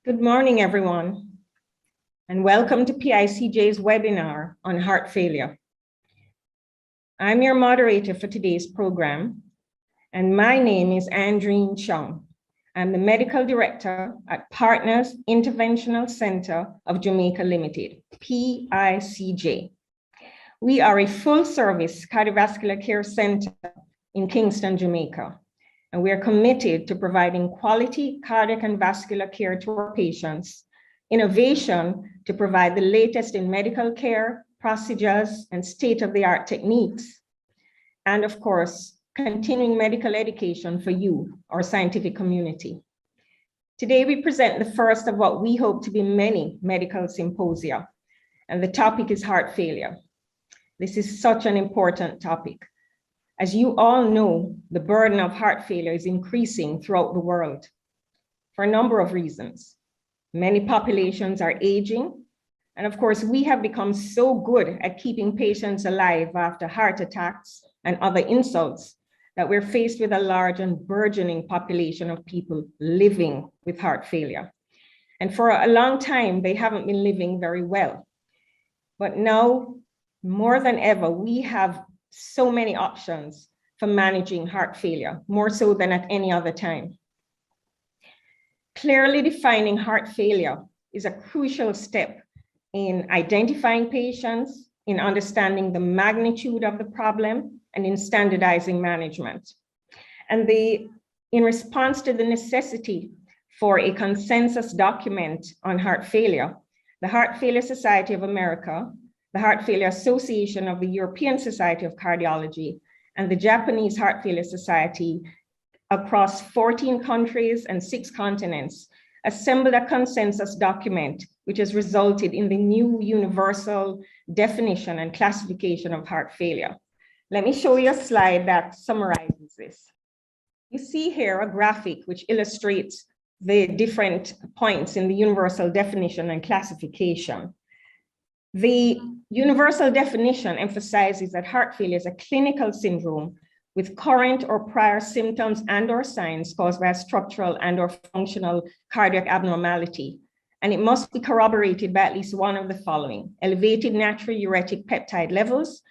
Good morning, everyone, and welcome to PICJ's webinar on heart failure. I'm your moderator for today's program, and my name is Caroline Chung. I'm the Medical Director at Partners Interventional Centre of Jamaica Limited, PICJ. We are a full-service cardiovascular care center in Kingston, Jamaica. And we are committed to providing quality cardiac and vascular care to our patients, innovation to provide the latest in medical care, procedures, and state-of-the-art techniques, and of course, continuing medical education for you, our scientific community. Today, we present the first of what we hope to be many medical symposia, and the topic is heart failure. This is such an important topic. As you all know, the burden of heart failure is increasing throughout the world for a number of reasons. Many populations are aging, and of course, we have become so good at keeping patients alive after heart attacks and other insults that we're faced with a large and burgeoning population of people living with heart failure. And for a long time, they haven't been living very well. But now, more than ever, we have so many options for managing heart failure, more so than at any other time. Clearly defining heart failure is a crucial step in identifying patients, in understanding the magnitude of the problem, and in standardizing management. And in response to the necessity for a consensus document on heart failure, the Heart Failure Society of America, the Heart Failure Association of the European Society of Cardiology, and the Japanese Heart Failure Society across 14 countries and 6 continents assembled a consensus document, which has resulted in the new universal definition and classification of heart failure. Let me show you a slide that summarizes this. You see here a graphic which illustrates the different points in the universal definition and classification. The universal definition emphasizes that heart failure is a clinical syndrome with current or prior symptoms and/or signs caused by a structural and/or functional cardiac abnormality. And it must be corroborated by at least one of the following: elevated natriuretic peptide levels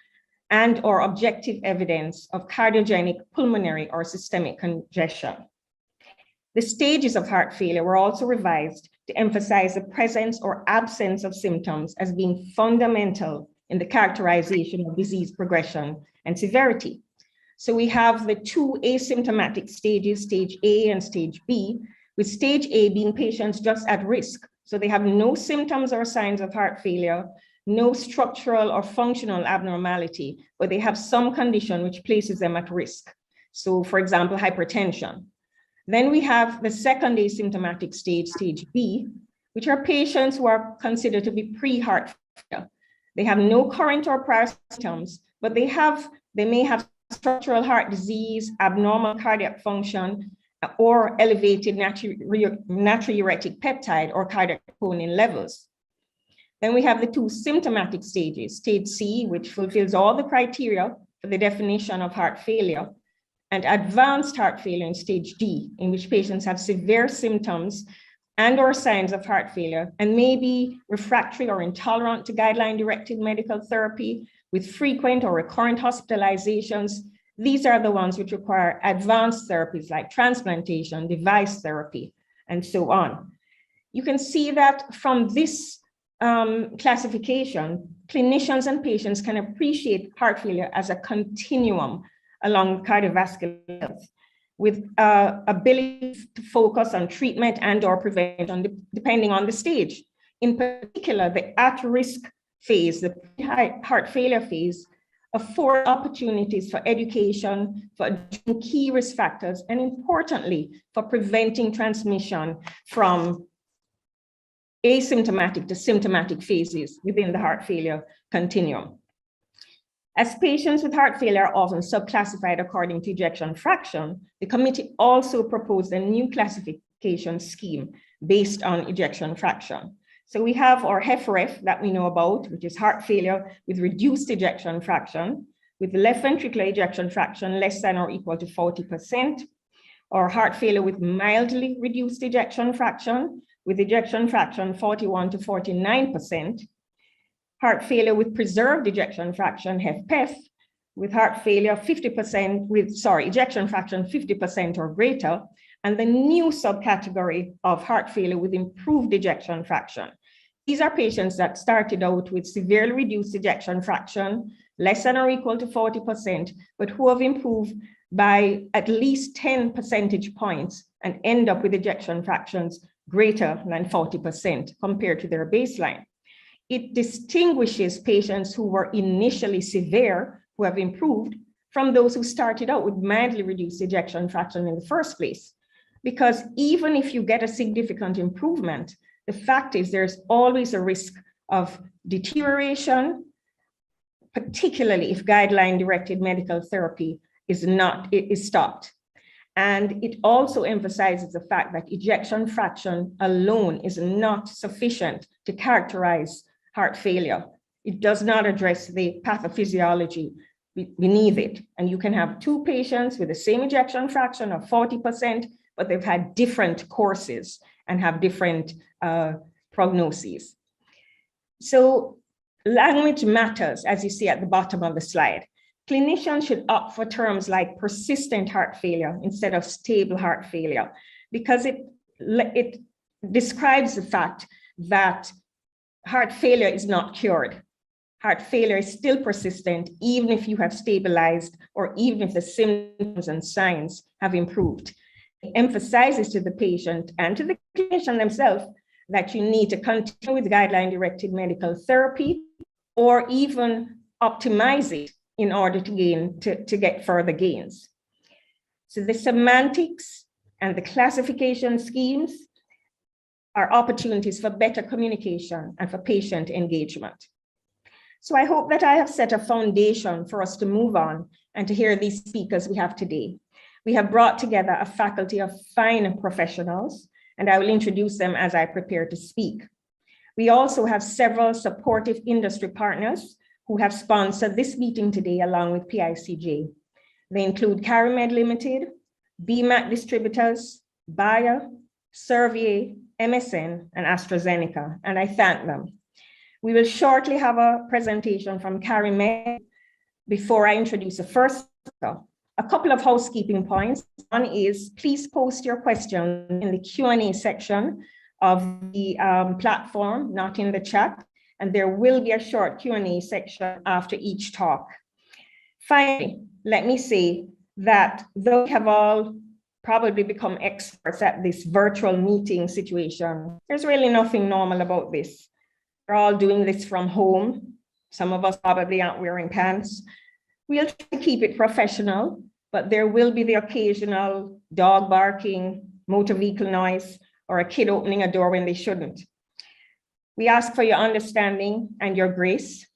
and/or objective evidence of cardiogenic pulmonary or systemic congestion. The stages of heart failure were also revised to emphasize the presence or absence of symptoms as being fundamental in the characterization of disease progression and severity. So we have the 2 asymptomatic stages, stage A and stage B, with stage A being patients just at risk. So they have no symptoms or signs of heart failure, no structural or functional abnormality, but they have some condition which places them at risk. So for example, hypertension. Then we have the second asymptomatic stage, stage B, which are patients who are considered to be pre-heart failure. They have no current or prior symptoms, but they may have structural heart disease, abnormal cardiac function, or elevated natriuretic peptide or cardiac troponin levels. Then we have the 2 symptomatic stages, stage C, which fulfills all the criteria for the definition of heart failure, and advanced heart failure in stage D, in which patients have severe symptoms and/or signs of heart failure and may be refractory or intolerant to guideline-directed medical therapy with frequent or recurrent hospitalizations. These are the ones which require advanced therapies like transplantation, device therapy, and so on. You can see that from this classification, clinicians and patients can appreciate heart failure as a continuum along cardiovascular health, with ability to focus on treatment and/or prevention depending on the stage. In particular, the at-risk phase, the heart failure phase, afford opportunities for education, for addressing key risk factors, and importantly, for preventing transmission from asymptomatic to symptomatic phases within the heart failure continuum. As patients with heart failure are often subclassified according to ejection fraction, the committee also proposed a new classification scheme based on ejection fraction. So we have our HFpEF that we know about, which is heart failure with reduced ejection fraction, with left ventricular ejection fraction less than or equal to 40%, or heart failure with mildly reduced ejection fraction, with ejection fraction 41 to 49%, heart failure with preserved ejection fraction, HFpEF, with heart failure 50% ejection fraction 50% or greater, and the new subcategory of heart failure with improved ejection fraction. These are patients that started out with severely reduced ejection fraction, less than or equal to 40%, but who have improved by at least 10 percentage points and end up with ejection fractions greater than 40% compared to their baseline. It distinguishes patients who were initially severe, who have improved, from those who started out with mildly reduced ejection fraction in the first place. Because even if you get a significant improvement, the fact is there's always a risk of deterioration, particularly if guideline-directed medical therapy is stopped. And it also emphasizes the fact that ejection fraction alone is not sufficient to characterize heart failure. It does not address the pathophysiology beneath it. And you can have two patients with the same ejection fraction of 40%, but they've had different courses and have different prognoses. So language matters, as you see at the bottom of the slide. Clinicians should opt for terms like persistent heart failure instead of stable heart failure, because it describes the fact that heart failure is not cured. Heart failure is still persistent, even if you have stabilized or even if the symptoms and signs have improved. It emphasizes to the patient and to the clinician themselves that you need to continue with guideline-directed medical therapy or even optimize it in order to get further gains. So the semantics and the classification schemes are opportunities for better communication and for patient engagement. So I hope that I have set a foundation for us to move on and to hear these speakers we have today. We have brought together a faculty of fine professionals, and I will introduce them as I prepare to speak. We also have several supportive industry partners who have sponsored this meeting today along with PICJ. They include CariMed Limited, BMAT Distributors, Bayer, Servier, MSN, and AstraZeneca, and I thank them. We will shortly have a presentation from CariMed before I introduce the first speaker. A couple of housekeeping points. One is, please post your question in the Q&A section of the platform, not in the chat, and there will be a short Q&A section after each talk. Finally, let me say that though we have all probably become experts at this virtual meeting situation, there's really nothing normal about this. We're all doing this from home. Some of us probably aren't wearing pants. We'll try to keep it professional, but there will be the occasional dog barking, motor vehicle noise, or a kid opening a door when they shouldn't. We ask for your understanding and your grace.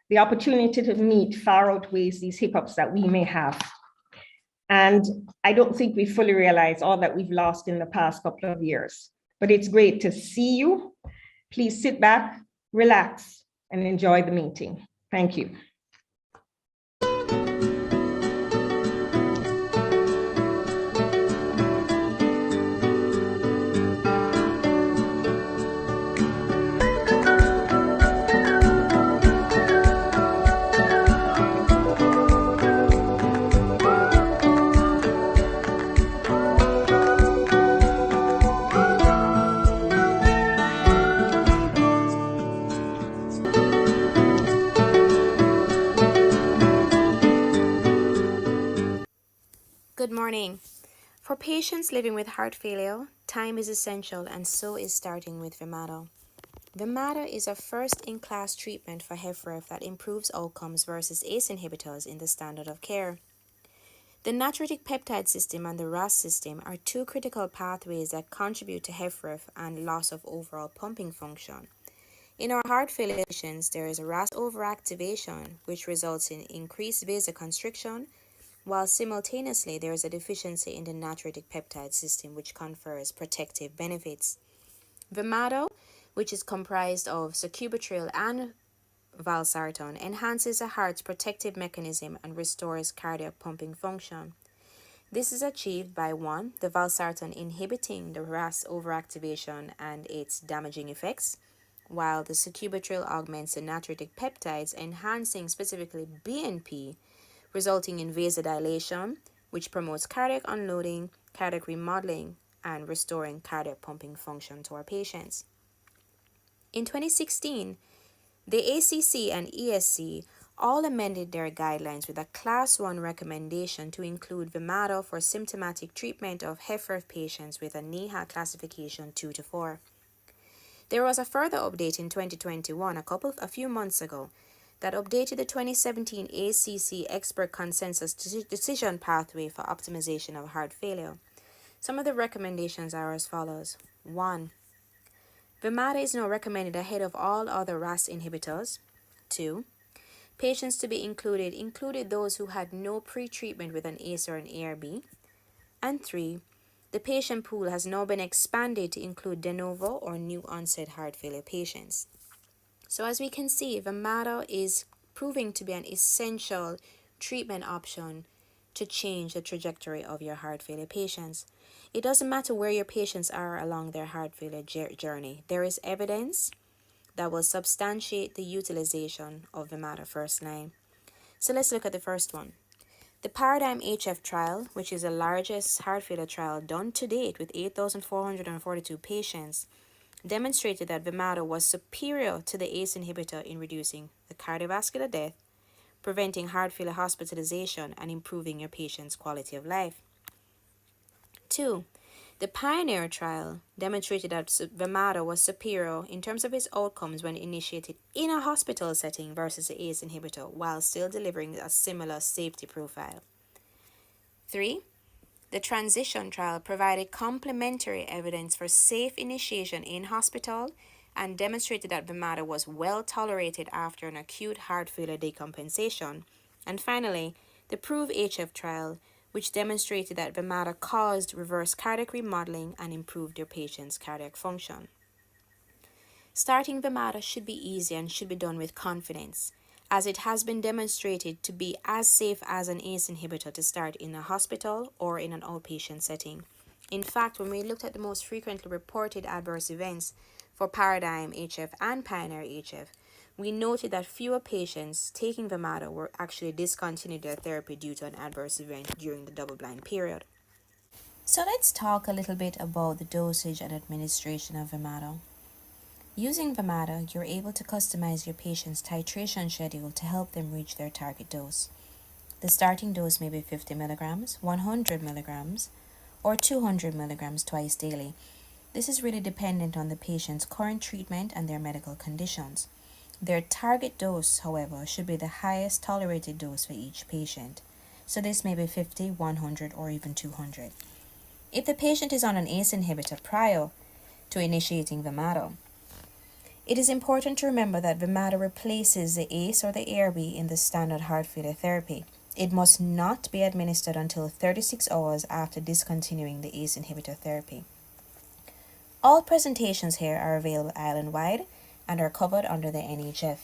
The opportunity to meet far outweighs these hiccups that we may have. And I don't think we fully realize all that we've lost in the past couple of years, but it's great to see you. Please sit back, relax, and enjoy the meeting. Thank you. Good morning. For patients living with heart failure, time is essential, and so is starting with Vimato. Vimato is a first-in-class treatment for HFpEF that improves outcomes versus ACE inhibitors in the standard of care. The natriuretic peptide system and the RAS system are two critical pathways that contribute to HFpEF and loss of overall pumping function. In our heart failure patients, there is a RAS overactivation, which results in increased vasoconstriction, while simultaneously there is a deficiency in the natriuretic peptide system, which confers protective benefits. Vimato, which is comprised of sacubitril and valsartan, enhances the heart's protective mechanism and restores cardiac pumping function. This is achieved by 1. The valsartan inhibiting the RAS overactivation and its damaging effects, while the sacubitril augments the natriuretic peptides, enhancing specifically BNP, resulting in vasodilation, which promotes cardiac unloading, cardiac remodeling, and restoring cardiac pumping function to our patients. In 2016, the ACC and ESC all amended their guidelines with a Class 1 recommendation to include Vimata for symptomatic treatment of HFpEF patients with a NEHA classification 2 to 4. There was a further update in 2021, a few months ago, that updated the 2017 ACC Expert Consensus Decision Pathway for Optimization of Heart Failure. Some of the recommendations are as follows. 1. Vimata is now recommended ahead of all other RAS inhibitors. 2. Patients to be included those who had no pre-treatment with an ACE or an ARB. And 3. The patient pool has now been expanded to include de novo or new onset heart failure patients. So as we can see, Vimata is proving to be an essential treatment option to change the trajectory of your heart failure patients. It doesn't matter where your patients are along their heart failure journey. There is evidence that will substantiate the utilization of Vimata first line. So let's look at the first one. The Paragon HF trial, which is the largest heart failure trial done to date with 8,442 patients, demonstrated that Vimata was superior to the ACE inhibitor in reducing the cardiovascular death, preventing heart failure hospitalization, and improving your patient's quality of life. 2. The Pioneer trial demonstrated that Vimata was superior in terms of its outcomes when initiated in a hospital setting versus the ACE inhibitor, while still delivering a similar safety profile. 3. The Transition trial provided complementary evidence for safe initiation in hospital and demonstrated that Vimata was well tolerated after an acute heart failure decompensation. And finally, the Prove HF trial, which demonstrated that Vimata caused reverse cardiac remodeling and improved your patient's cardiac function. Starting Vimata should be easy and should be done with confidence, as it has been demonstrated to be as safe as an ACE inhibitor to start in a hospital or in an outpatient setting. In fact, when we looked at the most frequently reported adverse events for Paradigm HF and Pioneer HF, we noted that fewer patients taking Vimata were actually discontinued their therapy due to an adverse event during the double-blind period. So let's talk a little bit about the dosage and administration of Vimata. Using Vimata, you're able to customize your patient's titration schedule to help them reach their target dose. The starting dose may be 50 milligrams, 100 milligrams, or 200 milligrams twice daily. This is really dependent on the patient's current treatment and their medical conditions. Their target dose, however, should be the highest tolerated dose for each patient. So this may be 50, 100, or even 200. If the patient is on an ACE inhibitor prior to initiating Vimata, it is important to remember that Vimata replaces the ACE or the ARB in the standard heart failure therapy. It must not be administered until 36 hours after discontinuing the ACE inhibitor therapy. All presentations here are available island-wide and are covered under the NHF.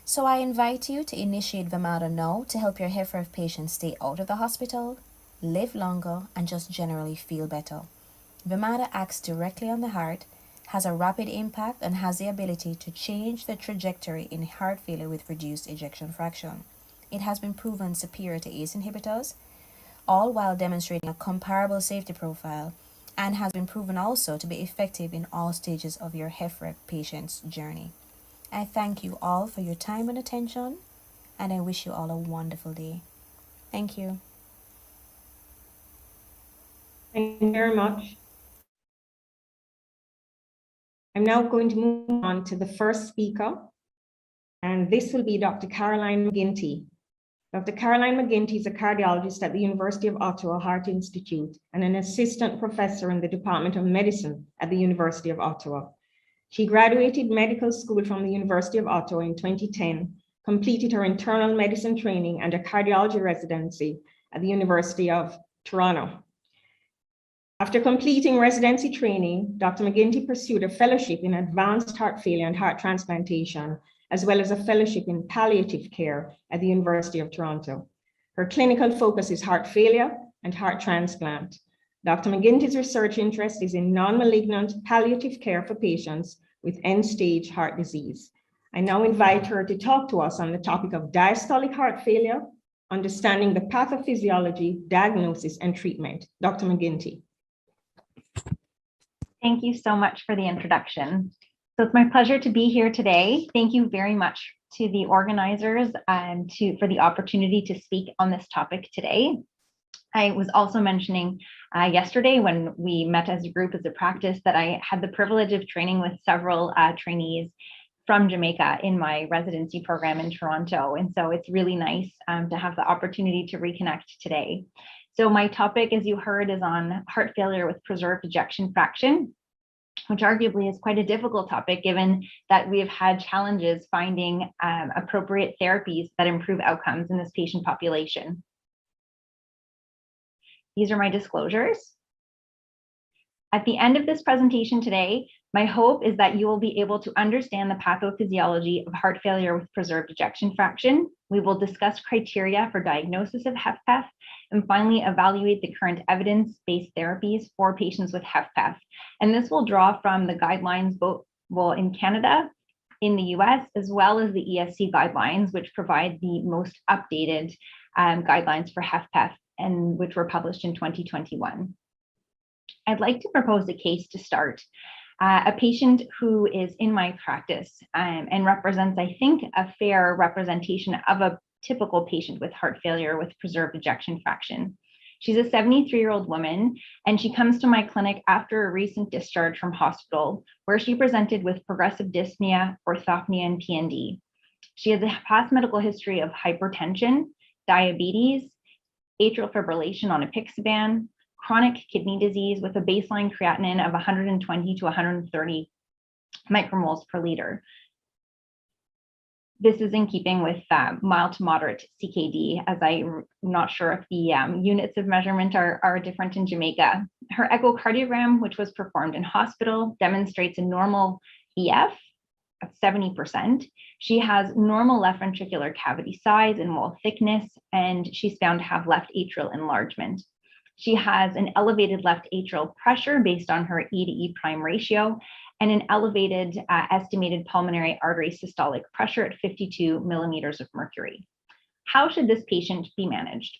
So I invite you to initiate Vimata now to help your HFpEF patients stay out of the hospital, live longer, and just generally feel better. Vimata acts directly on the heart, has a rapid impact, and has the ability to change the trajectory in heart failure with reduced ejection fraction. It has been proven superior to ACE inhibitors, all while demonstrating a comparable safety profile, and has been proven also to be effective in all stages of your HFpEF patient's journey. I thank you all for your time and attention, and I wish you all a wonderful day. Thank you. Thank you very much. I'm now going to move on to the first speaker, and this will be Dr. Caroline Mcginty. Dr. Caroline Mcginty is a cardiologist at the University of Ottawa Heart Institute and an assistant professor in the Department of Medicine at the University of Ottawa. She graduated medical school from the University of Ottawa in 2010, completed her internal medicine training and a cardiology residency at the University of Toronto. After completing residency training, Dr. Mcginty pursued a fellowship in advanced heart failure and heart transplantation, as well as a fellowship in palliative care at the University of Toronto. Her clinical focus is heart failure, and heart transplant. Dr. McGuinty's research interest is in non-malignant palliative care for patients with end-stage heart disease. I now invite her to talk to us on the topic of diastolic heart failure, understanding the pathophysiology, diagnosis, and treatment. Dr. McGuinty. Thank you so much for the introduction. So it's my pleasure to be here today. Thank you very much to the organizers for the opportunity to speak on this topic today. I was also mentioning yesterday when we met as a group, as a practice, that I had the privilege of training with several trainees from Jamaica in my residency program in Toronto. And so it's really nice to have the opportunity to reconnect today. So my topic, as you heard, is on heart failure with preserved ejection fraction, which arguably is quite a difficult topic given that we have had challenges finding appropriate therapies that improve outcomes in this patient population. These are my disclosures. At the end of this presentation today, my hope is that you will be able to understand the pathophysiology of heart failure with preserved ejection fraction. We will discuss criteria for diagnosis of HFpEF, and finally evaluate the current evidence-based therapies for patients with HFpEF. And this will draw from the guidelines both in Canada, in the US, as well as the ESC guidelines, which provide the most updated guidelines for HFpEF, and which were published in 2021. I'd like to propose a case to start. A patient who is in my practice and represents, I think, a fair representation of a typical patient with heart failure with preserved ejection fraction. She's a 73-year-old woman, and she comes to my clinic after a recent discharge from hospital, where she presented with progressive dyspnea, orthopnea, and PND. She has a past medical history of hypertension, diabetes, atrial fibrillation on apixaban, chronic kidney disease with a baseline creatinine of 120 to 130 micromoles per liter. This is in keeping with mild to moderate CKD, as I'm not sure if the units of measurement are different in Jamaica. Her echocardiogram, which was performed in hospital, demonstrates a normal EF of 70%. She has normal left ventricular cavity size and wall thickness, and she's found to have left atrial enlargement. She has an elevated left atrial pressure based on her E to E prime ratio, and an elevated estimated pulmonary artery systolic pressure at 52 millimeters of mercury. How should this patient be managed?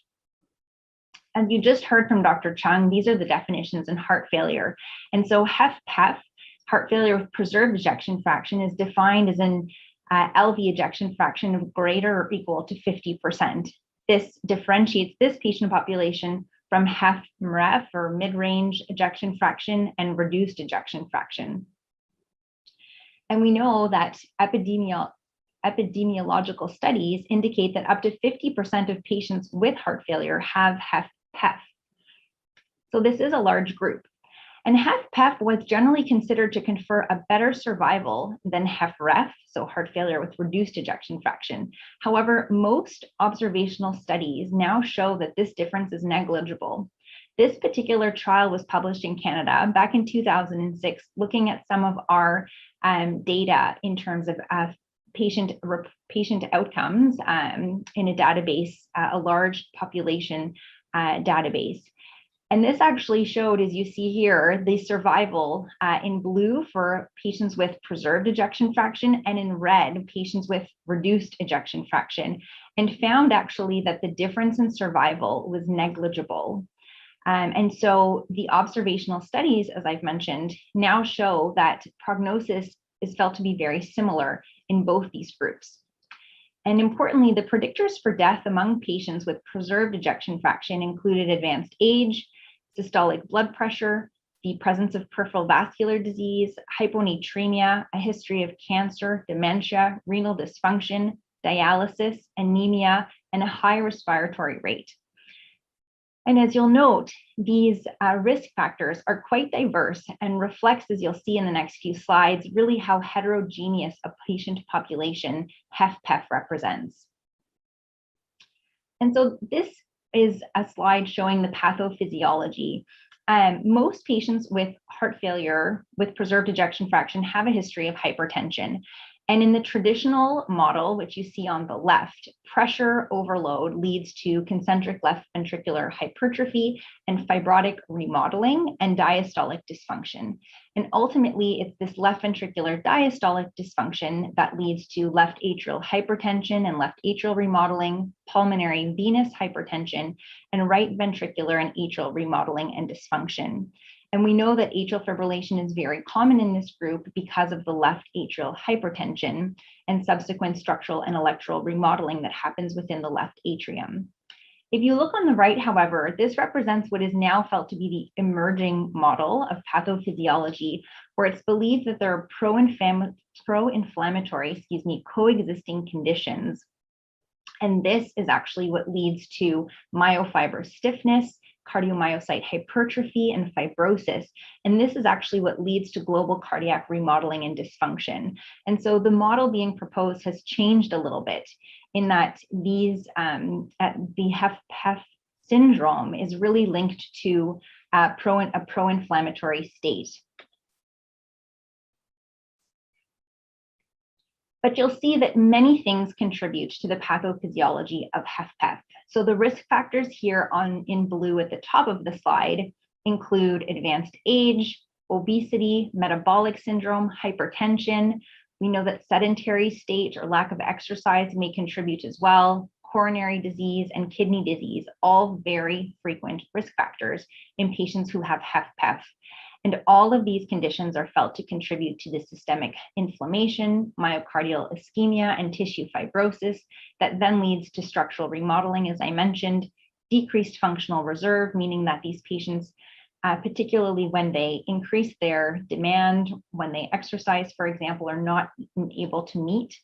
As you just heard from Dr. Chung, these are the definitions in heart failure. And so HFpEF, heart failure with preserved ejection fraction, is defined as an LV ejection fraction of greater or equal to 50%. This differentiates this patient population from HFmrEF, or mid-range ejection fraction, and reduced ejection fraction. And we know that epidemiological studies indicate that up to 50% of patients with heart failure have HFpEF. So this is a large group. And HFpEF was generally considered to confer a better survival than HFrEF, so heart failure with reduced ejection fraction. However, most observational studies now show that this difference is negligible. This particular trial was published in Canada back in 2006, looking at some of our data in terms of patient outcomes in a database, a large population database. And this actually showed, as you see here, the survival in blue for patients with preserved ejection fraction, and in red, patients with reduced ejection fraction, and found actually that the difference in survival was negligible. And so the observational studies, as I've mentioned, now show that prognosis is felt to be very similar in both these groups. And importantly, the predictors for death among patients with preserved ejection fraction included advanced age, systolic blood pressure, the presence of peripheral vascular disease, hyponatremia, a history of cancer, dementia, renal dysfunction, dialysis, anemia, and a high respiratory rate. And as you'll note, these risk factors are quite diverse and reflects, as you'll see in the next few slides, really how heterogeneous a patient population HFpEF represents. And so this is a slide showing the pathophysiology. Most patients with heart failure with preserved ejection fraction have a history of hypertension. And in the traditional model, which you see on the left, pressure overload leads to concentric left ventricular hypertrophy and fibrotic remodeling and diastolic dysfunction. And ultimately, it's this left ventricular diastolic dysfunction that leads to left atrial hypertension and left atrial remodeling, pulmonary venous hypertension, and right ventricular and atrial remodeling and dysfunction. And we know that atrial fibrillation is very common in this group because of the left atrial hypertension and subsequent structural and electrical remodeling that happens within the left atrium. If you look on the right, however, this represents what is now felt to be the emerging model of pathophysiology, where it's believed that there are pro-inflammatory, coexisting conditions. And this is actually what leads to myofibrous stiffness, cardiomyocyte hypertrophy, and fibrosis. And this is actually what leads to global cardiac remodeling and dysfunction. And so the model being proposed has changed a little bit in that these, the HFpEF syndrome is really linked to a pro-inflammatory state. But you'll see that many things contribute to the pathophysiology of HFpEF. So the risk factors here in blue at the top of the slide include advanced age, obesity, metabolic syndrome, hypertension. We know that sedentary state or lack of exercise may contribute as well, coronary disease and kidney disease, all very frequent risk factors in patients who have HFpEF. And all of these conditions are felt to contribute to the systemic inflammation, myocardial ischemia, and tissue fibrosis that then leads to structural remodeling, as I mentioned, decreased functional reserve, meaning that these patients, particularly when they increase their demand, when they exercise, for example, are not able to meet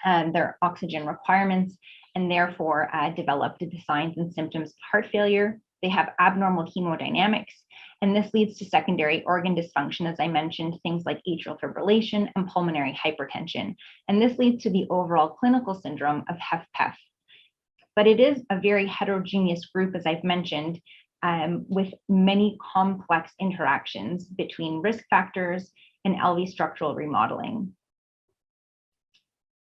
their oxygen requirements and therefore develop the signs and symptoms of heart failure. They have abnormal hemodynamics, and this leads to secondary organ dysfunction, as I mentioned, things like atrial fibrillation and pulmonary hypertension. And this leads to the overall clinical syndrome of HFpEF. But it is a very heterogeneous group, as I've mentioned, with many complex interactions between risk factors and LV structural remodeling.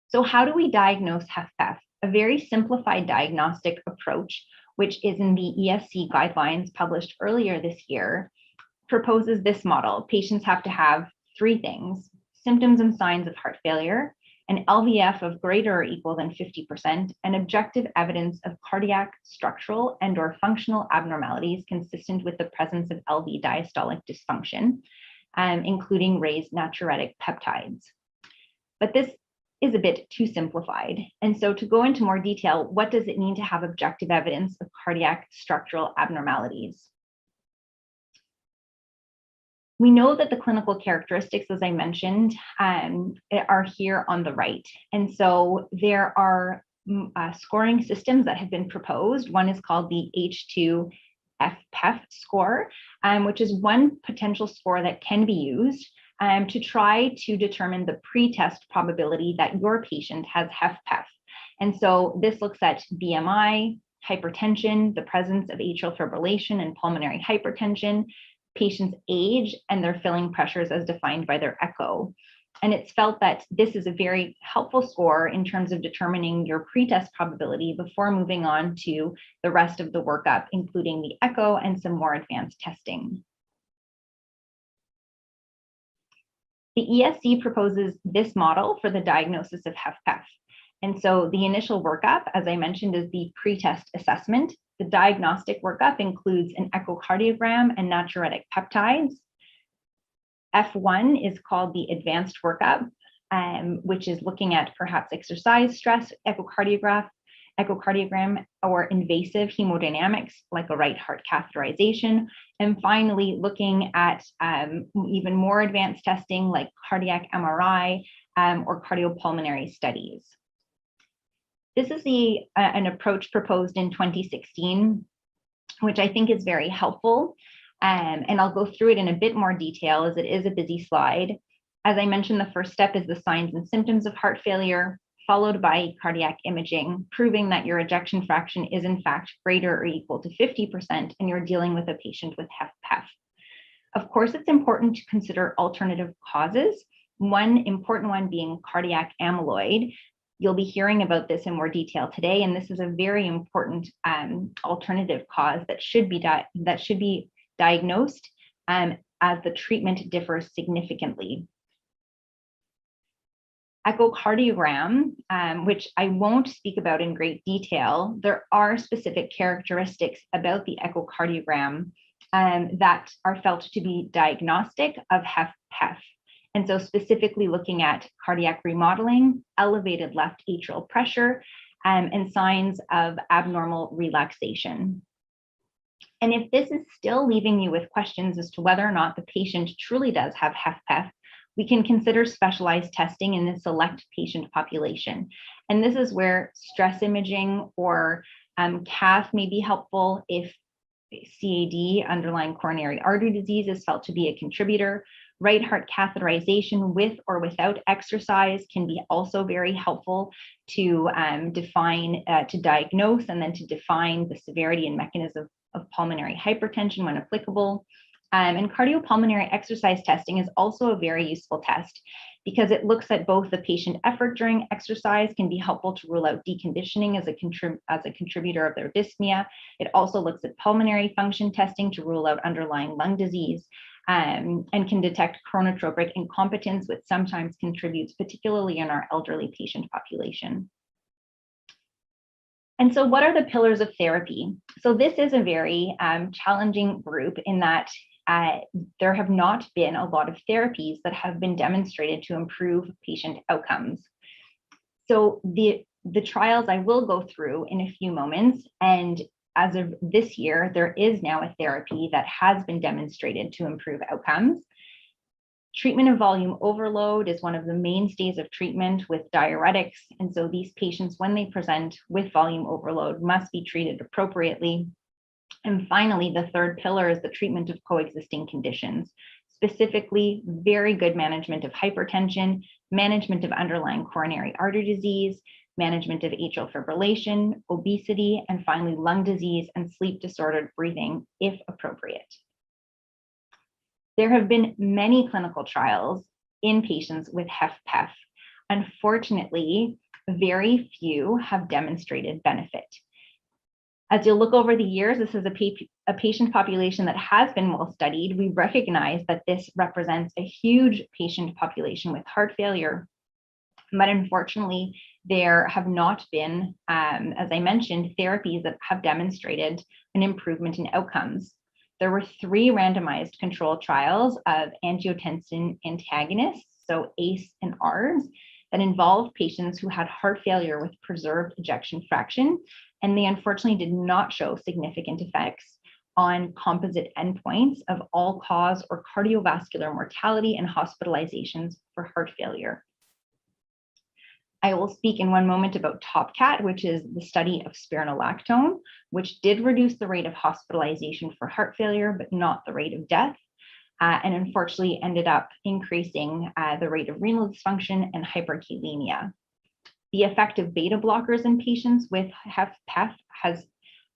So how do we diagnose HFpEF? A very simplified diagnostic approach, which is in the CCS Guidelines published earlier this year, proposes this model. Patients have to have three things: symptoms and signs of heart failure, an LVEF of greater or equal than 50%, and objective evidence of cardiac, structural, and/or functional abnormalities consistent with the presence of LV diastolic dysfunction, including raised natriuretic peptides. But this is a bit too simplified. And so to go into more detail, what does it mean to have objective evidence of cardiac structural abnormalities? We know that the clinical characteristics, as I mentioned, are here on the right. And so there are scoring systems that have been proposed. One is called the H2FPEF score, which is one potential score that can be used to try to determine the pre-test probability that your patient has HFpEF. And so this looks at BMI, hypertension, the presence of atrial fibrillation and pulmonary hypertension, patient's age, and their filling pressures as defined by their echo. And it's felt that this is a very helpful score in terms of determining your pre-test probability before moving on to the rest of the workup, including the echo and some more advanced testing. The ESC proposes this model for the diagnosis of HFpEF. And so the initial workup, as I mentioned, is the pre-test assessment. The diagnostic workup includes an echocardiogram and natriuretic peptides. F1 is called the advanced workup, which is looking at perhaps exercise stress echocardiogram, or invasive hemodynamics, like a right heart catheterization. And finally, looking at even more advanced testing like cardiac MRI or cardiopulmonary studies. This is an approach proposed in 2016, which I think is very helpful. And I'll go through it in a bit more detail as it is a busy slide. As I mentioned, the first step is the signs and symptoms of heart failure, followed by cardiac imaging, proving that your ejection fraction is in fact greater or equal to 50% and you're dealing with a patient with HFpEF. Of course, it's important to consider alternative causes, One important one being cardiac amyloid. You'll be hearing about this in more detail today, and this is a very important alternative cause that should be diagnosed as the treatment differs significantly. Echocardiogram, which I won't speak about in great detail, there are specific characteristics about the echocardiogram that are felt to be diagnostic of HFpEF. And so specifically looking at cardiac remodeling, elevated left atrial pressure, and signs of abnormal relaxation. And if this is still leaving you with questions as to whether or not the patient truly does have HFpEF, we can consider specialized testing in the select patient population. And this is where stress imaging or cath may be helpful if CAD, underlying coronary artery disease, is felt to be a contributor. Right heart catheterization with or without exercise can be also very helpful to diagnose and then to define the severity and mechanism of pulmonary hypertension when applicable. And cardiopulmonary exercise testing is also a very useful test because it looks at both the patient effort during exercise, can be helpful to rule out deconditioning as a contributor of their dyspnea. It also looks at pulmonary function testing to rule out underlying lung disease. And can detect chronotropic incompetence, which sometimes contributes, particularly in our elderly patient population. And so what are the pillars of therapy? So this is a very challenging group in that there have not been a lot of therapies that have been demonstrated to improve patient outcomes. So the trials I will go through in a few moments, and as of this year, there is now a therapy that has been demonstrated to improve outcomes. Treatment of volume overload is one of the mainstays of treatment with diuretics. And so these patients, when they present with volume overload, must be treated appropriately. And finally, the third pillar is the treatment of coexisting conditions, specifically very good management of hypertension, management of underlying coronary artery disease, management of atrial fibrillation, obesity, and finally lung disease and sleep-disordered breathing, if appropriate. There have been many clinical trials in patients with HFpEF. Unfortunately, very few have demonstrated benefit. As you'll look over the years, this is a patient population that has been well studied. We recognize that this represents a huge patient population with heart failure, but unfortunately, there have not been, as I mentioned, therapies that have demonstrated an improvement in outcomes. There were 3 randomized controlled trials of angiotensin antagonists, so ACE and ARBs, that involved patients who had heart failure with preserved ejection fraction, and they unfortunately did not show significant effects on composite endpoints of all-cause or cardiovascular mortality and hospitalizations for heart failure. I will speak in one moment about TopCAT, which is the study of spironolactone, which did reduce the rate of hospitalization for heart failure, but not the rate of death, and unfortunately ended up increasing the rate of renal dysfunction and hyperkalemia. The effect of beta blockers in patients with HFpEF has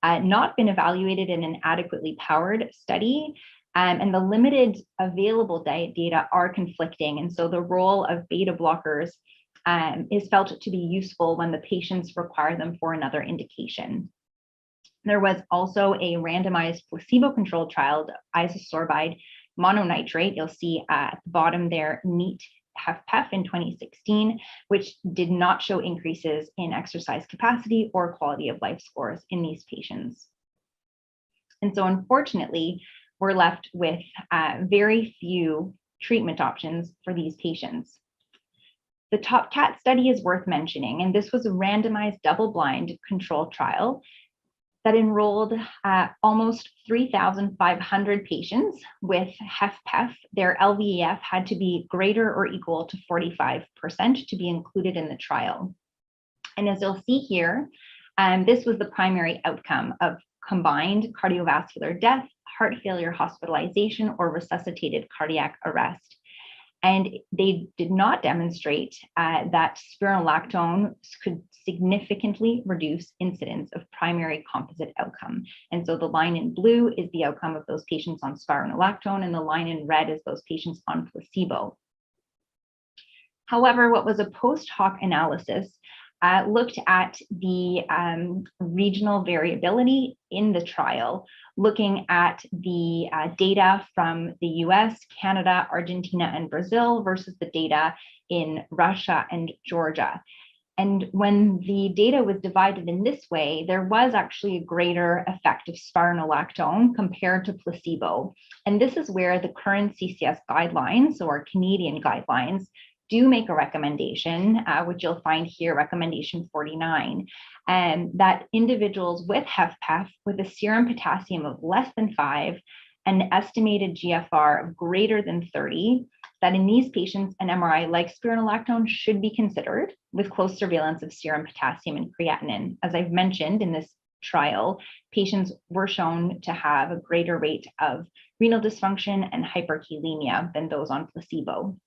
not been evaluated in an adequately powered study, and the limited available data are conflicting, and so the role of beta blockers is felt to be useful when the patients require them for another indication. There was also a randomized placebo-controlled trial of isosorbide mononitrate. You'll see at the bottom there, NEAT HFpEF in 2016, which did not show increases in exercise capacity or quality of life scores in these patients. And so unfortunately, we're left with very few treatment options for these patients. The TopCAT study is worth mentioning, and this was a randomized double-blind controlled trial that enrolled almost 3,500 patients with HFpEF. Their LVEF had to be greater or equal to 45% to be included in the trial. And as you'll see here, this was the primary outcome of combined cardiovascular death, heart failure hospitalization, or resuscitated cardiac arrest. And they did not demonstrate that spironolactone could significantly reduce incidence of primary composite outcome. And so the line in blue is the outcome of those patients on spironolactone, and the line in red is those patients on placebo. However, what was a post hoc analysis looked at the regional variability in the trial, looking at the data from the US, Canada, Argentina, and Brazil versus the data in Russia and Georgia. And when the data was divided in this way, there was actually a greater effect of spironolactone compared to placebo. And this is where the current CCS guidelines, so our Canadian guidelines, do make a recommendation, which you'll find here, recommendation 49, that individuals with HFpEF with a serum potassium of less than 5, an estimated GFR of greater than 30, that in these patients, an MRI like spironolactone should be considered with close surveillance of serum potassium and creatinine. As I've mentioned in this trial, patients were shown to have a greater rate of renal dysfunction and hyperkalemia than those on placebo.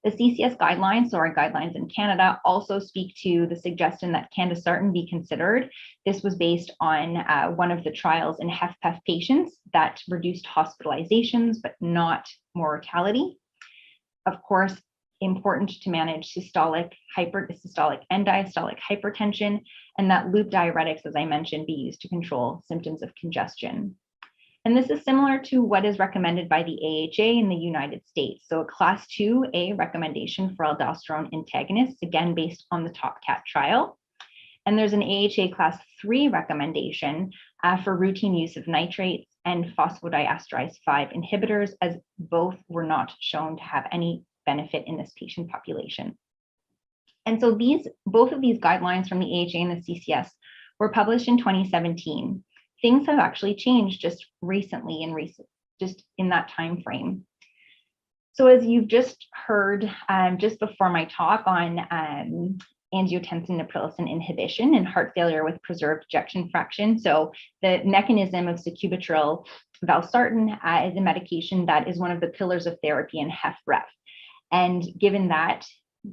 The CCS guidelines, so our guidelines in Canada, also speak to the suggestion that candesartan be considered. This was based on one of the trials in HFpEF patients that reduced hospitalizations, but not mortality. Of course, important to manage systolic and diastolic hypertension, and that loop diuretics, as I mentioned, be used to control symptoms of congestion. And this is similar to what is recommended by the AHA in the United States. So a class 2A recommendation for aldosterone antagonists, again, based on the TopCAT trial. And there's an AHA class 3 recommendation for routine use of nitrates and phosphodiesterase 5 inhibitors, as both were not shown to have any benefit in this patient population. And so both of these guidelines from the AHA and the CCS were published in 2017. Things have actually changed just recently, just in that time frame. So as you've just heard just before my talk on angiotensin-neprilysin inhibition and heart failure with preserved ejection fraction. So the mechanism of sacubitril valsartan is a medication that is one of the pillars of therapy in HFrEF. And given that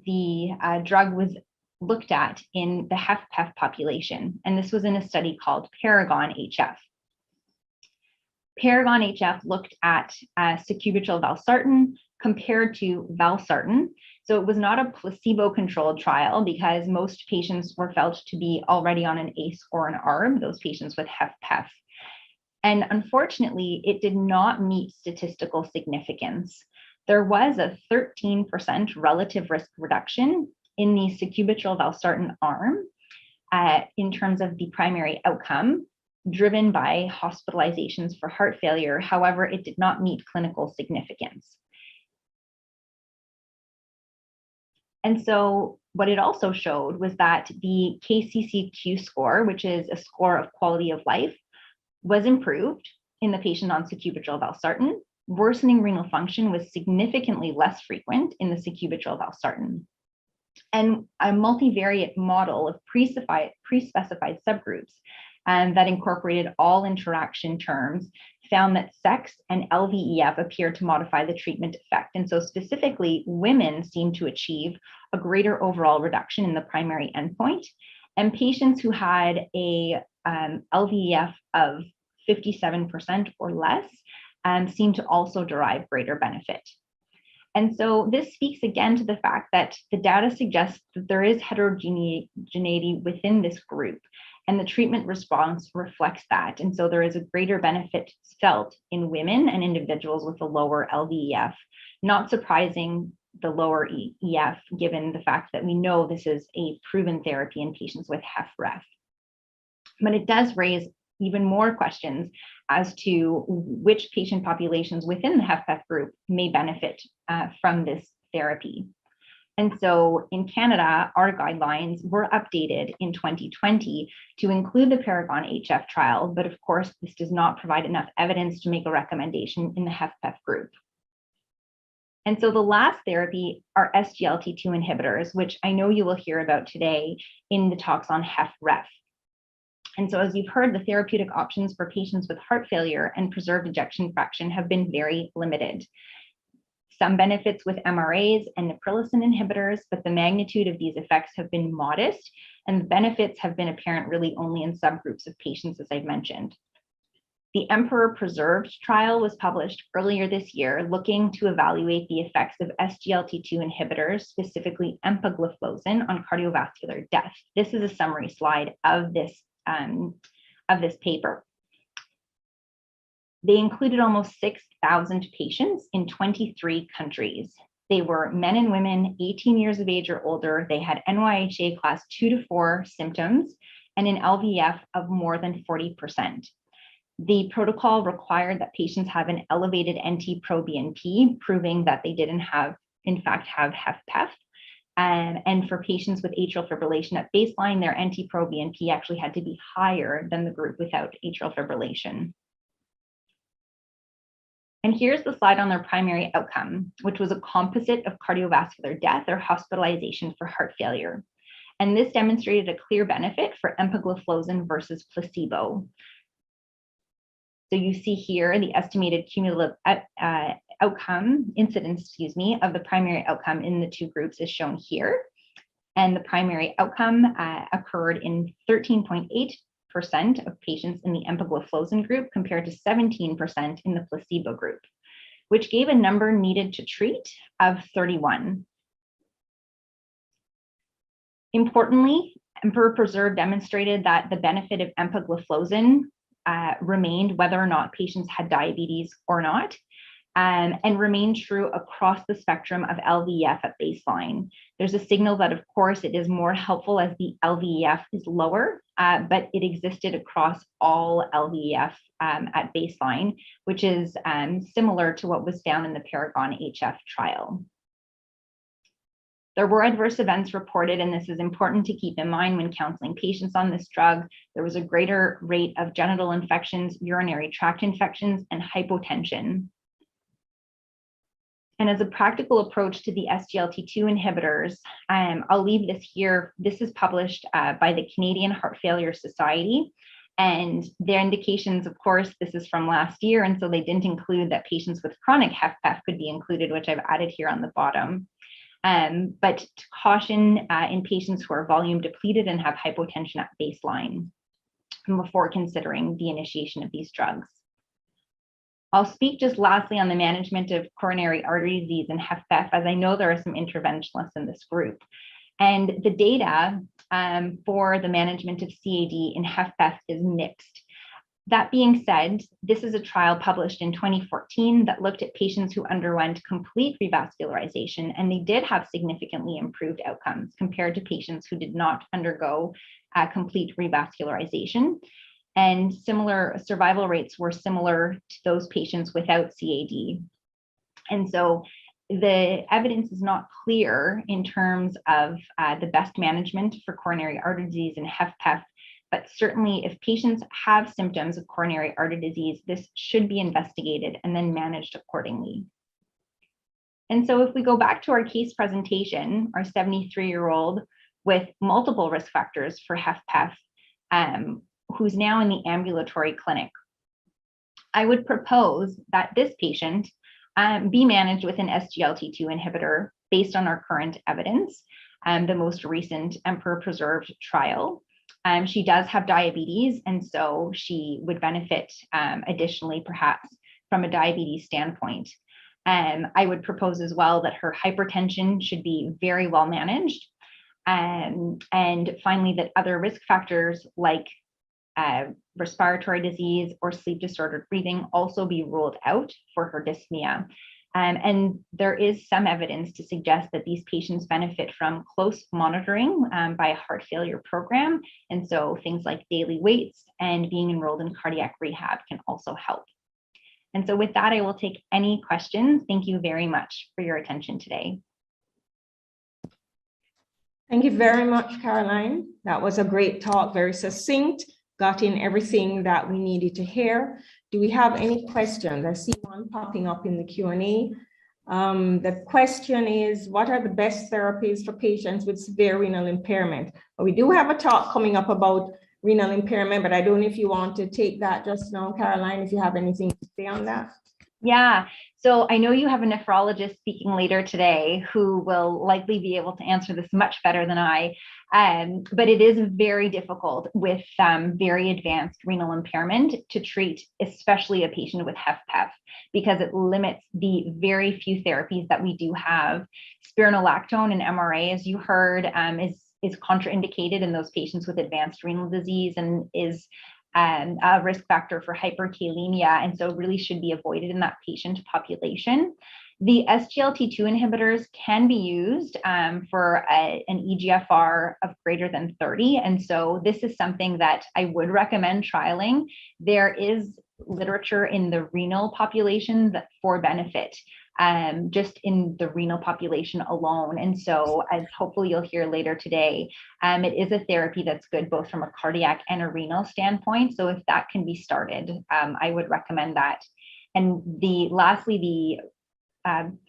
the drug was looked at in the HFpEF population, and this was in a study called Paragon HF. Paragon HF looked at sacubitril valsartan compared to valsartan. So it was not a placebo-controlled trial because most patients were felt to be already on an ACE or an ARB, those patients with HFpEF. And unfortunately, it did not meet statistical significance. There was a 13% relative risk reduction in the sacubitril valsartan arm in terms of the primary outcome, driven by hospitalizations for heart failure. However, it did not meet clinical significance. And so what it also showed was that the KCCQ score, which is a score of quality of life, was improved in the patient on sacubitril valsartan. Worsening renal function was significantly less frequent in the sacubitril valsartan. And a multivariate model of pre-specified subgroups that incorporated all interaction terms found that sex and LVEF appeared to modify the treatment effect. And so specifically, women seemed to achieve a greater overall reduction in the primary endpoint. And patients who had a LVEF of 57% or less seemed to also derive greater benefit. And so this speaks again to the fact that the data suggests that there is heterogeneity within this group, and the treatment response reflects that. And so there is a greater benefit felt in women and individuals with a lower LVEF. Not surprising, the lower EF, given the fact that we know this is a proven therapy in patients with HFrEF. But it does raise even more questions as to which patient populations within the HFpEF group may benefit from this therapy. And so in Canada, our guidelines were updated in 2020 to include the Paragon HF trial, but of course, this does not provide enough evidence to make a recommendation in the HFpEF group. And so the last therapy are Sglt2 inhibitors, which I know you will hear about today in the talks on HFrEF. And so as you've heard, the therapeutic options for patients with heart failure and preserved ejection fraction have been very limited. Some benefits with MRAs and neprilysin inhibitors, but the magnitude of these effects have been modest, and the benefits have been apparent really only in subgroups of patients, as I've mentioned. The Emperor Preserved trial was published earlier this year, looking to evaluate the effects of Sglt2 inhibitors, specifically empagliflozin, on cardiovascular death. This is a summary slide of this paper. They included almost 6,000 patients in 23 countries. They were men and women 18 years of age or older. They had NYHA class 2 to 4 symptoms and an LVEF of more than 40%. The protocol required that patients have an elevated NT-proBNP, proving that they didn't have, in fact, have HFpEF. And for patients with atrial fibrillation at baseline, their NT-proBNP actually had to be higher than the group without atrial fibrillation. And here's the slide on their primary outcome, which was a composite of cardiovascular death or hospitalization for heart failure. And this demonstrated a clear benefit for empagliflozin versus placebo. So you see here the estimated cumulative incidence of the primary outcome in the two groups is shown here. And the primary outcome occurred in 13.8% of patients in the empagliflozin group compared to 17% in the placebo group, which gave a number needed to treat of 31. Importantly, Emperor Preserve demonstrated that the benefit of empagliflozin remained whether or not patients had diabetes or not, and remained true across the spectrum of LVEF at baseline. There's a signal that, of course, it is more helpful as the LVEF is lower, but it existed across all LVEF at baseline, which is similar to what was found in the Paragon HF trial. There were adverse events reported, and this is important to keep in mind when counseling patients on this drug. There was a greater rate of genital infections, urinary tract infections, and hypotension. And as a practical approach to the Sglt2 inhibitors, I'll leave this here. This is published by the Canadian Heart Failure Society. And their indications, of course, this is from last year, and so they didn't include that patients with chronic HFpEF could be included, which I've added here on the bottom. But to caution in patients who are volume depleted and have hypotension at baseline before considering the initiation of these drugs. I'll speak just lastly on the management of coronary artery disease and HFpEF, as I know there are some interventionalists in this group. And the data for the management of CAD in HFpEF is mixed. That being said, this is a trial published in 2014 that looked at patients who underwent complete revascularization, and they did have significantly improved outcomes compared to patients who did not undergo complete revascularization. And similar survival rates were similar to those patients without CAD. And so the evidence is not clear in terms of the best management for coronary artery disease and HFpEF. But certainly if patients have symptoms of coronary artery disease, this should be investigated and then managed accordingly. And so if we go back to our case presentation, our 73-year-old with multiple risk factors for HFpEF, who's now in the ambulatory clinic, I would propose that this patient be managed with an Sglt2 inhibitor based on our current evidence, the most recent Emperor Preserved trial. She does have diabetes, and so she would benefit additionally, perhaps, from a diabetes standpoint. I would propose as well that her hypertension should be very well managed. And finally, that other risk factors like respiratory disease or sleep disordered breathing also be ruled out for her dyspnea. And there is some evidence to suggest that these patients benefit from close monitoring by a heart failure program. And so things like daily weights and being enrolled in cardiac rehab can also help. And so with that, I will take any questions. Thank you very much for your attention today. Thank you very much, Caroline. That was a great talk, very succinct, got in everything that we needed to hear. Do we have any questions? I see one popping up in the Q&A. The question is, what are the best therapies for patients with severe renal impairment? We do have a talk coming up about renal impairment, but I don't know if you want to take that just now, Caroline, if you have anything to say on that. Yeah, so I know you have a nephrologist speaking later today who will likely be able to answer this much better than I. But it is very difficult with very advanced renal impairment to treat, especially a patient with HFpEF, because it limits the very few therapies that we do have. Spironolactone and MRA, as you heard, is contraindicated in those patients with advanced renal disease and is a risk factor for hyperkalemia, and so really should be avoided in that patient population. The Sglt2 inhibitors can be used for an eGFR of greater than 30, and so this is something that I would recommend trialing. There is literature in the renal population that for benefit, just in the renal population alone. And so, as hopefully you'll hear later today, it is a therapy that's good both from a cardiac and a renal standpoint. So if that can be started, I would recommend that. And lastly, the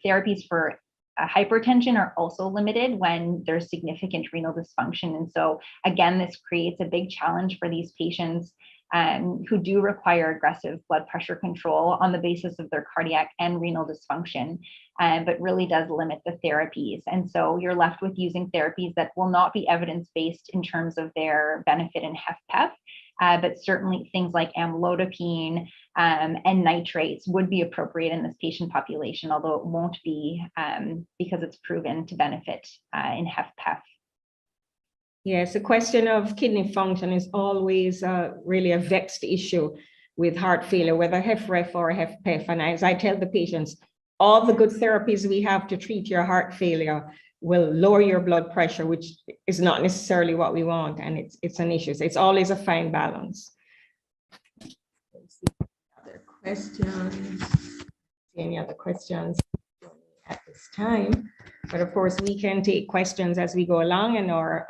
therapies for hypertension are also limited when there's significant renal dysfunction. And so again, this creates a big challenge for these patients who do require aggressive blood pressure control on the basis of their cardiac and renal dysfunction, but really does limit the therapies. And so you're left with using therapies that will not be evidence-based in terms of their benefit in HFpEF, but certainly things like amlodipine and nitrates would be appropriate in this patient population, although it won't be because it's proven to benefit in HFpEF. Yes, the question of kidney function is always really a vexed issue with heart failure, whether HFrEF or HFpEF. And as I tell the patients, all the good therapies we have to treat your heart failure will lower your blood pressure, which is not necessarily what we want. And it's an issue. So it's always a fine balance. Let's see other questions. Any other questions at this time? But of course, we can take questions as we go along, and our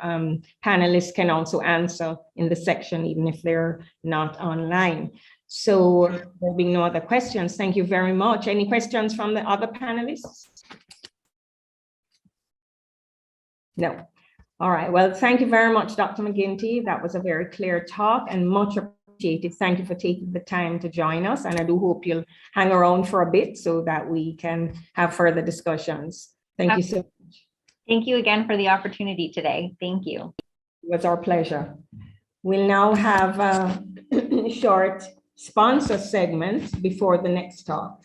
panelists can also answer in the section, even if they're not online. So there being no other questions, thank you very much. Any questions from the other panelists? No. All right. Well, thank you very much, Dr. McGuinty. That was a very clear talk and much appreciated. Thank you for taking the time to join us. And I do hope you'll hang around for a bit so that we can have further discussions. Thank you so much. Thank you again for the opportunity today. Thank you. It was our pleasure. We'll now have a short sponsor segment before the next talk.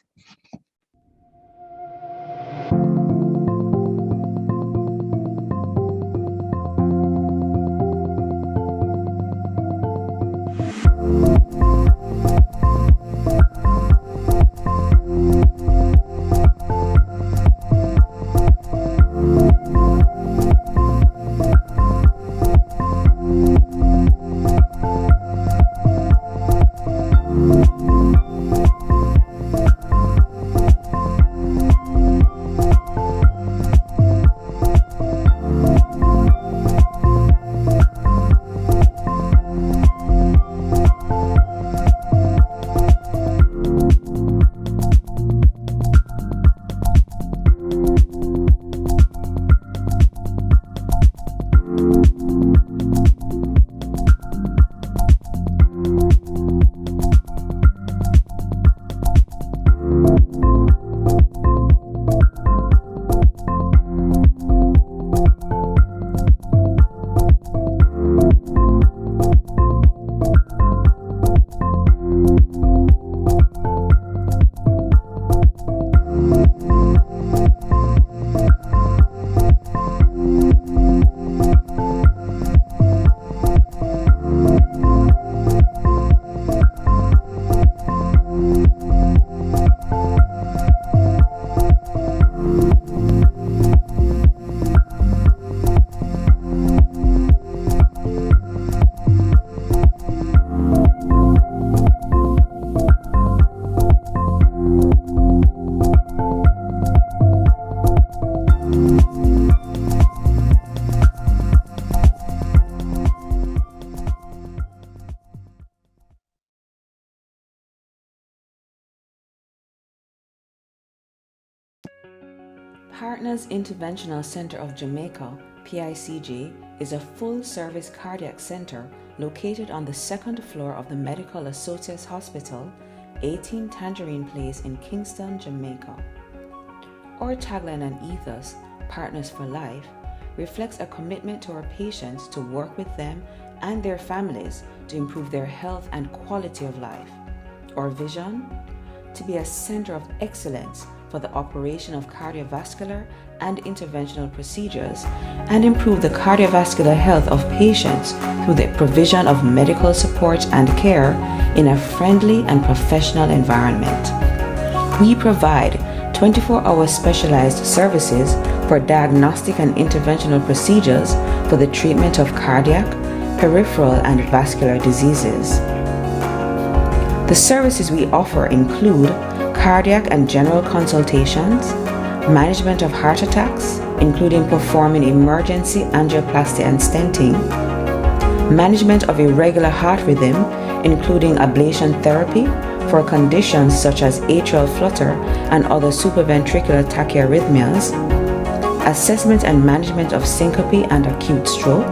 Partners Interventional Centre of Jamaica, PICJ, is a full-service cardiac center located on the second floor of the Medical Associates Hospital, 18 Tangerine Place in Kingston, Jamaica. Our tagline and ethos, Partners for Life, reflects a commitment to our patients to work with them and their families to improve their health and quality of life. Our vision? To be a center of excellence for the operation of cardiovascular and interventional procedures and improve the cardiovascular health of patients through the provision of medical support and care in a friendly and professional environment. We provide 24-hour specialized services for diagnostic and interventional procedures for the treatment of cardiac, peripheral, and vascular diseases. The services we offer include cardiac and general consultations, management of heart attacks, including performing emergency angioplasty and stenting, management of irregular heart rhythm, including ablation therapy for conditions such as atrial flutter and other supraventricular tachyarrhythmias, assessment and management of syncope and acute stroke,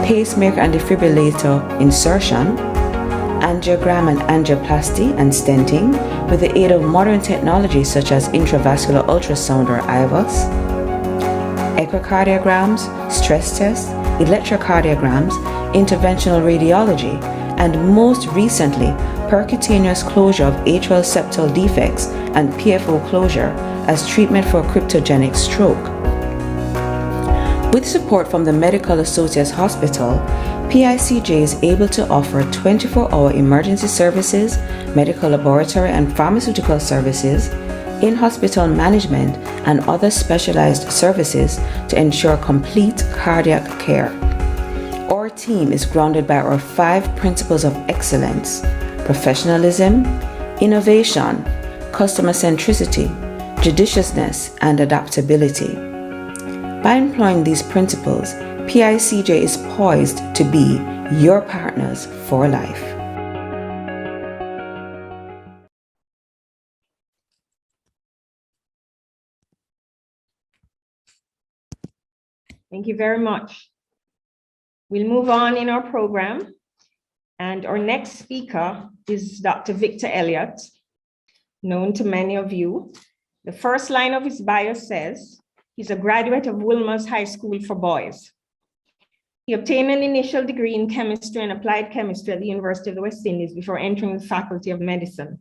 pacemaker and defibrillator insertion, angiogram and angioplasty and stenting with the aid of modern technology such as intravascular ultrasound or IVUS, echocardiograms, stress tests, electrocardiograms, interventional radiology, and most recently, percutaneous closure of atrial septal defects and PFO closure as treatment for cryptogenic stroke. With support from the Medical Associates Hospital, PICJ is able to offer 24-hour emergency services, medical laboratory and pharmaceutical services, in-hospital management, and other specialized services to ensure complete cardiac care. Our team is grounded by our 5 principles of excellence: professionalism, innovation, customer centricity, judiciousness, and adaptability. By employing these principles, PICJ is poised to be your partners for life. Thank you very much. We'll move on in our program. And our next speaker is Dr. Victor Elliott, known to many of you. The first line of his bio says he's a graduate of Wilmer's High School for Boys. He obtained an initial degree in chemistry and applied chemistry at the University of the West Indies before entering the Faculty of Medicine.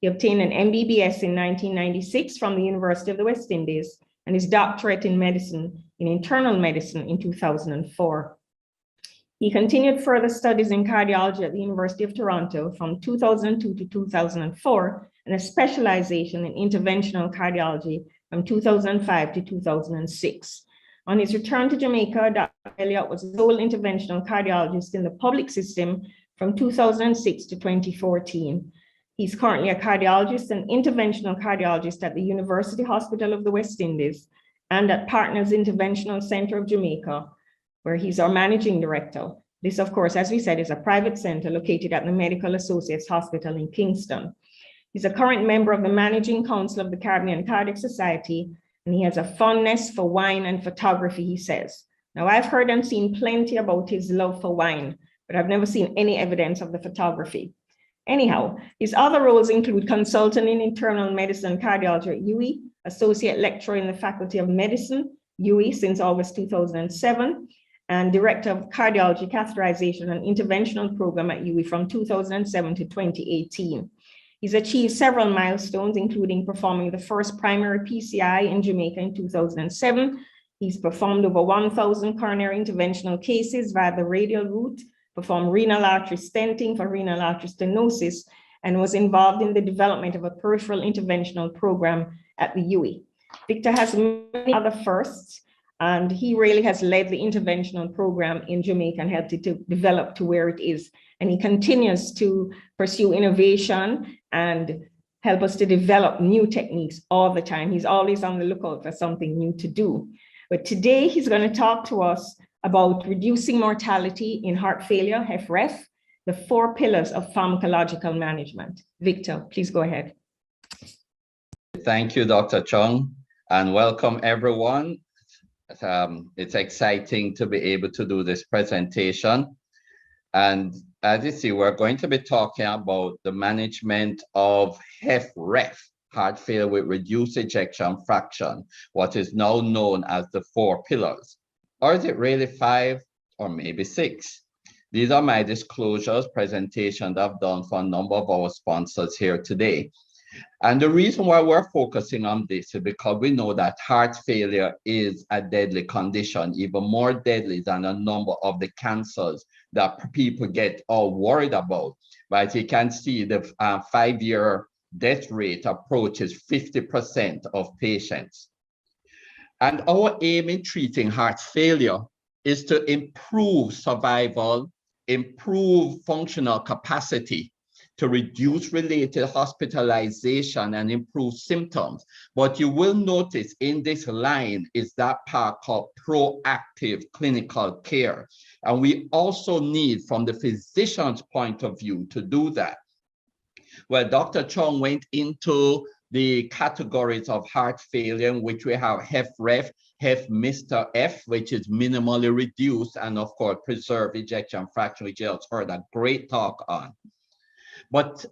He obtained an MBBS in 1996 from the University of the West Indies and his doctorate in medicine in internal medicine in 2004. He continued further studies in cardiology at the University of Toronto from 2002 to 2004 and a specialization in interventional cardiology from 2005 to 2006. On his return to Jamaica, Dr. Elliott was the sole interventional cardiologist in the public system from 2006 to 2014. He's currently a cardiologist and interventional cardiologist at the University Hospital of the West Indies and at Partners Interventional Centre of Jamaica, where he's our managing director. This, of course, as we said, is a private center located at the Medical Associates Hospital in Kingston. He's a current member of the Managing Council of the Caribbean Cardiac Society, and he has a fondness for wine and photography, he says. Now, I've heard and seen plenty about his love for wine, but I've never seen any evidence of the photography. Anyhow, his other roles include consultant in internal medicine and cardiology at UWI, associate lecturer in the Faculty of Medicine, UWI since August 2007, and director of cardiology, catheterization, and interventional program at UWI from 2007 to 2018. He's achieved several milestones, including performing the first primary PCI in Jamaica in 2007. He's performed over 1,000 coronary interventional cases via the radial route, performed renal artery stenting for renal artery stenosis, and was involved in the development of a peripheral interventional program at the UWI. Victor has many other firsts, and he really has led the interventional program in Jamaica and helped it to develop to where it is. And he continues to pursue innovation and help us to develop new techniques all the time. He's always on the lookout for something new to do. But today he's going to talk to us about reducing mortality in heart failure, HFpEF, the 4 pillars of pharmacological management. Victor, please go ahead. Thank you, Dr. Chung, and welcome everyone. It's exciting to be able to do this presentation. And as you see, we're going to be talking about the management of HFpEF, heart failure with reduced ejection fraction, what is now known as the 4 pillars? Or is it really 5 or maybe 6? These are my disclosures, presentations I've done for a number of our sponsors here today. And the reason why we're focusing on this is because we know that heart failure is a deadly condition, even more deadly than a number of the cancers that people get all worried about. But you can see the 5-year death rate approaches 50% of patients. And our aim in treating heart failure is to improve survival, improve functional capacity, to reduce related hospitalization and improve symptoms. But you will notice in this line is that part called proactive clinical care. And we also need, from the physician's point of view, to do that. Well, Dr. Chung went into the categories of heart failure, in which we have HFrEF, HFpEF, which is minimally reduced, and of course, preserved ejection fraction, which you just heard a great talk on. But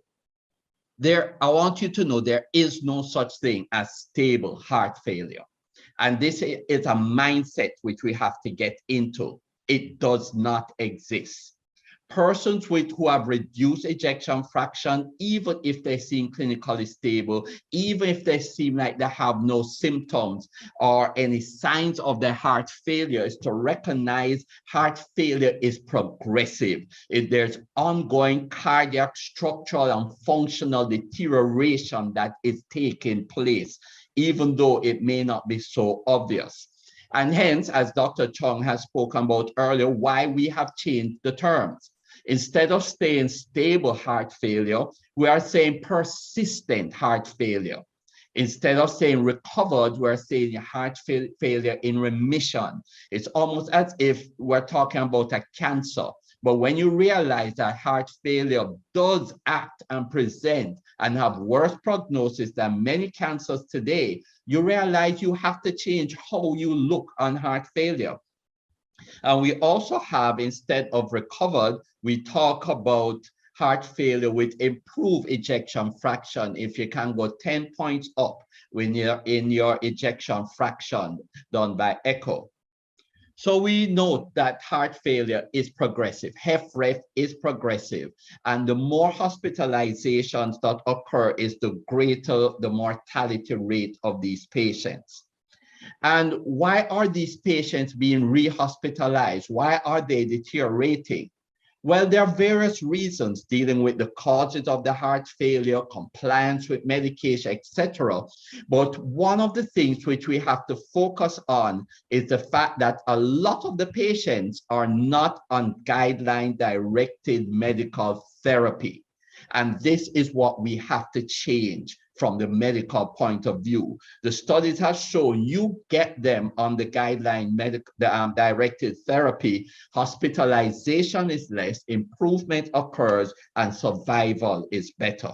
I want you to know there is no such thing as stable heart failure. And this is a mindset which we have to get into. It does not exist. Persons who have reduced ejection fraction, even if they seem clinically stable, even if they seem like they have no symptoms or any signs of their heart failure, is to recognize heart failure is progressive. There's ongoing cardiac, structural, and functional deterioration that is taking place, even though it may not be so obvious. And hence, as Dr. Chung has spoken about earlier, why we have changed the terms. Instead of saying stable heart failure, we are saying persistent heart failure. Instead of saying recovered, we're saying heart failure in remission. It's almost as if we're talking about a cancer. But when you realize that heart failure does act and present and have worse prognosis than many cancers today, you realize you have to change how you look on heart failure. And we also have, instead of recovered, we talk about heart failure with improved ejection fraction. If you can go 10 points up when you're in your ejection fraction done by echo. So we note that heart failure is progressive. HFrEF is progressive. And the more hospitalizations that occur is the greater the mortality rate of these patients. And why are these patients being rehospitalized? Why are they deteriorating? Well, there are various reasons dealing with the causes of the heart failure, compliance with medication, etc. But one of the things which we have to focus on is the fact that a lot of the patients are not on guideline-directed medical therapy. And this is what we have to change from the medical point of view. The studies have shown you get them on the guideline directed therapy, hospitalization is less, improvement occurs, and survival is better.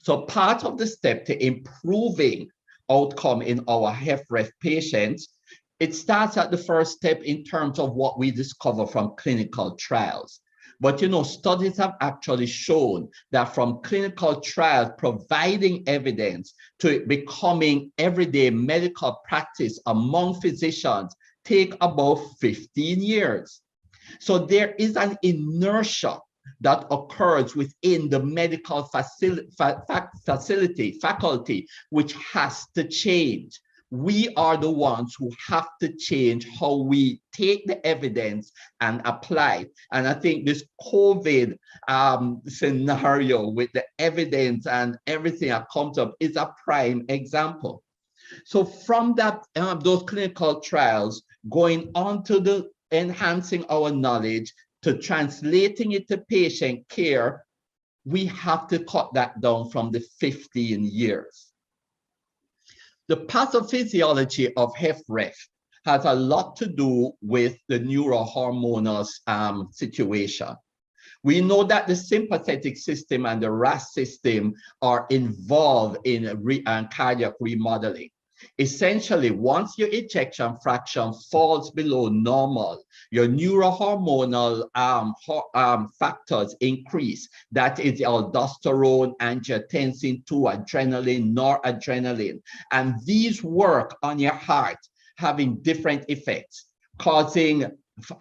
So part of the step to improving outcome in our HFrEF patients, it starts at the first step in terms of what we discover from clinical trials. But you know, studies have actually shown that from clinical trials providing evidence to it becoming everyday medical practice among physicians take about 15 years. So there is an inertia that occurs within the medical faculty, which has to change. We are the ones who have to change how we take the evidence and apply. And I think this COVID scenario with the evidence and everything that comes up is a prime example. So from that, those clinical trials, going on to the enhancing our knowledge, to translating it to patient care, we have to cut that down from the 15 years. The pathophysiology of HFrEF has a lot to do with the neurohormonal situation. We know that the sympathetic system and the RAS system are involved in cardiac remodeling. Essentially, once your ejection fraction falls below normal, your neurohormonal factors increase. That is aldosterone, angiotensin 2, adrenaline, noradrenaline. And these work on your heart, having different effects, causing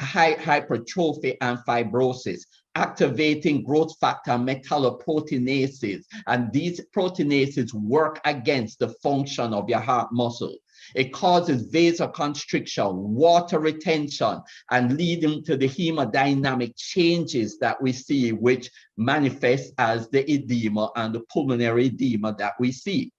hypertrophy and fibrosis, activating growth factor metalloproteinases, and these proteinases work against the function of your heart muscle. It causes vasoconstriction, water retention, and leading to the hemodynamic changes that we see, which manifest as the edema and the pulmonary edema that we see.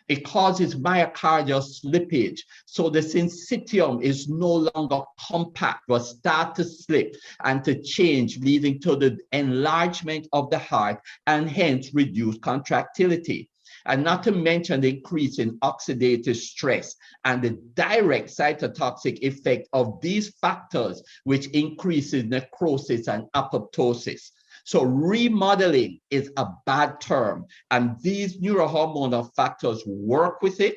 It causes myocardial slippage. So the syncytium is no longer compact, but start to slip and to change, leading to the enlargement of the heart and hence reduced contractility. And not to mention the increase in oxidative stress and the direct cytotoxic effect of these factors, which increases necrosis and apoptosis. So remodeling is a bad term, and these neurohormonal factors work with it.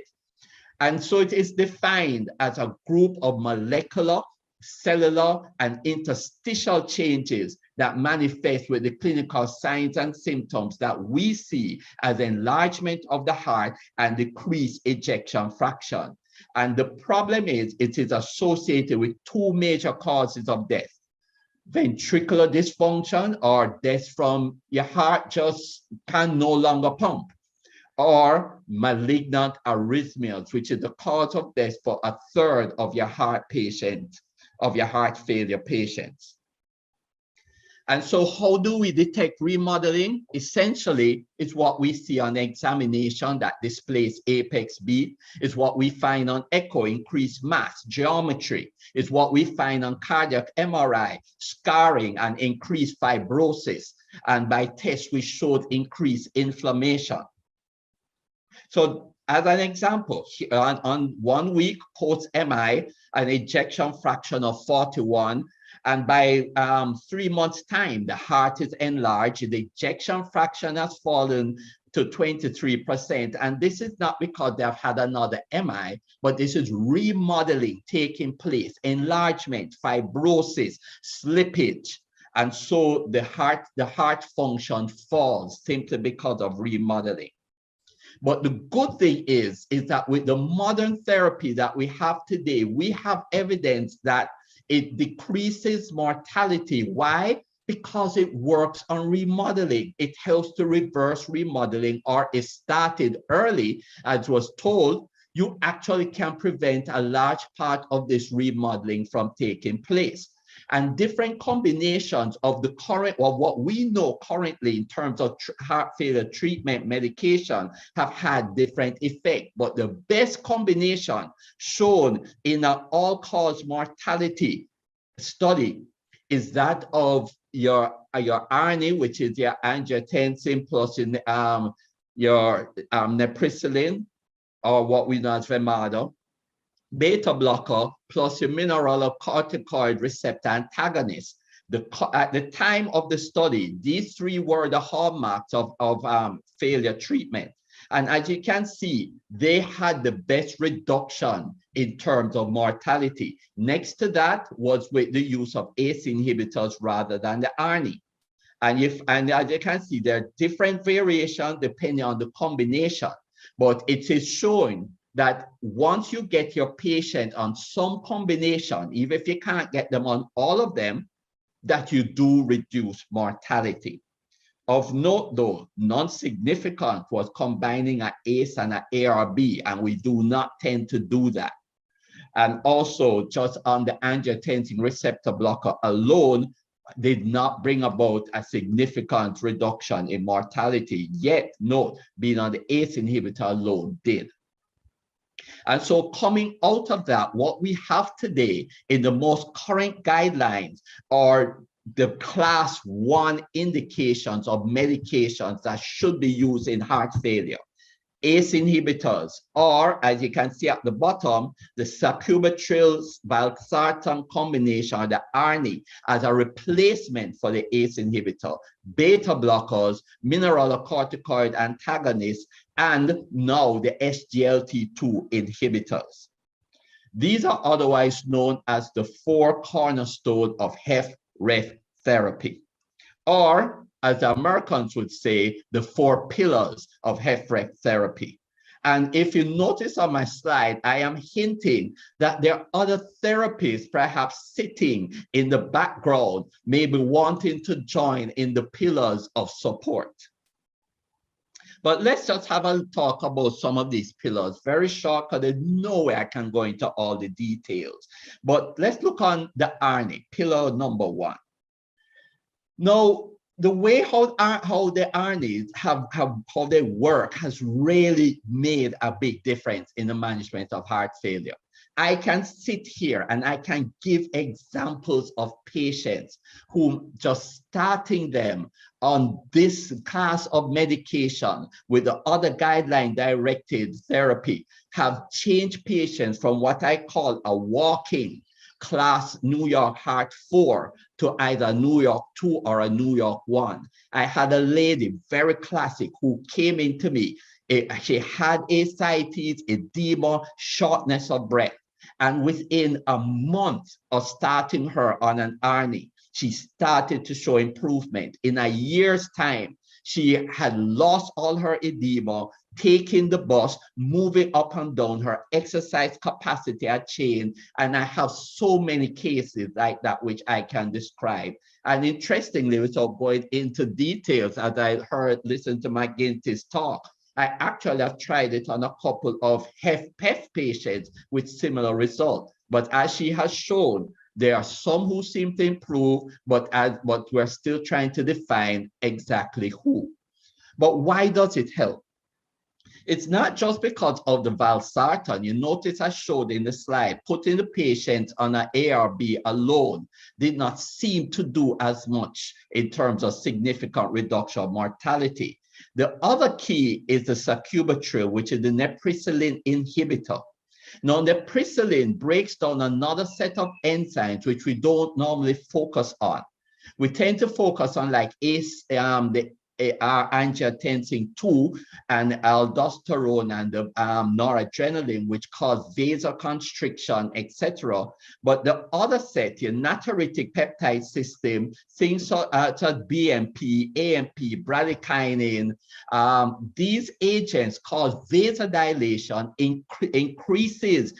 And so it is defined as a group of molecular, cellular, and interstitial changes that manifest with the clinical signs and symptoms that we see as enlargement of the heart and decreased ejection fraction. And the problem is it is associated with two major causes of death: ventricular dysfunction, or death from your heart just can no longer pump, or malignant arrhythmias, which is the cause of death for a third of your heart failure patients. And so how do we detect remodeling? Essentially, it's what we see on examination that displays apex beat. It's what we find on echo, increased mass, geometry. It's what we find on cardiac MRI, scarring and increased fibrosis. And by test, we showed increased inflammation. So as an example, on 1 week post-MI, an ejection fraction of 41, and by 3 months' time, the heart is enlarged, the ejection fraction has fallen to 23%. And this is not because they've had another MI, but this is remodeling taking place, enlargement, fibrosis, slippage. And so the heart function falls simply because of remodeling. But the good thing is that with the modern therapy that we have today, we have evidence that it decreases mortality. Why? Because it works on remodeling. It helps to reverse remodeling, or is started early, as was told. You actually can prevent a large part of this remodeling from taking place. And different combinations of the current, or what we know currently in terms of heart failure treatment medication, have had different effects. But the best combination shown in an all-cause mortality study is that of your RNA, which is your angiotensin plus your neprisilin, or what we know as Remado, beta blocker plus your mineralocorticoid receptor antagonist. At the time of the study, these three were the hallmarks of failure treatment. And as you can see, they had the best reduction in terms of mortality. Next to that was with the use of ACE inhibitors rather than the ARNI. And as you can see, there are different variations depending on the combination, but it is showing that once you get your patient on some combination, even if you can't get them on all of them, that you do reduce mortality. Of note though, non-significant was combining an ACE and an ARB, and we do not tend to do that. And also just on the angiotensin receptor blocker alone did not bring about a significant reduction in mortality, yet note, being on the ACE inhibitor alone did. And so coming out of that, what we have today in the most current guidelines are the class 1 indications of medications that should be used in heart failure. ACE inhibitors, or as you can see at the bottom, the sacubitril/valsartan combination, or the ARNI, as a replacement for the ACE inhibitor, beta blockers, mineralocorticoid antagonists, and now the Sglt2 inhibitors. These are otherwise known as the four cornerstones of HFrEF therapy, or as the Americans would say, the four pillars of HFrEF therapy. And if you notice on my slide, I am hinting that there are other therapies perhaps sitting in the background, maybe wanting to join in the pillars of support. But let's just have a talk about some of these pillars, very short, because there's no way I can go into all the details. But let's look on the ARNI, pillar number 1. Now, the way how the ARNIs how they work has really made a big difference in the management of heart failure. I can sit here and I can give examples of patients who just starting them on this class of medication with the other guideline directed therapy have changed patients from what I call a walking class New York Heart 4 to either New York 2 or a New York 1. I had a lady, very classic, who came into me. She had ascites, edema, shortness of breath. And within a month of starting her on an ARNI, she started to show improvement. In a year's time, she had lost all her edema, taking the bus, moving up and down, her exercise capacity had changed. And I have so many cases like that, which I can describe. And interestingly, without going into details, as I listened to McGuinty's talk, I actually have tried it on a couple of HFpEF patients with similar results. But as she has shown, there are some who seem to improve, but we're still trying to define exactly who. But why does it help? It's not just because of the valsartan. You notice I showed in the slide, putting the patient on an ARB alone did not seem to do as much in terms of significant reduction of mortality. The other key is the sacubitril, which is the neprisilin inhibitor. Now, neprisilin breaks down another set of enzymes which we don't normally focus on. We tend to focus on like the angiotensin 2 and aldosterone and the noradrenaline, which cause vasoconstriction, etc. But the other set, your natriuretic peptide system, things such as BMP, AMP, bradykinin, these agents cause vasodilation, increases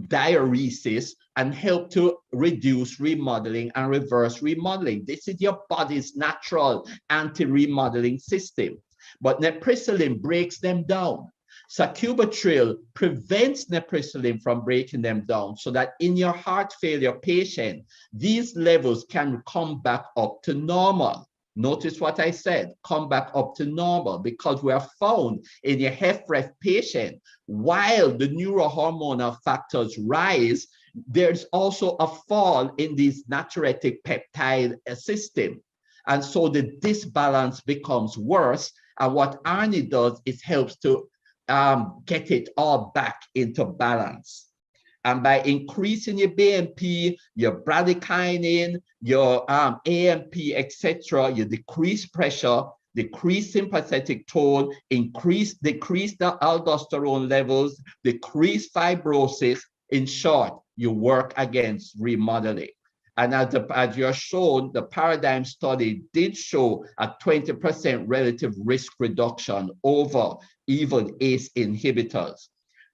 diuresis, and help to reduce remodeling and reverse remodeling. This is your body's natural anti-remodeling system. But neprisilin breaks them down. Sacubitril prevents neprisilin from breaking them down, so that in your heart failure patient, these levels can come back up to normal. Notice what I said, come back up to normal, because we have found in your HFrEF patient, while the neurohormonal factors rise, there's also a fall in this natriuretic peptide system. And so the disbalance becomes worse. And what ARNI does is helps to get it all back into balance. And by increasing your BMP, your bradykinin, your AMP, etc., you decrease pressure, decrease sympathetic tone, decrease the aldosterone levels, decrease fibrosis. In short, you work against remodeling. And as you're shown, the Paradigm study did show a 20% relative risk reduction over even ACE inhibitors.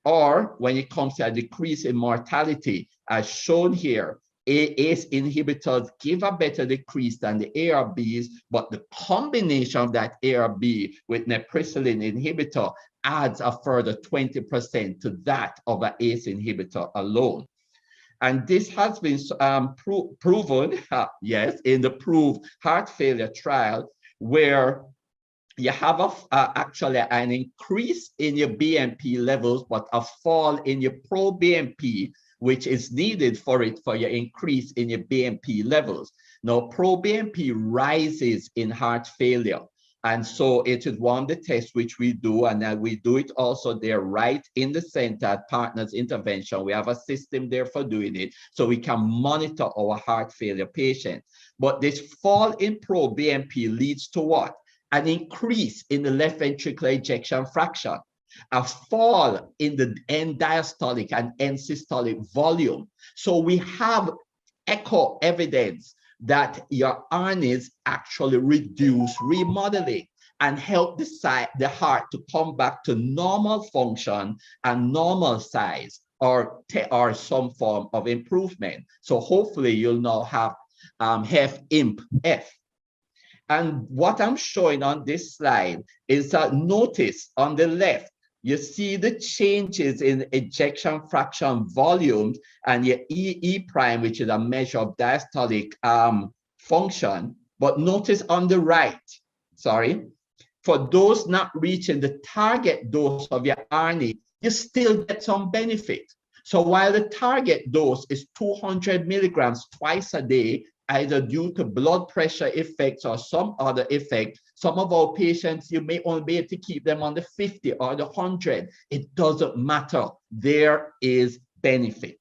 Or when it comes to a decrease in mortality, as shown here, ACE inhibitors give a better decrease than the ARBs, but the combination of that ARB with neprisilin inhibitor adds a further 20% to that of an ACE inhibitor alone. And this has been proven, yes, in the PROVE heart failure trial, where you have actually an increase in your BMP levels, but a fall in your pro-BMP, which is needed for your increase in your BMP levels. Now, pro-BMP rises in heart failure. And so it is one of the tests which we do, and we do it also there right in the center at Partners Intervention. We have a system there for doing it, so we can monitor our heart failure patients. But this fall in pro-BNP leads to what? An increase in the left ventricular ejection fraction, a fall in the end diastolic and end systolic volume. So we have echo evidence that your RNAs actually reduce remodeling and help the heart to come back to normal function and normal size, or some form of improvement. So hopefully you'll now have HFpEF. And what I'm showing on this slide is that notice on the left, you see the changes in ejection fraction volumes and your E prime, which is a measure of diastolic function. But notice on the right, for those not reaching the target dose of your RNA, you still get some benefit. So while the target dose is 200 milligrams twice a day, either due to blood pressure effects or some other effect, some of our patients, you may only be able to keep them on the 50 or the 100. It doesn't matter. There is benefit.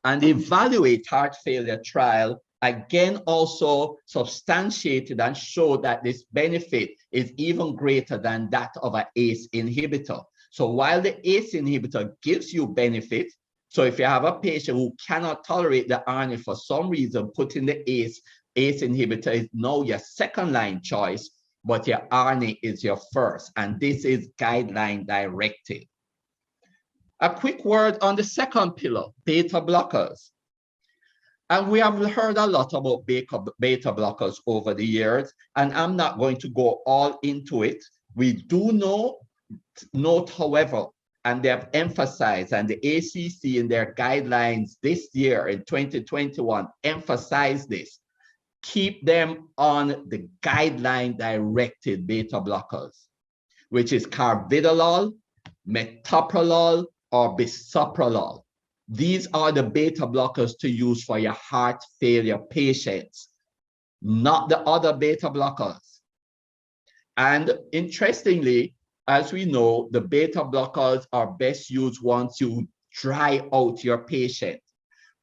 And the Evaluate Heart Failure trial, again, also substantiated and showed that this benefit is even greater than that of an ACE inhibitor. So while the ACE inhibitor gives you benefit, so if you have a patient who cannot tolerate the RNA for some reason, putting the ACE inhibitor is now your second line choice, but your RNA is your first. And this is guideline directed. A quick word on the second pillar, beta blockers. And we have heard a lot about beta blockers over the years, and I'm not going to go all into it. We do note, however, and they have emphasized, and the ACC in their guidelines this year in 2021 emphasized this, keep them on the guideline directed beta blockers, which is carvedilol, metoprolol, or bisoprolol. These are the beta blockers to use for your heart failure patients, not the other beta blockers. And interestingly, as we know, the beta blockers are best used once you dry out your patient.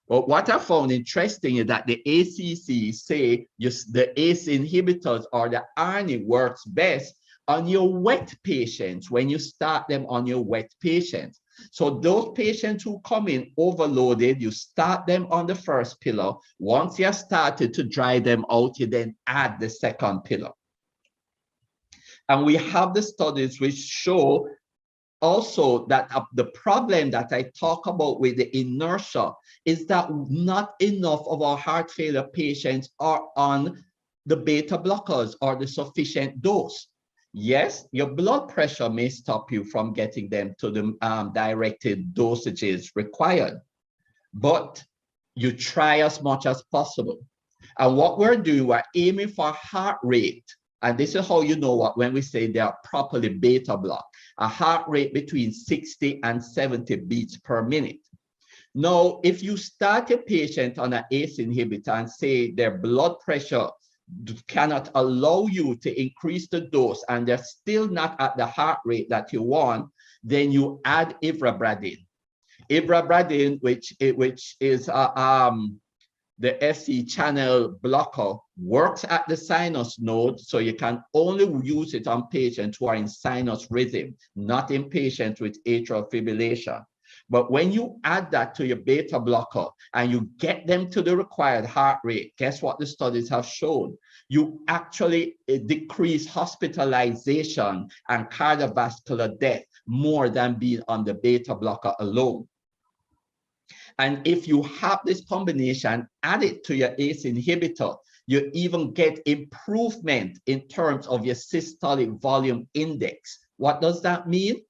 But what I found interesting is that the ACC say the ACE inhibitors or the RNA works best on your wet patients when you start them on your wet patients. So those patients who come in overloaded, you start them on the first pillar. Once you have started to dry them out, you then add the second pillar. And we have the studies which show also that the problem that I talk about with the inertia is that not enough of our heart failure patients are on the beta blockers or the sufficient dose. Yes, your blood pressure may stop you from getting them to the directed dosages required, but you try as much as possible. And what we're doing, we're aiming for heart rate. And this is how you know what when we say they are properly beta blocked, a heart rate between 60 and 70 beats per minute. Now, if you start a patient on an ACE inhibitor and say their blood pressure cannot allow you to increase the dose and they're still not at the heart rate that you want, then you add ivabradine. Ivabradine, which is the FC channel blocker, works at the sinus node, so you can only use it on patients who are in sinus rhythm, not in patients with atrial fibrillation. But when you add that to your beta blocker and you get them to the required heart rate, guess what the studies have shown? You actually decrease hospitalization and cardiovascular death more than being on the beta blocker alone. And if you have this combination, add it to your ACE inhibitor, you even get improvement in terms of your systolic volume index. What does that mean?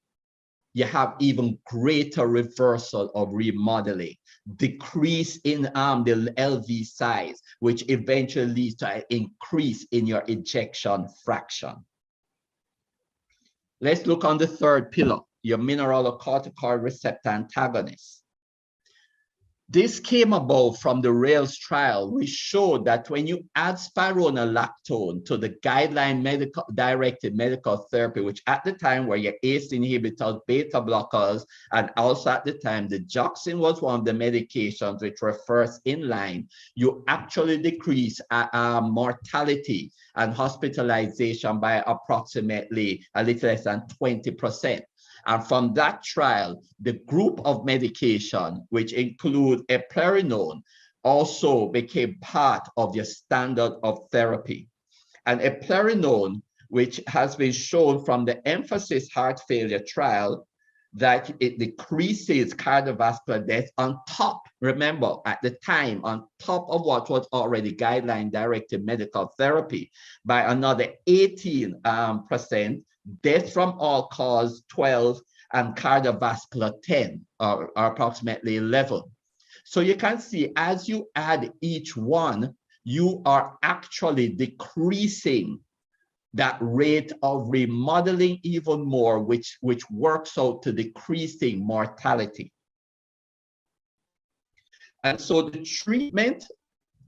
You have even greater reversal of remodeling, decrease in the LV size, which eventually leads to an increase in your ejection fraction. Let's look on the third pillar, your mineralocorticoid receptor antagonist. This came about from the RAILS trial, which showed that when you add spironolactone to the guideline directed medical therapy, which at the time were your ACE inhibitors, beta blockers, and also at the time the digoxin was one of the medications which were first in line, you actually decrease mortality and hospitalization by approximately a little less than 20%. And from that trial, the group of medication, which include eplerenone, also became part of the standard of therapy. And eplerenone, which has been shown from the emphasis heart failure trial, that it decreases cardiovascular death on top, remember, at the time, on top of what was already guideline-directed medical therapy by another 18%, death from all cause 12, and cardiovascular 10, or approximately 11. So you can see as you add each one, you are actually decreasing that rate of remodeling even more, which works out to decreasing mortality. And so the treatment,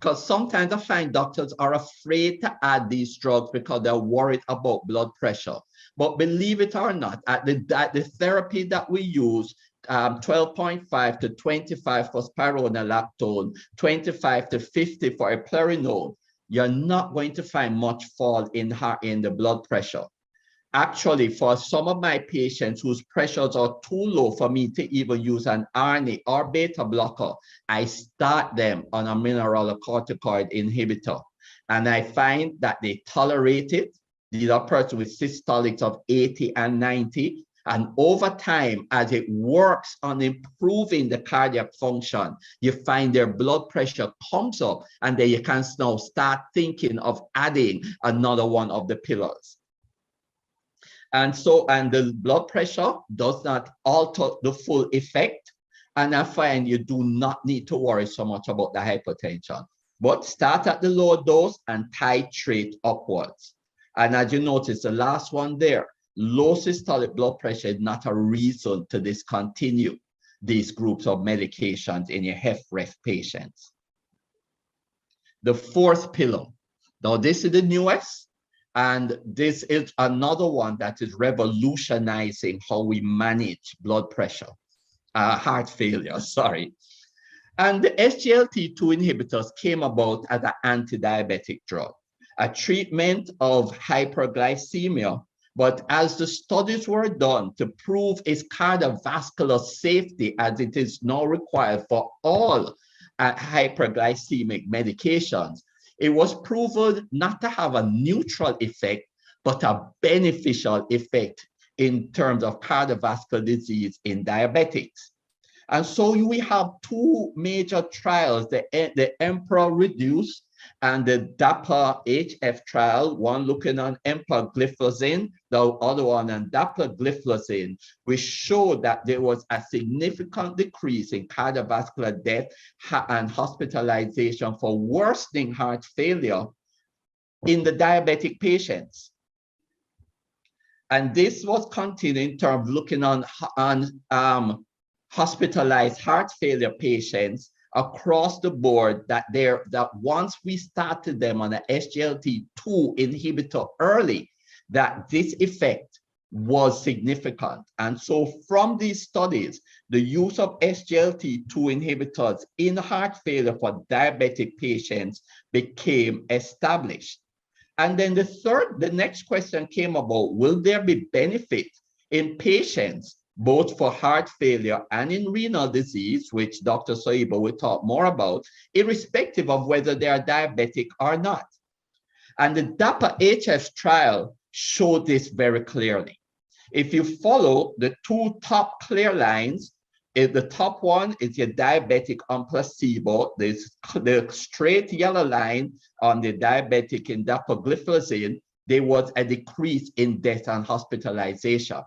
because sometimes I find doctors are afraid to add these drugs because they're worried about blood pressure. But believe it or not, at the therapy that we use, 12.5 to 25 for spironolactone, 25 to 50 for eplerenone, you're not going to find much fall in the blood pressure. Actually, for some of my patients whose pressures are too low for me to even use an ARNI or beta blocker, I start them on a mineralocorticoid inhibitor. And I find that they tolerate it. These are persons with systolics of 80 and 90. And over time, as it works on improving the cardiac function, you find their blood pressure comes up, and then you can now start thinking of adding another one of the pillars. And the blood pressure does not alter the full effect. And I find you do not need to worry so much about the hypertension, but start at the low dose and titrate upwards. And as you notice, the last one there, low systolic blood pressure is not a reason to discontinue these groups of medications in your HFrEF patients. The fourth pillar. Now, this is the newest, and this is another one that is revolutionizing how we manage blood pressure, heart failure, sorry. And the Sglt2 inhibitors came about as an anti-diabetic drug, a treatment of hyperglycemia. But as the studies were done to prove its cardiovascular safety, as it is now required for all hyperglycemic medications, it was proven not to have a neutral effect, but a beneficial effect in terms of cardiovascular disease in diabetics. And so we have two major trials, the Emperor Reduce and the Doppler HF trial, one looking on empagliflozin, the other one on dapagliflozin, which showed that there was a significant decrease in cardiovascular death and hospitalization for worsening heart failure in the diabetic patients. And this was continuing in terms of looking on hospitalized heart failure patients across the board, that once we started them on an Sglt2 inhibitor early, that this effect was significant. And so from these studies, the use of Sglt2 inhibitors in heart failure for diabetic patients became established. And then the next question came about, will there be benefit in patients both for heart failure and in renal disease, which Dr. Soyibo will talk more about, irrespective of whether they are diabetic or not? And the Doppler HF trial showed this very clearly. If you follow the two top clear lines, the top one is your diabetic on placebo. The straight yellow line on the diabetic in dapagliflozin, there was a decrease in death and hospitalization.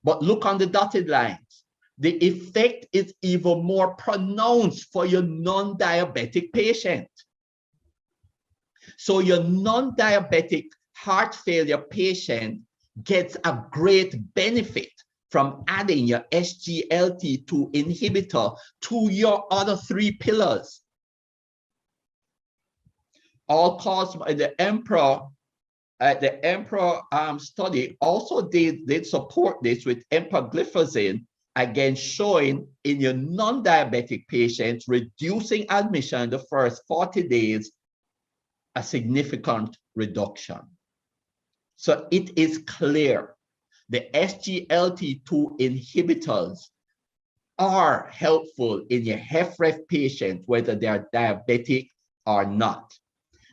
But look on the dotted lines. The effect is even more pronounced for your non-diabetic patient. So your non-diabetic heart failure patient gets a great benefit from adding your Sglt2 inhibitor to your other 3 pillars. All caused by the Emperor. The Emperor study also did support this with empagliflozin, again showing in your non-diabetic patients, reducing admission in the first 40 days, a significant reduction. So it is clear the Sglt2 inhibitors are helpful in your HFrEF patients, whether they are diabetic or not.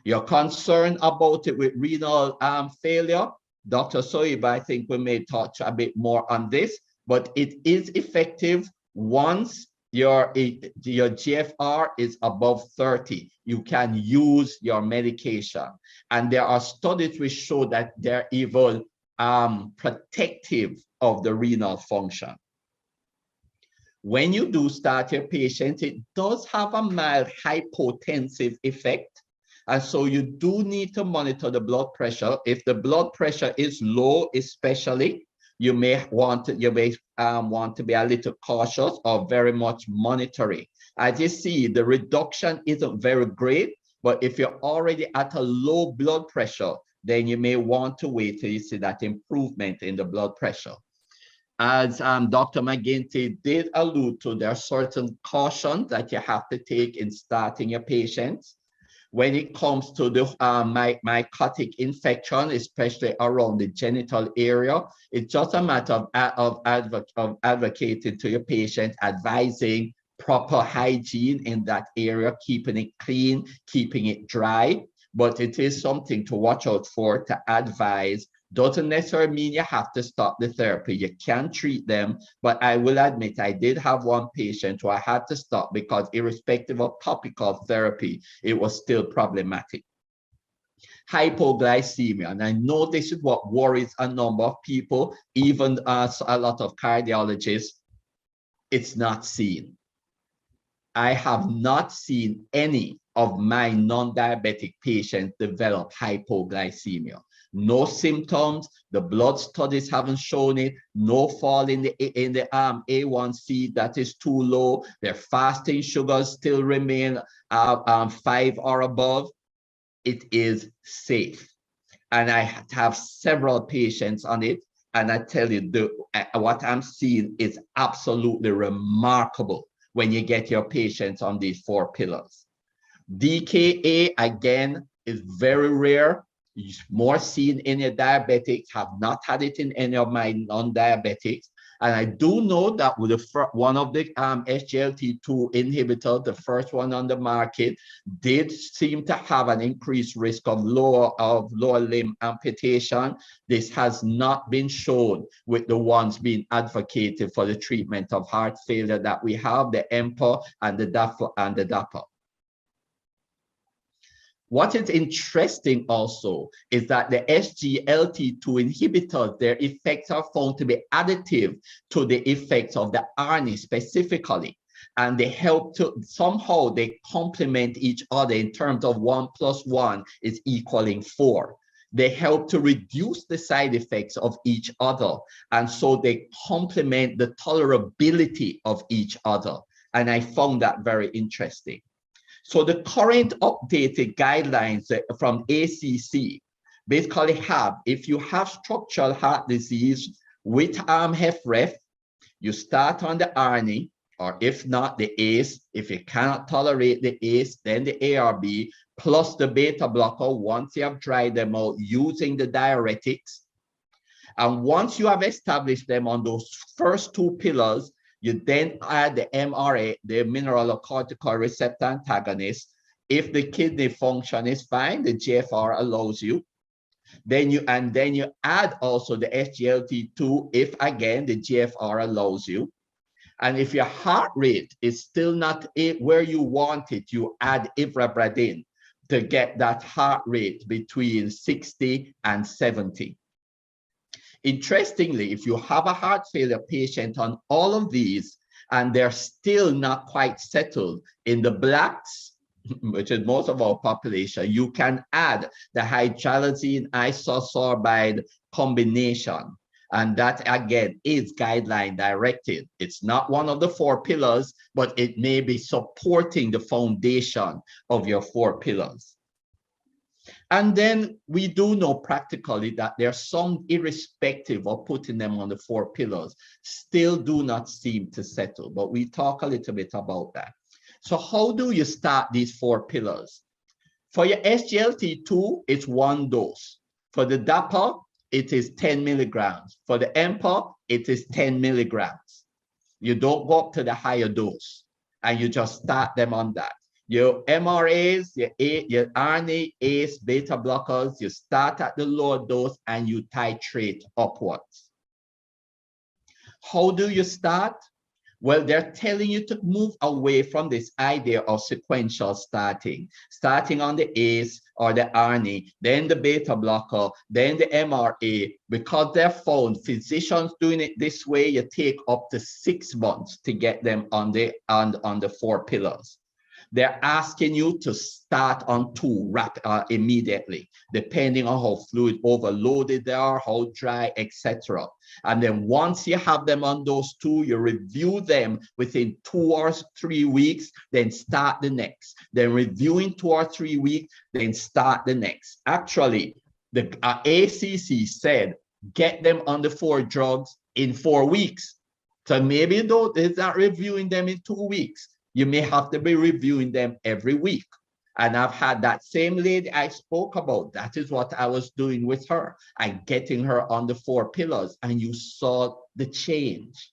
You're concerned about it with renal failure. Dr. Soyibo, I think we may touch a bit more on this, but it is effective once your GFR is above 30. You can use your medication. And there are studies which show that they're even protective of the renal function. When you do start your patient, it does have a mild hypotensive effect. And so you do need to monitor the blood pressure. If the blood pressure is low, especially, you may want to be a little cautious or very much monitoring. As you see, the reduction isn't very great, but if you're already at a low blood pressure, then you may want to wait till you see that improvement in the blood pressure. As Dr. McGuinty did allude to, there are certain cautions that you have to take in starting your patients. When it comes to the mycotic infection, especially around the genital area, it's just a matter of advocating to your patient, advising proper hygiene in that area, keeping it clean, keeping it dry. But it is something to watch out for, to advise. Doesn't necessarily mean you have to stop the therapy. You can treat them, but I will admit I did have one patient who I had to stop because irrespective of topical therapy, it was still problematic. Hypoglycemia, and I know this is what worries a number of people, even a lot of cardiologists. It's not seen. I have not seen any of my non-diabetic patients develop hypoglycemia. No symptoms, the blood studies haven't shown it, no fall in the A1C that is too low, their fasting sugars still remain 5 or above. It is safe. And I have several patients on it, and I tell you, what I'm seeing is absolutely remarkable when you get your patients on these 4 pillars. DKA, again, is very rare. More seen in your diabetics, have not had it in any of my non-diabetics. And I do know that with one of the Sglt2 inhibitors, the first one on the market, did seem to have an increased risk of lower limb amputation. This has not been shown with the ones being advocated for the treatment of heart failure that we have, the EMPA and the DAPA. What is interesting also is that the Sglt2 inhibitors, their effects are found to be additive to the effects of the RNA specifically. And they help to, somehow they complement each other in terms of 1 + 1 is equaling 4. They help to reduce the side effects of each other. And so they complement the tolerability of each other. And I found that very interesting. So the current updated guidelines from ACC basically have, if you have structural heart disease with HFrEF, you start on the ARNI, or if not the ACE. If you cannot tolerate the ACE, then the ARB, plus the beta blocker once you have tried them out using the diuretics. And once you have established them on those first 2 pillars, you then add the MRA, the mineralocorticoid receptor antagonist. If the kidney function is fine, the GFR allows you. Then you add also the Sglt2 if again the GFR allows you. And if your heart rate is still not where you want it, you add ivabradine to get that heart rate between 60 and 70. Interestingly, if you have a heart failure patient on all of these and they're still not quite settled in the blacks, which is most of our population, you can add the hydralazine isosorbide combination. And that again is guideline directed. It's not one of the 4 pillars, but it may be supporting the foundation of your 4 pillars. And then we do know practically that there are some, irrespective of putting them on the 4 pillars, still do not seem to settle. But we talk a little bit about that. So how do you start these 4 pillars? For your SGLT2, it's 1 dose. For the DAPA, it is 10 milligrams. For the EMPA, it is 10 milligrams. You don't go up to the higher dose, and you just start them on that. Your MRAs, your RNA, ACE, beta blockers, you start at the lower dose and you titrate upwards. How do you start? Well, they're telling you to move away from this idea of sequential starting on the ACE or the RNA, then the beta blocker, then the MRA, because they're found physicians doing it this way, you take up to 6 months to get them on the 4 pillars. They're asking you to start on 2 immediately, depending on how fluid overloaded they are, how dry, etc. And then once you have them on those 2, you review them within 2 or 3 weeks, then start the next. Then reviewing 2 or 3 weeks, then start the next. Actually, the ACC said, get them on the 4 drugs in 4 weeks. So maybe though they're not reviewing them in 2 weeks. You may have to be reviewing them every week. And I've had that same lady I spoke about. That is what I was doing with her and getting her on the 4 pillars. And you saw the change.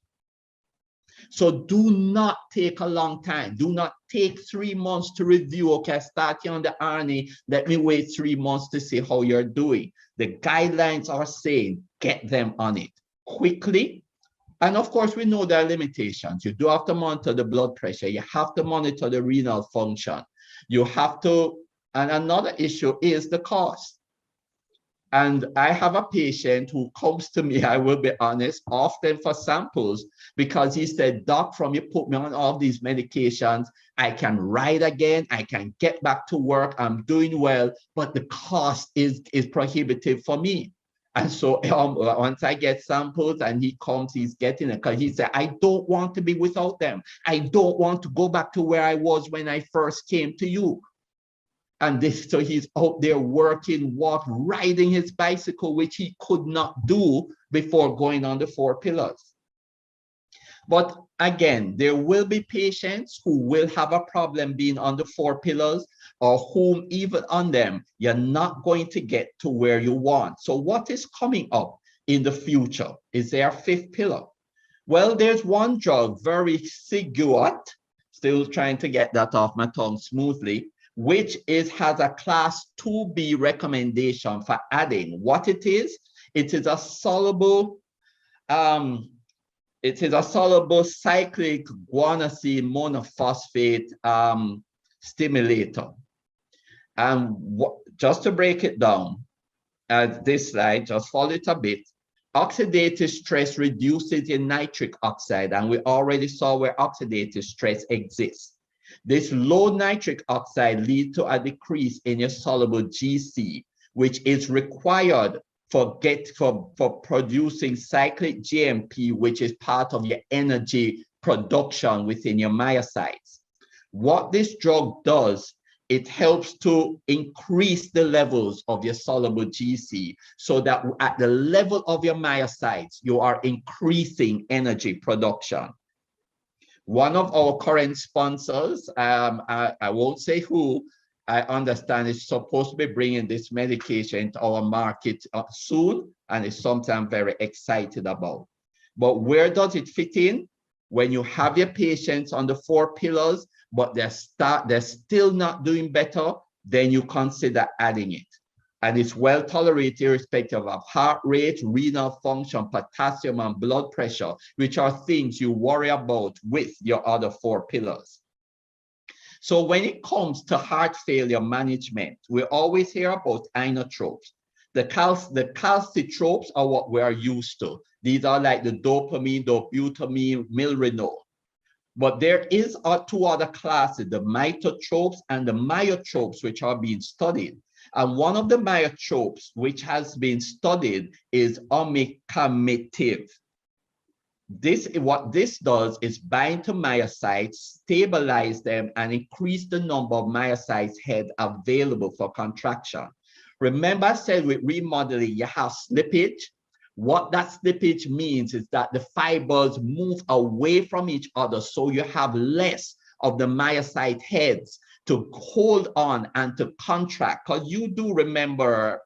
So do not take a long time. Do not take 3 months to review. Okay, starting on the RNA. Let me wait 3 months to see how you're doing. The guidelines are saying get them on it quickly. And of course, we know there are limitations. You do have to monitor the blood pressure. You have to monitor the renal function. You have to, and another issue is the cost. And I have a patient who comes to me, I will be honest, often for samples, because he said, Doc, from you put me on all these medications, I can ride again, I can get back to work, I'm doing well, but the cost is prohibitive for me. And so once I get samples and he comes, he's getting it because he said, I don't want to be without them. I don't want to go back to where I was when I first came to you. And this, so he's out there working, riding his bicycle, which he could not do before going on the 4 pillars. But again, there will be patients who will have a problem being on the 4 pillars, or whom even on them, you're not going to get to where you want. So what is coming up in the future? Is there a 5th pillar? Well, there's one drug, very Sglt, still trying to get that off my tongue smoothly, which has a class 2B recommendation for adding. What it is a soluble, cyclic guanosine monophosphate stimulator. And just to break it down, this slide, just follow it a bit. Oxidative stress reduces your nitric oxide, and we already saw where oxidative stress exists. This low nitric oxide leads to a decrease in your soluble GC, which is required for producing cyclic GMP, which is part of your energy production within your myocytes. What this drug does, it helps to increase the levels of your soluble GC so that at the level of your myocytes, you are increasing energy production. One of our current sponsors, I won't say who, I understand is supposed to be bringing this medication to our market soon, and it's something I'm very excited about. But where does it fit in? When you have your patients on the 4 pillars, but they're still not doing better, then you consider adding it. And it's well tolerated irrespective of heart rate, renal function, potassium, and blood pressure, which are things you worry about with your other 4 pillars. So when it comes to heart failure management, we always hear about inotropes. The calcitropes are what we are used to. These are like the dopamine, dobutamine, milrinol. But there is 2 other classes, the mitotropes and the myotropes, which are being studied. And one of the myotropes which has been studied is omecamtiv. What this does is bind to myocytes, stabilize them, and increase the number of myocytes head available for contraction. Remember I said with remodeling, you have slippage. What that slippage means is that the fibers move away from each other, so you have less of the myocyte heads to hold on and to contract. Because you do remember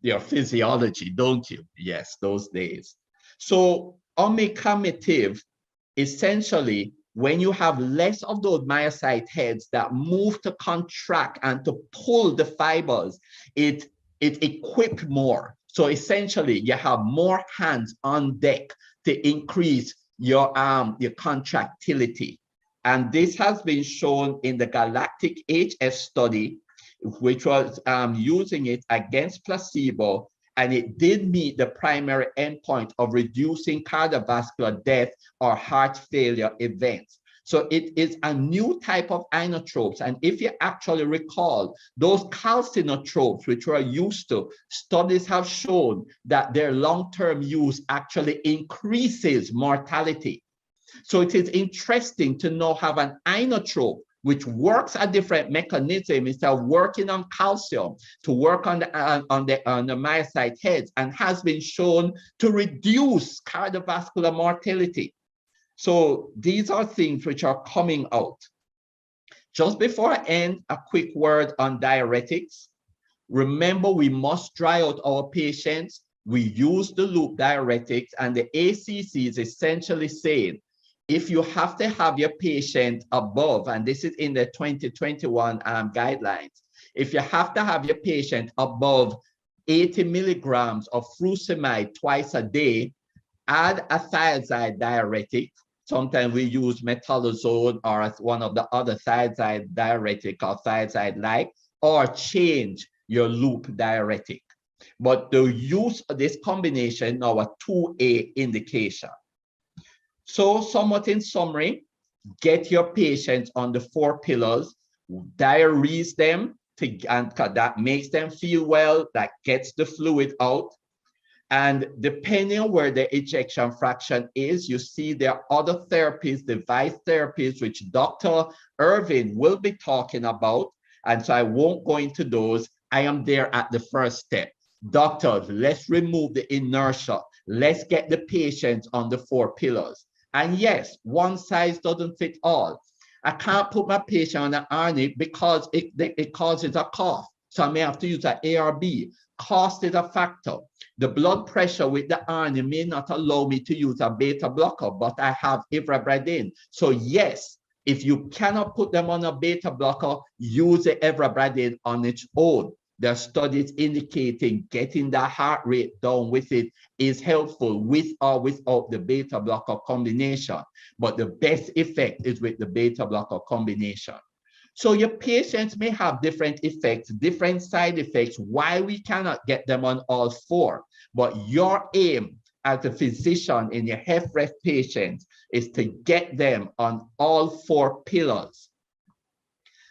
your physiology, don't you? Yes, those days. So omecamtiv, essentially, when you have less of those myocyte heads that move to contract and to pull the fibers, it equips more. So essentially, you have more hands on deck to increase your contractility. And this has been shown in the Galactic HF study, which was using it against placebo, and it did meet the primary endpoint of reducing cardiovascular death or heart failure events. So it is a new type of inotropes. And if you actually recall, those calcinotropes, which we're used to, studies have shown that their long-term use actually increases mortality. So it is interesting to now have an inotrope which works a different mechanism instead of working on calcium to work on the myocyte heads, and has been shown to reduce cardiovascular mortality. So these are things which are coming out. Just before I end, a quick word on diuretics. Remember, we must dry out our patients. We use the loop diuretics, and the ACC is essentially saying, if you have to have your patient above, and this is in the 2021 guidelines, if you have to have your patient above 80 milligrams of furosemide twice a day, add a thiazide diuretic. Sometimes we use metolazone or as one of the other thiazide diuretic or thiazide-like, or change your loop diuretic. But the use of this combination now a 2A indication. So somewhat in summary, get your patients on the 4 pillars, diurese them, and that makes them feel well, that gets the fluid out. And depending on where the ejection fraction is, you see there are other therapies, device therapies, which Dr. Irvin will be talking about. And so I won't go into those. I am there at the first step. Doctors, let's remove the inertia. Let's get the patients on the 4 pillars. And yes, one size doesn't fit all. I can't put my patient on an ARNI because it causes a cough. So I may have to use an ARB. Cost is a factor. The blood pressure with the ARNI may not allow me to use a beta blocker, but I have ivabradine. So yes, if you cannot put them on a beta blocker, use the ivabradine on its own. There are studies indicating getting the heart rate down with it is helpful with or without the beta blocker combination. But the best effect is with the beta blocker combination. So your patients may have different effects, different side effects, why we cannot get them on all 4. But your aim as a physician in your HFrEF patients is to get them on all 4 pillars.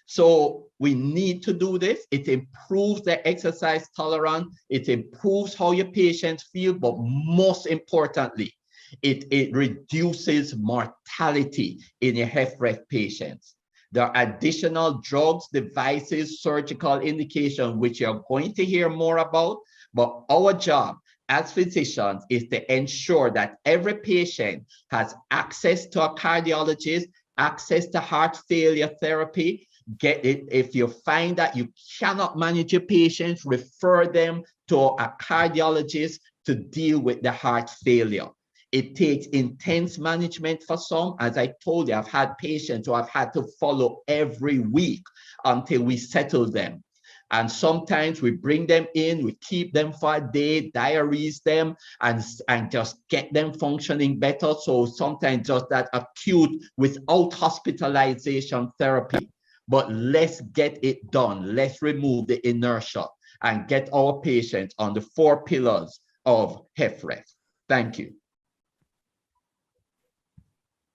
So we need to do this. It improves their exercise tolerance. It improves how your patients feel, but most importantly, it reduces mortality in your HFrEF patients. There are additional drugs, devices, surgical indication, which you're going to hear more about, but our job as physicians is to ensure that every patient has access to a cardiologist, access to heart failure therapy. Get it. If you find that you cannot manage your patients, refer them to a cardiologist to deal with the heart failure. It takes intense management for some. As I told you, I've had patients who I've had to follow every week until we settle them. And sometimes we bring them in, we keep them for a day, diurese them, and just get them functioning better. So sometimes just that acute without hospitalization therapy. But let's get it done. Let's remove the inertia and get our patients on the 4 pillars of HFrEF. Thank you.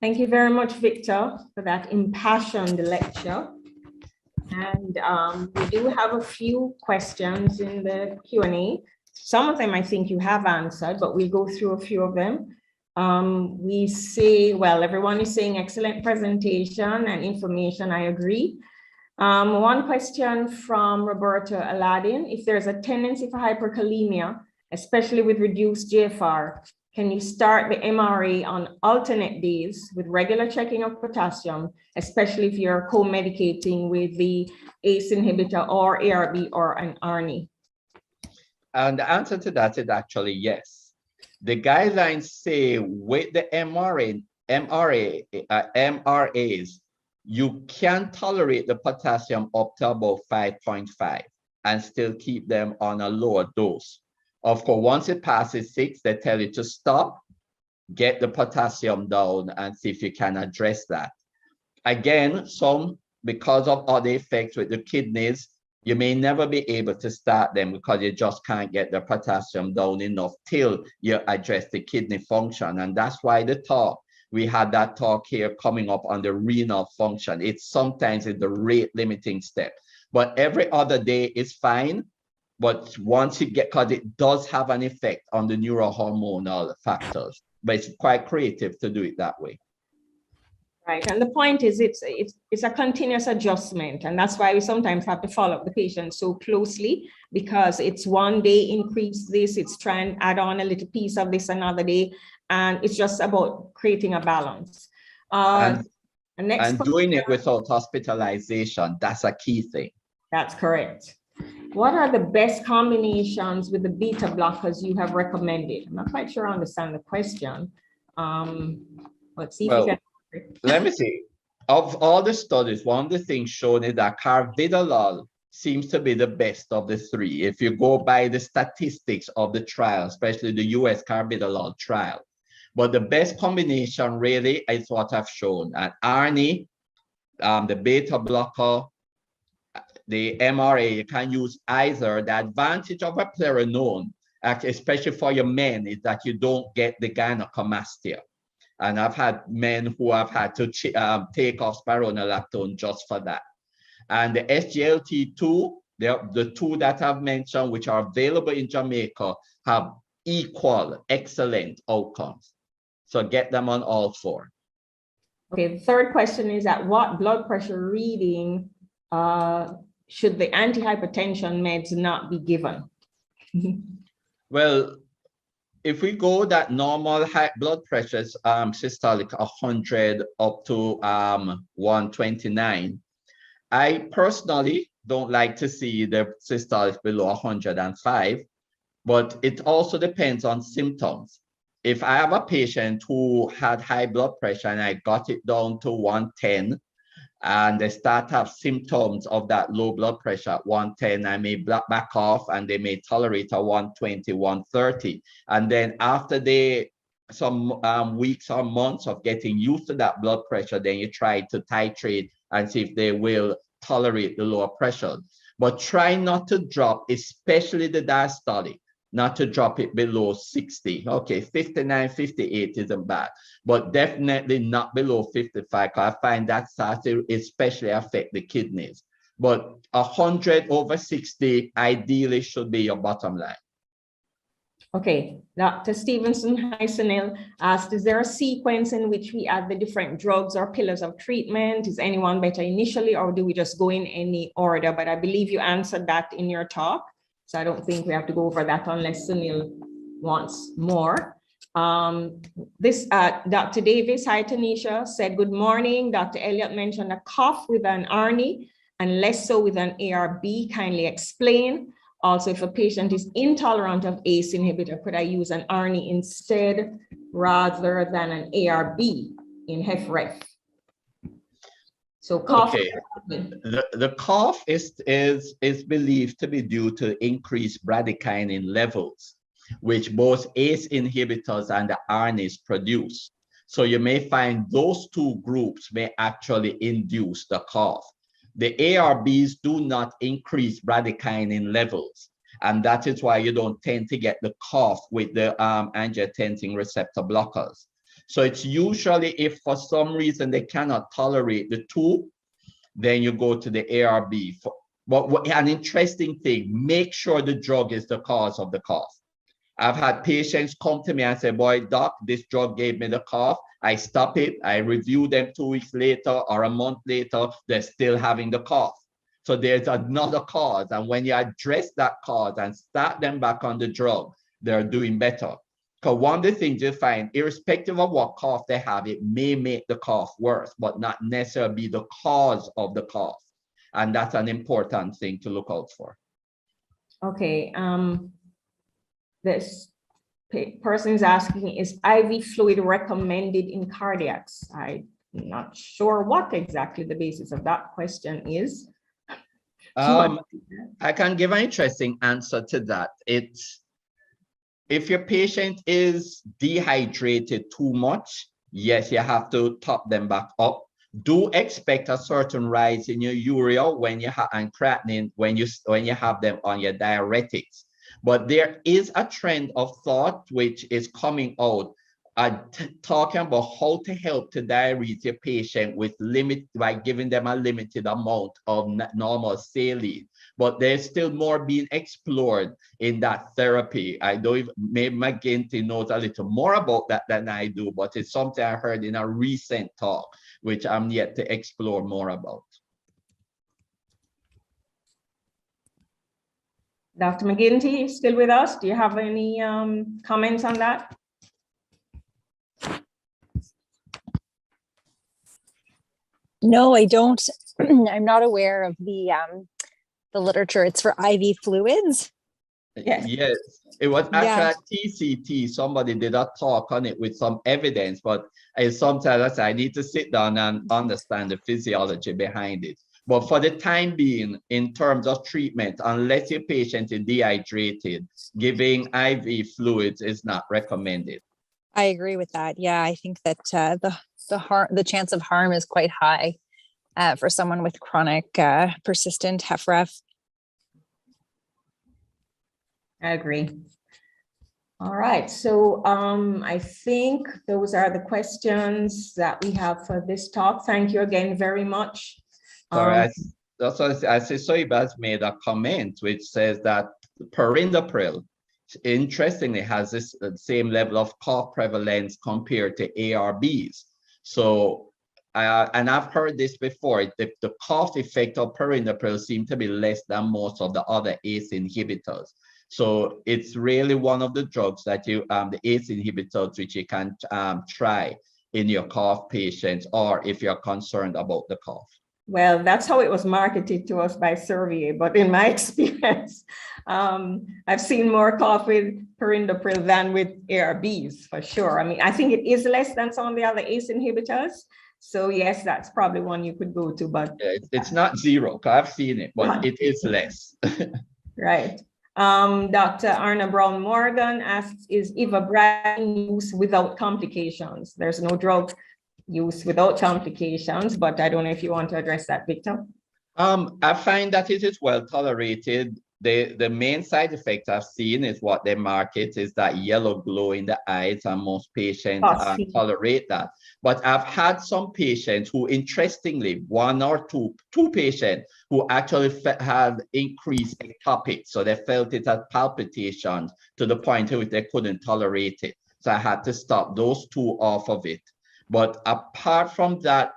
Thank you very much, Victor, for that impassioned lecture. And we do have a few questions in the Q&A. Some of them I think you have answered, but we'll go through a few of them. We say, well, everyone is saying excellent presentation and information. I agree. One question from Roberta Aladdin: if there's a tendency for hyperkalemia, especially with reduced GFR, can you start the MRA on alternate days with regular checking of potassium, especially if you're co-medicating with the ACE inhibitor or ARB or an ARNI? And the answer to that is actually yes. The guidelines say with the MRAs, you can tolerate the potassium up to about 5.5 and still keep them on a lower dose. Of course, once it passes 6, they tell you to stop, get the potassium down, and see if you can address that. Again, because of other effects with the kidneys, you may never be able to start them because you just can't get the potassium down enough till you address the kidney function. And that's why we had that talk here coming up on the renal function. It's sometimes the rate limiting step, but every other day is fine. But once you get, because it does have an effect on the neurohormonal factors, but it's quite creative to do it that way. Right, and the point is it's a continuous adjustment, and that's why we sometimes have to follow up the patient so closely, because it's one day increase this, it's trying to add on a little piece of this another day, and it's just about creating a balance. And doing it without hospitalization, that's a key thing. That's correct. What are the best combinations with the beta blockers you have recommended? I'm not quite sure I understand the question. Let's see if you can. Let me see. Of all the studies, one of the things shown is that carvedilol seems to be the best of the three. If you go by the statistics of the trial, especially the US carvedilol trial. But the best combination really is what I've shown. An ARNI, the beta blocker, the MRA, you can use either. The advantage of a plerixafor, especially for your men, is that you don't get the gynecomastia. And I've had men who have had to take off spironolactone just for that. And the Sglt2, the two that I've mentioned, which are available in Jamaica, have equal, excellent outcomes. So get them on all four. Okay, the third question is, at what blood pressure reading should the antihypertension meds not be given? Well, if we go that normal high blood pressures, systolic 100 up to 129, I personally don't like to see the systolic below 105, but it also depends on symptoms. If I have a patient who had high blood pressure and I got it down to 110, and they start to have symptoms of that low blood pressure at 110, I may back off and they may tolerate a 120, 130. And then after some weeks or months of getting used to that blood pressure, then you try to titrate and see if they will tolerate the lower pressure. But try not to drop, especially the diastolic, not to drop it below 60. Okay, 59, 58 isn't bad, but definitely not below 55, because I find that starts to especially affect the kidneys. But 100 over 60 ideally should be your bottom line. Okay, Dr. Stevenson Heisenel asked, is there a sequence in which we add the different drugs or pillars of treatment? Is anyone better initially, or do we just go in any order? But I believe you answered that in your talk. So I don't think we have to go over that unless Sunil wants more. Dr. Davis, hi Tanisha, said, good morning. Dr. Elliott mentioned a cough with an ARNI and less so with an ARB. Kindly explain. Also, if a patient is intolerant of ACE inhibitor, could I use an ARNI instead rather than an ARB in HFrEF? So cough. Okay. The cough is believed to be due to increased bradykinin levels, which both ACE inhibitors and the ARNIs produce. So you may find those two groups may actually induce the cough. The ARBs do not increase bradykinin levels, and that is why you don't tend to get the cough with the angiotensin receptor blockers. So it's usually if for some reason they cannot tolerate the two, then you go to the ARB. But an interesting thing, make sure the drug is the cause of the cough. I've had patients come to me and say, boy, doc, this drug gave me the cough. I stop it. I review them 2 weeks later or a month later, they're still having the cough. So there's another cause. And when you address that cause and start them back on the drug, they're doing better. Because one of the things you find, irrespective of what cough they have, it may make the cough worse, but not necessarily be the cause of the cough. And that's an important thing to look out for. Okay. This person is asking, is IV fluid recommended in cardiacs? I'm not sure what exactly the basis of that question is. I can give an interesting answer to that. It's if your patient is dehydrated too much, yes, you have to top them back up. Do expect a certain rise in your urea when you have and creatinine when you have them on your diuretics. But there is a trend of thought which is coming out, talking about how to help to diurese your patient with by giving them a limited amount of normal saline. But there's still more being explored in that therapy. I know if maybe McGuinty knows a little more about that than I do, but it's something I heard in a recent talk, which I'm yet to explore more about. Dr. McGuinty, still with us? Do you have any comments on that? No, I don't. I'm not aware of the literature. It's for IV fluids. Yes. Yes, it was actually at TCT. Somebody did a talk on it with some evidence, but sometimes I need to sit down and understand the physiology behind it. But for the time being, in terms of treatment, unless your patient is dehydrated, giving IV fluids is not recommended. I agree with that. Yeah, I think that the chance of harm is quite high for someone with chronic persistent HFrEF. I agree. All right, so I think those are the questions that we have for this talk. Thank you again very much. Sorry, I see Soyibo has made a comment which says that perindopril, interestingly, has this same level of cough prevalence compared to ARBs. So, and I've heard this before, the cough effect of perindopril seems to be less than most of the other ACE inhibitors. So it's really one of the drugs that you, the ACE inhibitors, which you can try in your cough patients, or if you're concerned about the cough. Well, that's how it was marketed to us by Servier, but in my experience, I've seen more cough with perindopril than with ARBs, for sure. I mean, I think it is less than some of the other ACE inhibitors. So yes, that's probably one you could go to, but yeah, it's not zero, because I've seen it, but it is less. Right. Dr. Arna Brown Morgan asks, is ivabratin used without complications? There's no drug use without complications, but I don't know if you want to address that, Victor. I find that it is well tolerated. The main side effect I've seen is what they market is that yellow glow in the eyes, and most patients tolerate that. But I've had some patients who, interestingly, one or two patients who actually had increased ectopic. So they felt it as palpitations to the point at which they couldn't tolerate it. So I had to stop those two off of it. But apart from that,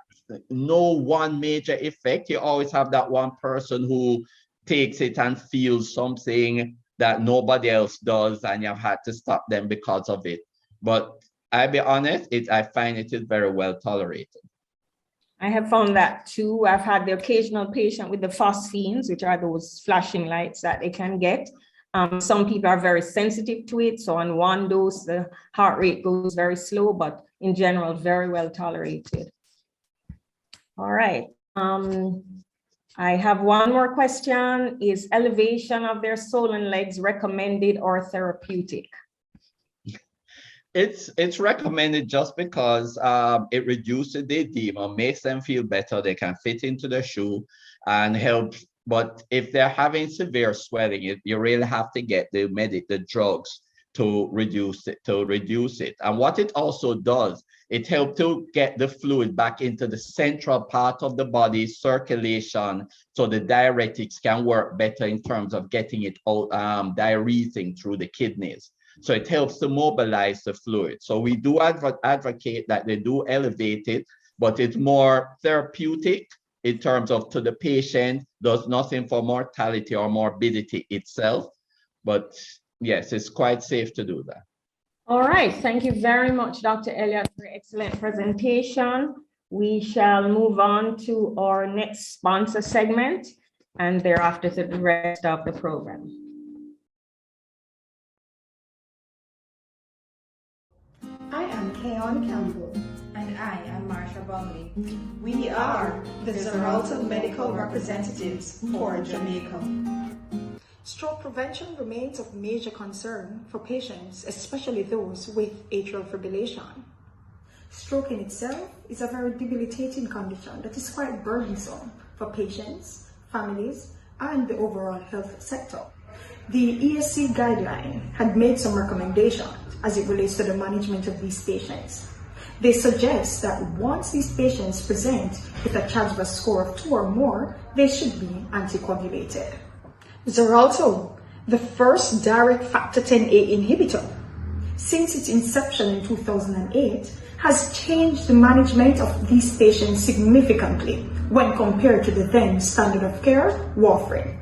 no one major effect. You always have that one person who takes it and feels something that nobody else does, and you've had to stop them because of it. But I'll be honest, I find it is very well tolerated. I have found that too. I've had the occasional patient with the phosphines, which are those flashing lights that they can get. Some people are very sensitive to it. So on one dose, the heart rate goes very slow, but in general, very well tolerated. All right. I have one more question. Is elevation of their swollen legs recommended or therapeutic? It's recommended just because it reduces the edema, makes them feel better. They can fit into the shoe and help. But if they're having severe swelling, you really have to get the drugs to reduce it. And what it also does, it helps to get the fluid back into the central part of the body, circulation, so the diuretics can work better in terms of getting it out, diuresing through the kidneys. So it helps to mobilize the fluid. So we do advocate that they do elevate it, but it's more therapeutic in terms of to the patient, does nothing for mortality or morbidity itself. But yes, it's quite safe to do that. All right, thank you very much, Dr. Elliott, for your excellent presentation. We shall move on to our next sponsor segment and thereafter to the rest of the program. I am Keon Campbell. And I am Marsha Bomley. We are the Xarelto Medical Representatives for Jamaica. Stroke prevention remains of major concern for patients, especially those with atrial fibrillation. Stroke in itself is a very debilitating condition that is quite burdensome for patients, families, and the overall health sector. The ESC guideline had made some recommendations as it relates to the management of these patients. They suggest that once these patients present with a CHA2DS2-VASc score of 2 or more, they should be anticoagulated. Xarelto, the first direct factor Xa inhibitor, since its inception in 2008, has changed the management of these patients significantly when compared to the then standard of care, warfarin.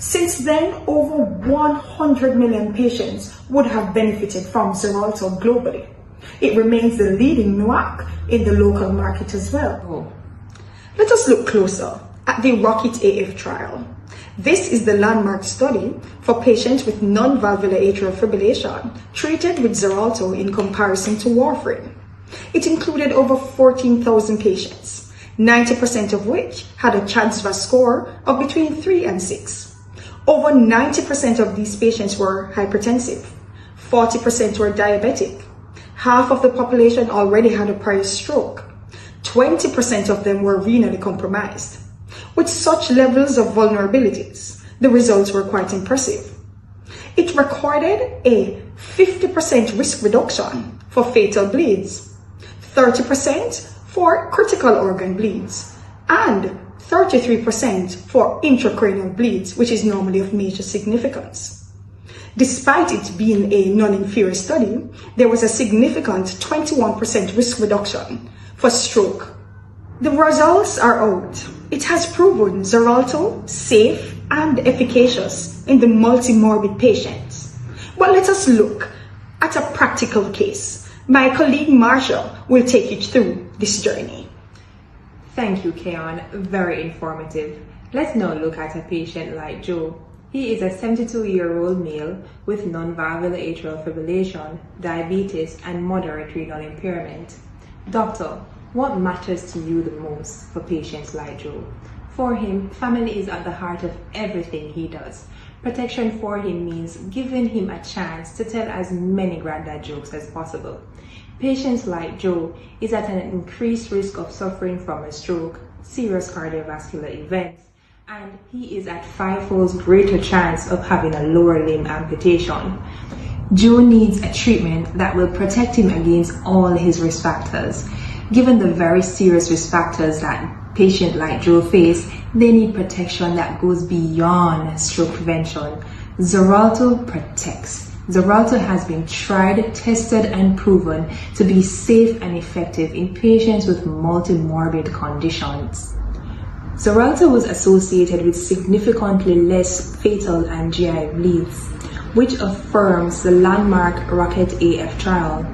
Since then, over 100 million patients would have benefited from Xarelto globally. It remains the leading NOAC in the local market as well. Let us look closer at the ROCKET-AF trial. This is the landmark study for patients with non-valvular atrial fibrillation treated with Xarelto in comparison to warfarin. It included over 14,000 patients, 90% of which had a CHA2DS2-VASc score of between 3 and 6. Over 90% of these patients were hypertensive, 40% were diabetic, half of the population already had a prior stroke, 20% of them were renally compromised. With such levels of vulnerabilities, the results were quite impressive. It recorded a 50% risk reduction for fatal bleeds, 30% for critical organ bleeds, and 33% for intracranial bleeds, which is normally of major significance. Despite it being a non-inferior study, there was a significant 21% risk reduction for stroke. The results are out. It has proven Xarelto safe and efficacious in the multimorbid patients. But let us look at a practical case. My colleague Marsha will take you through this journey. Thank you, Keon. Very informative. Let's now look at a patient like Joe. He is a 72-year-old male with non-valvular atrial fibrillation, diabetes, and moderate renal impairment. Doctor, what matters to you the most for patients like Joe? For him, family is at the heart of everything he does. Protection for him means giving him a chance to tell as many granddad jokes as possible. Patients like Joe is at an increased risk of suffering from a stroke, serious cardiovascular events, and he is at 5-fold greater chance of having a lower limb amputation. Joe needs a treatment that will protect him against all his risk factors. Given the very serious risk factors that patients like Joe face, they need protection that goes beyond stroke prevention. Xarelto protects. Xarelto has been tried, tested, and proven to be safe and effective in patients with multimorbid conditions. Xarelto was associated with significantly less fatal and GI bleeds, which affirms the landmark ROCKET-AF trial.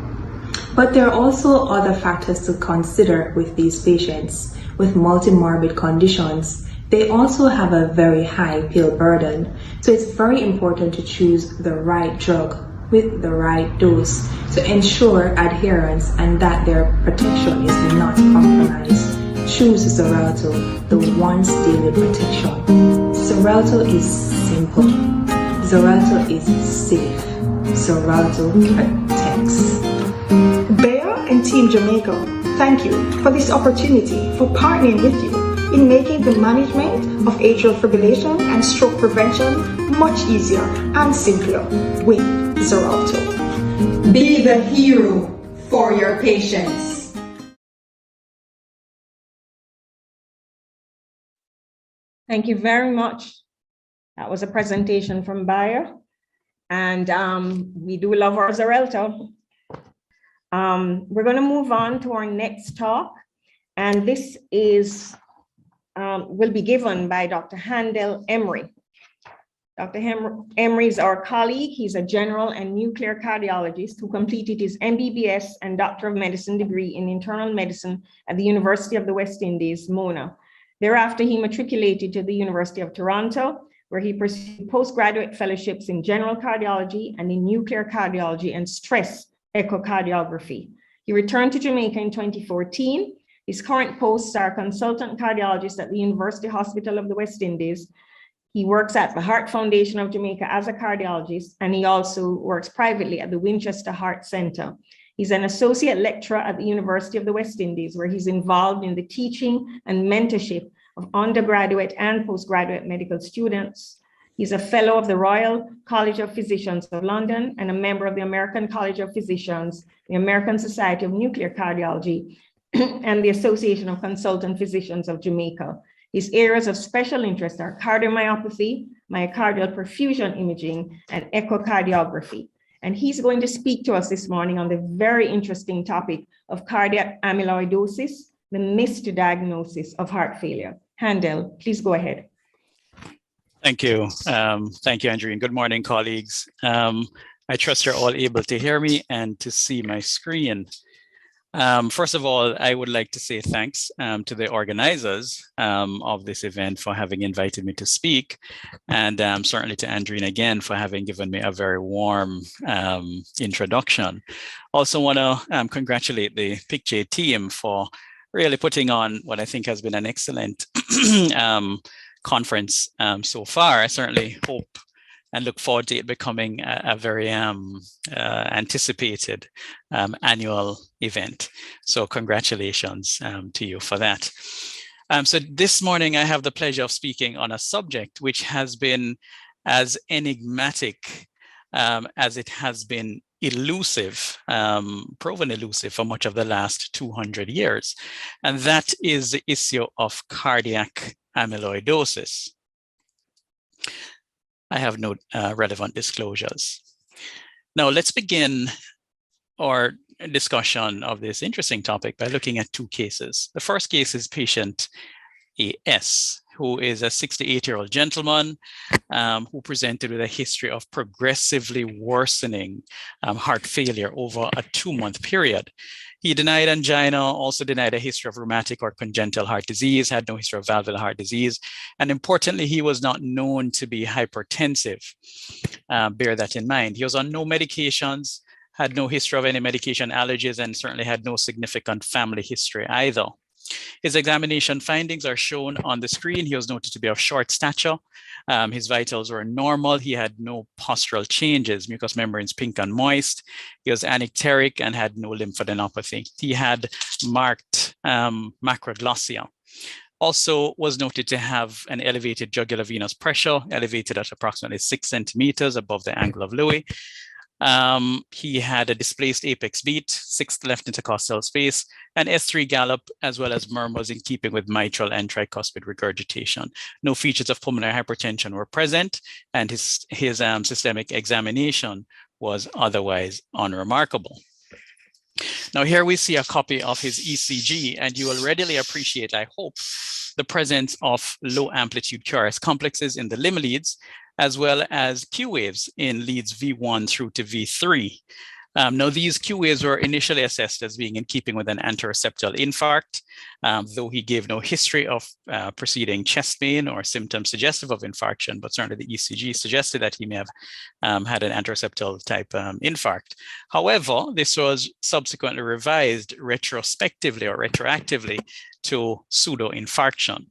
But there are also other factors to consider with these patients with multimorbid conditions. They also have a very high pill burden, so it's very important to choose the right drug with the right dose to ensure adherence and that their protection is not compromised. Choose Xarelto, the once daily protection. Xarelto is simple. Xarelto is safe. Xarelto protects. Bayer and Team Jamaica, thank you for this opportunity for partnering with you in making the management of atrial fibrillation and stroke prevention much easier and simpler with Xarelto. Be the hero for your patients. Thank you very much. That was a presentation from Bayer, and we do love our Xarelto. We're going to move on to our next talk, and this is will be given by Dr. Handel Emery. Dr. Emery is our colleague. He's a general and nuclear cardiologist who completed his MBBS and Doctor of Medicine degree in internal medicine at the University of the West Indies, Mona. Thereafter, he matriculated to the University of Toronto, where he pursued postgraduate fellowships in general cardiology and in nuclear cardiology and stress echocardiography. He returned to Jamaica in 2014. His current posts are consultant cardiologist at the University Hospital of the West Indies. He works at the Heart Foundation of Jamaica as a cardiologist, and he also works privately at the Winchester Heart Center. He's an associate lecturer at the University of the West Indies, where he's involved in the teaching and mentorship of undergraduate and postgraduate medical students. He's a fellow of the Royal College of Physicians of London and a member of the American College of Physicians, the American Society of Nuclear Cardiology, and the Association of Consultant Physicians of Jamaica. His areas of special interest are cardiomyopathy, myocardial perfusion imaging, and echocardiography. And he's going to speak to us this morning on the very interesting topic of cardiac amyloidosis, the misdiagnosis of heart failure. Handel, please go ahead. Thank you. Thank you, Andrew, and good morning, colleagues. I trust you're all able to hear me and to see my screen. First of all, I would like to say thanks to the organizers of this event for having invited me to speak, and certainly to Andreen again for having given me a very warm introduction. Also want to congratulate the PICJ team for really putting on what I think has been an excellent conference so far. I certainly hope and look forward to it becoming a very anticipated annual event. So congratulations to you for that. So this morning I have the pleasure of speaking on a subject which has been as enigmatic as it has been elusive, proven elusive for much of the last 200 years. And that is the issue of cardiac amyloidosis. I have no relevant disclosures. Now let's begin our discussion of this interesting topic by looking at two cases. The first case is patient AS, who is a 68-year-old gentleman who presented with a history of progressively worsening heart failure over a 2-month period. He denied angina, also denied a history of rheumatic or congenital heart disease, had no history of valvular heart disease, and importantly, he was not known to be hypertensive. Bear that in mind. He was on no medications, had no history of any medication allergies, and certainly had no significant family history either. His examination findings are shown on the screen. He was noted to be of short stature. His vitals were normal. He had no postural changes, mucous membranes pink and moist. He was anicteric and had no lymphadenopathy. He had marked macroglossia. Also was noted to have an elevated jugular venous pressure, elevated at approximately 6 centimeters above the angle of Louis. He had a displaced apex beat, 6th left intercostal space, and S3 gallop, as well as murmurs in keeping with mitral and tricuspid regurgitation. No features of pulmonary hypertension were present, and his systemic examination was otherwise unremarkable. Now here we see a copy of his ECG, and you will readily appreciate, I hope, the presence of low amplitude QRS complexes in the limb leads, as well as Q waves in leads V1 through to V3. Now, these Q waves were initially assessed as being in keeping with an anteroseptal infarct, though he gave no history of preceding chest pain or symptoms suggestive of infarction, but certainly the ECG suggested that he may have had an anteroseptal type infarct. However, this was subsequently revised retrospectively or retroactively to pseudo-infarction.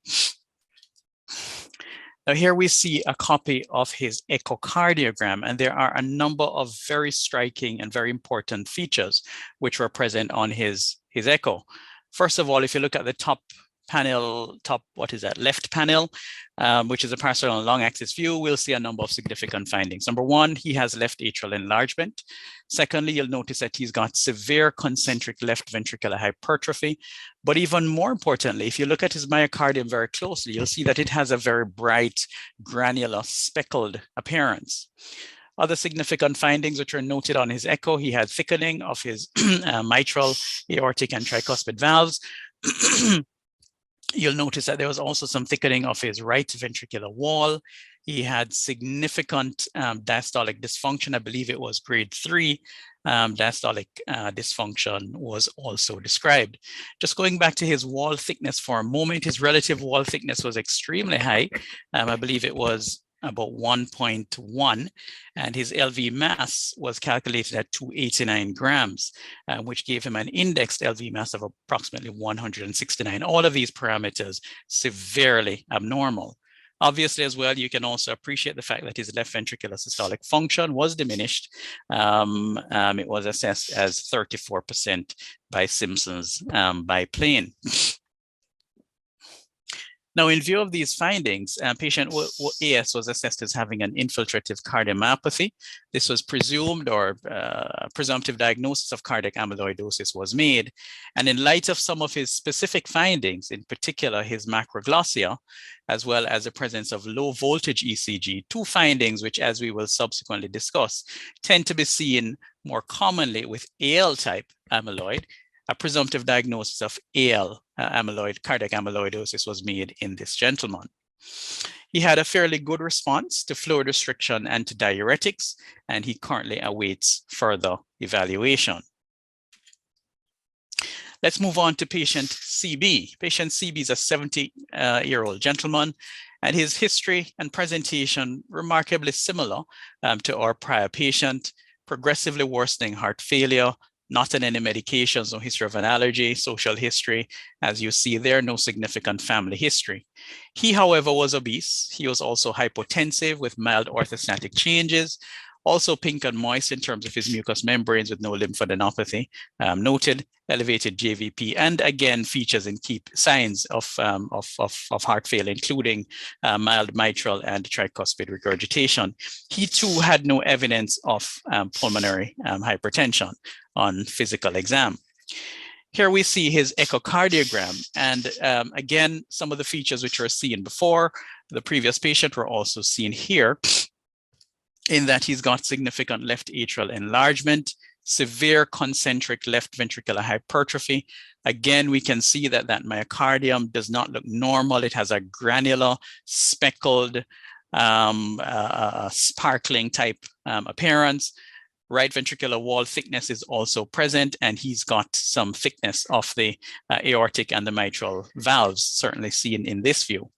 Now here we see a copy of his echocardiogram, and there are a number of very striking and very important features which were present on his echo. First of all, if you look at the top panel, left panel, which is a partial and long axis view, we'll see a number of significant findings. Number one, he has left atrial enlargement. Secondly, you'll notice that he's got severe concentric left ventricular hypertrophy. But even more importantly, if you look at his myocardium very closely, you'll see that it has a very bright, granular, speckled appearance. Other significant findings which are noted on his echo, he had thickening of his mitral, aortic, and tricuspid valves. You'll notice that there was also some thickening of his right ventricular wall. He had significant diastolic dysfunction. I believe it was grade 3. Diastolic dysfunction was also described. Just going back to his wall thickness for a moment, his relative wall thickness was extremely high. I believe it was about 1.1, and his LV mass was calculated at 289 grams, which gave him an indexed LV mass of approximately 169. All of these parameters severely abnormal. Obviously, as well, you can also appreciate the fact that his left ventricular systolic function was diminished. It was assessed as 34% by Simpson's biplane. Now, in view of these findings, patient AS was assessed as having an infiltrative cardiomyopathy. This was presumed, or presumptive diagnosis of cardiac amyloidosis was made. And in light of some of his specific findings, in particular his macroglossia, as well as the presence of low voltage ECG, two findings which, as we will subsequently discuss, tend to be seen more commonly with AL type amyloid, a presumptive diagnosis of AL cardiac amyloidosis was made in this gentleman. He had a fairly good response to fluid restriction and to diuretics, and he currently awaits further evaluation. Let's move on to patient CB. Patient CB is a 70-year-old gentleman, and his history and presentation remarkably similar to our prior patient: progressively worsening heart failure, not on any medications, no history of an allergy, social history. As you see there, no significant family history. He, however, was obese. He was also hypotensive with mild orthostatic changes, also pink and moist in terms of his mucous membranes with no lymphadenopathy noted, elevated JVP, and again, features and signs of heart failure, including mild mitral and tricuspid regurgitation. He too had no evidence of pulmonary hypertension on physical exam. Here we see his echocardiogram, and again, some of the features which were seen before the previous patient were also seen here, in that he's got significant left atrial enlargement, severe concentric left ventricular hypertrophy. Again, we can see that that myocardium does not look normal. It has a granular, speckled, sparkling type appearance. Right ventricular wall thickness is also present, and he's got some thickness of the aortic and the mitral valves, certainly seen in this view.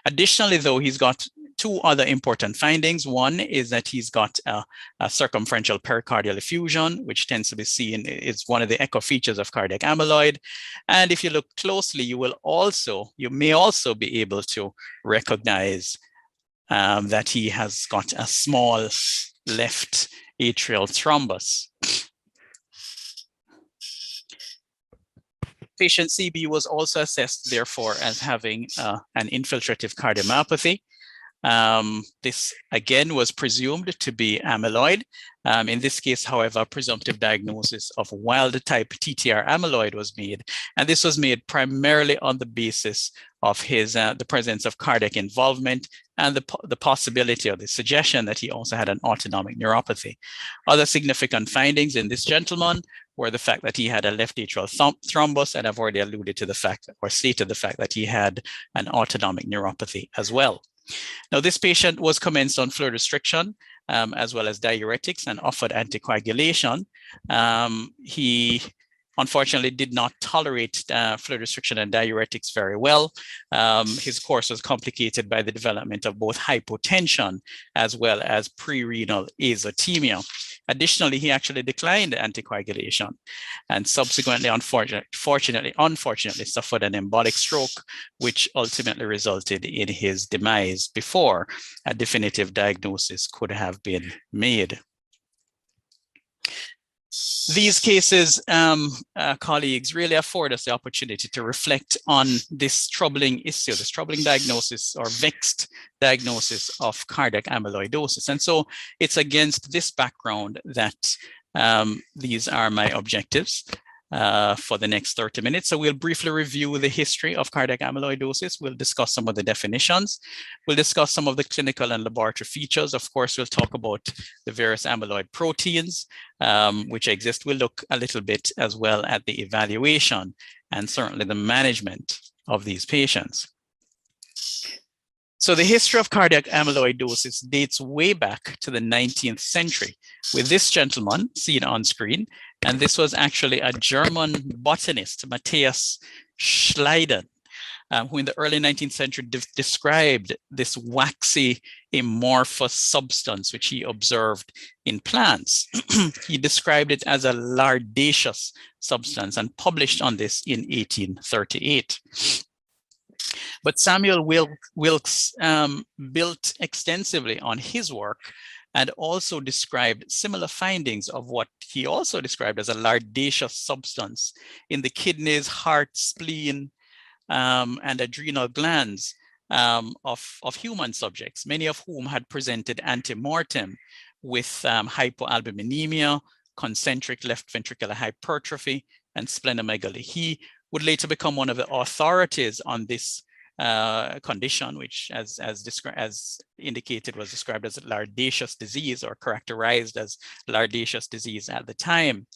Additionally, though, he's got two other important findings. One is that he's got a circumferential pericardial effusion, which tends to be seen, is one of the echo features of cardiac amyloid. And if you look closely, you may also be able to recognize that he has got a small left atrial thrombus. Patient CB was also assessed, therefore, as having an infiltrative cardiomyopathy. This again was presumed to be amyloid. In this case, however, presumptive diagnosis of wild type TTR amyloid was made, and this was made primarily on the basis of his the presence of cardiac involvement and the possibility or the suggestion that he also had an autonomic neuropathy. Other significant findings in this gentleman were the fact that he had a left atrial thrombus, and I've already alluded to the fact, or stated the fact, that he had an autonomic neuropathy as well. Now, this patient was commenced on fluid restriction as well as diuretics and offered anticoagulation. He unfortunately did not tolerate fluid restriction and diuretics very well. His course was complicated by the development of both hypotension as well as pre-renal azotemia. Additionally, he actually declined anticoagulation and subsequently, unfortunately, suffered an embolic stroke, which ultimately resulted in his demise before a definitive diagnosis could have been made. These cases, colleagues, really afford us the opportunity to reflect on this troubling issue, this troubling diagnosis or vexed diagnosis of cardiac amyloidosis. And so it's against this background that these are my objectives for the next 30 minutes. So we'll briefly review the history of cardiac amyloidosis. We'll discuss some of the definitions. We'll discuss some of the clinical and laboratory features. Of course, we'll talk about the various amyloid proteins which exist. We'll look a little bit as well at the evaluation and certainly the management of these patients. So the history of cardiac amyloidosis dates way back to the 19th century with this gentleman seen on screen. And this was actually a German botanist, Matthias Schleiden, who in the early 19th century described this waxy amorphous substance which he observed in plants. He described it as a lardaceous substance and published on this in 1838. But Samuel Wilkes built extensively on his work and also described similar findings of what he also described as a lardaceous substance in the kidneys, heart, spleen, and adrenal glands of human subjects, many of whom had presented ante-mortem with hypoalbuminemia, concentric left ventricular hypertrophy, and splenomegaly. He would later become one of the authorities on this condition, which as indicated was described as lardaceous disease or characterized as lardaceous disease at the time,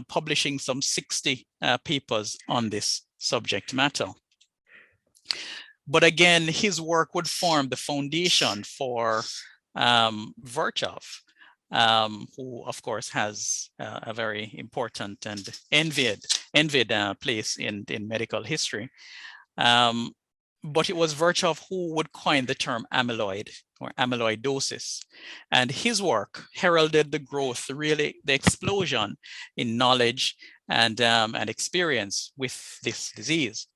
publishing some 60 papers on this subject matter. But again, his work would form the foundation for Virchow, who of course has a very important and envied place in medical history. But it was Virchow who would coin the term amyloid or amyloidosis. And his work heralded the growth, really the explosion in knowledge and experience with this disease.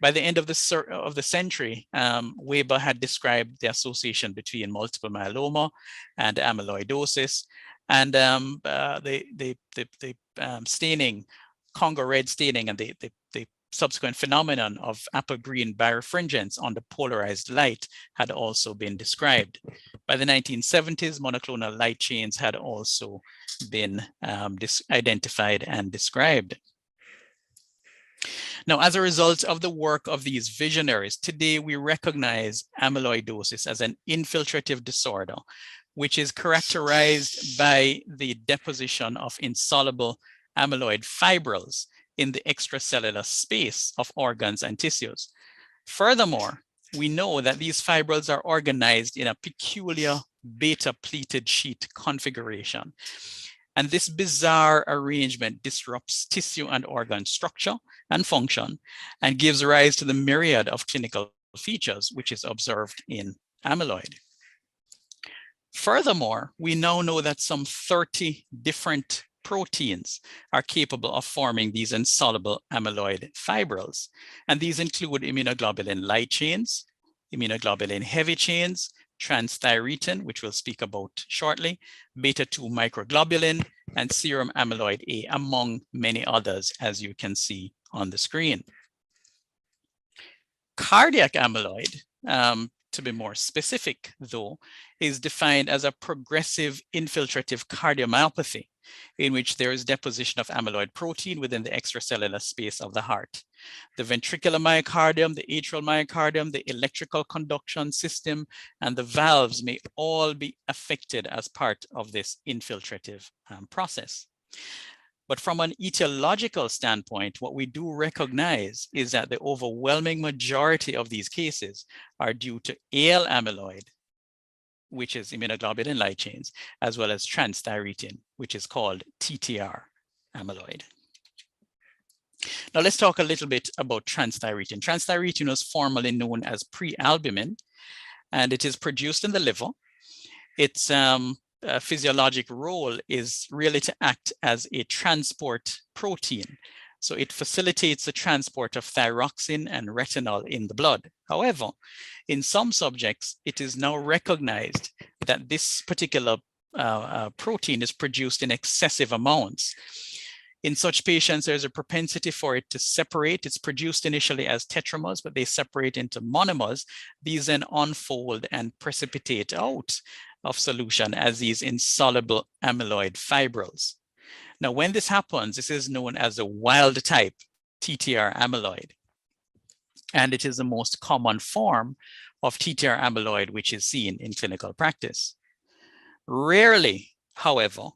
By the end of the century, Weber had described the association between multiple myeloma and amyloidosis, and the staining, Congo red staining, and the subsequent phenomenon of apple-green birefringence under polarized light had also been described. By the 1970s, monoclonal light chains had also been identified and described. Now, as a result of the work of these visionaries, today we recognize amyloidosis as an infiltrative disorder, which is characterized by the deposition of insoluble amyloid fibrils in the extracellular space of organs and tissues. Furthermore, we know that these fibrils are organized in a peculiar beta-pleated sheet configuration. And this bizarre arrangement disrupts tissue and organ structure and function and gives rise to the myriad of clinical features which is observed in amyloid. Furthermore, we now know that some 30 different proteins are capable of forming these insoluble amyloid fibrils. And these include immunoglobulin light chains, immunoglobulin heavy chains, transthyretin, which we'll speak about shortly, beta-2 microglobulin, and serum amyloid A, among many others, as you can see on the screen. Cardiac amyloid, to be more specific though, is defined as a progressive infiltrative cardiomyopathy in which there is deposition of amyloid protein within the extracellular space of the heart. The ventricular myocardium, the atrial myocardium, the electrical conduction system, and the valves may all be affected as part of this infiltrative process. But from an etiological standpoint, what we do recognize is that the overwhelming majority of these cases are due to AL amyloid, which is immunoglobulin light chains, as well as transthyretin, which is called TTR amyloid. Now let's talk a little bit about transthyretin. Transthyretin was formerly known as prealbumin, and it is produced in the liver. Its physiologic role is really to act as a transport protein. So it facilitates the transport of thyroxine and retinol in the blood. However, in some subjects, it is now recognized that this particular protein is produced in excessive amounts. In such patients, there's a propensity for it to separate. It's produced initially as tetramers, but they separate into monomers. These then unfold and precipitate out of solution as these insoluble amyloid fibrils. Now, when this happens, this is known as a wild type TTR amyloid. And it is the most common form of TTR amyloid which is seen in clinical practice. Rarely, however,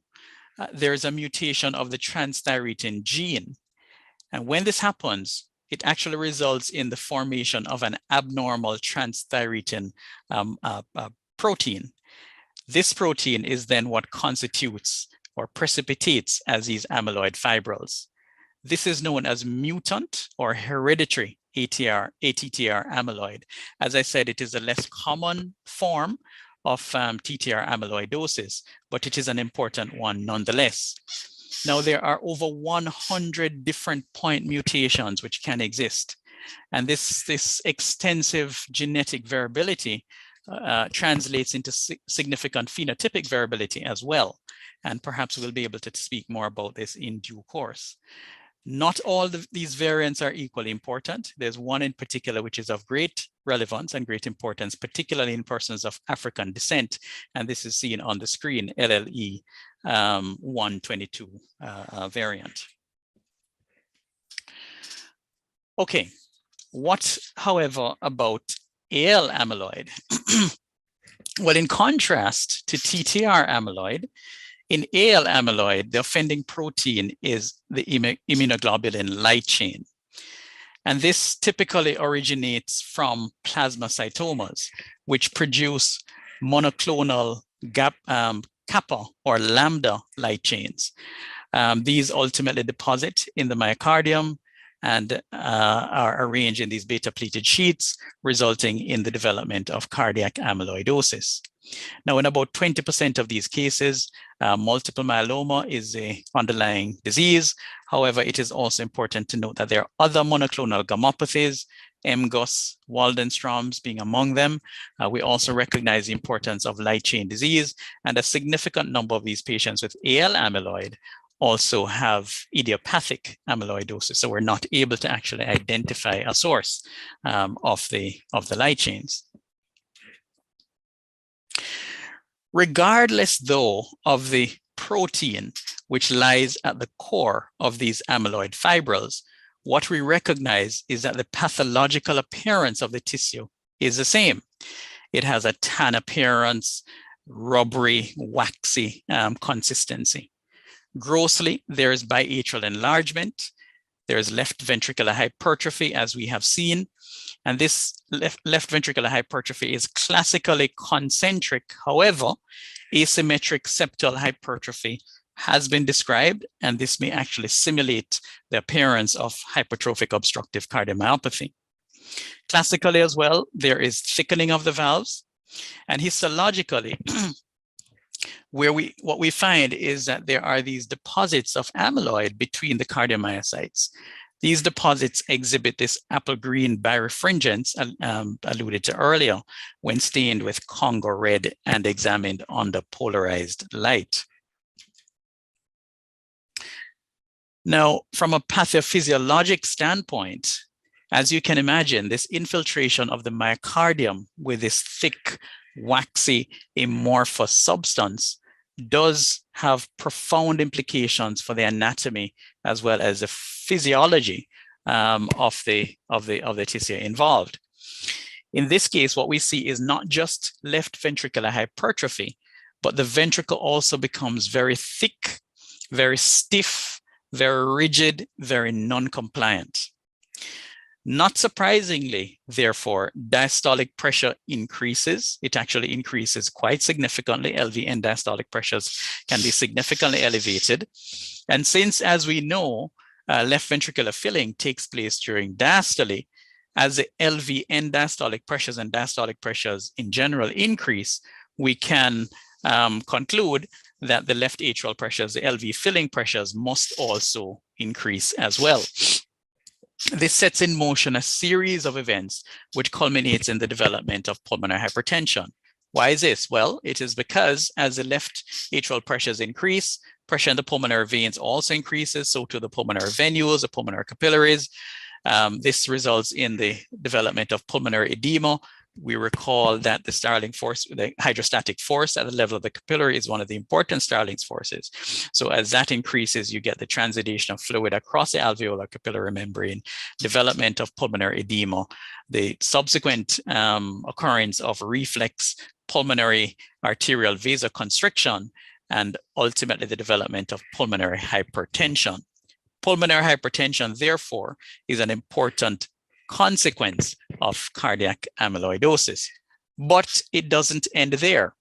there is a mutation of the transthyretin gene. And when this happens, it actually results in the formation of an abnormal transthyretin protein. This protein is then what constitutes or precipitates as these amyloid fibrils. This is known as mutant or hereditary ATTR amyloid. As I said, it is a less common form of TTR amyloidosis, but it is an important one nonetheless. Now, there are over 100 different point mutations which can exist. And this extensive genetic variability translates into significant phenotypic variability as well. And perhaps we'll be able to speak more about this in due course. Not all these variants are equally important. There's one in particular which is of great relevance and great importance, particularly in persons of African descent. And this is seen on the screen, LLE 122 variant. Okay, what, however, about AL amyloid? Well, in contrast to TTR amyloid, in AL amyloid, the offending protein is the immunoglobulin light chain. And this typically originates from plasmacytomas, which produce monoclonal kappa or lambda light chains. These ultimately deposit in the myocardium and are arranged in these beta-pleated sheets, resulting in the development of cardiac amyloidosis. Now, in about 20% of these cases, multiple myeloma is an underlying disease. However, it is also important to note that there are other monoclonal gammopathies, MGUS, Waldenstrom's being among them. We also recognize the importance of light chain disease, and a significant number of these patients with AL amyloid also have idiopathic amyloidosis. So we're not able to actually identify a source of the light chains. Regardless, though, of the protein which lies at the core of these amyloid fibrils, what we recognize is that the pathological appearance of the tissue is the same. It has a tan appearance, rubbery, waxy consistency. Grossly, there is biatrial enlargement. There is left ventricular hypertrophy, as we have seen. And this left ventricular hypertrophy is classically concentric. However, asymmetric septal hypertrophy has been described, and this may actually simulate the appearance of hypertrophic obstructive cardiomyopathy. Classically as well, there is thickening of the valves, and histologically, what we find is that there are these deposits of amyloid between the cardiomyocytes. These deposits exhibit this apple green birefringence alluded to earlier when stained with Congo red and examined under polarized light. Now, from a pathophysiologic standpoint, as you can imagine, this infiltration of the myocardium with this thick, waxy, amorphous substance does have profound implications for the anatomy as well as the physiology of the tissue involved. In this case, what we see is not just left ventricular hypertrophy, but the ventricle also becomes very thick, very stiff, very rigid, very non-compliant. Not surprisingly, therefore, diastolic pressure increases. It actually increases quite significantly. LV end diastolic pressures can be significantly elevated. And since, as we know, left ventricular filling takes place during diastole, as the LV end diastolic pressures and diastolic pressures in general increase, we can conclude that the left atrial pressures, the LV filling pressures, must also increase as well. This sets in motion a series of events which culminates in the development of pulmonary hypertension. Why is this? Well, it is because as the left atrial pressures increase, pressure in the pulmonary veins also increases, so to the pulmonary venules, the pulmonary capillaries. This results in the development of pulmonary edema. We recall that the Starling force, the hydrostatic force at the level of the capillary is one of the important Starling's forces. So as that increases, you get the transition of fluid across the alveolar capillary membrane, development of pulmonary edema, the subsequent occurrence of reflex pulmonary arterial vasoconstriction, and ultimately the development of pulmonary hypertension. Pulmonary hypertension, therefore, is an important consequence of cardiac amyloidosis, but it doesn't end there.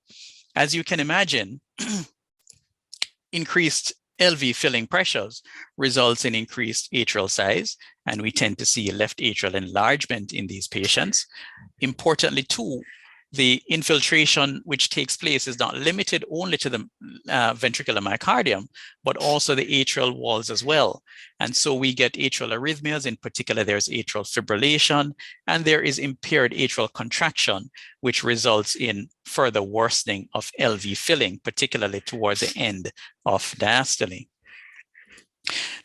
As you can imagine, increased LV filling pressures results in increased atrial size, and we tend to see left atrial enlargement in these patients. Importantly, too, the infiltration which takes place is not limited only to the ventricular myocardium, but also the atrial walls as well. And so we get atrial arrhythmias. In particular, there's atrial fibrillation, and there is impaired atrial contraction, which results in further worsening of LV filling, particularly towards the end of diastole.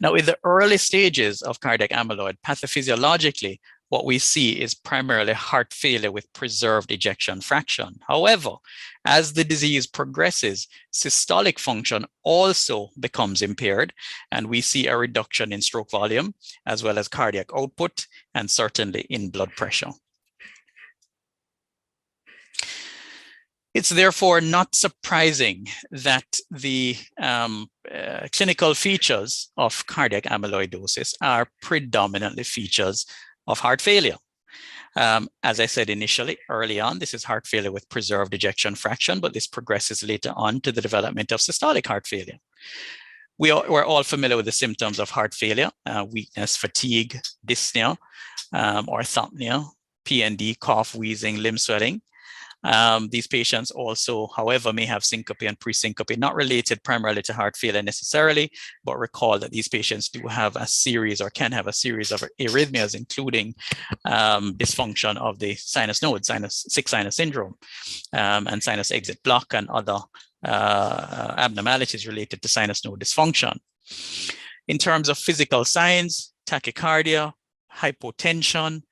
Now, in the early stages of cardiac amyloid, pathophysiologically, what we see is primarily heart failure with preserved ejection fraction. However, as the disease progresses, systolic function also becomes impaired, and we see a reduction in stroke volume, as well as cardiac output, and certainly in blood pressure. It's therefore not surprising that the clinical features of cardiac amyloidosis are predominantly features of heart failure. As I said initially, early on, this is heart failure with preserved ejection fraction, but this progresses later on to the development of systolic heart failure. We're all familiar with the symptoms of heart failure: weakness, fatigue, dyspnea, orthopnea, PND, cough, wheezing, limb swelling. These patients also, however, may have syncope and presyncope, not related primarily to heart failure necessarily, but recall that these patients do have a series, or can have a series, of arrhythmias, including dysfunction of the sinus node, sick sinus syndrome, and sinus exit block, and other abnormalities related to sinus node dysfunction. In terms of physical signs, tachycardia, hypotension,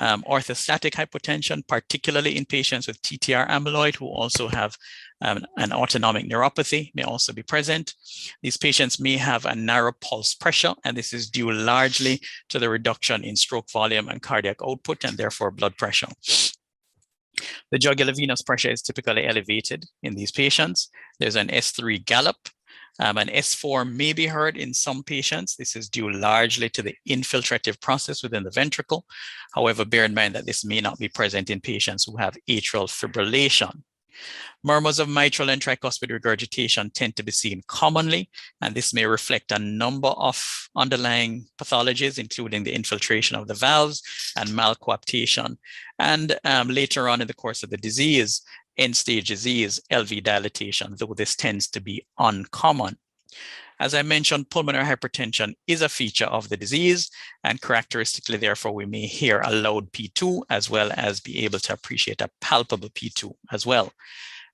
orthostatic hypotension, particularly in patients with TTR amyloid who also have an autonomic neuropathy, may also be present. These patients may have a narrow pulse pressure, and this is due largely to the reduction in stroke volume and cardiac output, and therefore blood pressure. The jugular venous pressure is typically elevated in these patients. There's an S3 gallop. An S4 may be heard in some patients. This is due largely to the infiltrative process within the ventricle. However, bear in mind that this may not be present in patients who have atrial fibrillation. Murmurs of mitral and tricuspid regurgitation tend to be seen commonly, and this may reflect a number of underlying pathologies, including the infiltration of the valves and malcoaptation. And later on in the course of the disease, end-stage disease, LV dilatation, though this tends to be uncommon. As I mentioned, pulmonary hypertension is a feature of the disease, and characteristically, therefore, we may hear a loud P2 as well as be able to appreciate a palpable P2 as well.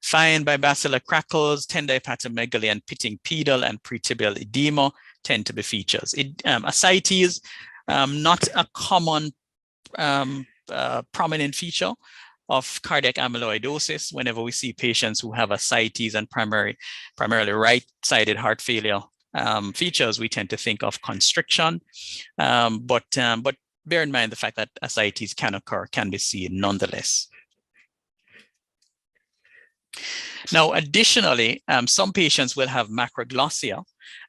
Fine bibasilar crackles, tender hepatomegaly, and pitting pedal and pretibial edema tend to be features. Ascites, not a common prominent feature of cardiac amyloidosis. Whenever we see patients who have ascites and primarily right-sided heart failure features, we tend to think of constriction, but bear in mind the fact that ascites can occur, can be seen nonetheless. Now, additionally, some patients will have macroglossia,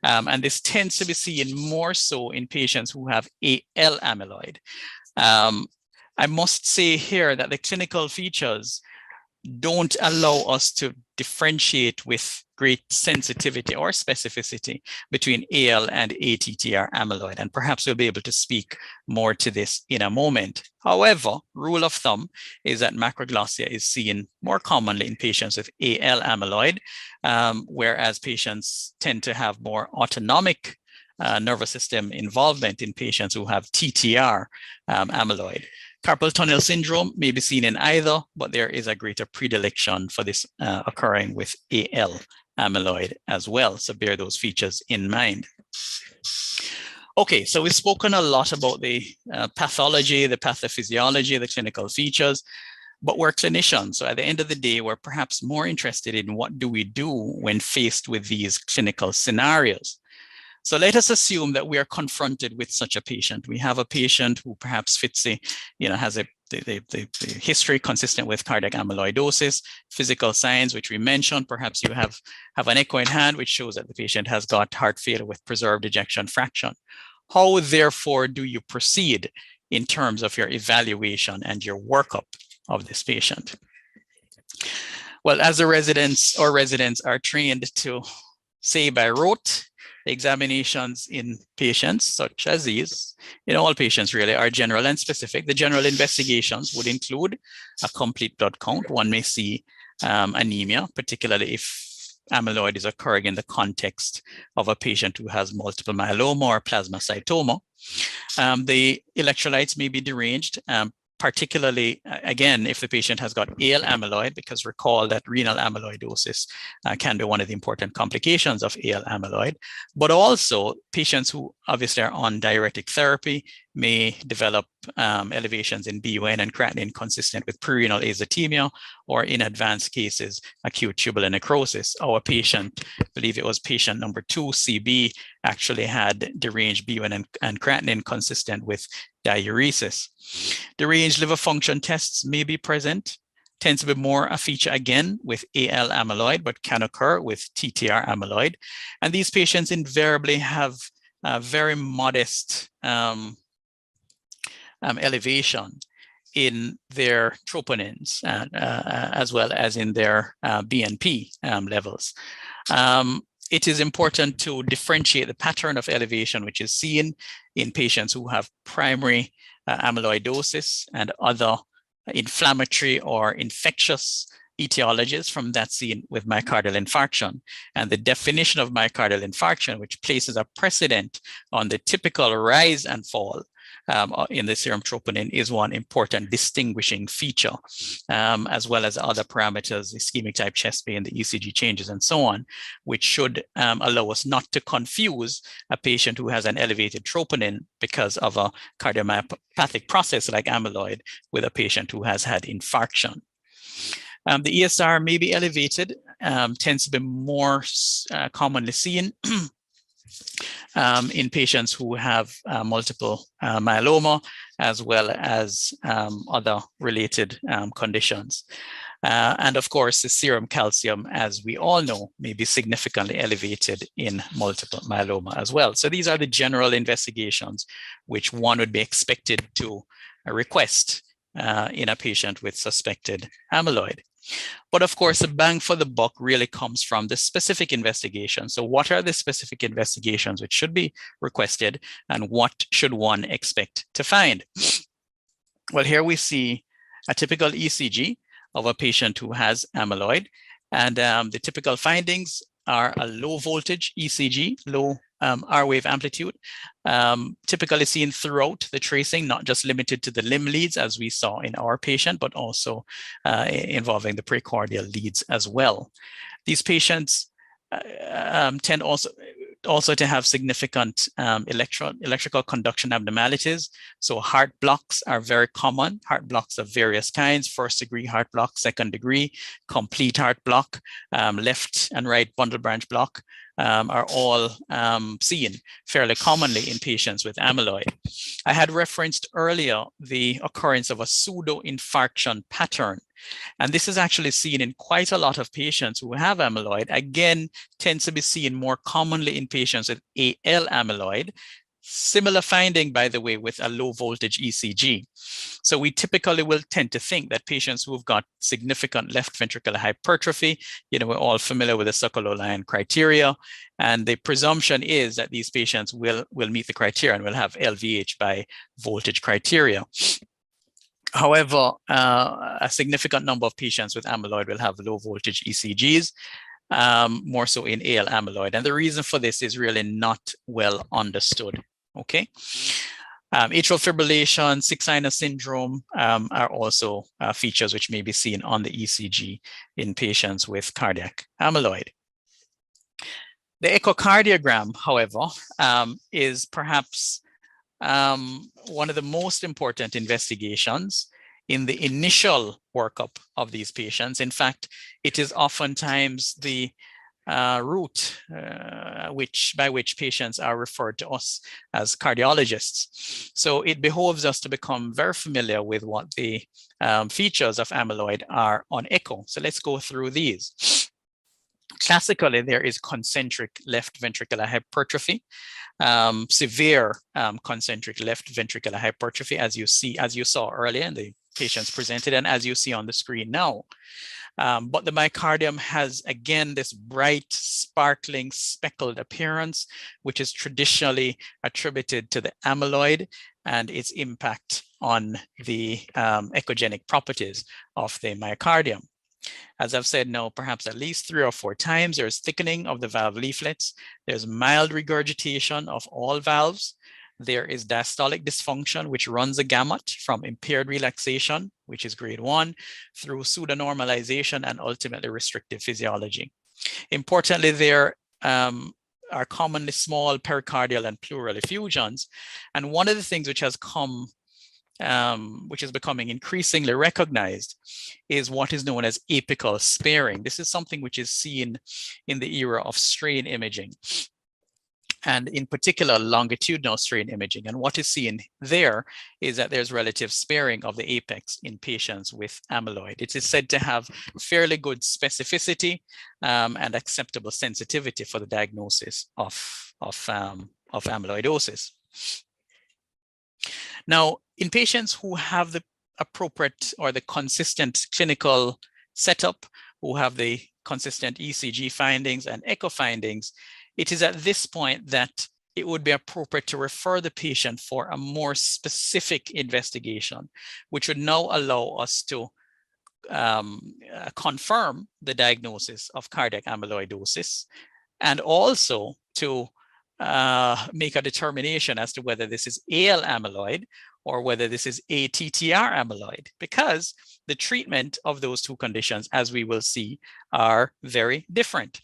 and this tends to be seen more so in patients who have AL amyloid. I must say here that the clinical features don't allow us to differentiate with great sensitivity or specificity between AL and ATTR amyloid, and perhaps we'll be able to speak more to this in a moment. However, rule of thumb is that macroglossia is seen more commonly in patients with AL amyloid, whereas patients tend to have more autonomic nervous system involvement in patients who have TTR amyloid. Carpal tunnel syndrome may be seen in either, but there is a greater predilection for this occurring with AL amyloid as well. So bear those features in mind. Okay, so we've spoken a lot about the pathology, the pathophysiology, the clinical features, but we're clinicians. So at the end of the day, we're perhaps more interested in what do we do when faced with these clinical scenarios. So let us assume that we are confronted with such a patient. We have a patient who perhaps fits has the history consistent with cardiac amyloidosis, physical signs, which we mentioned. Perhaps you have an echo in hand, which shows that the patient has got heart failure with preserved ejection fraction. How, therefore, do you proceed in terms of your evaluation and your workup of this patient? Well, as the residents are trained to say by rote, the examinations in patients such as these, in all patients really, are general and specific. The general investigations would include a complete blood count. One may see anemia, particularly if amyloid is occurring in the context of a patient who has multiple myeloma or plasmacytoma. The electrolytes may be deranged, particularly, again, if the patient has got AL amyloid, because recall that renal amyloidosis can be one of the important complications of AL amyloid. But also, patients who obviously are on diuretic therapy may develop elevations in BUN and creatinine consistent with prerenal azotemia, or in advanced cases, acute tubular necrosis. Our patient, I believe it was patient number 2, CB, actually had deranged BUN and creatinine consistent with diuresis. Deranged liver function tests may be present, tends to be more a feature again with AL amyloid, but can occur with TTR amyloid. And these patients invariably have very modest elevation in their troponins as well as in their BNP levels. It is important to differentiate the pattern of elevation which is seen in patients who have primary amyloidosis and other inflammatory or infectious etiologies from that seen with myocardial infarction. And the definition of myocardial infarction, which places a precedent on the typical rise and fall in the serum troponin, is one important distinguishing feature, as well as other parameters, ischemic type chest pain, the ECG changes, and so on, which should allow us not to confuse a patient who has an elevated troponin because of a cardiomyopathic process like amyloid with a patient who has had infarction. The ESR may be elevated, tends to be more commonly seen in patients who have multiple myeloma, as well as other related conditions. And of course, the serum calcium, as we all know, may be significantly elevated in multiple myeloma as well. So these are the general investigations which one would be expected to request in a patient with suspected amyloid. But of course, the bang for the buck really comes from the specific investigation. So what are the specific investigations which should be requested, and what should one expect to find? Well, here we see a typical ECG of a patient who has amyloid. And the typical findings are a low voltage ECG, low R wave amplitude, typically seen throughout the tracing, not just limited to the limb leads as we saw in our patient, but also involving the precordial leads as well. These patients tend also to have significant electrical conduction abnormalities. So heart blocks are very common, heart blocks of various kinds, first degree heart block, second degree, complete heart block, left and right bundle branch block are all seen fairly commonly in patients with amyloid. I had referenced earlier the occurrence of a pseudo-infarction pattern. And this is actually seen in quite a lot of patients who have amyloid. Again, tends to be seen more commonly in patients with AL amyloid. Similar finding, by the way, with a low voltage ECG. So we typically will tend to think that patients who've got significant left ventricular hypertrophy, we're all familiar with the Sokolow-Lyon criteria. And the presumption is that these patients will meet the criteria and will have LVH by voltage criteria. However, a significant number of patients with amyloid will have low voltage ECGs, more so in AL amyloid. And the reason for this is really not well understood, okay? Atrial fibrillation, sick sinus syndrome are also features which may be seen on the ECG in patients with cardiac amyloid. The echocardiogram, however, is perhaps one of the most important investigations in the initial workup of these patients. In fact, it is oftentimes the route by which patients are referred to us as cardiologists. So it behoves us to become very familiar with what the features of amyloid are on echo. So let's go through these. Classically, there is concentric left ventricular hypertrophy, severe concentric left ventricular hypertrophy, as you saw earlier in the patients presented, and as you see on the screen now. But the myocardium has, again, this bright, sparkling, speckled appearance, which is traditionally attributed to the amyloid and its impact on the echogenic properties of the myocardium. As I've said now, perhaps at least 3 or 4 times, there's thickening of the valve leaflets. There's mild regurgitation of all valves. There is diastolic dysfunction, which runs a gamut from impaired relaxation, which is grade 1, through pseudonormalization and ultimately restrictive physiology. Importantly, there are commonly small pericardial and pleural effusions. And one of the things which has come which is becoming increasingly recognized, is what is known as apical sparing. This is something which is seen in the era of strain imaging, and in particular longitudinal strain imaging. And what is seen there is that there's relative sparing of the apex in patients with amyloid. It is said to have fairly good specificity and acceptable sensitivity for the diagnosis of amyloidosis. Now, in patients who have the appropriate or the consistent clinical setup, who have the consistent ECG findings and echo findings, it is at this point that it would be appropriate to refer the patient for a more specific investigation, which would now allow us to confirm the diagnosis of cardiac amyloidosis, and also to make a determination as to whether this is AL amyloid or whether this is ATTR amyloid, because the treatment of those two conditions, as we will see, are very different.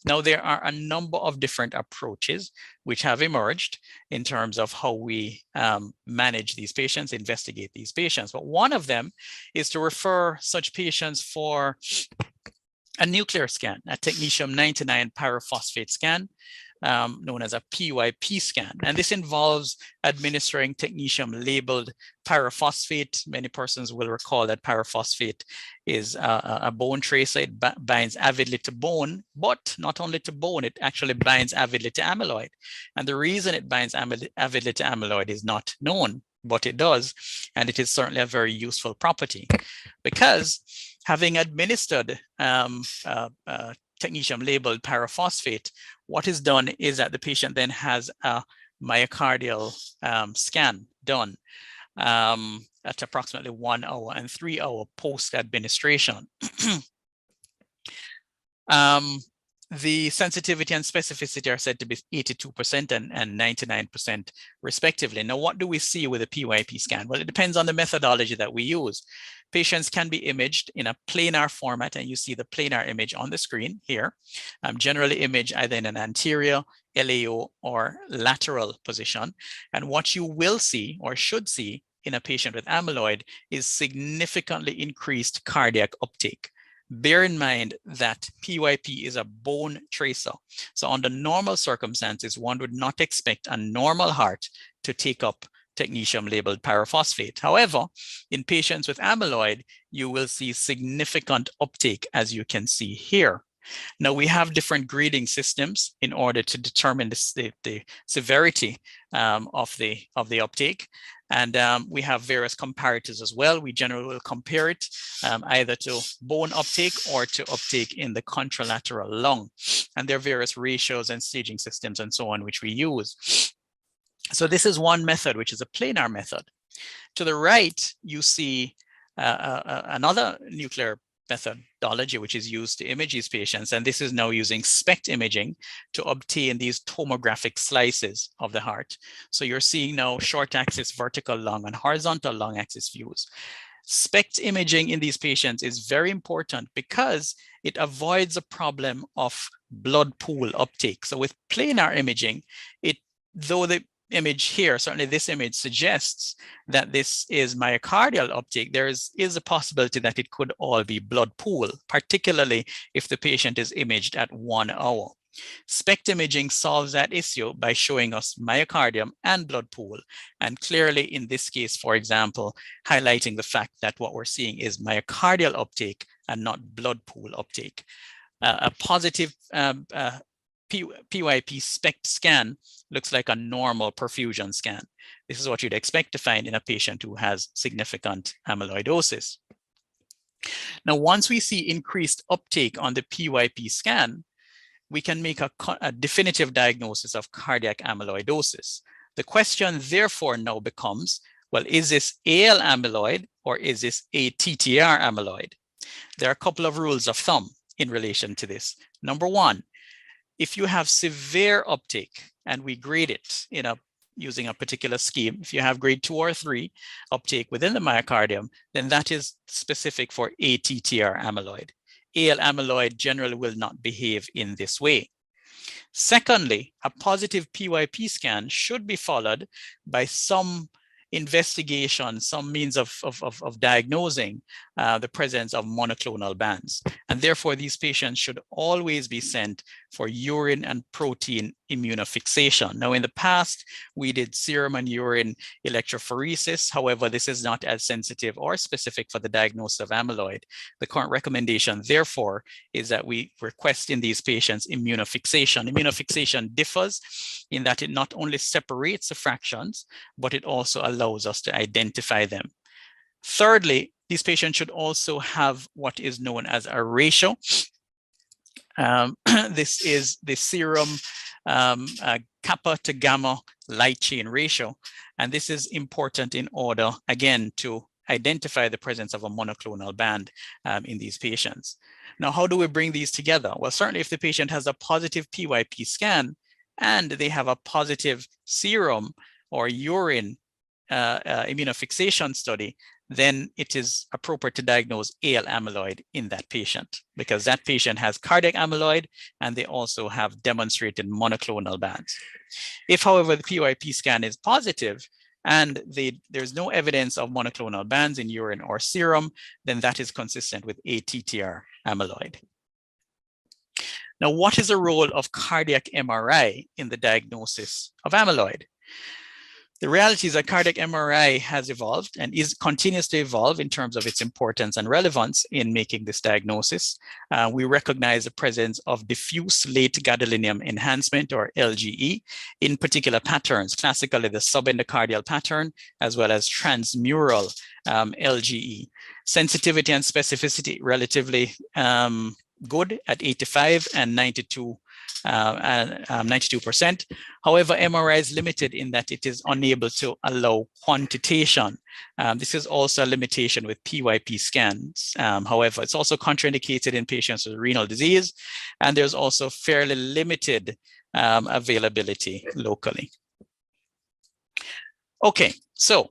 Now, there are a number of different approaches which have emerged in terms of how we manage these patients, investigate these patients. But one of them is to refer such patients for a nuclear scan, a technetium-99 pyrophosphate scan, known as a PYP scan. And this involves administering technetium-labeled pyrophosphate. Many persons will recall that pyrophosphate is a bone tracer. It binds avidly to bone, but not only to bone, it actually binds avidly to amyloid. And the reason it binds avidly to amyloid is not known, but it does. And it is certainly a very useful property, because having administered technetium-labeled pyrophosphate, what is done is that the patient then has a myocardial scan done at approximately 1 hour and 3 hour post-administration. The sensitivity and specificity are said to be 82% and 99% respectively. Now, what do we see with a PYP scan? Well, it depends on the methodology that we use. Patients can be imaged in a planar format, and you see the planar image on the screen here. Generally imaged either in an anterior, LAO, or lateral position. And what you will see, or should see, in a patient with amyloid is significantly increased cardiac uptake. Bear in mind that PYP is a bone tracer. So under normal circumstances, one would not expect a normal heart to take up technetium-labeled pyrophosphate. However, in patients with amyloid, you will see significant uptake, as you can see here. Now, we have different grading systems in order to determine the severity of the uptake. And we have various comparators as well. We generally will compare it either to bone uptake or to uptake in the contralateral lung. And there are various ratios and staging systems and so on which we use. So this is one method, which is a planar method. To the right, you see another nuclear method, methodology which is used to image these patients, and this is now using SPECT imaging to obtain these tomographic slices of the heart. So you're seeing now short axis vertical lung and horizontal lung axis views. SPECT imaging in these patients is very important because it avoids a problem of blood pool uptake. So with planar imaging, though the image here, certainly this image suggests that this is myocardial uptake, there is a possibility that it could all be blood pool, particularly if the patient is imaged at 1 hour. SPECT imaging solves that issue by showing us myocardium and blood pool, and clearly in this case, for example, highlighting the fact that what we're seeing is myocardial uptake and not blood pool uptake. A positive PYP SPECT scan looks like a normal perfusion scan. This is what you'd expect to find in a patient who has significant amyloidosis. Now, once we see increased uptake on the PYP scan, we can make a definitive diagnosis of cardiac amyloidosis. The question therefore now becomes, well, is this AL amyloid or is this ATTR amyloid? There are a couple of rules of thumb in relation to this. Number one, if you have severe uptake, and we grade it using a particular scheme, if you have grade 2 or 3 uptake within the myocardium, then that is specific for ATTR amyloid. AL amyloid generally will not behave in this way. Secondly, a positive PYP scan should be followed by some investigation, some means of diagnosing the presence of monoclonal bands. And therefore, these patients should always be sent for urine and protein immunofixation. Now, in the past, we did serum and urine electrophoresis. However, this is not as sensitive or specific for the diagnosis of amyloid. The current recommendation, therefore, is that we request in these patients immunofixation. Immunofixation differs in that it not only separates the fractions, but it also allows us to identify them. Thirdly, these patients should also have what is known as a ratio. This is the serum kappa to gamma light chain ratio. And this is important in order, again, to identify the presence of a monoclonal band in these patients. Now, how do we bring these together? Well, certainly if the patient has a positive PYP scan and they have a positive serum or urine immunofixation study, then it is appropriate to diagnose AL amyloid in that patient because that patient has cardiac amyloid and they also have demonstrated monoclonal bands. If, however, the PYP scan is positive and there's no evidence of monoclonal bands in urine or serum, then that is consistent with ATTR amyloid. Now, what is the role of cardiac MRI in the diagnosis of amyloid? The reality is that cardiac MRI has evolved and continues to evolve in terms of its importance and relevance in making this diagnosis. We recognize the presence of diffuse late gadolinium enhancement, or LGE, in particular patterns, classically the subendocardial pattern, as well as transmural LGE. Sensitivity and specificity relatively good at 85 and 92%. However, MRI is limited in that it is unable to allow quantitation. This is also a limitation with PYP scans. However, it's also contraindicated in patients with renal disease, and there's also fairly limited availability locally. Okay, so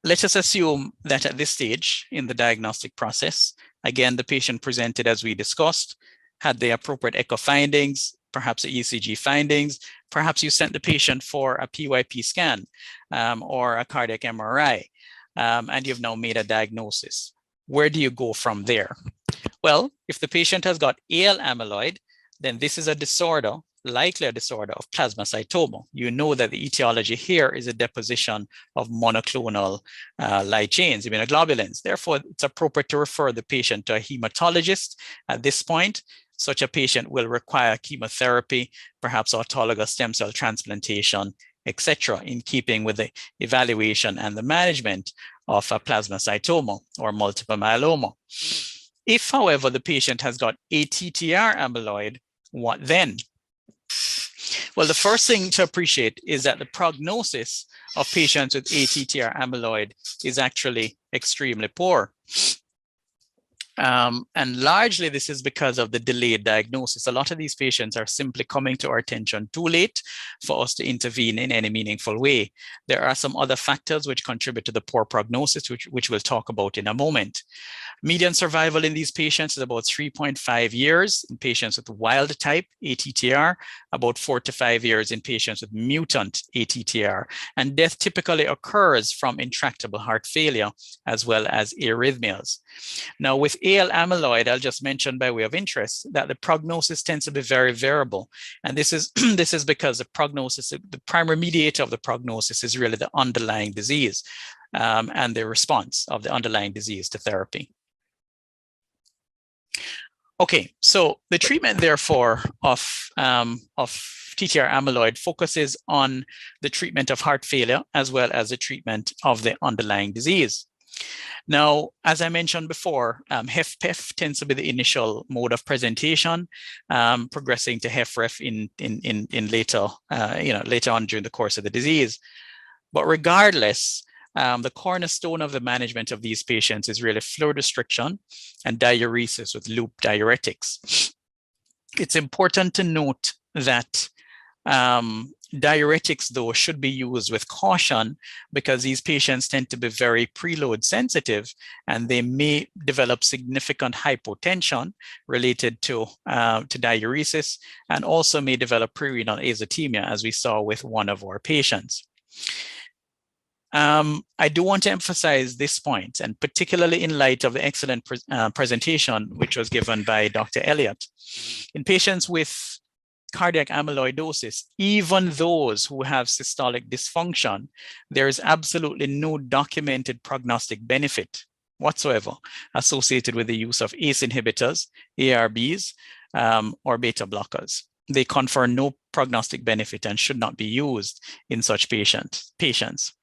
let us assume that at this stage in the diagnostic process, again, the patient presented as we discussed, had the appropriate echo findings, perhaps the ECG findings, perhaps you sent the patient for a PYP scan or a cardiac MRI, and you've now made a diagnosis. Where do you go from there? Well, if the patient has got AL amyloid, then this is a disorder, likely a disorder of plasmacytoma. You know that the etiology here is a deposition of monoclonal light chains, immunoglobulins. Therefore, it's appropriate to refer the patient to a hematologist at this point. Such a patient will require chemotherapy, perhaps autologous stem cell transplantation, etc., in keeping with the evaluation and the management of a plasmacytoma or multiple myeloma. If, however, the patient has got ATTR amyloid, what then? Well, the first thing to appreciate is that the prognosis of patients with ATTR amyloid is actually extremely poor. And largely this is because of the delayed diagnosis. A lot of these patients are simply coming to our attention too late for us to intervene in any meaningful way. There are some other factors which contribute to the poor prognosis, which we'll talk about in a moment. Median survival in these patients is about 3.5 years in patients with wild type ATTR, about 4 to 5 years in patients with mutant ATTR. And death typically occurs from intractable heart failure as well as arrhythmias. Now with AL amyloid, I'll just mention by way of interest that the prognosis tends to be very variable. And this is, this is because the prognosis, the primary mediator of the prognosis is really the underlying disease and the response of the underlying disease to therapy. Okay, so the treatment, therefore, of TTR amyloid focuses on the treatment of heart failure as well as the treatment of the underlying disease. Now, as I mentioned before, HFpEF tends to be the initial mode of presentation, progressing to HFrEF in later, later on during the course of the disease. But regardless, the cornerstone of the management of these patients is really fluid restriction and diuresis with loop diuretics. It's important to note that diuretics, though, should be used with caution because these patients tend to be very preload sensitive and they may develop significant hypotension related to diuresis and also may develop prerenal azotemia, as we saw with one of our patients. I do want to emphasize this point, and particularly in light of the excellent presentation which was given by Dr. Elliott. In patients with cardiac amyloidosis, even those who have systolic dysfunction, there is absolutely no documented prognostic benefit whatsoever associated with the use of ACE inhibitors, ARBs, or beta blockers. They confer no prognostic benefit and should not be used in such patients.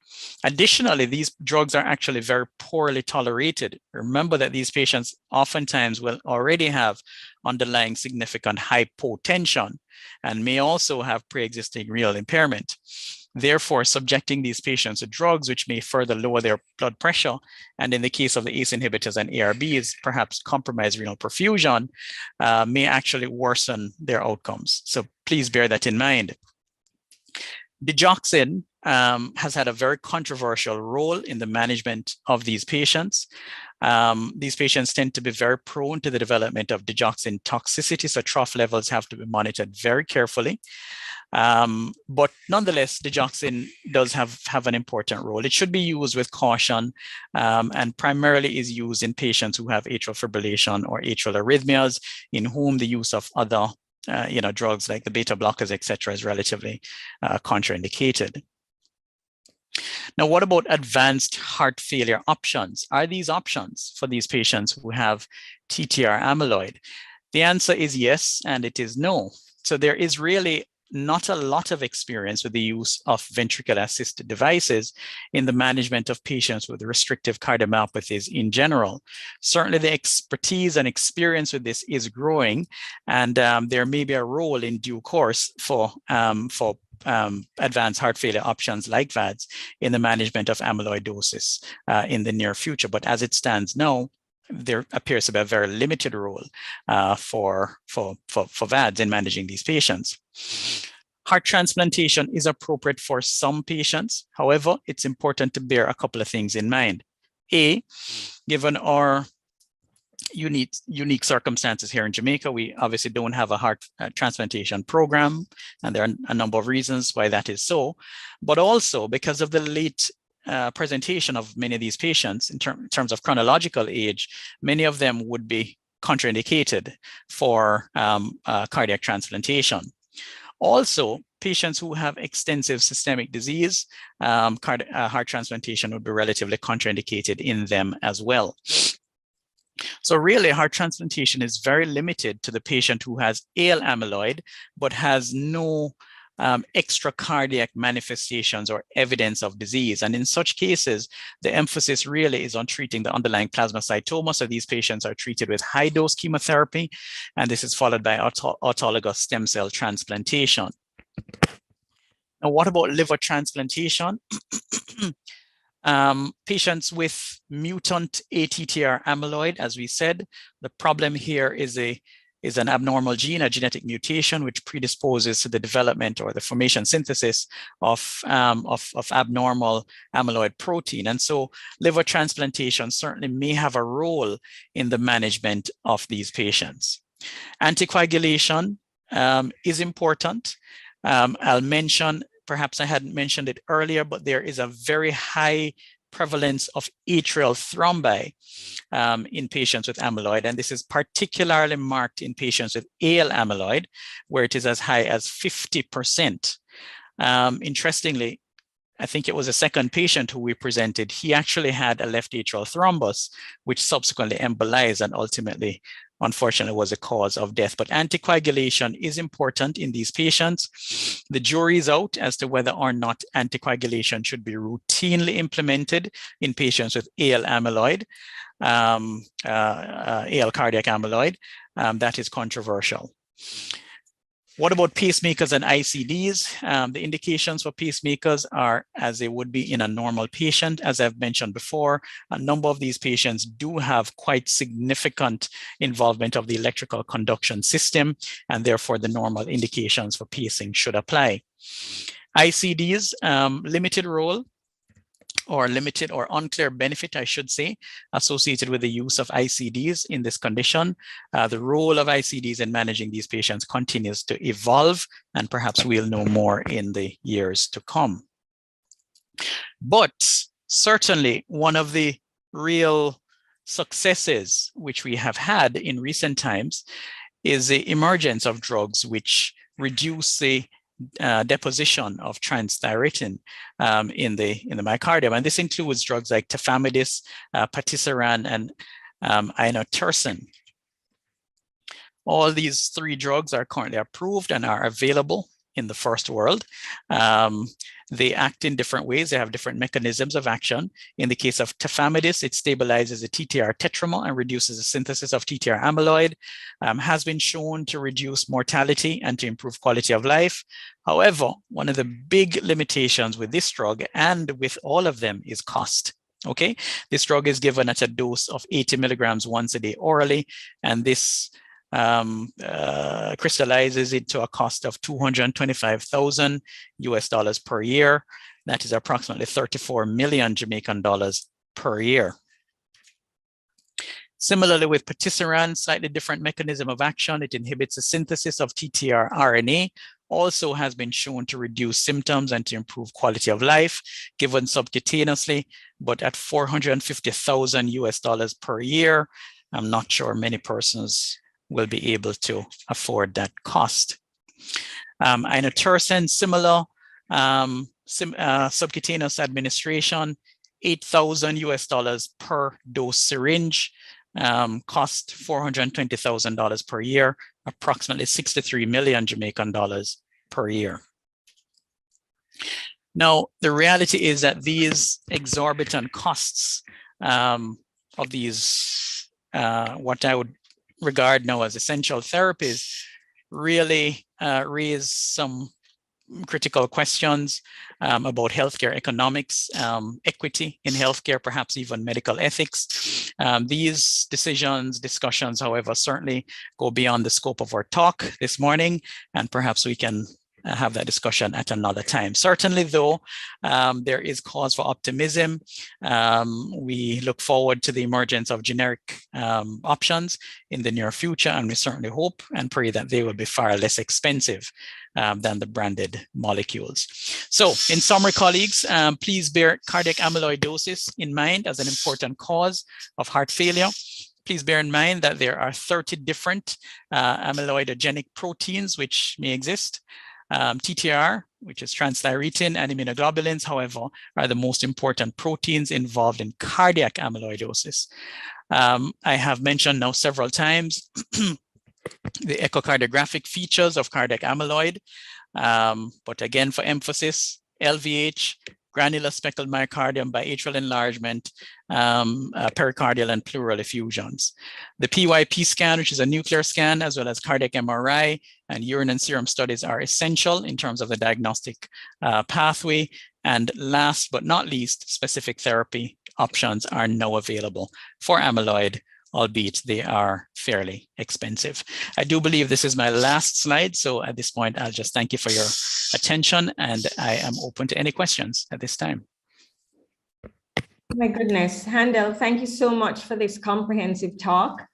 Additionally, these drugs are actually very poorly tolerated. Remember that these patients oftentimes will already have underlying significant hypotension and may also have pre-existing renal impairment. Therefore, subjecting these patients to drugs which may further lower their blood pressure, and in the case of the ACE inhibitors and ARBs, perhaps compromise renal perfusion, may actually worsen their outcomes. So please bear that in mind. Digoxin has had a very controversial role in the management of these patients. These patients tend to be very prone to the development of digoxin toxicity, so trough levels have to be monitored very carefully. But nonetheless, digoxin does have an important role. It should be used with caution and primarily is used in patients who have atrial fibrillation or atrial arrhythmias, in whom the use of other drugs like the beta blockers, etc., is relatively contraindicated. Now, what about advanced heart failure options? Are these options for these patients who have TTR amyloid? The answer is yes, and it is no. So there is really not a lot of experience with the use of ventricular assisted devices in the management of patients with restrictive cardiomyopathies in general. Certainly the expertise and experience with this is growing, and there may be a role in due course for advanced heart failure options like VADs in the management of amyloidosis in the near future. But as it stands now, there appears to be a very limited role for VADs in managing these patients. Heart transplantation is appropriate for some patients. However, it's important to bear a couple of things in mind. A, given our unique circumstances here in Jamaica, we obviously don't have a heart transplantation program, and there are a number of reasons why that is so, but also because of the late presentation of many of these patients in terms of chronological age, many of them would be contraindicated for cardiac transplantation. Also, patients who have extensive systemic disease, heart transplantation would be relatively contraindicated in them as well. So really, heart transplantation is very limited to the patient who has AL amyloid, but has no extra cardiac manifestations or evidence of disease. And in such cases, the emphasis really is on treating the underlying plasmacytoma. So these patients are treated with high-dose chemotherapy, and this is followed by autologous stem cell transplantation. Now, what about liver transplantation? Patients with mutant ATTR amyloid, as we said, the problem here is an abnormal gene, a genetic mutation, which predisposes to the development or the formation synthesis of abnormal amyloid protein. And so liver transplantation certainly may have a role in the management of these patients. Anticoagulation is important. I'll mention, perhaps I hadn't mentioned it earlier, but there is a very high prevalence of atrial thrombi in patients with amyloid. And this is particularly marked in patients with AL amyloid, where it is as high as 50%. Interestingly, I think it was a second patient who we presented, he actually had a left atrial thrombus, which subsequently embolized and ultimately, unfortunately, was a cause of death. But anticoagulation is important in these patients. The jury is out as to whether or not anticoagulation should be routinely implemented in patients with AL amyloid, AL cardiac amyloid. That is controversial. What about pacemakers and ICDs? The indications for pacemakers are as they would be in a normal patient. As I've mentioned before, a number of these patients do have quite significant involvement of the electrical conduction system, and therefore the normal indications for pacing should apply. ICDs, limited role, or limited or unclear benefit, I should say, associated with the use of ICDs in this condition. The role of ICDs in managing these patients continues to evolve, and perhaps we'll know more in the years to come. But certainly one of the real successes which we have had in recent times is the emergence of drugs which reduce the deposition of transthyretin in the myocardium, and this includes drugs like tafamidis, patisiran, and inotersen. All these three drugs are currently approved and are available in the first world. They act in different ways. They have different mechanisms of action. In the case of tafamidis, it stabilizes the TTR tetramer and reduces the synthesis of TTR amyloid, has been shown to reduce mortality and to improve quality of life. However, one of the big limitations with this drug and with all of them is cost. Okay, this drug is given at a dose of 80 milligrams once a day orally, and this crystallizes into a cost of $225,000 per year. That is approximately 34 million Jamaican dollars per year. Similarly with patisiran, slightly different mechanism of action. It inhibits the synthesis of TTR RNA, also has been shown to reduce symptoms and to improve quality of life, given subcutaneously, but at $450,000 per year. I'm not sure many persons will be able to afford that cost. Inotersen, similar, subcutaneous administration, $8,000 per dose syringe, cost $420,000 per year, approximately 63 million Jamaican dollars per year. Now, the reality is that these exorbitant costs of these, what I would regard now as essential therapies, really raise some critical questions about healthcare economics, equity in healthcare, perhaps even medical ethics. These discussions, however, certainly go beyond the scope of our talk this morning, and perhaps we can have that discussion at another time. Certainly, though, there is cause for optimism. We look forward to the emergence of generic options in the near future, and we certainly hope and pray that they will be far less expensive than the branded molecules. So, in summary, colleagues, please bear cardiac amyloidosis in mind as an important cause of heart failure. Please bear in mind that there are 30 different amyloidogenic proteins which may exist. TTR, which is transthyretin, and immunoglobulins, however, are the most important proteins involved in cardiac amyloidosis. I have mentioned now several times the echocardiographic features of cardiac amyloid, but again, for emphasis, LVH, granular speckled myocardium, biatrial enlargement, pericardial and pleural effusions. The PYP scan, which is a nuclear scan, as well as cardiac MRI and urine and serum studies are essential in terms of the diagnostic pathway. And last but not least, specific therapy options are now available for amyloid, albeit they are fairly expensive. I do believe this is my last slide. So at this point, I'll just thank you for your attention, and I am open to any questions at this time. My goodness, Handel, thank you so much for this comprehensive talk.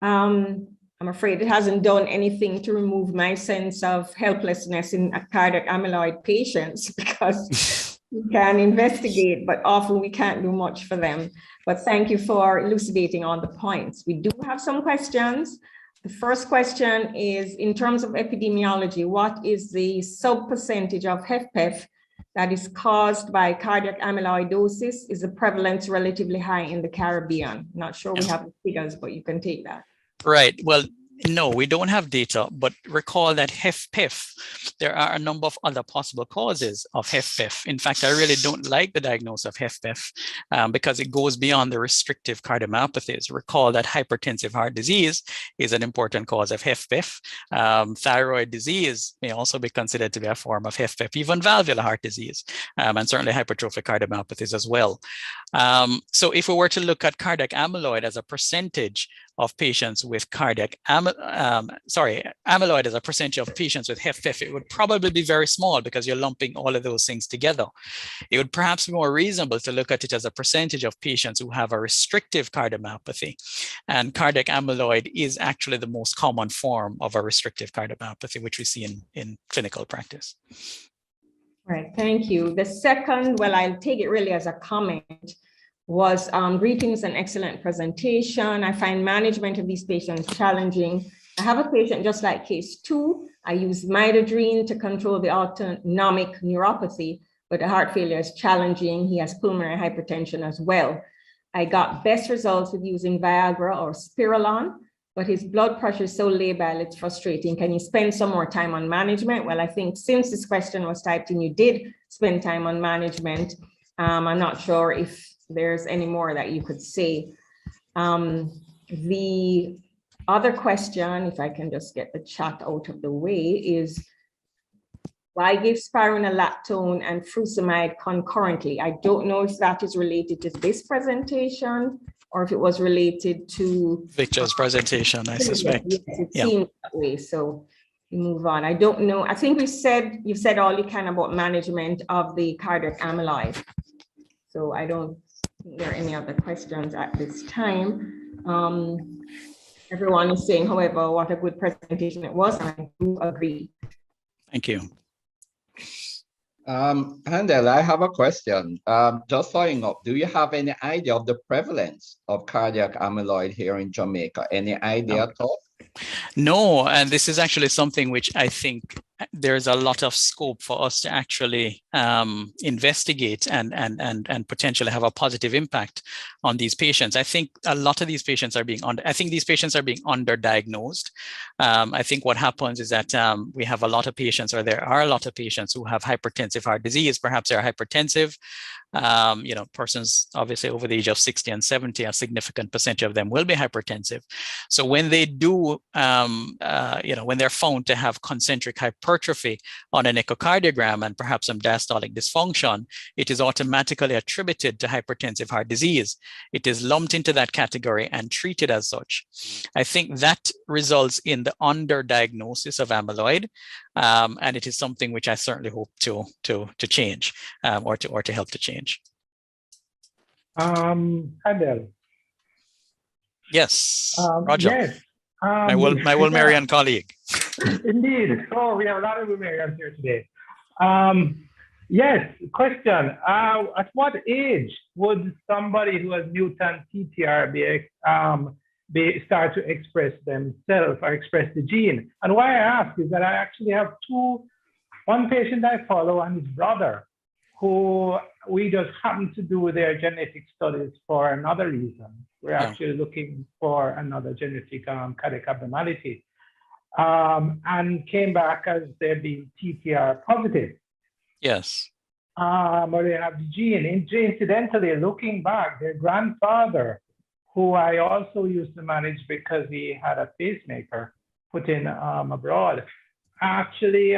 I'm afraid it hasn't done anything to remove my sense of helplessness in cardiac amyloid patients, because we can investigate, but often we can't do much for them. But thank you for elucidating on the points. We do have some questions. The first question is, in terms of epidemiology, what is the sub-percentage of HFpEF that is caused by cardiac amyloidosis? Is the prevalence relatively high in the Caribbean? Not sure we have the figures, but you can take that. Right. Well, no, we don't have data, but recall that HFpEF, there are a number of other possible causes of HFpEF. In fact, I really don't like the diagnosis of HFpEF because it goes beyond the restrictive cardiomyopathies. Recall that hypertensive heart disease is an important cause of HFpEF. Thyroid disease may also be considered to be a form of HFpEF, even valvular heart disease, and certainly hypertrophic cardiomyopathies as well. So if we were to look at cardiac amyloid as a percentage of patients with amyloid as a percentage of patients with HFpEF, it would probably be very small because you're lumping all of those things together. It would perhaps be more reasonable to look at it as a percentage of patients who have a restrictive cardiomyopathy. And cardiac amyloid is actually the most common form of a restrictive cardiomyopathy, which we see in clinical practice. Right, thank you. The second, well, I'll take it really as a comment, was greetings and excellent presentation. I find management of these patients challenging. I have a patient just like case 2. I use midodrine to control the autonomic neuropathy, but the heart failure is challenging. He has pulmonary hypertension as well. I got best results with using Viagra or Spirulon, but his blood pressure is so labile, it's frustrating. Can you spend some more time on management? Well, I think since this question was typed in, you did spend time on management. I'm not sure if there's any more that you could say. The other question, if I can just get the chat out of the way, is why give spironolactone and furosemide concurrently? I don't know if that is related to this presentation or if it was related to Victor's presentation, I suspect. Yes, it seems that way. So we move on. I don't know. I think you've said all you can about management of the cardiac amyloid. So I don't think there are any other questions at this time. Everyone is saying, however, what a good presentation it was, and I do agree. Thank you. Handel, I have a question. Just following up, do you have any idea of the prevalence of cardiac amyloid here in Jamaica? Any idea at all? No, and this is actually something which I think there's a lot of scope for us to actually investigate and potentially have a positive impact on these patients. I think a lot of these patients are being underdiagnosed. I think what happens is that we have a lot of patients, or there are a lot of patients who have hypertensive heart disease. Perhaps they're hypertensive. Persons obviously over the age of 60 and 70, a significant percentage of them will be hypertensive. So when they do, when they're found to have concentric hypertrophy on an echocardiogram and perhaps some diastolic dysfunction, it is automatically attributed to hypertensive heart disease. It is lumped into that category and treated as such. I think that results in the underdiagnosis of amyloid, and it is something which I certainly hope to change or to help to change. Handel. Yes, Roger. Yes. My Wolmerian colleague. Indeed. So we have a lot of Wolmerians here today. Yes, question. At what age would somebody who has mutant TTR start to express themselves or express the gene? And why I ask is that I actually have one patient I follow and his brother, who we just happen to do their genetic studies for another reason. We're actually looking for another genetic cardiac abnormality, and came back as they're being TTR positive. Yes. Or they have the gene. Incidentally, looking back, their grandfather, who I also used to manage because he had a pacemaker put in abroad, actually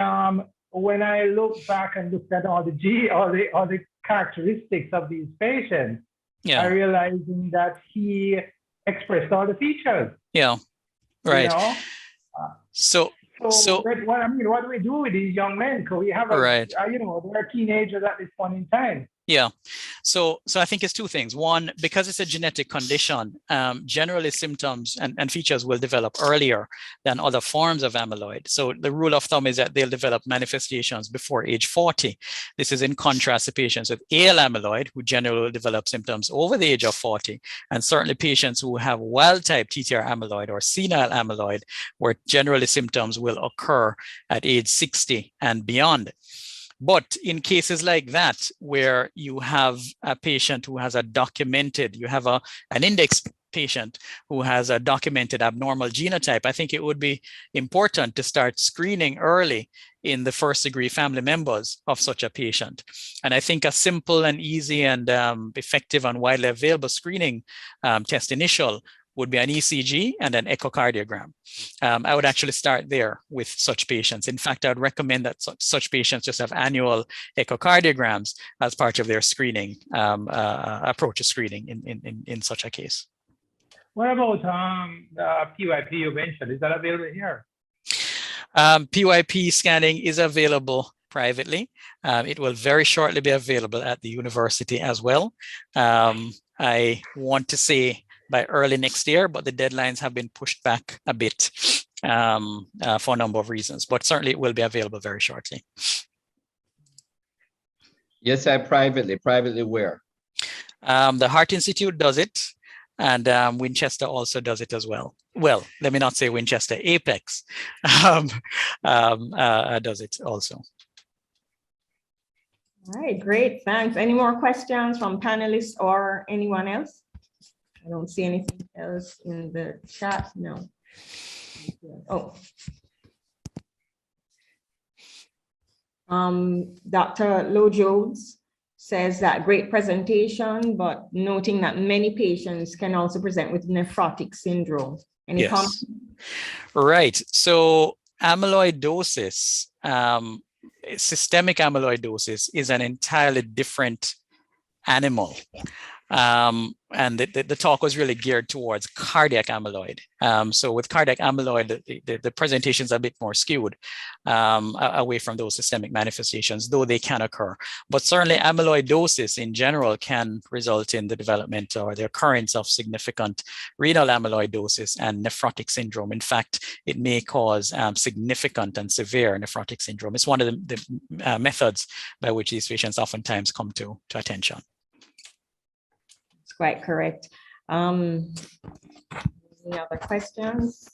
when I look back and looked at all the characteristics of these patients, I realizing that he expressed all the features. Yeah, right. You know? So what do we do with these young men? Because we have, they're teenagers at this point in time. Yeah. So I think it's two things. One, because it's a genetic condition, generally symptoms and features will develop earlier than other forms of amyloid. So the rule of thumb is that they'll develop manifestations before age 40. This is in contrast to patients with AL amyloid, who generally will develop symptoms over the age of 40. And certainly patients who have wild-type TTR amyloid or senile amyloid, where generally symptoms will occur at age 60 and beyond. But in cases like that, where you have a patient who has an index patient who has a documented abnormal genotype, I think it would be important to start screening early in the first-degree family members of such a patient. And I think a simple and easy and effective and widely available screening test initial would be an ECG and an echocardiogram. I would actually start there with such patients. In fact, I would recommend that such patients just have annual echocardiograms as part of their screening approach to screening in such a case. What about the PYP you mentioned? Is that available here? PYP scanning is available privately. It will very shortly be available at the university as well. I want to say by early next year, but the deadlines have been pushed back a bit for a number of reasons, but certainly it will be available very shortly. Yes, privately where? The Heart Institute does it, and Winchester also does it as well. Well, let me not say Winchester, Apex does it also. All right, great, thanks. Any more questions from panelists or anyone else? I don't see anything else in the chat. No. Oh. Dr. Lowe-Jones says that great presentation, but noting that many patients can also present with nephrotic syndrome. Any comments? Right. So amyloidosis, systemic amyloidosis is an entirely different animal. And the talk was really geared towards cardiac amyloid. So with cardiac amyloid, the presentation's a bit more skewed away from those systemic manifestations, though they can occur. But certainly amyloidosis in general can result in the development or the occurrence of significant renal amyloidosis and nephrotic syndrome. In fact, it may cause significant and severe nephrotic syndrome. It's one of the methods by which these patients oftentimes come to attention. Quite correct. Any other questions?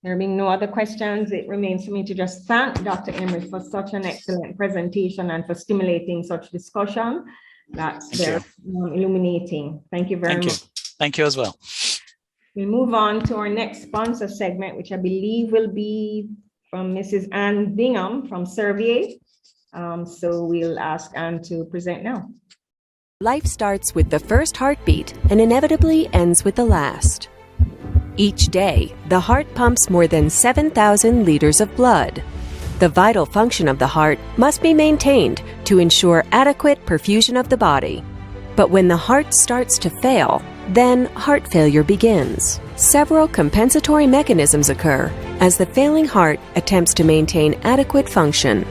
There being no other questions, it remains for me to just thank Dr. Emery for such an excellent presentation and for stimulating such discussion. That's very illuminating. Thank you very much. Thank you as well. We move on to our next sponsor segment, which I believe will be from Mrs. Ann Bingham from Servier. So we'll ask Ann to present now. Life starts with the first heartbeat and inevitably ends with the last. Each day, the heart pumps more than 7,000 liters of blood. The vital function of the heart must be maintained to ensure adequate perfusion of the body. But when the heart starts to fail, then heart failure begins. Several compensatory mechanisms occur as the failing heart attempts to maintain adequate function.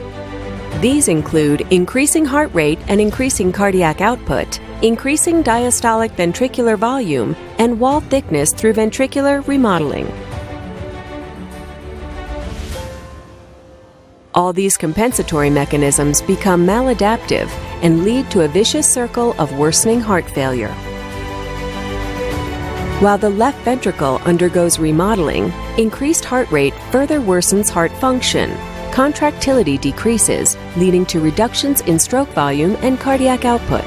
These include increasing heart rate and increasing cardiac output, increasing diastolic ventricular volume, and wall thickness through ventricular remodeling. All these compensatory mechanisms become maladaptive and lead to a vicious circle of worsening heart failure. While the left ventricle undergoes remodeling, increased heart rate further worsens heart function. Contractility decreases, leading to reductions in stroke volume and cardiac output.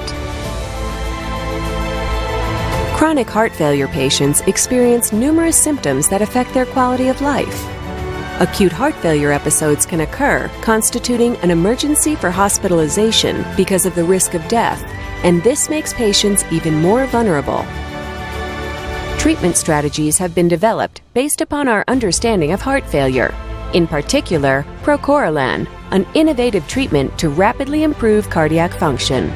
Chronic heart failure patients experience numerous symptoms that affect their quality of life. Acute heart failure episodes can occur, constituting an emergency for hospitalization because of the risk of death, and this makes patients even more vulnerable. Treatment strategies have been developed based upon our understanding of heart failure. in particular Procorilan, an innovative treatment to rapidly improve cardiac function.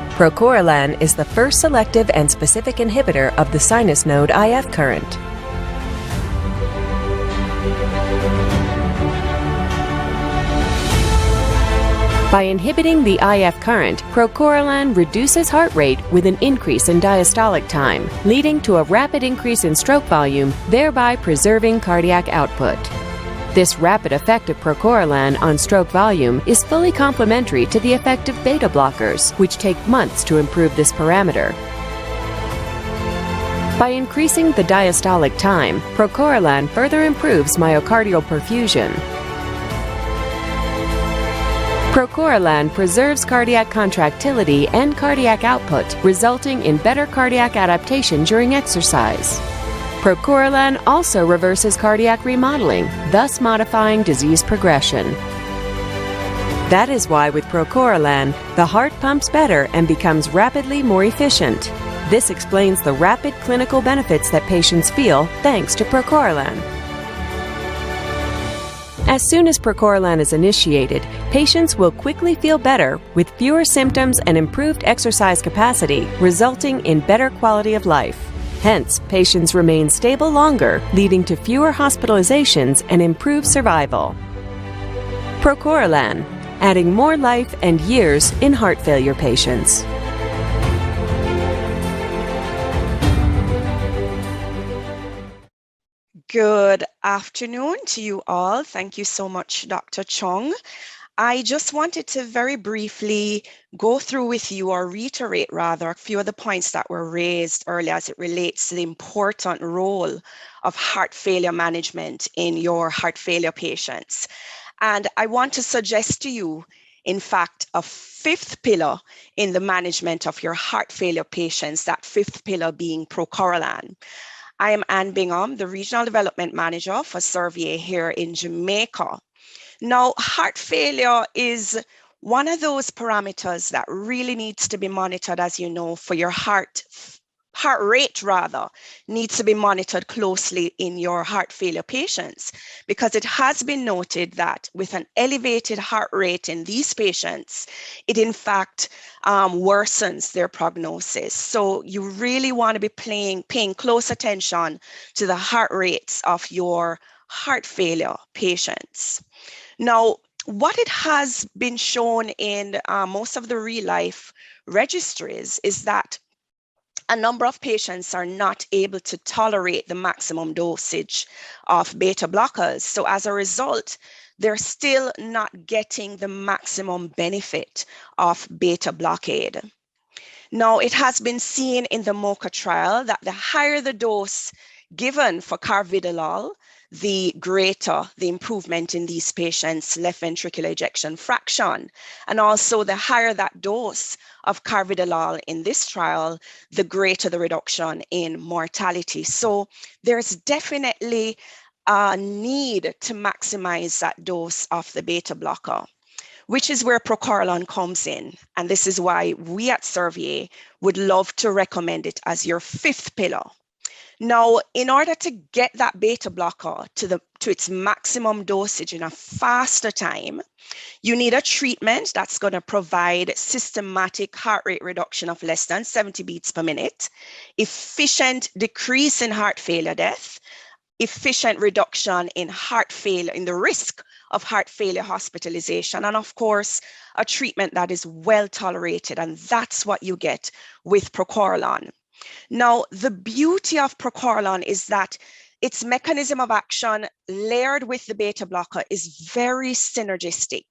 Procorilan is the first selective and specific inhibitor of the sinus node IF current. By inhibiting the IF current, Procorilan reduces heart rate with an increase in diastolic time, leading to a rapid increase in stroke volume, thereby preserving cardiac output. This rapid effect of Procorilan on stroke volume is fully complementary to the effect of beta blockers, which take months to improve this parameter. By increasing the diastolic time, Procorilan further improves myocardial perfusion. Procorilan preserves cardiac contractility and cardiac output, resulting in better cardiac adaptation during exercise. Procorilan also reverses cardiac remodeling, thus modifying disease progression. That is why with Procorilan, the heart pumps better and becomes rapidly more efficient. This explains the rapid clinical benefits that patients feel thanks to Procorilan. As soon as Procorilan is initiated, patients will quickly feel better with fewer symptoms and improved exercise capacity, resulting in better quality of life. Hence, patients remain stable longer, leading to fewer hospitalizations and improved survival. Procorilan, adding more life and years in heart failure patients. Good afternoon to you all. Thank you so much, Dr. Chung. I just wanted to very briefly go through with you, or reiterate rather, a few of the points that were raised earlier as it relates to the important role of heart failure management in your heart failure patients. And I want to suggest to you, in fact, a fifth pillar in the management of your heart failure patients, that fifth pillar being Procorilan. I am Ann Bingham, the Regional Development Manager for Servier here in Jamaica. Now, heart failure is one of those parameters that really needs to be monitored, as you know, for your heart rate needs to be monitored closely in your heart failure patients, because it has been noted that with an elevated heart rate in these patients, it in fact worsens their prognosis. So you really want to be paying close attention to the heart rates of your heart failure patients. Now, what it has been shown in most of the real life registries is that a number of patients are not able to tolerate the maximum dosage of beta blockers. So as a result, they're still not getting the maximum benefit of beta blockade. Now, it has been seen in the MOCA trial that the higher the dose given for carvedilol, the greater the improvement in these patients' left ventricular ejection fraction. And also the higher that dose of carvedilol in this trial, the greater the reduction in mortality. So there's definitely a need to maximize that dose of the beta blocker, which is where Procorilan comes in. And this is why we at Servier would love to recommend it as your fifth pillar. Now, in order to get that beta blocker to its maximum dosage in a faster time, you need a treatment that's going to provide systematic heart rate reduction of less than 70 beats per minute, efficient decrease in heart failure death, efficient reduction in heart failure, in the risk of heart failure hospitalization, and of course, a treatment that is well tolerated. And that's what you get with Procorilan. Now, the beauty of Procorilan is that its mechanism of action layered with the beta blocker is very synergistic,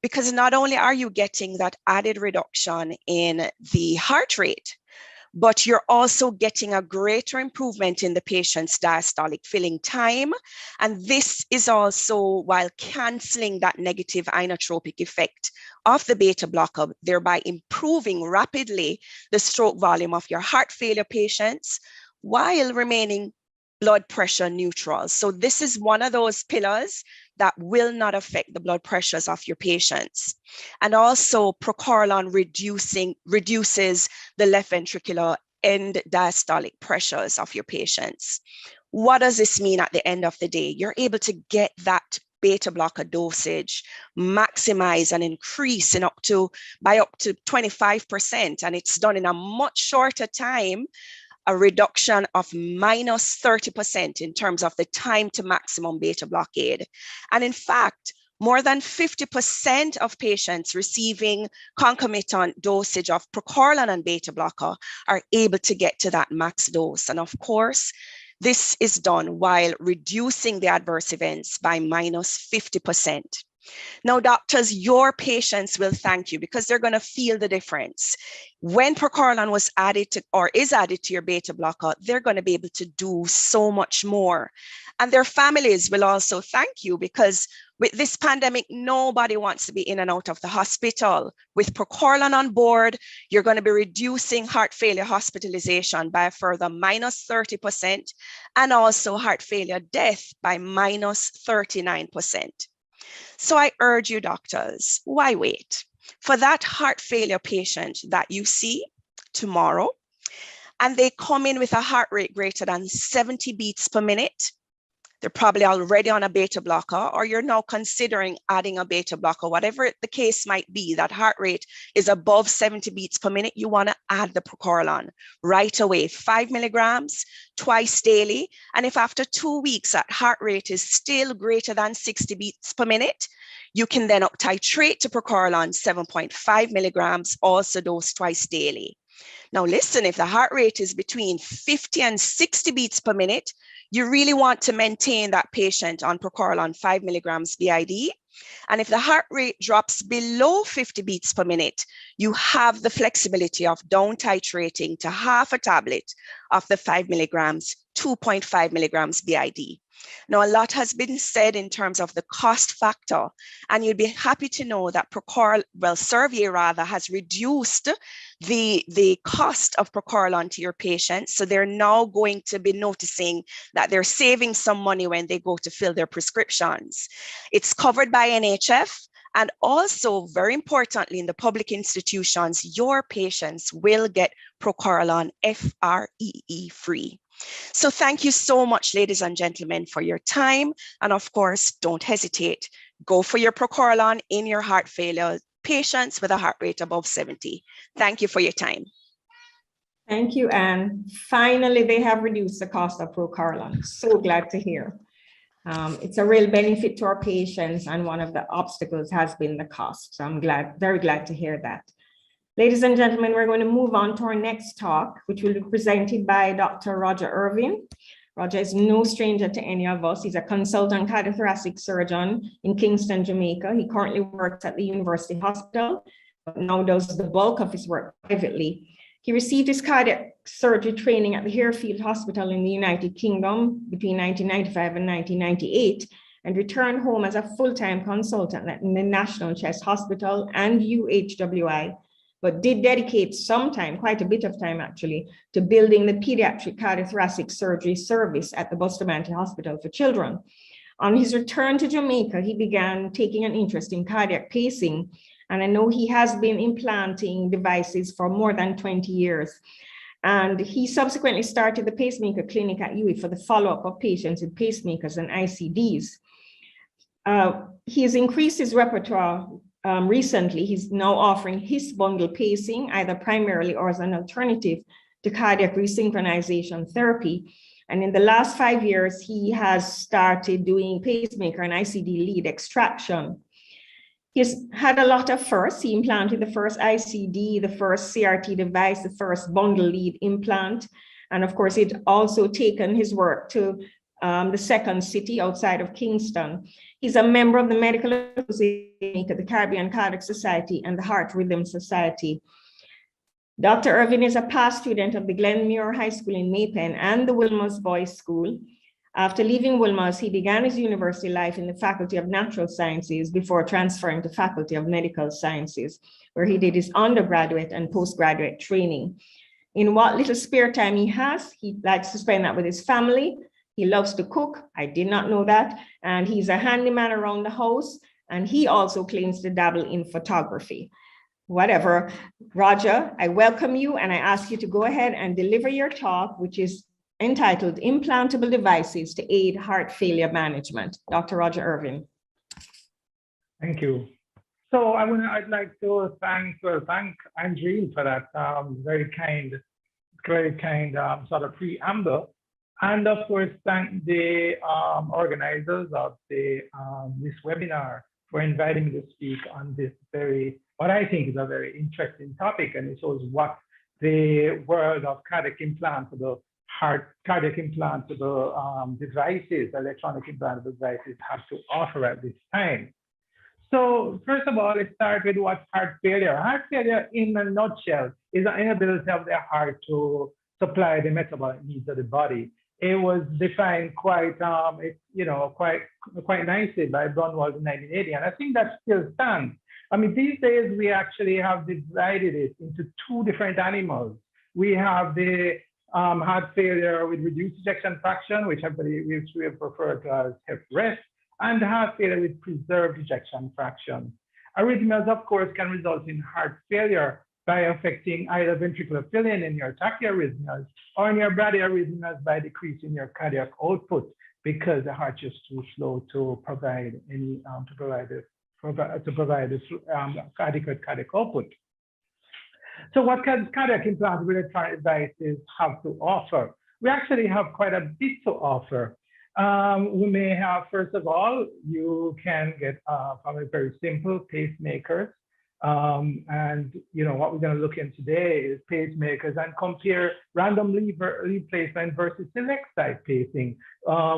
because not only are you getting that added reduction in the heart rate, but you're also getting a greater improvement in the patient's diastolic filling time. And this is also while canceling that negative inotropic effect of the beta blocker, thereby improving rapidly the stroke volume of your heart failure patients while remaining blood pressure neutral. So this is one of those pillars that will not affect the blood pressures of your patients. And also Procorilan reduces the left ventricular end diastolic pressures of your patients. What does this mean at the end of the day? You're able to get that beta blocker dosage, maximize and increase by up to 25%, and it's done in a much shorter time, a reduction of minus 30% in terms of the time to maximum beta blockade. And in fact, more than 50% of patients receiving concomitant dosage of procorlan and beta blocker are able to get to that max dose. And of course, this is done while reducing the adverse events by minus 50%. Now, doctors, your patients will thank you because they're going to feel the difference. When procorlan was added to, or is added to your beta blocker, they're going to be able to do so much more. And their families will also thank you because with this pandemic, nobody wants to be in and out of the hospital. With procorlan on board, you're going to be reducing heart failure hospitalization by a further minus 30% and also heart failure death by minus 39%. So I urge you, doctors, why wait? For that heart failure patient that you see tomorrow, and they come in with a heart rate greater than 70 beats per minute, they're probably already on a beta blocker, or you're now considering adding a beta blocker, whatever the case might be, that heart rate is above 70 beats per minute, you want to add the procorlan right away, 5 milligrams twice daily. And if after 2 weeks that heart rate is still greater than 60 beats per minute, you can then up titrate to procorlan 7.5 milligrams, also dosed twice daily. Now listen, if the heart rate is between 50 and 60 beats per minute, you really want to maintain that patient on procorlan 5 milligrams BID. And if the heart rate drops below 50 beats per minute, you have the flexibility of down titrating to half a tablet of the 5 milligrams, 2.5 milligrams BID. Now, a lot has been said in terms of the cost factor, and you'd be happy to know that Servier rather has reduced the cost of procorlan to your patients. So they're now going to be noticing that they're saving some money when they go to fill their prescriptions. It's covered by NHF. And also, very importantly, in the public institutions, your patients will get procorlan FREE free. So thank you so much, ladies and gentlemen, for your time. And of course, don't hesitate. Go for your procorlan in your heart failure patients with a heart rate above 70. Thank you for your time. Thank you, Anne. Finally, they have reduced the cost of procorlan. So glad to hear. It's a real benefit to our patients, and one of the obstacles has been the cost. So I'm very glad to hear that. Ladies and gentlemen, we're going to move on to our next talk, which will be presented by Dr. Roger Irvin. Roger is no stranger to any of us. He's a consultant cardiothoracic surgeon in Kingston, Jamaica. He currently works at the University Hospital, but now does the bulk of his work privately. He received his cardiac surgery training at the Harefield Hospital in the United Kingdom between 1995 and 1998, and returned home as a full-time consultant in the National Chest Hospital and UHWI, but did dedicate some time, quite a bit of time actually, to building the pediatric cardiothoracic surgery service at the Bustamante Hospital for Children. On his return to Jamaica, he began taking an interest in cardiac pacing, and I know he has been implanting devices for more than 20 years. And he subsequently started the pacemaker clinic at UWI for the follow-up of patients with pacemakers and ICDs. He has increased his repertoire recently. He's now offering his bundle pacing, either primarily or as an alternative to cardiac resynchronization therapy. And in the last 5 years, he has started doing pacemaker and ICD lead extraction. He's had a lot of firsts. He implanted the first ICD, the first CRT device, the first bundle lead implant. And of course, he'd also taken his work to the second city outside of Kingston. He's a member of the Medical Association, the Caribbean Cardiac Society, and the Heart Rhythm Society. Dr. Irvin is a past student of the Glenmuir High School in Maypen and the Wilmers Boys School. After leaving Wilmers, he began his university life in the Faculty of Natural Sciences before transferring to Faculty of Medical Sciences, where he did his undergraduate and postgraduate training. In what little spare time he has, he likes to spend that with his family. He loves to cook. I did not know that. And he's a handyman around the house. And he also claims to dabble in photography. Whatever. Roger, I welcome you and I ask you to go ahead and deliver your talk, which is entitled Implantable Devices to Aid Heart Failure Management. Dr. Roger Irvin. Thank you. So I'd like to thank Andreen for that very kind sort of preamble. And of course, thank the organizers of this webinar for inviting me to speak on this what I think is a very interesting topic, and it shows what the world of cardiac implantable devices, electronic implantable devices have to offer at this time. So first of all, let's start with what heart failure. Heart failure, in a nutshell, is an inability of the heart to supply the metabolic needs of the body. It was defined quite nicely by Brunwald in 1980, and I think that still stands. I mean, these days we actually have divided it into two different animals. We have the heart failure with reduced ejection fraction, which we have referred to as HFpEF, and heart failure with preserved ejection fraction. Arrhythmias, of course, can result in heart failure by affecting either ventricular filling in your tachyarrhythmias or in your bradyarrhythmias by decreasing your cardiac output because the heart is too slow to provide any adequate cardiac output. So what cardiac implantable electronic devices have to offer? We actually have quite a bit to offer. We may have, first of all, you can get probably very simple pacemakers. And what we're going to look in today is pacemakers and compare random lead placement versus select site pacing,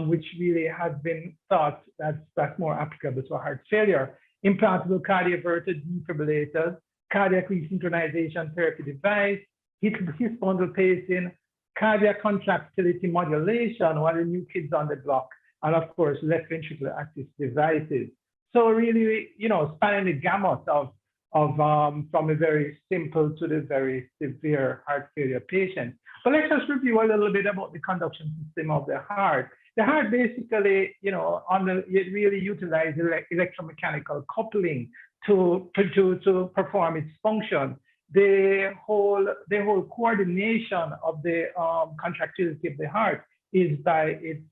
which really has been thought that's more applicable to heart failure. Implantable cardioverter defibrillators, cardiac resynchronization therapy device, hip bundle pacing, cardiac contractility modulation, one of the new kids on the block, and of course, left ventricular assist devices. So really, spanning the gamut of from a very simple to the very severe heart failure patient. But let's just review a little bit about the conduction system of the heart. The heart basically, it really utilizes electromechanical coupling to perform its function. The whole coordination of the contractility of the heart is by its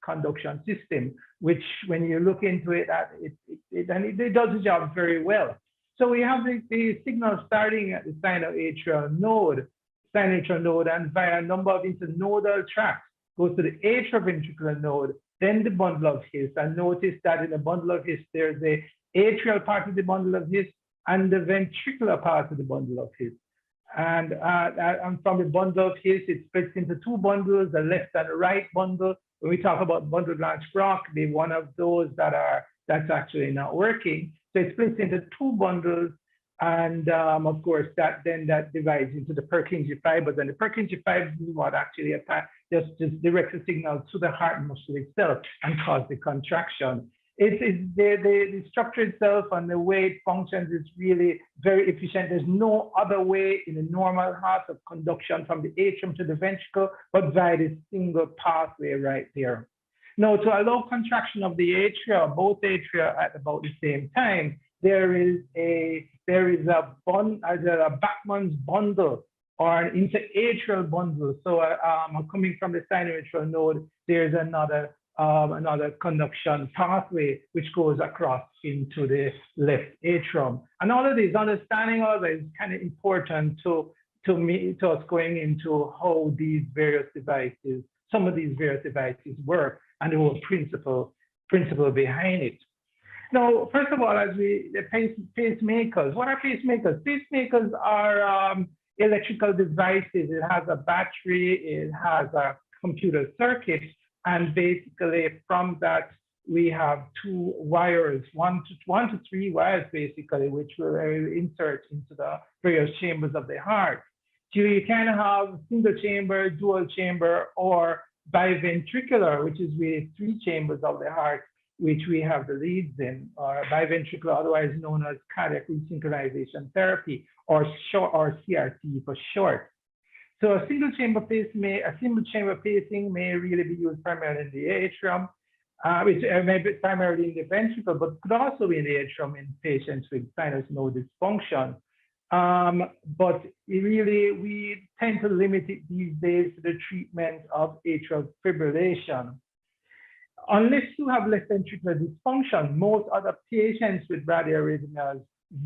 conduction system, which when you look into it, it does the job very well. So we have the signal starting at the sinoatrial node, and via a number of internodal tracts goes to the atrioventricular node, then the bundle of His. And notice that in the bundle of His, there's the atrial part of the bundle of His and the ventricular part of the bundle of His. And from the bundle of His, it splits into two bundles, the left and the right bundle. When we talk about bundle branch Brock, be one of those that's actually not working. So it splits into two bundles, and of course that divides into the Purkinje fibers, and the Purkinje fibers is what actually just directs the signal to the heart muscle itself and cause the contraction. The structure itself and the way it functions is really very efficient. There's no other way in a normal heart of conduction from the atrium to the ventricle, but via this single pathway right there. Now, to allow contraction of the atria, both atria at about the same time, there is a Bachmann's bundle or an interatrial bundle. So coming from the sinoatrial node, there's another conduction pathway which goes across into the left atrium. And all of this, understanding all of it is kind of important to us going into how some of these various devices work and the whole principle behind it. Now, first of all, pacemakers. What are pacemakers? Pacemakers are electrical devices. It has a battery, it has a computer circuit, and basically from that we have two wires, one to three wires basically, which will insert into the various chambers of the heart. So you can have single chamber, dual chamber, or biventricular, which is really three chambers of the heart, which we have the leads in, or biventricular, otherwise known as cardiac resynchronization therapy, or CRT for short. So a single chamber pacing may really be used primarily in the atrium, which may be primarily in the ventricle, but could also be in the atrium in patients with sinus node dysfunction. But really, we tend to limit it these days to the treatment of atrial fibrillation. Unless you have left ventricular dysfunction, most other patients with bradyarrhythmias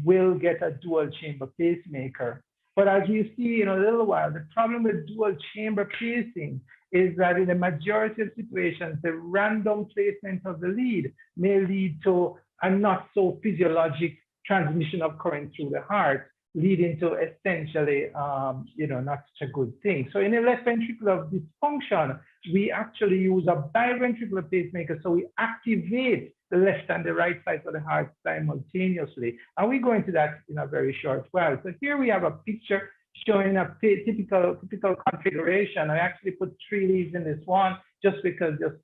will get a dual chamber pacemaker. But as we see in a little while, the problem with dual chamber pacing is that in the majority of situations, the random placement of the lead may lead to a not so physiologic transmission of current through the heart, leading to essentially, not such a good thing. So in a left ventricular dysfunction, we actually use a biventricular pacemaker. So we activate the left and the right side of the heart simultaneously. And we go into that in a very short while. So here we have a picture showing a typical configuration. I actually put 3 leads in this one just because just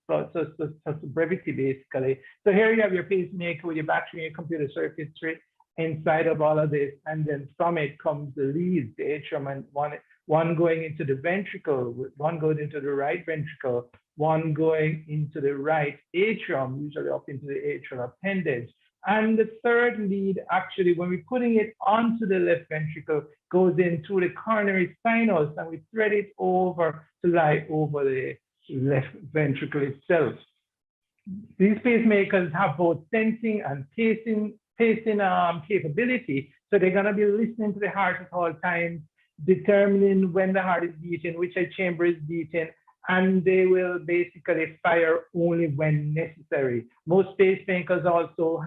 brevity basically. So here you have your pacemaker with your battery and your computer circuitry inside of all of this, and then from it comes the leads, the atrium, and one going into the ventricle, one going into the right ventricle, one going into the right atrium, usually up into the atrial appendage. And the third lead, actually, when we're putting it onto the left ventricle, goes into the coronary sinus, and we thread it over to lie over the left ventricle itself. These pacemakers have both sensing and pacing capability. So they're going to be listening to the heart at all times, determining when the heart is beating, which chamber is beating, and they will basically fire only when necessary. Most pacemakers also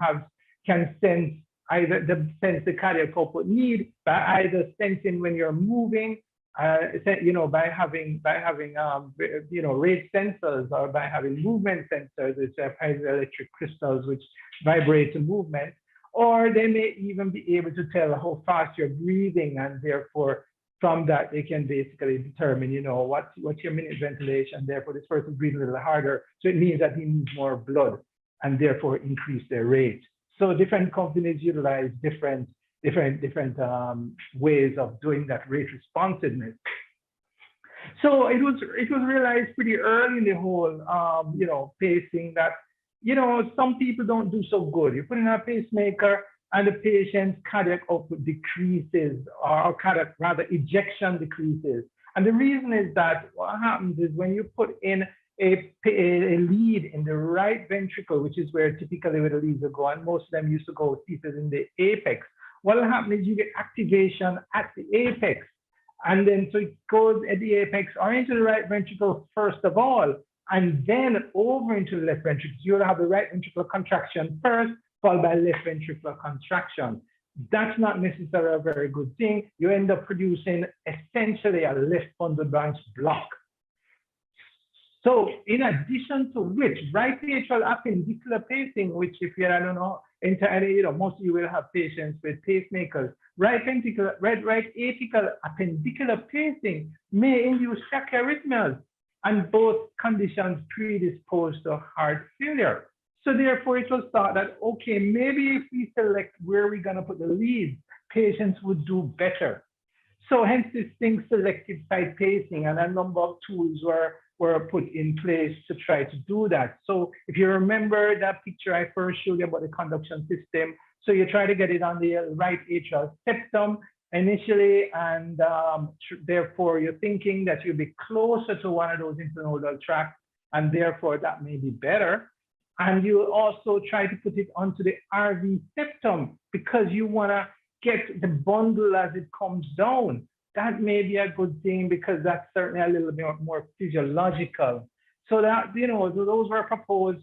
can sense the cardiac output need by either sensing when you're moving, by having rate sensors, or by having movement sensors, which are piezoelectric crystals which vibrate to movement. Or they may even be able to tell how fast you're breathing, and therefore from that they can basically determine, what's your minute ventilation. Therefore, this person breathes a little harder, so it means that he needs more blood, and therefore increase their rate. So different companies utilize different ways of doing that rate responsiveness. So it was realized pretty early in the whole pacing that some people don't do so good. You put in a pacemaker and the patient's cardiac output decreases, or cardiac rather ejection decreases. And the reason is that what happens is when you put in a lead in the right ventricle, which is where typically where the leads will go, and most of them used to go seated in the apex. What will happen is you get activation at the apex. And then so it goes at the apex or into the right ventricle first of all, and then over into the left ventricle. You'll have the right ventricular contraction first, followed by left ventricular contraction. That's not necessarily a very good thing. You end up producing essentially a left bundle branch block. So in addition to which, right atrial appendicular pacing, which if you don't know entirely, most of you will have patients with pacemakers. Right apical appendicular pacing may induce tachyarrhythmias, and both conditions predispose to heart failure. So therefore, it was thought that, okay, maybe if we select where we're going to put the leads, patients would do better. So hence this thing, selective site pacing, and a number of tools were put in place to try to do that. So if you remember that picture I first showed you about the conduction system, so you try to get it on the right atrial septum initially, and therefore you're thinking that you'll be closer to one of those internodal tracts, and therefore that may be better. And you also try to put it onto the RV septum because you want to get the bundle as it comes down. That may be a good thing because that's certainly a little bit more physiological. So that, those were proposed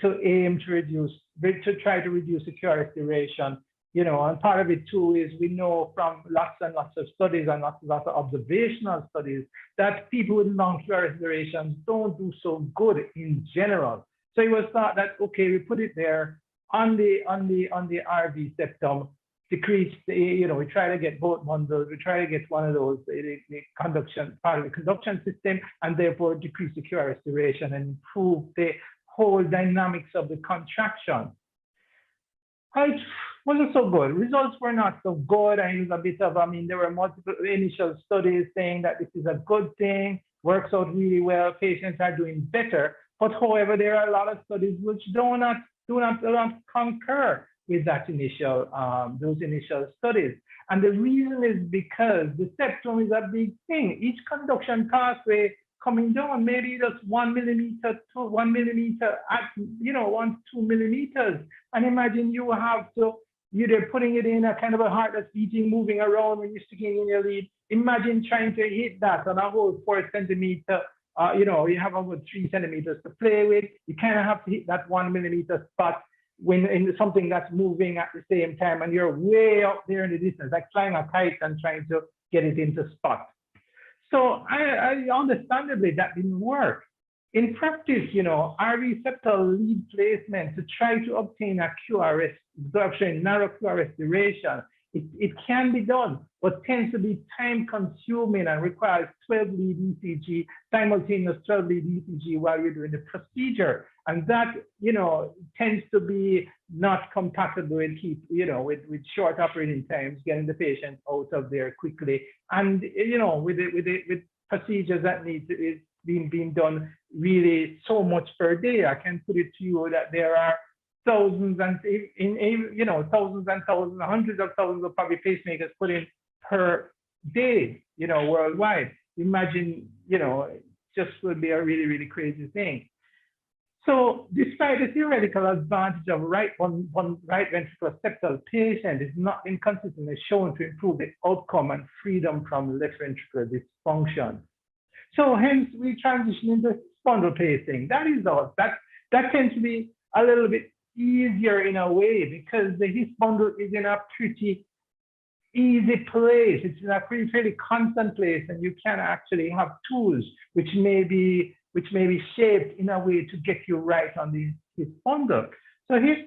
to aim to try to reduce the QRS duration. And part of it too is we know from lots and lots of studies and lots of observational studies that people with long QRS durations don't do so good in general. So it was thought that, okay, we put it there on the RV septum, decrease, we try to get both bundles, we try to get one of those, the conduction, part of the conduction system, and therefore decrease the QRS duration and improve the whole dynamics of the contraction. It wasn't so good. Results were not so good. And it was a bit of, there were multiple initial studies saying that this is a good thing, works out really well, patients are doing better. But however, there are a lot of studies which do not concur with that initial, those initial studies. And the reason is because the septum is a big thing. Each conduction pathway coming down, maybe just 1 millimeter to 1 millimeter at, 1 to 2 millimeters. And imagine you have to, you're putting it in a kind of a heart that's beating, moving around when you're sticking in your lead. Imagine trying to hit that on a whole 4 centimeter, you have about 3 centimeters to play with. You kind of have to hit that 1 millimeter spot when in something that's moving at the same time, and you're way up there in the distance, like flying a kite and trying to get it into spot. So I understandably that didn't work. In practice, RV septal lead placement to try to obtain a QRS, narrow QRS duration, it can be done, but tends to be time consuming and requires 12 lead ECG, simultaneous 12 lead ECG while you're doing the procedure. And that, tends to be not compatible with with short operating times, getting the patient out of there quickly. And, with procedures that need to being done really so much per day. I can put it to you that there are thousands and thousands and thousands, hundreds of thousands of probably pacemakers put in per day, worldwide. Imagine, just would be a really, really crazy thing. So despite the theoretical advantage of right ventricular septal patient is not inconsistently shown to improve the outcome and freedom from left ventricular dysfunction. So hence we transition into bundle pacing. That is all. That tends to be a little bit easier in a way because the hip bundle is in a pretty easy place. It's in a pretty fairly constant place, and you can actually have tools which may be shaped in a way to get you right on the hip bundle. So here's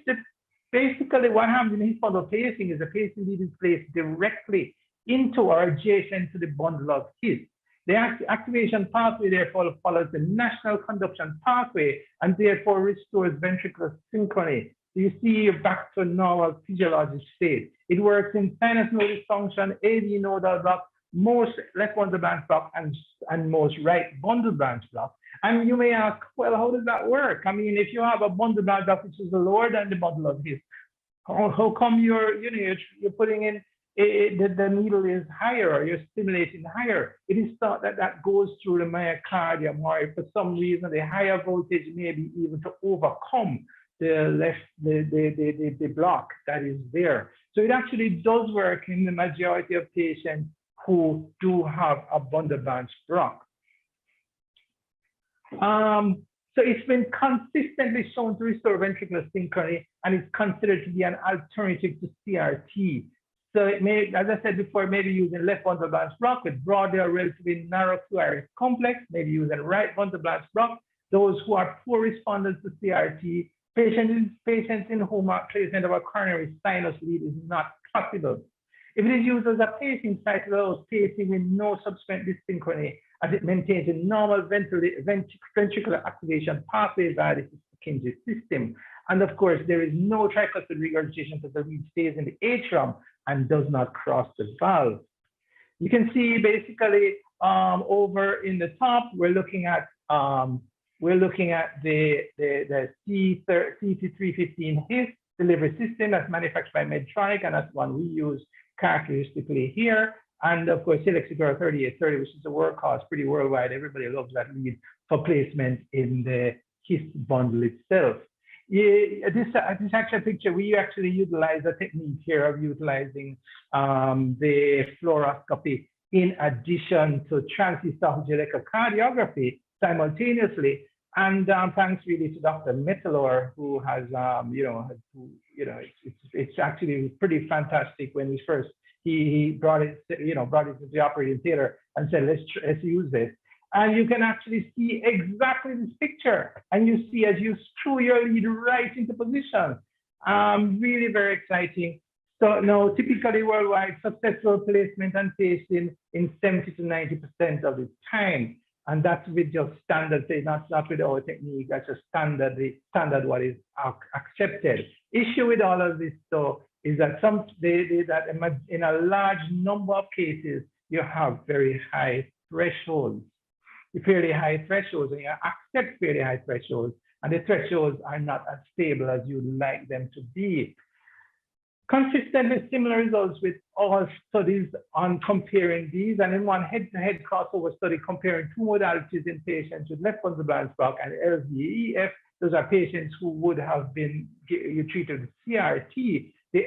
basically what happens in hip bundle pacing is the pacing lead is placed directly into or adjacent to the bundle of hip. The activation pathway therefore follows the national conduction pathway and therefore restores ventricular synchrony. So you see you're back to normal physiologic state. It works in sinus node dysfunction, AV nodal block, most left bundle branch block, and most right bundle branch block. And you may ask, well, how does that work? I mean, if you have a bundle branch block which is lower than the bundle of hip, how come you're putting in the needle is higher or you're stimulating higher? It is thought that goes through the myocardium, or for some reason the higher voltage may be even to overcome the block that is there. So it actually does work in the majority of patients who do have a bundle branch block. So it's been consistently shown to restore ventricular synchrony and is considered to be an alternative to CRT. So it may, as I said before, maybe using left bundle branch block with broadly or relatively narrow QRS complex, maybe using right bundle branch block. Those who are poor responders to CRT, patients in whom placement of a coronary sinus lead is not possible. If it is used as a pacing site, it allows pacing with no subsequent dysynchrony, as it maintains a normal ventricular activation pathway via the PICJ system. And of course, there is no tricuspid regurgitation because the lead stays in the atrium and does not cross the valve. You can see basically over in the top, we're looking at the CT315 HIS delivery system that's manufactured by Medtronic, and that's one we use characteristically here. And of course, Helixigura 3830, which is a workhorse pretty worldwide. Everybody loves that lead for placement in the HIS bundle itself. Yeah, this actual picture, we actually utilize a technique here of utilizing the fluoroscopy in addition to transesophageal echocardiography simultaneously. And thanks really to Dr. Metalor, who has, it's actually pretty fantastic. When he brought it to the operating theater and said, let's use this. And you can actually see exactly this picture. And you see as you screw your lead right into position. Really very exciting. So now, typically worldwide, successful placement and pacing in 70 to 90% of the time. And that's with just standard, not with our technique, that's just standard what is accepted. Issue with all of this though is that in a large number of cases, you have very high thresholds. Fairly high thresholds, and you accept fairly high thresholds, and the thresholds are not as stable as you'd like them to be. Consistently similar results with all studies on comparing these, and in one head-to-head crossover study comparing two modalities in patients with left bundle branch block and LVEF. Those are patients who would have been treated with CRT. The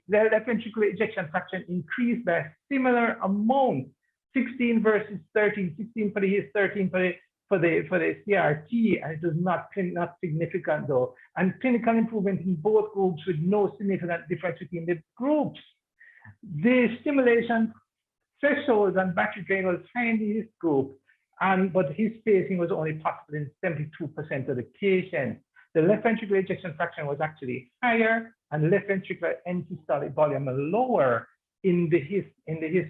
left ventricular ejection fraction increased by a similar amount, 16 versus 13, 16 for the HIS, 13 for the CRT, and it was not significant though. And clinical improvement in both groups with no significant difference between the groups. The stimulation thresholds and battery drain was high in the HIS group, but his spacing was only possible in 72% of the patients. The left ventricular ejection fraction was actually higher, and left ventricular end-systolic volume lower in the HIS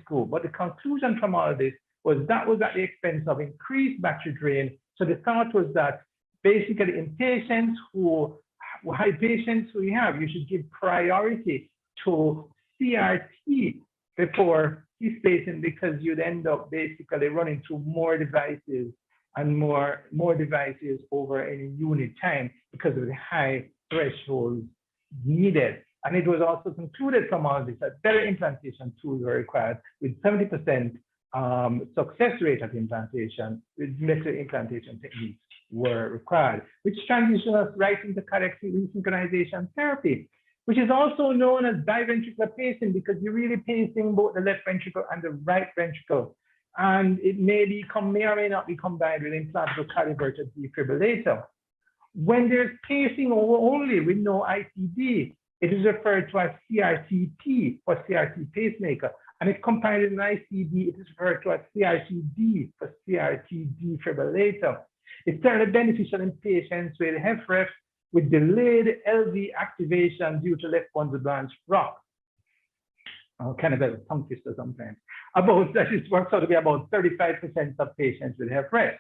group. But the conclusion from all of this was that was at the expense of increased battery drain. So the thought was that basically in patients who you have, you should give priority to CRT before HIS spacing, because you'd end up basically running through more devices and more devices over any unit time because of the high thresholds needed. And it was also concluded from all this that better implantation tools were required, with 70% success rate of implantation, with better implantation techniques were required, which transitions us right into cardiac resynchronization therapy, which is also known as biventricular pacing, because you're really pacing both the left ventricle and the right ventricle. And it may or may not be combined with implantable cardioverter defibrillator. When there's pacing only with no ICD, it is referred to as CRTP, or CRT pacemaker. And if combined with an ICD, it is referred to as CRTD, for CRT defibrillator. It's certainly beneficial in patients with HFrEF with delayed LV activation due to left bundle branch block. Kind of a tongue twister sometimes. It works out to be about 35% of patients with HFrEF.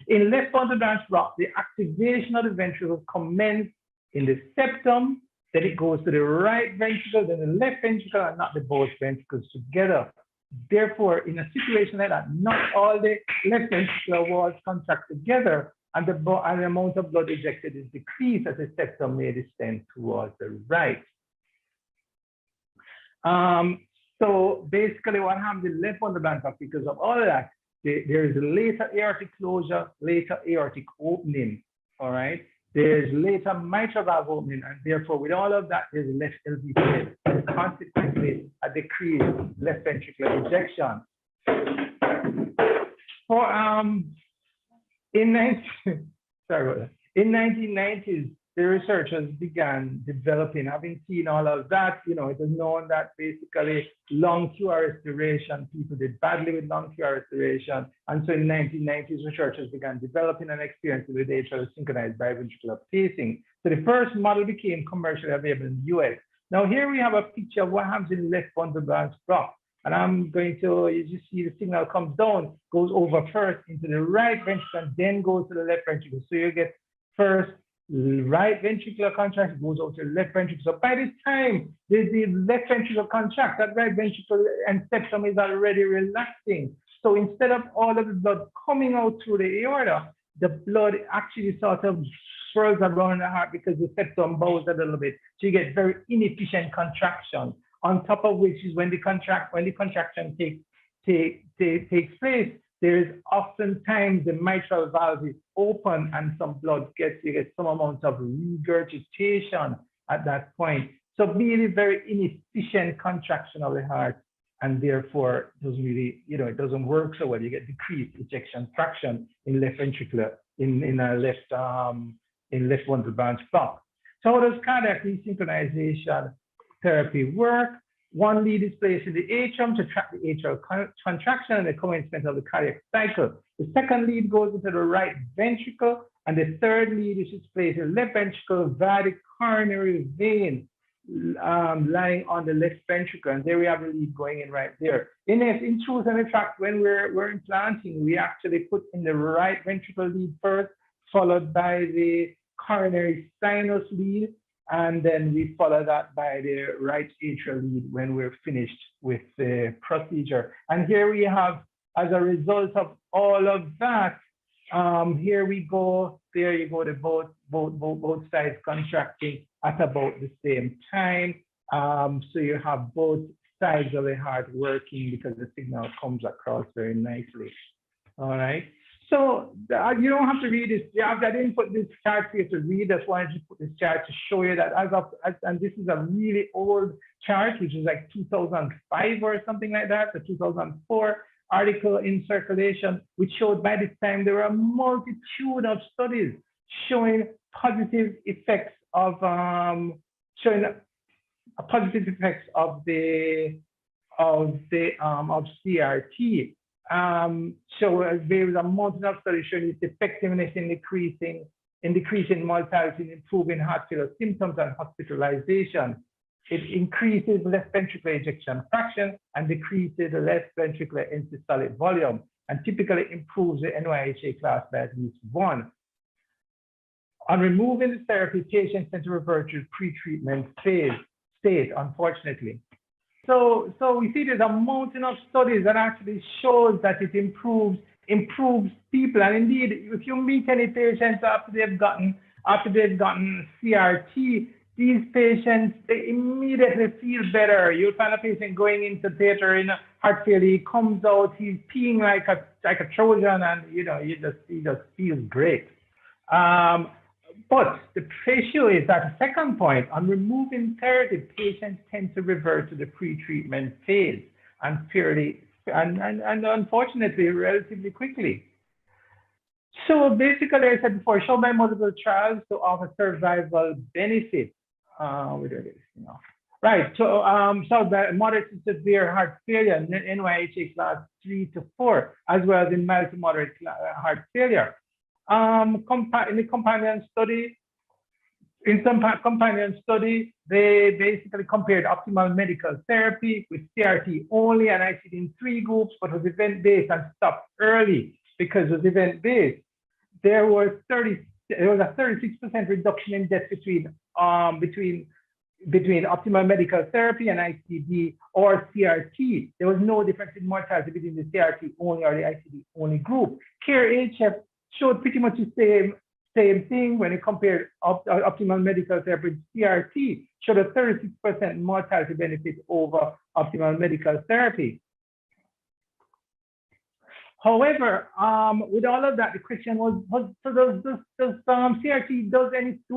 In left bundle branch block, the activation of the ventricle commences in the septum, then it goes to the right ventricle, then the left ventricle, and not the both ventricles together. Therefore, in a situation like that, not all the left ventricular walls contract together, and the amount of blood ejected is decreased as the septum may descend towards the right. So basically what happens in left bundle branch block, because of all of that, there is a later aortic closure, later aortic opening, all right? There's later mitral valve opening, and therefore with all of that, there's less LV plate, and consequently a decreased left ventricular ejection. In 1990s, the researchers began developing, having seen all of that, it was known that basically long QRS duration, people did badly with long QRS duration. And so in the 1990s, researchers began developing and experiencing with atrial synchronized biventricular pacing. So the first model became commercially available in the US. Now here we have a picture of what happens in left bundle branch block. And I'm going to, as you see, the signal comes down, goes over first into the right ventricle, and then goes to the left ventricle. So you get first right ventricular contract, goes out to the left ventricle. So by this time, the left ventricle contract, that right ventricle and septum is already relaxing. So instead of all of the blood coming out through the aorta, the blood actually sort of swirls around the heart because the septum bows a little bit. So you get very inefficient contraction. On top of which is when the contraction takes place, there is oftentimes the mitral valve is open and some blood you get some amount of regurgitation at that point. So really very inefficient contraction of the heart, and therefore it doesn't really, it doesn't work so well. You get decreased ejection fraction in left ventricular, in left bundle branch block. So how does cardiac resynchronization therapy work? One lead is placed in the atrium to track the atrial contraction and the commencement of the cardiac cycle. The second lead goes into the right ventricle, and the third lead is placed in the left ventricle via the coronary vein lying on the left ventricle. And there we have the lead going in right there. In truth and in fact, when we're implanting, we actually put in the right ventricle lead first, followed by the coronary sinus lead, and then we follow that by the right atrial lead when we're finished with the procedure. And here we have, as a result of all of that, here we go, there you go, both sides contracting at about the same time. So you have both sides of the heart working because the signal comes across very nicely. All right. So you don't have to read this. I didn't put this chart for you to read. That's why I just put this chart to show you that and this is a really old chart, which is like 2005 or something like that, the 2004 article in circulation, which showed by this time there were a multitude of studies showing positive effects of CRT. So there was a multitude of studies showing its effectiveness in decreasing mortality, improving heart failure symptoms and hospitalization. It increases left ventricular ejection fraction and decreases the left ventricular end-systolic volume, and typically improves the NYHA class by at least 1. On removing the therapy, patients tend to revert to pre-treatment state, unfortunately. So we see there's a mountain of studies that actually shows that it improves people. And indeed, if you meet any patients after they've gotten CRT, these patients, they immediately feel better. You'll find a patient going into theater in heart failure, he comes out, he's peeing like a Trojan, and he just feels great. But the issue is that the second point, on removing therapy, patients tend to revert to the pre-treatment phase and unfortunately relatively quickly. So basically, I said before, shown by multiple trials to offer survival benefit. Right. So the moderate to severe heart failure, NYHA class 3 to 4, as well as in mild to moderate heart failure. In the companion study, they basically compared optimal medical therapy with CRT only and ICD in 3 groups, but was event-based and stopped early because it was event-based. There was a 36% reduction in death between optimal medical therapy and ICD or CRT. There was no difference in mortality between the CRT only or the ICD only group. CARE HF showed pretty much the same thing when it compared optimal medical therapy with CRT, showed a 36% mortality benefit over optimal medical therapy. Does CRT do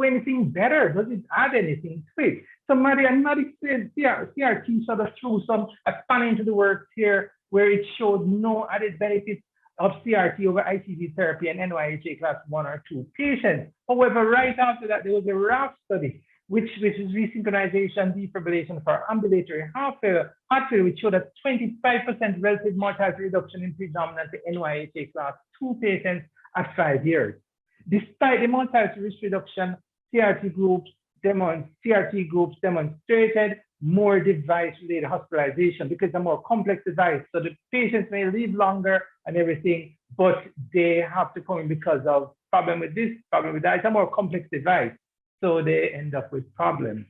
anything better? Does it add anything to it? So Mathematics said CRT sort of threw some span into the works here, where it showed no added benefits of CRT over ICD therapy and NYHA class 1 or 2 patients. However, right after that, there was a RAF study, which is resynchronization defibrillation for ambulatory heart failure, which showed a 25% relative mortality reduction in predominantly NYHA class 2 patients at 5 years. Despite the mortality risk reduction, CRT groups demonstrated more device-related hospitalization because it's a more complex device. So the patients may live longer and everything, but they have to come in because of problem with this, problem with that. It's a more complex device. So they end up with problems.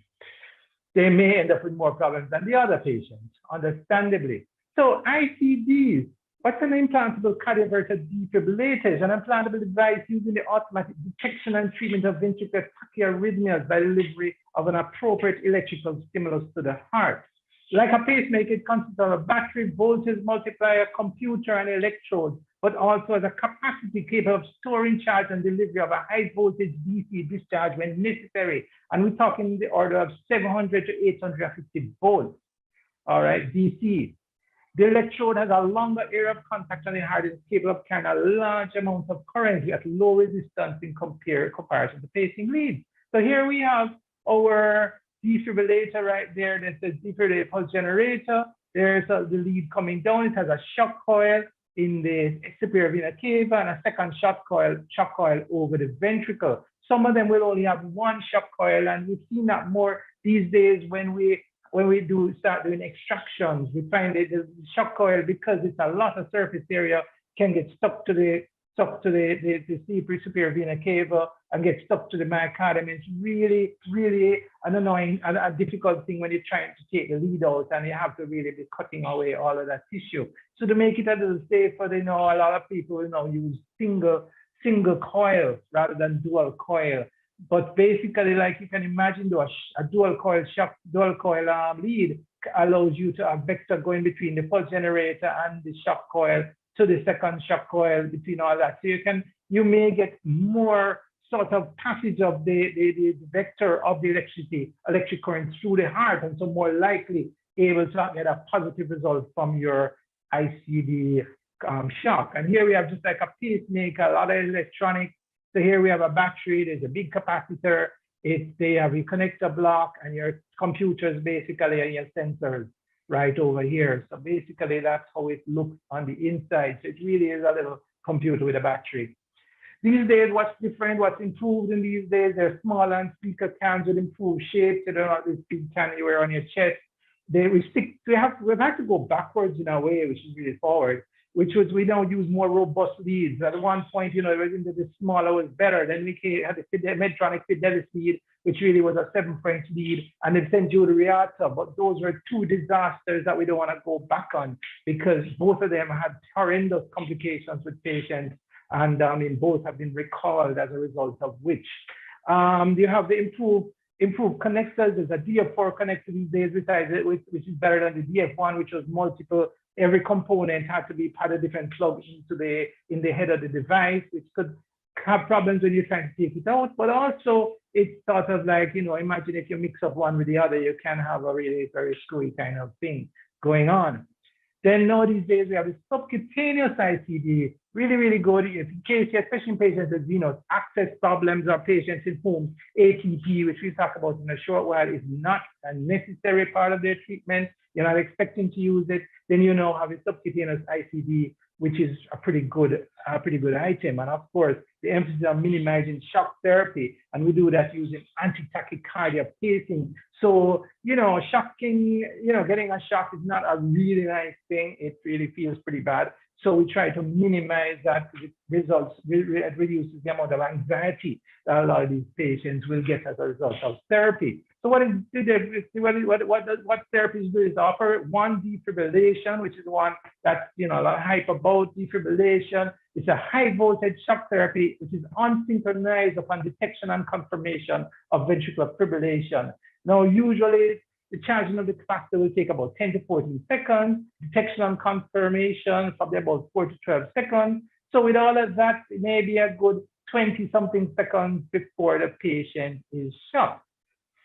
They may end up with more problems than the other patients, understandably. So ICDs, what's an implantable cardioverter defibrillator? An implantable device using the automatic detection and treatment of ventricular tachyarrhythmias by delivery of an appropriate electrical stimulus to the heart. Like a pacemaker, it consists of a battery, voltage multiplier, computer, and electrodes, but also has a capacity capable of storing charge and delivery of a high voltage DC discharge when necessary. And we're talking in the order of 700 to 850 volts, all right, DC. The electrode has a longer area of contact on the heart and is capable of carrying a large amount of current at low resistance in comparison to pacing leads. So here we have our defibrillator right there. That says defibrillator pulse generator. There's the lead coming down. It has a shock coil in the superior vena cava and a second shock coil over the ventricle. Some of them will only have one shock coil, and we've seen that more these days when we start doing extractions. We find that the shock coil, because it's a lot of surface area, can get stuck to the superior vena cava and get stuck to the myocardium. It's really, really an annoying and a difficult thing when you're trying to take the lead out and you have to really be cutting away all of that tissue. So to make it a little safer, a lot of people use single coil rather than dual coil. But basically, like you can imagine, a dual coil lead allows you to have vector going between the pulse generator and the shock coil to the second shock coil between all that. So you may get more sort of passage of the vector of the electric current through the heart, and so more likely able to get a positive result from your ICD shock. And here we have just like a pacemaker, a lot of electronics. So here we have a battery, there's a big capacitor, they have a connector block, and your computers basically and your sensors right over here. So basically that's how it looks on the inside. So it really is a little computer with a battery. These days, what's different, what's improved in these days, they're smaller and speaker cans with improved shapes. So they're not this big can you wear on your chest. We've had to go backwards in a way, which is really forward, which was we now use more robust leads. At one point, it was into the smaller was better. Then we had the Medtronic Fidelis lead, which really was a 7-French lead, and then sent you the Reata. But those were two disasters that we don't want to go back on, because both of them had horrendous complications with patients, and both have been recalled as a result of which. You have the improved connectors. There's a DF4 connector these days, which is better than the DF1, which was multiple. Every component had a different plug in the head of the device, which could have problems when you're trying to take it out. But also, it's sort of like, imagine if you mix up one with the other, you can have a really very screwy kind of thing going on. Then now these days, we have the subcutaneous ICD, really, really good. In case, especially in patients with access problems or patients in whom ATP, which we'll talk about in a short while, is not a necessary part of their treatment. You're not expecting to use it. Then have a subcutaneous ICD, which is a pretty good item. And of course, the emphasis on minimizing shock therapy, and we do that using anti-tachycardia pacing. So, shocking, getting a shock is not a really nice thing. It really feels pretty bad. So we try to minimize that. It reduces the amount of anxiety that a lot of these patients will get as a result of therapy. So what therapies do is offer one defibrillation, which is one that's a lot of hype about defibrillation. It's a high voltage shock therapy, which is unsynchronized upon detection and confirmation of ventricular fibrillation. Now, usually the charging of the capacitor will take about 10 to 14 seconds, detection and confirmation probably about 4 to 12 seconds. So with all of that, it may be a good 20-something seconds before the patient is shocked.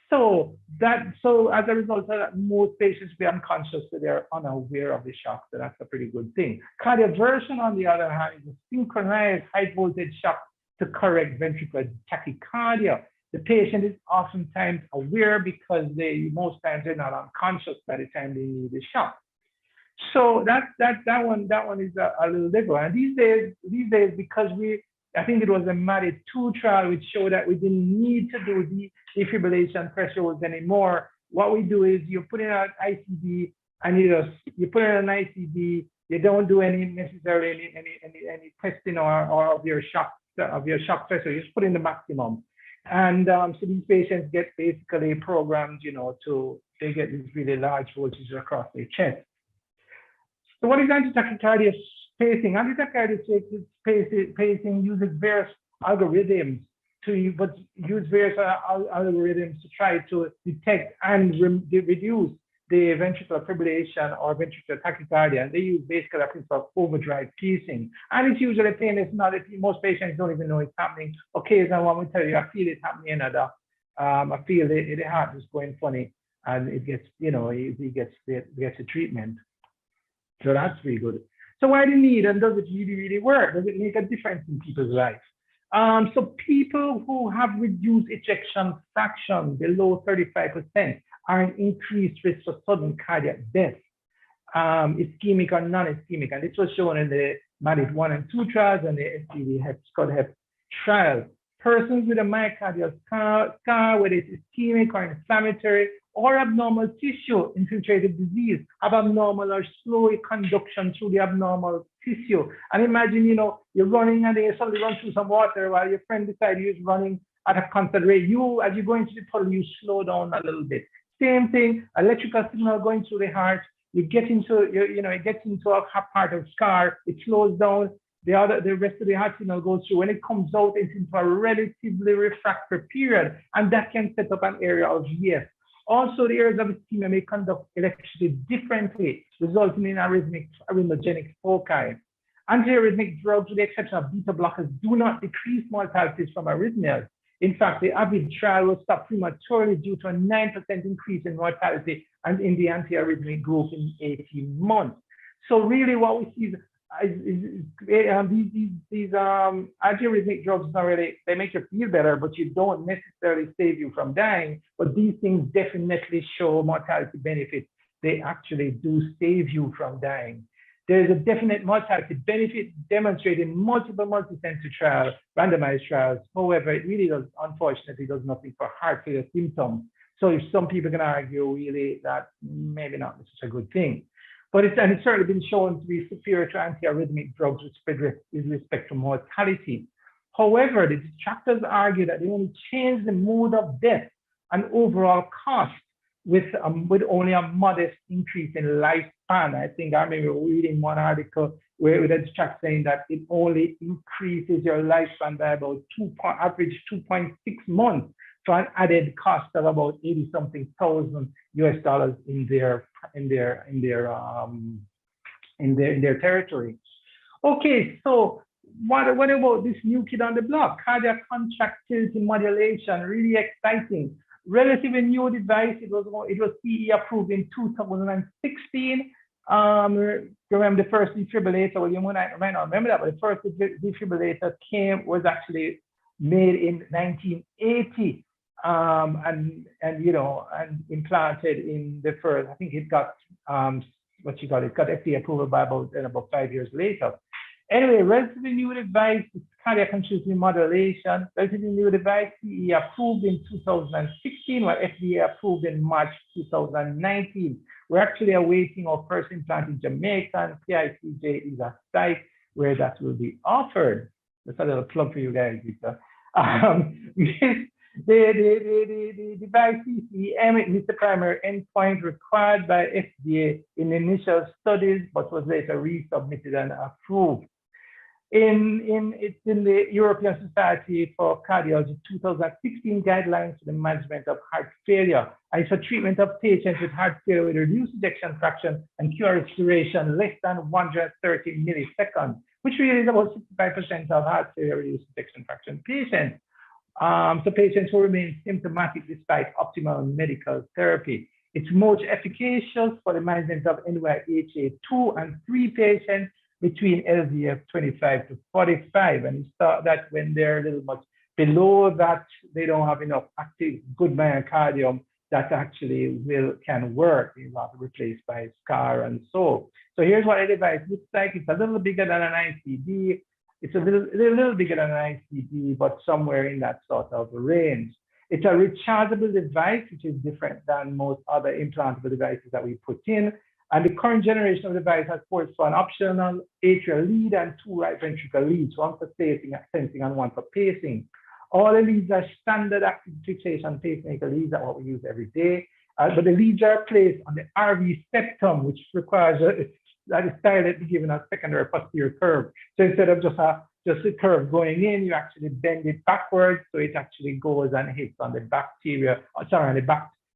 So as a result of that, most patients will be unconscious, so they're unaware of the shock. So that's a pretty good thing. Cardioversion, on the other hand, is a synchronized high voltage shock to correct ventricular tachycardia. The patient is oftentimes aware because most times they're not unconscious by the time they need the shock. So that one is a little different. And these days, because I think it was a MADID-2 trial which showed that we didn't need to do the defibrillation thresholds anymore. What we do is you put in an ICD, and you put in an ICD. You don't do necessarily any testing or of your shock threshold. You just put in the maximum. And so these patients get basically programmed, they get these really large voltages across their chest. So what is anti-tachycardia pacing? Anti-tachycardia pacing uses various algorithms to try to detect and reduce the ventricular fibrillation or ventricular tachycardia. And they use basically a principle of overdrive pacing. And it's usually painless. Most patients don't even know it's happening. Occasionally, one will tell you, I feel it happening, and I feel the heart is going funny, and it gets, he gets a treatment. So that's really good. So why do you need, and does it really, really work? Does it make a difference in people's life? So people who have reduced ejection fraction below 35% are an increased risk for sudden cardiac death, ischemic or non-ischemic. And this was shown in the MADID-1 and 2 trials and the SGLT2 trial. Persons with a myocardial scar, whether it's ischemic or inflammatory or abnormal tissue infiltrated disease, have abnormal or slow conduction through the abnormal tissue. And imagine, you're running and you suddenly run through some water while your friend beside you is running at a constant rate. As you go into the puddle, you slow down a little bit. Same thing, electrical signal going through the heart. You get into, it gets into a part of scar, it slows down. the rest of the heart signal goes through. When it comes out, it's into a relatively refractory period, and that can set up an area of EF. Also, the areas of ischemia may conduct electricity differently, resulting in arrhythmogenic foci. Antiarrhythmic drugs, with the exception of beta blockers, do not decrease mortalities from arrhythmias. In fact, the average trial was stopped prematurely due to a 9% increase in mortality and in the antiarrhythmic group in 18 months. So really what we see is these antiarrhythmic drugs, not really, they make you feel better, but you don't necessarily save you from dying. But these things definitely show mortality benefits. They actually do save you from dying. There is a definite mortality benefit demonstrated in multiple multi-center trials, randomized trials. However, it really does, unfortunately, does nothing for heart failure symptoms. So if some people can argue really that maybe not such a good thing. But it's certainly been shown to be superior to antiarrhythmic drugs with respect to mortality. However, the detractors argue that they only change the mode of death and overall cost with only a modest increase in lifespan. I think I remember reading one article where the detractor saying that it only increases your lifespan by about average 2.6 months for an added cost of about $80-something thousand US in their territory. Okay, so what about this new kid on the block? Cardiac contractility modulation, really exciting. Relatively new device. It was CE approved in 2016. Remember the first defibrillator? Well, you might not remember that, but the first defibrillator was actually made in 1980, and implanted in the first. I think it got it got FDA approval by about 5 years later. Anyway, relatively new device, cardiac contractility modulation, relatively new device, CE approved in 2016, while FDA approved in March 2019. We're actually awaiting our first implant in Jamaica, and PICJ is a site where that will be offered. That's a little plug for you guys, Victor. The device CCM meets the primary endpoint required by FDA in initial studies, but was later resubmitted and approved. It's in the European Society for Cardiology 2016 guidelines for the management of heart failure. And it's for treatment of patients with heart failure with reduced ejection fraction and QRS duration less than 130 milliseconds, which really is about 65% of heart failure reduced ejection fraction patients. So patients who remain symptomatic despite optimal medical therapy. It's most efficacious for the management of NYHA 2 and 3 patients between LVF 25 to 45. And it's thought that when they're a little much below that, they don't have enough active good myocardium that actually can work. You have to replace by SCAR and so. So here's what a device looks like. It's a little bigger than an ICD. It's a little bigger than an ICD, but somewhere in that sort of range. It's a rechargeable device, which is different than most other implantable devices that we put in. And the current generation of device has ports for an optional atrial lead and 2 right ventricular leads, one for sensing and one for pacing. All the leads are standard active fixation pacemaker leads, are what we use every day. But the leads are placed on the RV septum, which requires that is stylet be given a secondary posterior curve. So instead of just a curve going in, you actually bend it backwards, so it actually goes and hits on the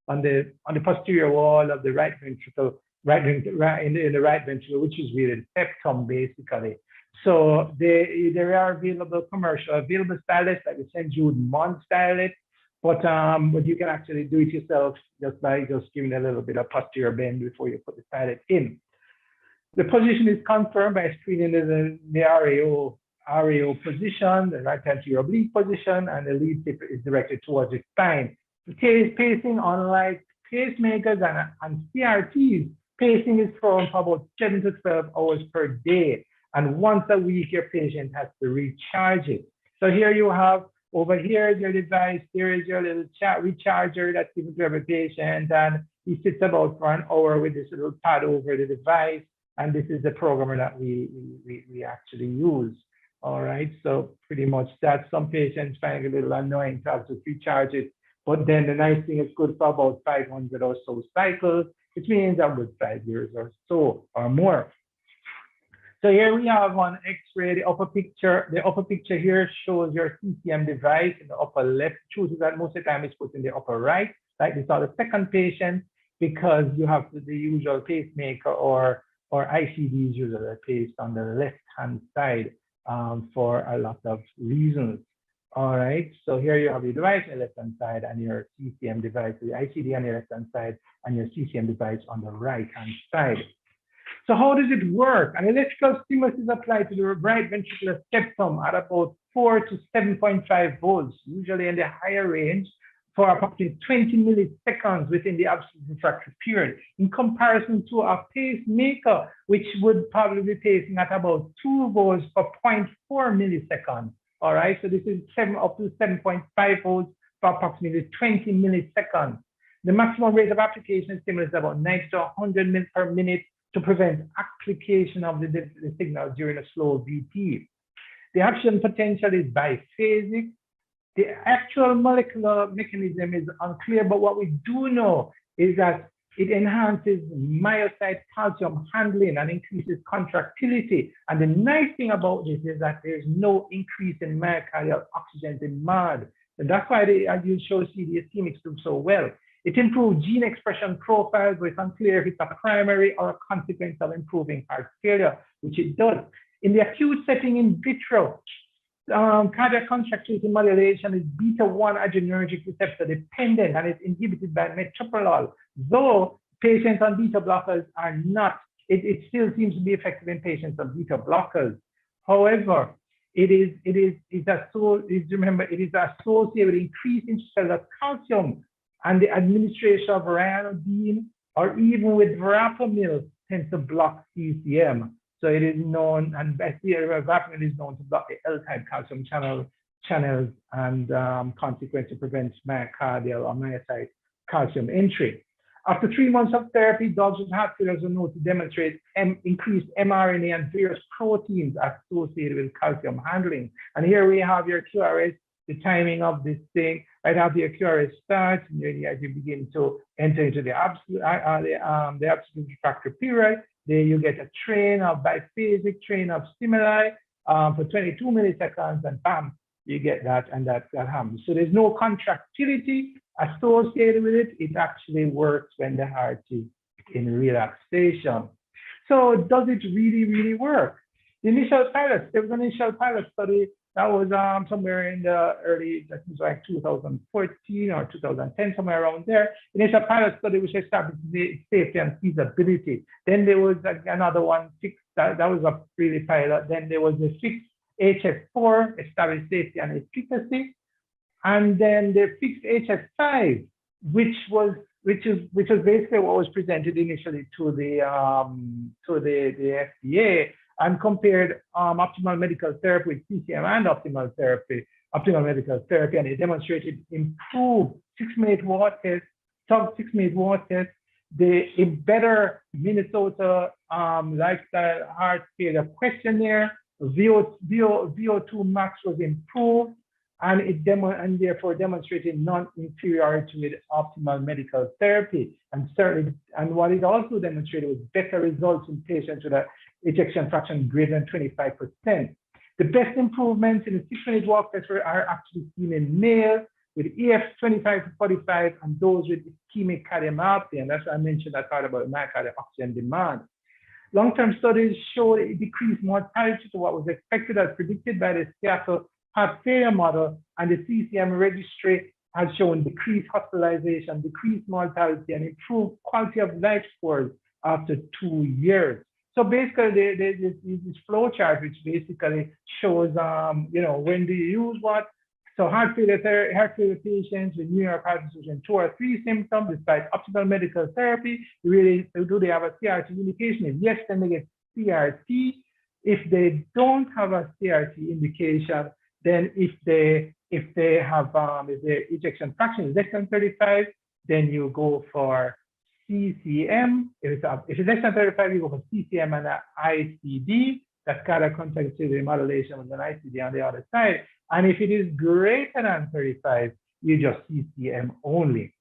on the posterior wall of the right ventricle. In the right ventricle, which is really the septum, basically. So there are available stylists like the St. Jude Mon stylet, but you can actually do it yourself just by giving a little bit of posterior bend before you put the stylet in. The position is confirmed by screening the RAO position, the right anterior oblique position, and the lead tip is directed towards the spine. The pacing, unlike pacemakers and CRTs, pacing is performed for about 7 to 12 hours per day. And once a week, your patient has to recharge it. So here you have, over here is your device, here is your little recharger that's given to every patient. And he sits about for an hour with this little pad over the device. And this is the programmer that we actually use. All right, so pretty much that. Some patients find it a little annoying to have to recharge it. But then the nice thing is good for about 500 or so cycles, which means a good 5 years or so or more. So here we have on X-ray, the upper picture. The upper picture here shows your CCM device in the upper left. Truth is that most of the time it's put in the upper right. Like this is the second patient, because you have the usual pacemaker or ICDs usually placed on the left-hand side for a lot of reasons. All right, so here you have your device on the left-hand side and your CCM device, the ICD on the left-hand side and your CCM device on the right-hand side. So how does it work? An electrical stimulus is applied to the right ventricular septum at about 4 to 7.5 volts, usually in the higher range, for approximately 20 milliseconds within the absolute refractory period, in comparison to a pacemaker, which would probably be pacing at about 2 volts for 0.4 milliseconds. All right, so this is up to 7.5 volts for approximately 20 milliseconds. The maximum rate of application of stimulus is about 90 to 100 ml per minute to prevent application of the signal during a slow VT. The action potential is biphasic. The actual molecular mechanism is unclear, but what we do know is that it enhances myocyte calcium handling and increases contractility. And the nice thing about this is that there's no increase in myocardial oxygen demand. And that's why as you see the ischemics do so well. It improves gene expression profiles, but it's unclear if it's a primary or a consequence of improving heart failure, which it does. In the acute setting in vitro, cardiac contractility modulation is beta-1 adrenergic receptor dependent and is inhibited by metoprolol. Though patients on beta blockers are not, it still seems to be effective in patients on beta blockers. However, it is associated with increased intracellular calcium, and the administration of ranitidine or even with verapamil tends to block CCM. So it is known, and verapamil is known to block the L-type calcium channels and consequently prevents myocardial or myocyte calcium entry. After 3 months of therapy, dogs with heart failure are known to demonstrate increased mRNA and various proteins associated with calcium handling. And here we have your QRS, the timing of this thing. Right after your QRS starts, and as you begin to enter into the absolute refractory period, there you get a biphasic train of stimuli for 22 milliseconds, and bam, you get that, and that happens. So there's no contractility associated with it. It actually works when the heart is in relaxation. So does it really, really work? The initial pilot, there was an initial pilot study that was somewhere in the early, I think it was like 2014 or 2010, somewhere around there. Initial pilot study which established the safety and feasibility. Then there was another one, that was a really pilot. Then there was the fixed HF4, established safety and efficacy. And then the fixed HF5, which was basically what was presented initially to the FDA, and compared optimal medical therapy with CCM and optimal medical therapy, and it demonstrated improved 6-minute walk test, sub 6-minute walk test, a better Minnesota lifestyle heart failure questionnaire, VO2 max was improved, and therefore demonstrated non-inferiority with optimal medical therapy. And what it also demonstrated was better results in patients with a ejection fraction greater than 25%. The best improvements in the 6-minute walk test are actually seen in males with EF 25 to 45 and those with ischemic cardiomyopathy. And that's why I mentioned that part about myocardial oxygen demand. Long-term studies showed a decreased mortality to what was expected as predicted by the Seattle heart failure model, and the CCM registry has shown decreased hospitalization, decreased mortality, and improved quality of life scores after 2 years. So basically, there's this flow chart which basically shows, when do you use what. So heart failure patients with New York Heart Association 2 or 3 symptoms, despite optimal medical therapy, do they have a CRT indication? If yes, then they get CRT. If they don't have a CRT indication, then if their ejection fraction is less than 35, then you go for CCM. If it's less than 35, you go for CCM and an ICD. That's cardiac contractility modulation with an ICD on the other side. And if it is greater than 35, you just CCM only.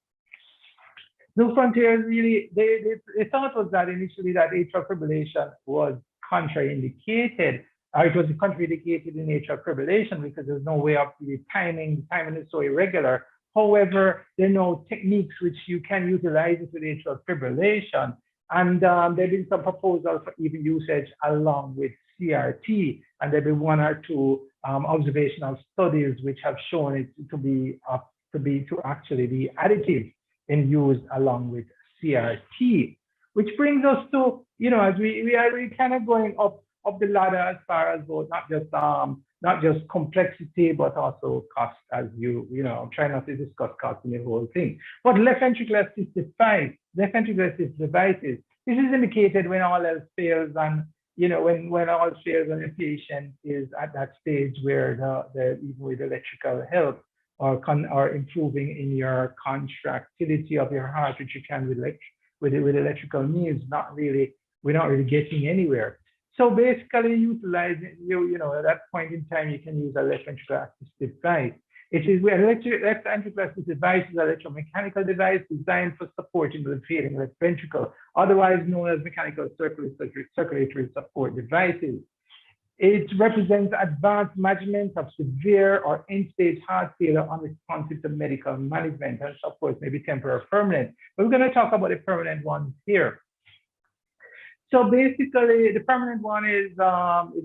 New Frontiers really, they thought was that initially that atrial fibrillation was contraindicated, or it was contraindicated in atrial fibrillation because there's no way of the timing. The timing is so irregular. However, there are no techniques which you can utilize it with atrial fibrillation. And there have been some proposals for even usage along with CRT, and there have been one or two observational studies which have shown it to actually be additive in use along with CRT, which brings us to, as we are really kind of going up the ladder as far as both not just complexity but also cost, as I'm trying not to discuss cost in the whole thing. But left ventricular assist devices, this is indicated when all else fails, and when all fails and the patient is at that stage where even with electrical help or improving in your contractility of your heart, which you can with electrical means, we're not really getting anywhere. So basically, utilizing at that point in time, you can use a left ventricular assist device. It is where left ventricular assist device is an electromechanical device designed for supporting the failing left ventricle, otherwise known as mechanical circulatory support devices. It represents advanced management of severe or end-stage heart failure unresponsive to medical management, and of course, maybe temporary or permanent. But we're going to talk about the permanent ones here. So basically, the permanent one is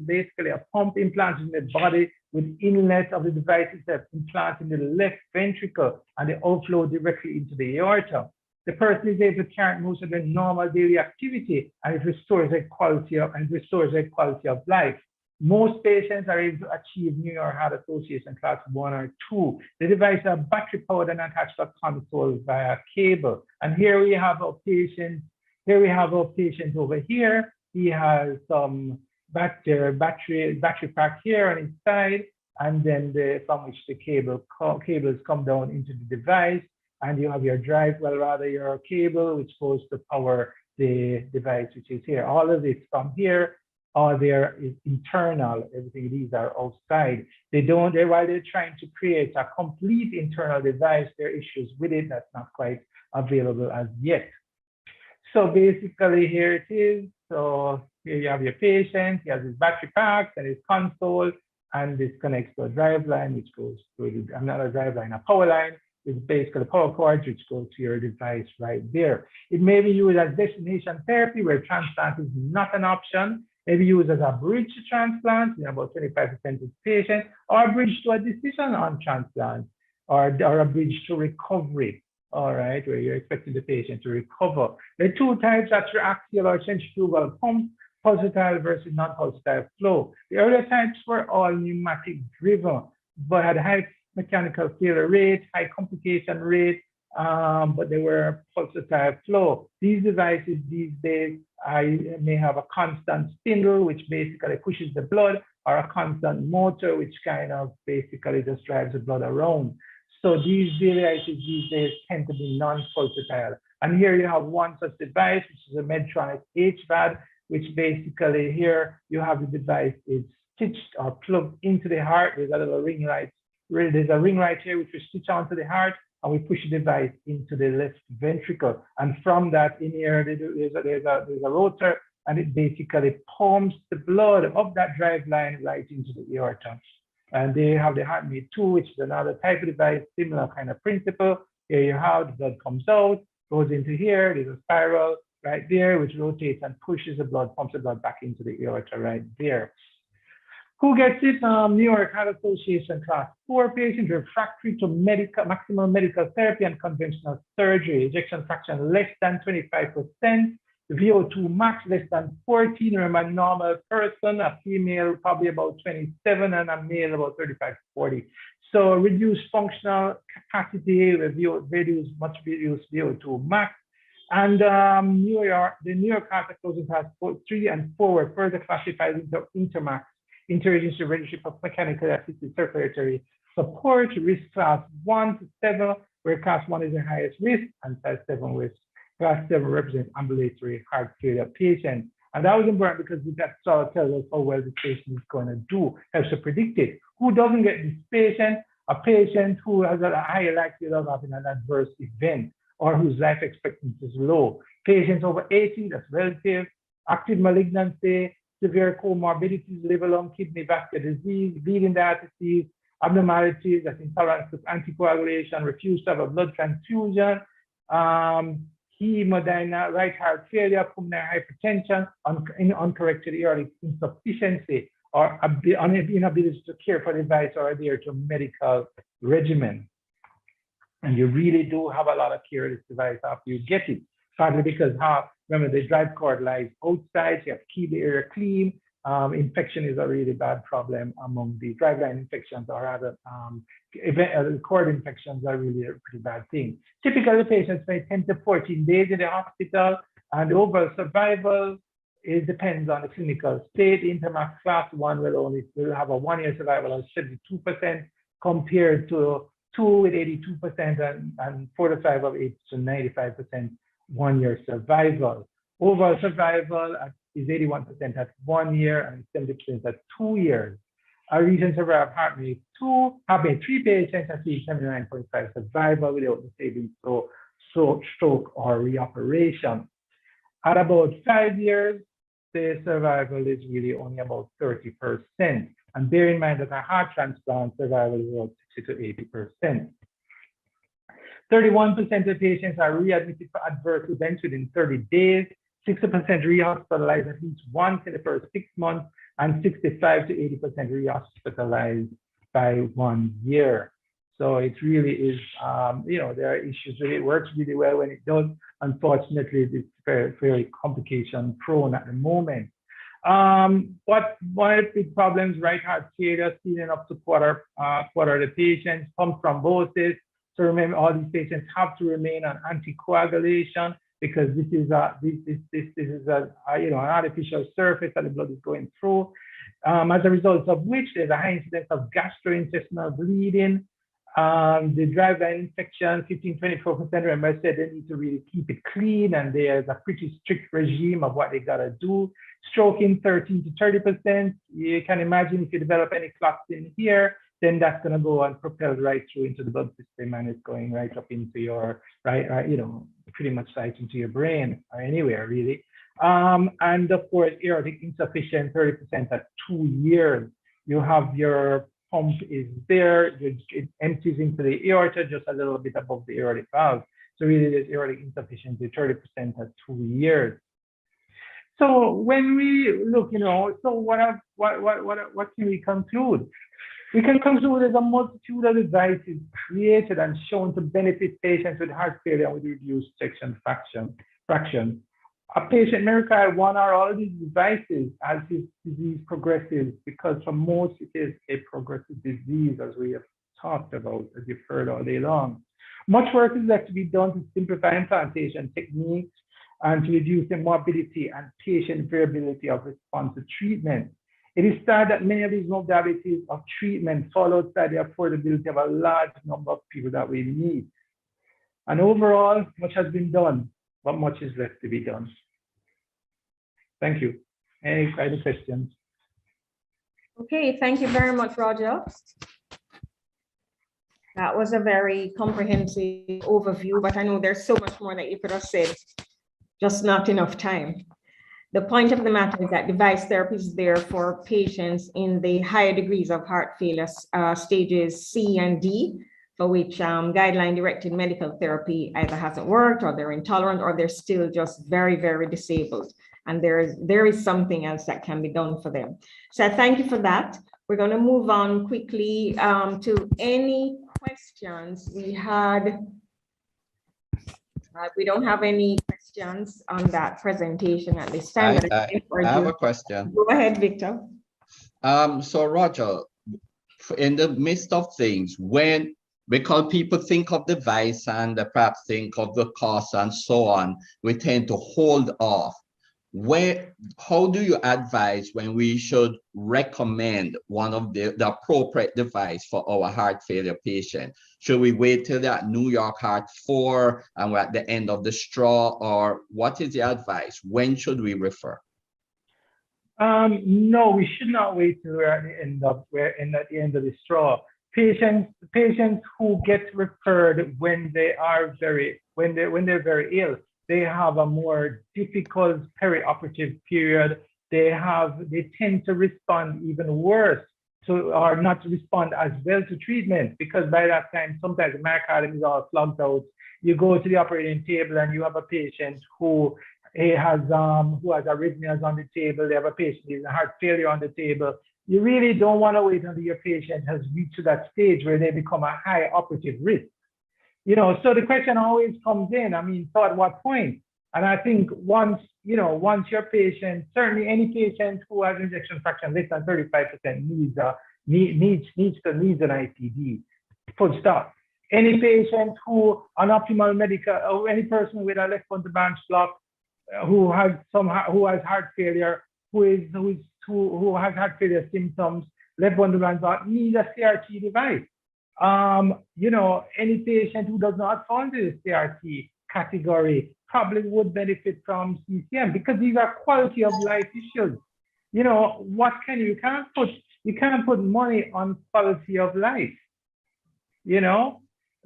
basically a pump implanted in the body with inlet of the device itself implanted in the left ventricle and the outflow directly into the aorta. The person is able to carry most of their normal daily activity, and it restores their quality of life. Most patients are able to achieve New York Heart Association class 1 or 2. The devices are battery powered and attached to a console via cable. And here we have a patient. Here we have a patient over here. He has some battery pack here on his side, and then from which the cables come down into the device, and you have your your cable which goes to power the device which is here. All of this from here, all there is internal. Everything these are outside. While they're trying to create a complete internal device, there are issues with it that's not quite available as yet. So basically, here it is. So here you have your patient. He has his battery packs and his console, and this connects to a drive line, which goes to another drive line, a power line. It's basically power cords, which go to your device right there. It may be used as destination therapy, where transplant is not an option. Maybe used as a bridge to transplant in about 25% of patients, or a bridge to a decision on transplant, or a bridge to recovery. All right, where you're expecting the patient to recover. There are two types: that's your axial or centrifugal pump, pulsatile versus non-pulsatile flow. The earlier types were all pneumatic driven, but had high mechanical failure rate, high complication rate, but they were pulsatile flow. These devices these days may have a constant spindle, which basically pushes the blood, or a constant motor, which kind of basically just drives the blood around. So these devices these days tend to be non-pulsatile. And here you have one such device, which is a Medtronic HVAD, which basically here you have the device is stitched or plugged into the heart. There's a little ring light. There's a ring light here which we stitch onto the heart, and we push the device into the left ventricle. And from that, in here, there's a rotor, and it basically pumps the blood up that drive line right into the aorta. And they have the HeartMate 2, which is another type of device, similar kind of principle. Here you have the blood comes out, goes into here, there's a spiral right there, which rotates and pushes the blood, pumps the blood back into the aorta right there. Who gets it? New York Heart Association class 4 patients refractory to maximal medical therapy and conventional surgery. Ejection fraction less than 25%. VO2 max less than 14. Remember, a normal person, a female probably about 27, and a male about 35 to 40. So reduced functional capacity, much reduced VO2 max. And the New York Heart Association class 3 and 4 were further classified into Intermax, Interagency Registry for Mechanically Assisted Circulatory Support, risk class 1 to 7, where class 1 is the highest risk, and class 7 risk. Class 7 represents ambulatory heart failure patients. And that was important because that sort of tells us how well the patient is going to do, helps to predict it. Who doesn't get this patient? A patient who has a higher likelihood of having an adverse event, or whose life expectancy is low. Patients over 80, that's relative. Active malignancy, severe comorbidities, liver, lung, kidney, vascular disease, bleeding diastasis, abnormalities, that's intolerance to anticoagulation, refuse to have a blood transfusion, hemodynamic, right heart failure, pulmonary hypertension, uncorrected aortic insufficiency, or inability to care for the device or adhere to medical regimen. And you really do have a lot of care of this device after you get it, partly because remember the drive cord lies outside, so you have to keep the area clean. Infection is a really bad problem among the driveline infections, or rather cord infections are really a pretty bad thing. Typically, the patients spend 10 to 14 days in the hospital, and overall survival, it depends on the clinical state. Intermax class 1 will have a 1-year survival of 72% compared to 2 with 82% and 4 to 5 of 8 to 95% 1-year survival. Overall survival is 81% at 1 year and 70% at 2 years. Our recent survival of heart rate 2, having 3 patients achieved 79.5 survival without disabling stroke or reoperation. At about 5 years, the survival is really only about 30%. And bear in mind that a heart transplant survival is about 60 to 80%. 31% of patients are readmitted for adverse events within 30 days, 60% rehospitalized at least once in the first 6 months, and 65 to 80% rehospitalized by 1 year. So it really is, there are issues with it. It works really well when it does. Unfortunately, it's very, very complication prone at the moment. But one of the big problems, right heart failure, seen in up to quarter of the patients, pump thrombosis. So remember, all these patients have to remain on anticoagulation because this is an artificial surface that the blood is going through. As a result of which there's a high incidence of gastrointestinal bleeding. The driveline infection, 15-24%. Remember, I said they need to really keep it clean, and there's a pretty strict regime of what they gotta do. Stroking, 13 to 30%. You can imagine if you develop any clots in here, then that's going to go and propel right through into the blood system, and it's going right up into your pretty much right into your brain or anywhere really. And of course, aortic insufficient, 30% at 2 years. You have your pump is there, it empties into the aorta just a little bit above the aortic valve. So really, there's aortic insufficiency, 30% at 2 years. So when we look, so what can we conclude? We can conclude there's a multitude of devices created and shown to benefit patients with heart failure with reduced ejection fraction. A patient may require one or all of these devices as his disease progresses, because for most it is a progressive disease, as we have talked about, as you've heard all day long. Much work is left to be done to simplify implantation techniques and to reduce the morbidity and patient variability of response to treatment. It is sad that many of these modalities of treatment fall outside the affordability of a large number of people that we need. And overall, much has been done, but much is left to be done. Thank you. Any questions? Okay, thank you very much, Roger. That was a very comprehensive overview, but I know there's so much more that you could have said, just not enough time. The point of the matter is that device therapy is there for patients in the higher degrees of heart failure, stages C and D, for which guideline-directed medical therapy either hasn't worked, or they're intolerant, or they're still just very, very disabled. And there is something else that can be done for them. So I thank you for that. We're going to move on quickly to any questions we had. We don't have any questions on that presentation at this time. I have a question. Go ahead, Victor. So Roger, in the midst of things, because people think of device and perhaps think of the cost and so on, we tend to hold off. How do you advise when we should recommend one of the appropriate device for our heart failure patient? Should we wait till that New York Heart 4 and we're at the end of the straw, or what is the advice? When should we refer? No, we should not wait till we're at the end of the straw. Patients who get referred when they're very ill, they have a more difficult perioperative period. they tend to respond even worse or not to respond as well to treatment, because by that time, sometimes the myocardium is all plugged out. You go to the operating table and you have a patient who has arrhythmias on the table. They have a patient with heart failure on the table. You really don't want to wait until your patient has reached to that stage where they become a high operative risk. So the question always comes in, so at what point? And I think once your patient, certainly any patient who has ejection fraction less than 35% needs an ICD, full stop. Any patient who on optimal medical, or any person with a left bundle branch block who has heart failure, who has heart failure symptoms, left bundle branch block, needs a CRT device. Any patient who does not fall into the CRT category probably would benefit from CCM, because these are quality of life issues. What you can't put money on quality of life.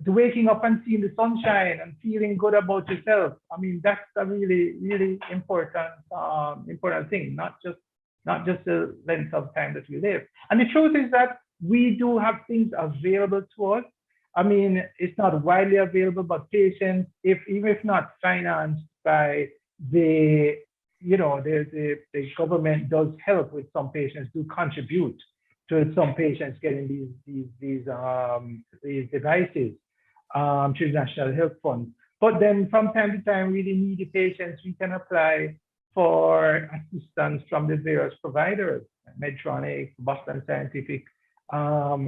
The waking up and seeing the sunshine and feeling good about yourself. That's a really, really important thing, not just the length of time that we live. And the truth is that we do have things available to us. It's not widely available, but patients, even if not financed by the government, does help with some patients, do contribute to some patients getting these devices through National Health Fund. But then from time to time, really needy patients, we can apply for assistance from the various providers, Medtronic, Boston Scientific,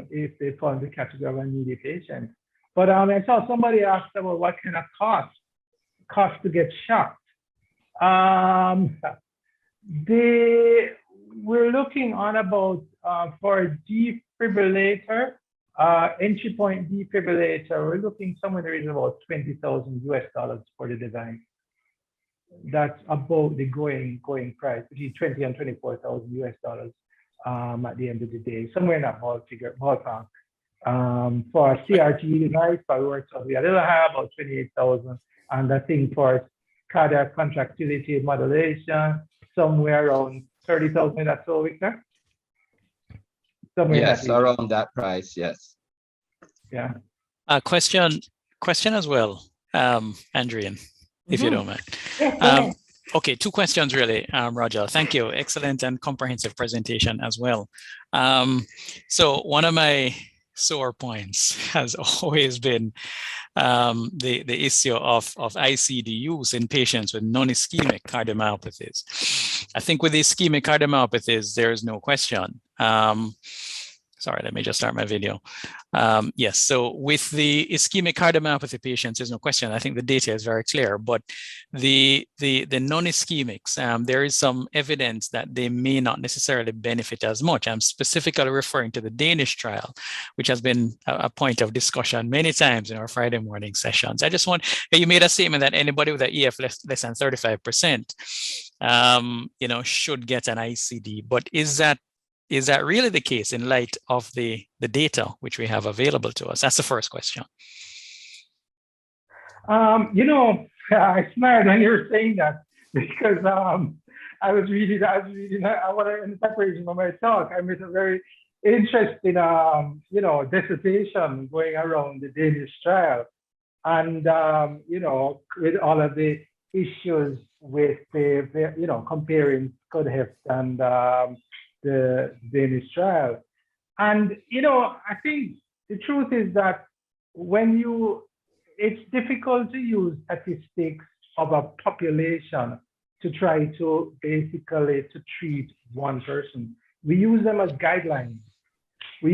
if they fall in the category of a needy patient. But I saw somebody asked about what kind of cost to get shocked. We're looking on about for a defibrillator, entry point defibrillator, we're looking somewhere in the region of about $20,000 for the device. That's about the going price, between $20,000 and $24,000 at the end of the day, somewhere in that ballpark. For a CRT device, probably works out a little high, about $28,000. And I think for cardiac contractility modulation, somewhere around $30,000. That's all, Victor? Yes, around that price, yes. Yeah. Question as well, Andrian, if you don't mind. Yeah, okay, two questions really, Roger. Thank you. Excellent and comprehensive presentation as well. So one of my sore points has always been the issue of ICD use in patients with non-ischemic cardiomyopathies. I think with the ischemic cardiomyopathies, there is no question. Sorry, let me just start my video. Yes, so with the ischemic cardiomyopathy patients, there's no question. I think the data is very clear, but the non-ischemics, there is some evidence that they may not necessarily benefit as much. I'm specifically referring to the Danish trial, which has been a point of discussion many times in our Friday morning sessions. I just want, you made a statement that anybody with an EF less than 35%, should get an ICD, but is that really the case in light of the data which we have available to us? That's the first question. I smiled when you were saying that, because I was reading in the preparation of my talk, I made a very interesting, dissertation going around the Danish trial, and with all of the issues with the comparing Scud-Heft and the Danish trial. And, I think the truth is that it's difficult to use statistics of a population to try to basically treat one person. We use them as guidelines. To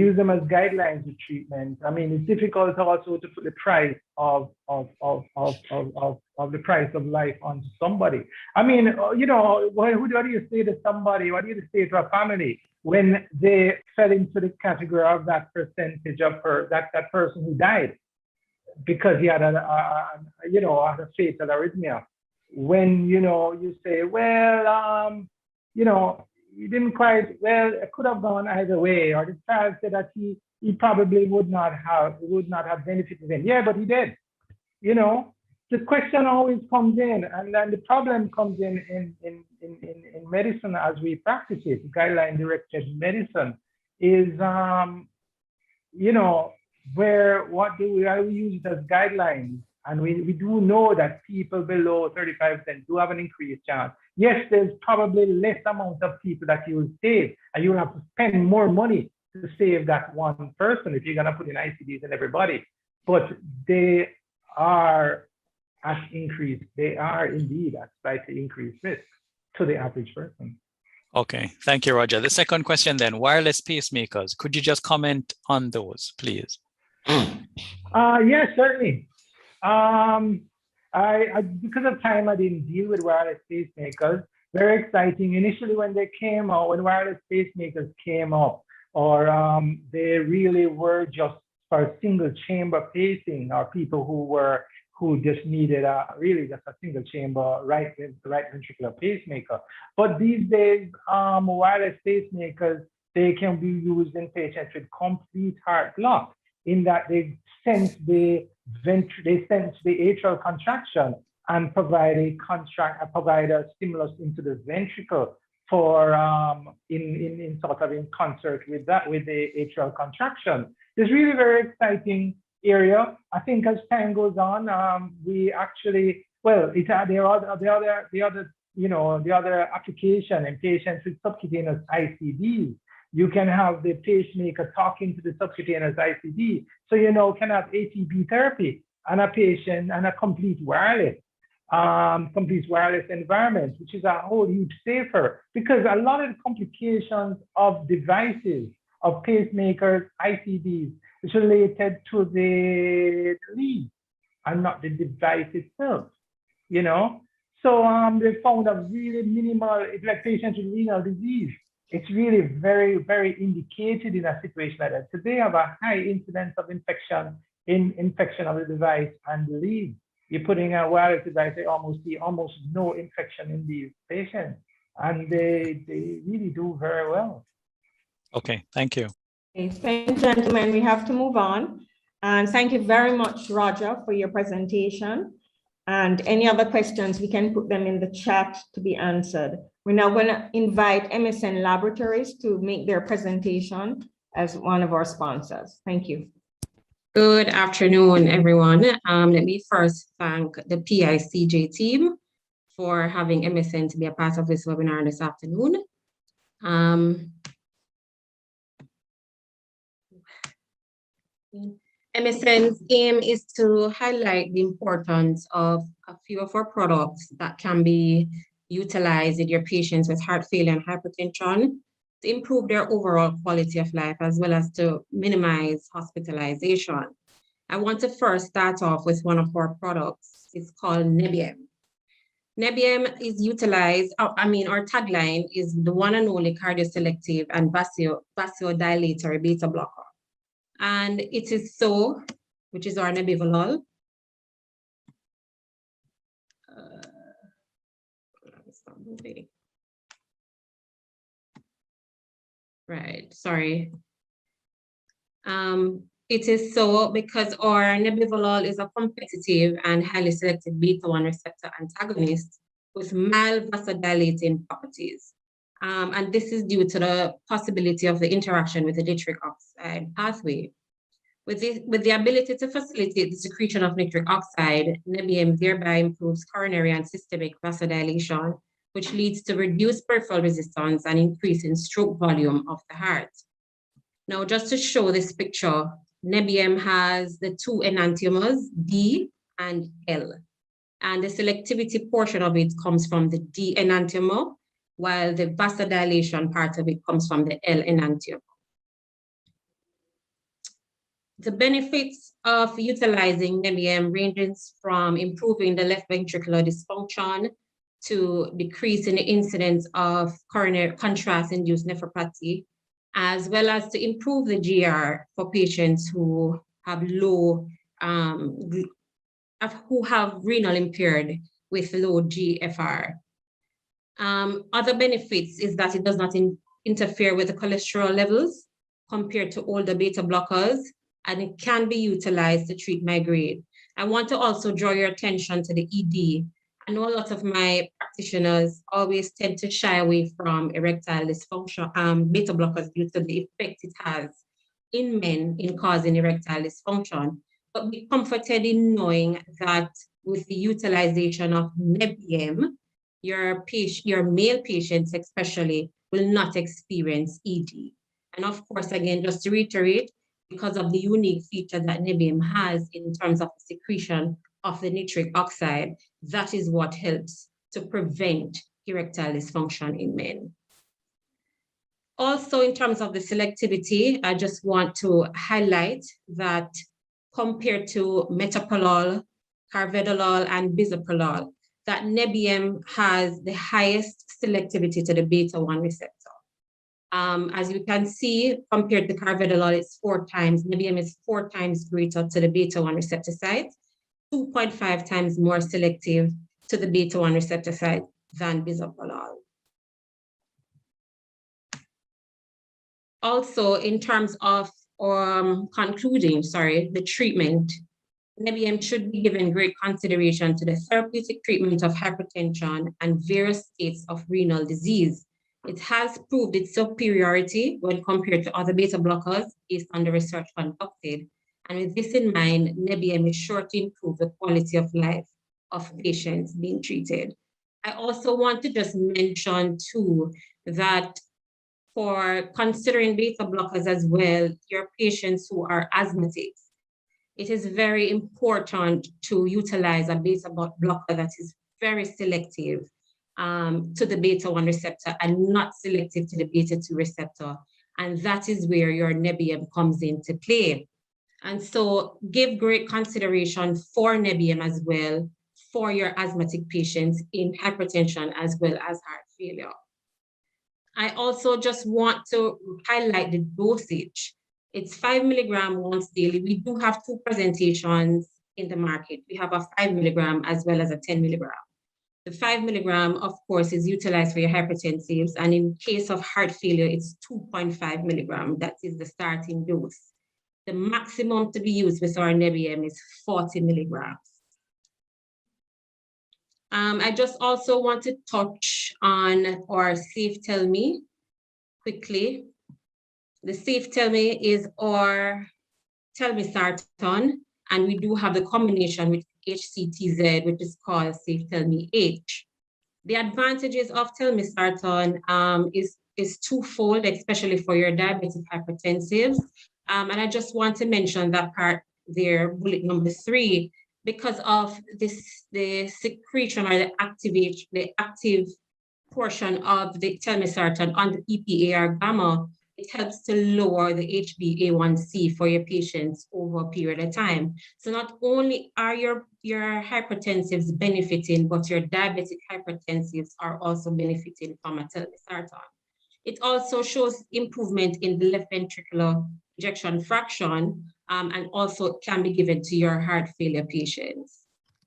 treatment. It's difficult also to put the price of the price of life onto somebody. What do you say to somebody? What do you say to a family when they fell into the category of that percentage of that person who died because he had a fatal arrhythmia? When you say, well, he didn't quite, well, it could have gone either way, or the child said that he probably would not have benefited him. Yeah, but he did. the question always comes in, and then the problem comes in medicine as we practice it, guideline-directed medicine, is, you know, what do we use it as guidelines? And we do know that people below 35% do have an increased chance. Yes, there's probably less amount of people that you will save, and you will have to spend more money to save that one person if you're gonna put in ICDs in everybody. But they are at increased, they are indeed at slightly increased risk to the average person. Okay, thank you, Roger. The second question then, wireless pacemakers. Could you just comment on those, please? Yes, certainly. Because of time, I didn't deal with wireless pacemakers. Very exciting. Initially, when they came out, when wireless pacemakers came up, or they really were just for single chamber pacing, or people who just needed really just a single chamber right ventricular pacemaker. But these days, wireless pacemakers, they can be used in patients with complete heart block, in that they sense the atrial contraction and provide a stimulus into the ventricle for in concert with that, with the atrial contraction. It's really very exciting area. I think as time goes on, we actually, well, the other application in patients with subcutaneous ICDs. You can have the pacemaker talking to the subcutaneous ICD, so can have ATP therapy and a patient and a complete wireless environment, which is a whole huge safer, because a lot of the complications of devices, of pacemakers, ICDs, is related to the lead and not the device itself, So they found a really minimal, like patients with renal disease, it's really very, very indicated in a situation like that. So they have a high incidence of infection of the device and the lead. You're putting a wireless device, they see almost no infection in these patients, and they really do very well. Okay, thank you. Okay, thank you, gentlemen. We have to move on. And thank you very much, Roger, for your presentation. And any other questions, we can put them in the chat to be answered. We're now going to invite MSN Laboratories to make their presentation as one of our sponsors. Thank you. Good afternoon, everyone. Let me first thank the PICJ team for having MSN to be a part of this webinar this afternoon. MSN's aim is to highlight the importance of a few of our products that can be utilized in your patients with heart failure and hypertension to improve their overall quality of life, as well as to minimize hospitalization. I want to first start off with one of our products. It's called Nebium. Nebium is utilized, our tagline is the one and only cardioselective and vasodilatory beta blocker. And it is so, which is our nebivolol. Right, sorry. It is so because our nebivolol is a competitive and highly selective beta-1 receptor antagonist with mild vasodilating properties. And this is due to the possibility of the interaction with the nitric oxide pathway. With the ability to facilitate the secretion of nitric oxide, Nebium thereby improves coronary and systemic vasodilation, which leads to reduced peripheral resistance and increase in stroke volume of the heart. Now, just to show this picture, Nebium has the two enantiomers, D and L. And the selectivity portion of it comes from the D enantiomer, while the vasodilation part of it comes from the L enantiomer. The benefits of utilizing Nebium ranges from improving the left ventricular dysfunction to decreasing the incidence of coronary contrast-induced nephropathy, as well as to improve the GR for patients who have low, who have renal impaired with low GFR. Other benefits is that it does not interfere with the cholesterol levels compared to older beta blockers, and it can be utilized to treat migraine. I want to also draw your attention to the ED. I know a lot of my practitioners always tend to shy away from erectile dysfunction, beta blockers, due to the effect it has in men in causing erectile dysfunction. But be comforted in knowing that with the utilization of Nebium, your male patients especially will not experience ED. And of course, again, just to reiterate, because of the unique feature that Nebium has in terms of the secretion of the nitric oxide, that is what helps to prevent erectile dysfunction in men. Also, in terms of the selectivity, I just want to highlight that compared to metoprolol, carvedilol, and bisoprolol, that Nebium has the highest selectivity to the beta-1 receptor. As you can see, compared to carvedilol, it's 4 times, Nebium is 4 times greater to the beta-1 receptor site, 2.5 times more selective to the beta-1 receptor site than bisoprolol. Also, in terms of concluding, the treatment, Nebium should be given great consideration to the therapeutic treatment of hypertension and various states of renal disease. It has proved its superiority when compared to other beta blockers based on the research conducted. And with this in mind, Nebium is sure to improve the quality of life of patients being treated. I also want to just mention too that for considering beta blockers as well, your patients who are asthmatics, it is very important to utilize a beta blocker that is very selective to the beta-1 receptor and not selective to the beta-2 receptor. And that is where your Nebium comes into play. And so give great consideration for Nebium as well for your asthmatic patients in hypertension as well as heart failure. I also just want to highlight the dosage. It's 5 milligram once daily. We do have 2 presentations in the market. We have a 5 milligram as well as a 10 milligram. The 5 milligram, of course, is utilized for your hypertensives. And in case of heart failure, it's 2.5 milligram. That is the starting dose. The maximum to be used with our Nebium is 40 milligrams. I just also want to touch on our Safe Tell Me quickly. The Safe Tell Me is our telmisartan, and we do have the combination with HCTZ, which is called Safe Tell Me H. The advantages of telmisartan is twofold, especially for your diabetic hypertensives. And I just want to mention that part there, bullet number 3, because of the secretion or the active portion of the telmisartan on the PPAR gamma, it helps to lower the HbA1c for your patients over a period of time. So not only are your hypertensives benefiting, but your diabetic hypertensives are also benefiting from a telmisartan. It also shows improvement in the left ventricular ejection fraction, and also can be given to your heart failure patients.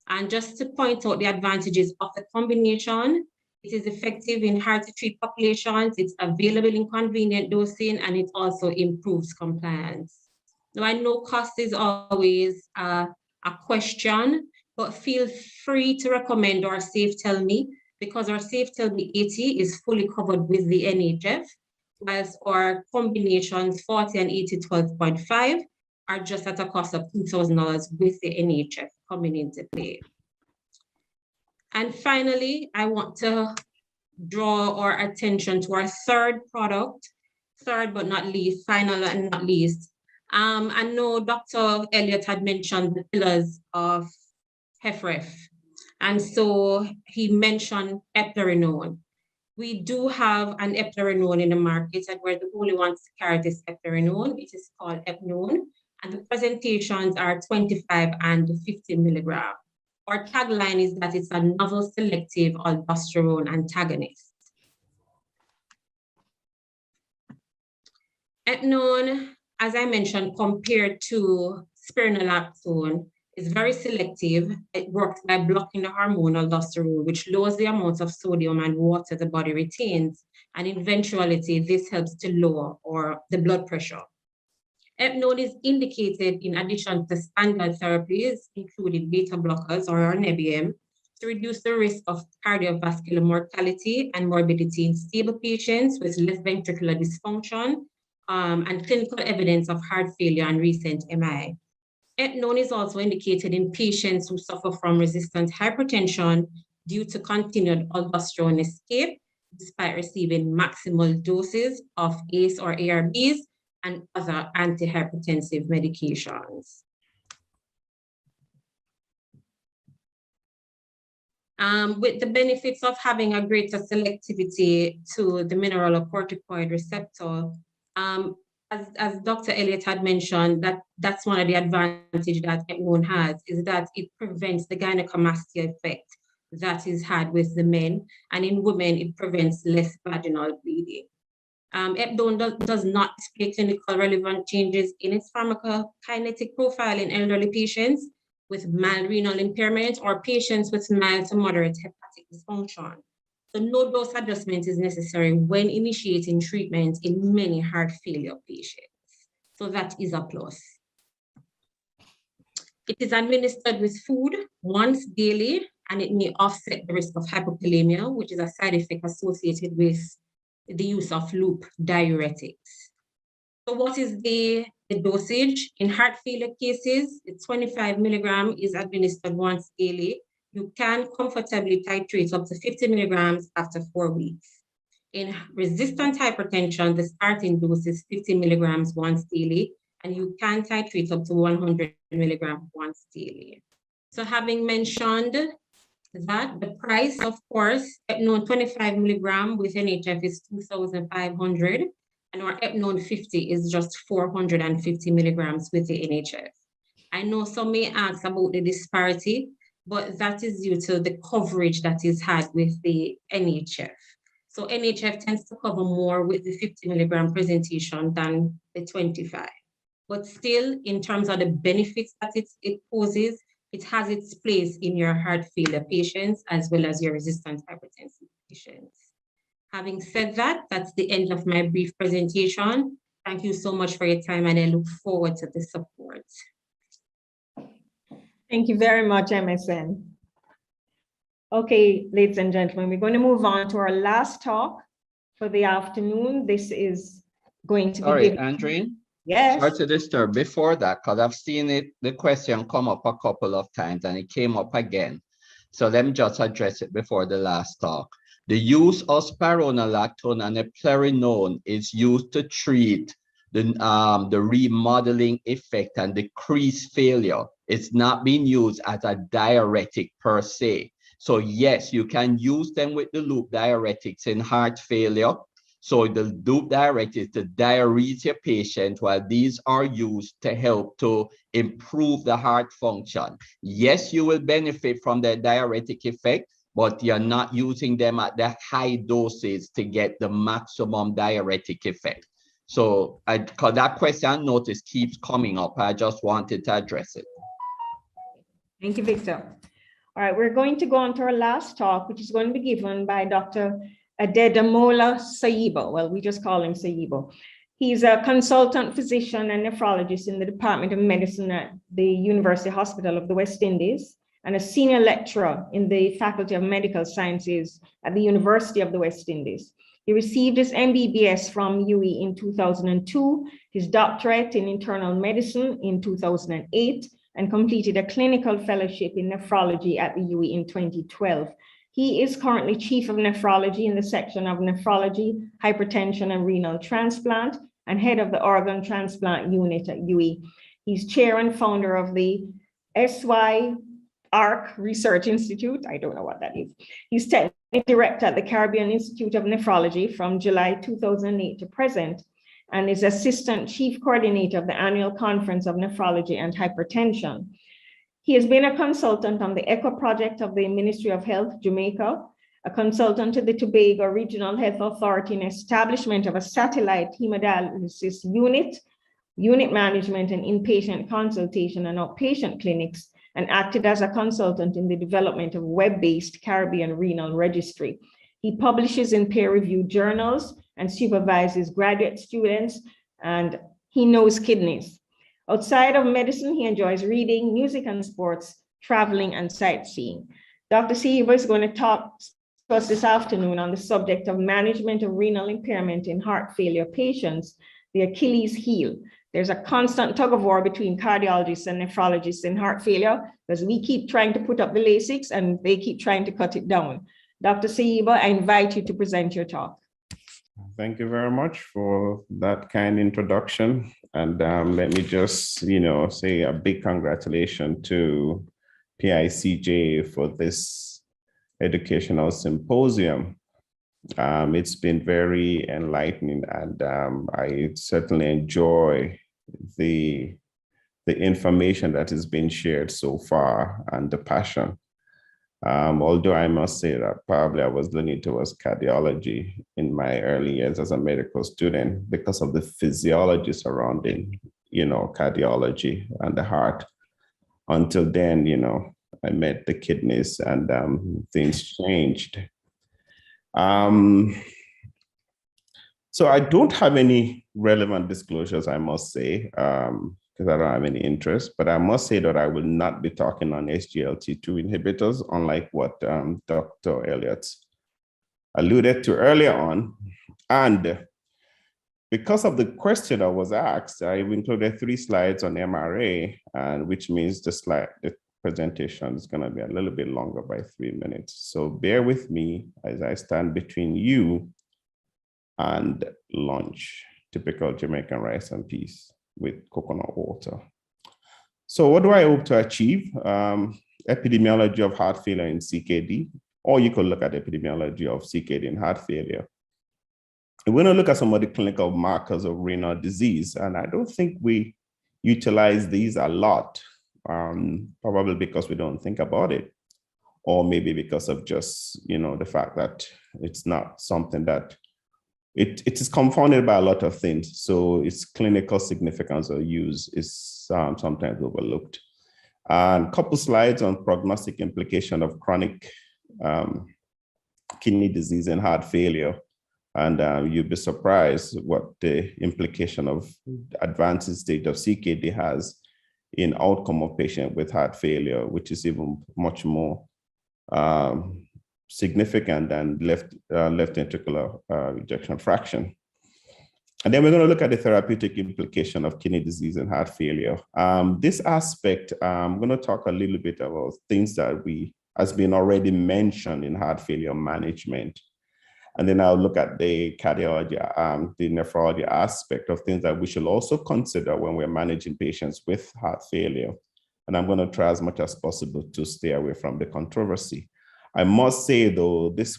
And just to point out the advantages of the combination, it is effective in hard-to-treat populations, it's available in convenient dosing, and it also improves compliance. Now, I know cost is always a question, but feel free to recommend our Safe Tell Me, because our Safe Tell Me 80 is fully covered with the NHF, whilst our combinations 40 and 80 12.5 are just at a cost of $2,000 with the NHF coming into play. And finally, I want to draw our attention to our third product, third but not least, final and not least. I know Dr. Elliott had mentioned the pillars of HFpEF, and so he mentioned eplerenone. We do have an eplerenone in the market, and we're the only ones to carry this eplerenone. It is called Epnone, and the presentations are 25 and 50 milligrams. Our tagline is that it's a novel selective aldosterone antagonist. Epnone, as I mentioned, compared to spironolactone, is very selective. It works by blocking the hormone aldosterone, which lowers the amount of sodium and water the body retains. And in eventuality, this helps to lower the blood pressure. Epnone is indicated in addition to standard therapies, including beta blockers or NBM, to reduce the risk of cardiovascular mortality and morbidity in stable patients with left ventricular dysfunction and clinical evidence of heart failure and recent MI. Epnone is also indicated in patients who suffer from resistant hypertension due to continued aldosterone escape, despite receiving maximal doses of ACE or ARBs and other antihypertensive medications. With the benefits of having a greater selectivity to the mineralocorticoid receptor, as Dr. Elliott had mentioned, that's one of the advantages that epnone has, is that it prevents the gynecomastia effect that is had with the men, and in women, it prevents less vaginal bleeding. Epnone does not display clinical relevant changes in its pharmacokinetic profile in elderly patients with mild renal impairment or patients with mild to moderate hepatic dysfunction. So no dose adjustment is necessary when initiating treatment in many heart failure patients. So that is a plus. It is administered with food once daily, and it may offset the risk of hypokalemia, which is a side effect associated with the use of loop diuretics. So what is the dosage? In heart failure cases, 25 milligrams is administered once daily. You can comfortably titrate up to 50 milligrams after 4 weeks. In resistant hypertension, the starting dose is 50 milligrams once daily, and you can titrate up to 100 milligrams once daily. So having mentioned that, the price, of course, epnone 25 milligram with NHF is 2,500, and our epnone 50 is just 450 milligrams with the NHF. I know some may ask about the disparity, but that is due to the coverage that is had with the NHF. So NHF tends to cover more with the 50 milligram presentation than the 25. But still, in terms of the benefits that it poses, it has its place in your heart failure patients as well as your resistant hypertensive patients. Having said that, that's the end of my brief presentation. Thank you so much for your time, and I look forward to the support. Thank you very much, MSN. Okay, ladies and gentlemen, we're going to move on to our last talk for the afternoon. This is going to be— Sorry, Andreen? Yes. Sorry to disturb. Before that, because I've seen the question come up a couple of times and it came up again. So let me just address it before the last talk. The use of spironolactone and eplerenone is used to treat the remodeling effect and decrease failure. It's not being used as a diuretic per se. So yes, you can use them with the loop diuretics in heart failure. So the loop diuretic is to diurese your patient, while these are used to help to improve the heart function. Yes, you will benefit from the diuretic effect, but you're not using them at the high doses to get the maximum diuretic effect. So because that question notice keeps coming up, I just wanted to address it. Thank you, Victor. All right, we're going to go on to our last talk, which is going to be given by Dr. Adedamola Soyibo. Well, we just call him Soyibo. He's a consultant physician and nephrologist in the Department of Medicine at the University Hospital of the West Indies, and a senior lecturer in the Faculty of Medical Sciences at the University of the West Indies. He received his MBBS from UE in 2002, his doctorate in internal medicine in 2008, and completed a clinical fellowship in nephrology at the UE in 2012. He is currently chief of nephrology in the section of nephrology, hypertension, and renal transplant, and head of the organ transplant unit at UE. He's chair and founder of the SY-ARC Research Institute. I don't know what that is. He's technical director at the Caribbean Institute of Nephrology from July 2008 to present, and is assistant chief coordinator of the annual conference of nephrology and hypertension. He has been a consultant on the ECHO project of the Ministry of Health, Jamaica, a consultant to the Tobago Regional Health Authority in establishment of a satellite hemodialysis unit, unit management and inpatient consultation and outpatient clinics, and acted as a consultant in the development of web-based Caribbean renal registry. He publishes in peer-reviewed journals and supervises graduate students, and He knows kidneys. Outside of medicine, he enjoys reading, music and sports, traveling and sightseeing. Dr. Soyibo is going to talk to us this afternoon on the subject of management of renal impairment in heart failure patients, the Achilles heel. There's a constant tug of war between cardiologists and nephrologists in heart failure because we keep trying to put up the Lasix and they keep trying to cut it down. Dr. Soyibo, I invite you to present your talk. Thank you very much for that kind introduction. And let me just, say a big congratulations to PICJ for this educational symposium. It's been very enlightening, and I certainly enjoy the information that has been shared so far and the passion. Although I must say that probably I was leaning towards cardiology in my early years as a medical student because of the physiology surrounding, cardiology and the heart. Until then, I met the kidneys and things changed. So I don't have any relevant disclosures, I must say, because I don't have any interest, but I must say that I will not be talking on Sglt2 inhibitors, unlike what Dr. Elliott alluded to earlier on. And because of the question I was asked, I've included 3 slides on MRA, and which means the presentation is going to be a little bit longer by 3 minutes. So bear with me as I stand between you and lunch, typical Jamaican rice and peas with coconut water. So what do I hope to achieve? Epidemiology of heart failure in CKD, or you could look at epidemiology of CKD in heart failure. And we're going to look at some of the clinical markers of renal disease, and I don't think we utilize these a lot, probably because we don't think about it, or maybe because of just, the fact that it's not something that it is confounded by a lot of things. So its clinical significance or use is sometimes overlooked. And a couple slides on prognostic implication of chronic kidney disease and heart failure. And you'll be surprised what the implication of advanced stage of CKD has in outcome of patient with heart failure, which is even much more significant than left ventricular ejection fraction. And then we're going to look at the therapeutic implication of kidney disease and heart failure. This aspect, I'm going to talk a little bit about things that has been already mentioned in heart failure management. And then I'll look at the cardiology, the nephrology aspect of things that we should also consider when we're managing patients with heart failure. And I'm going to try as much as possible to stay away from the controversy. I must say, though, this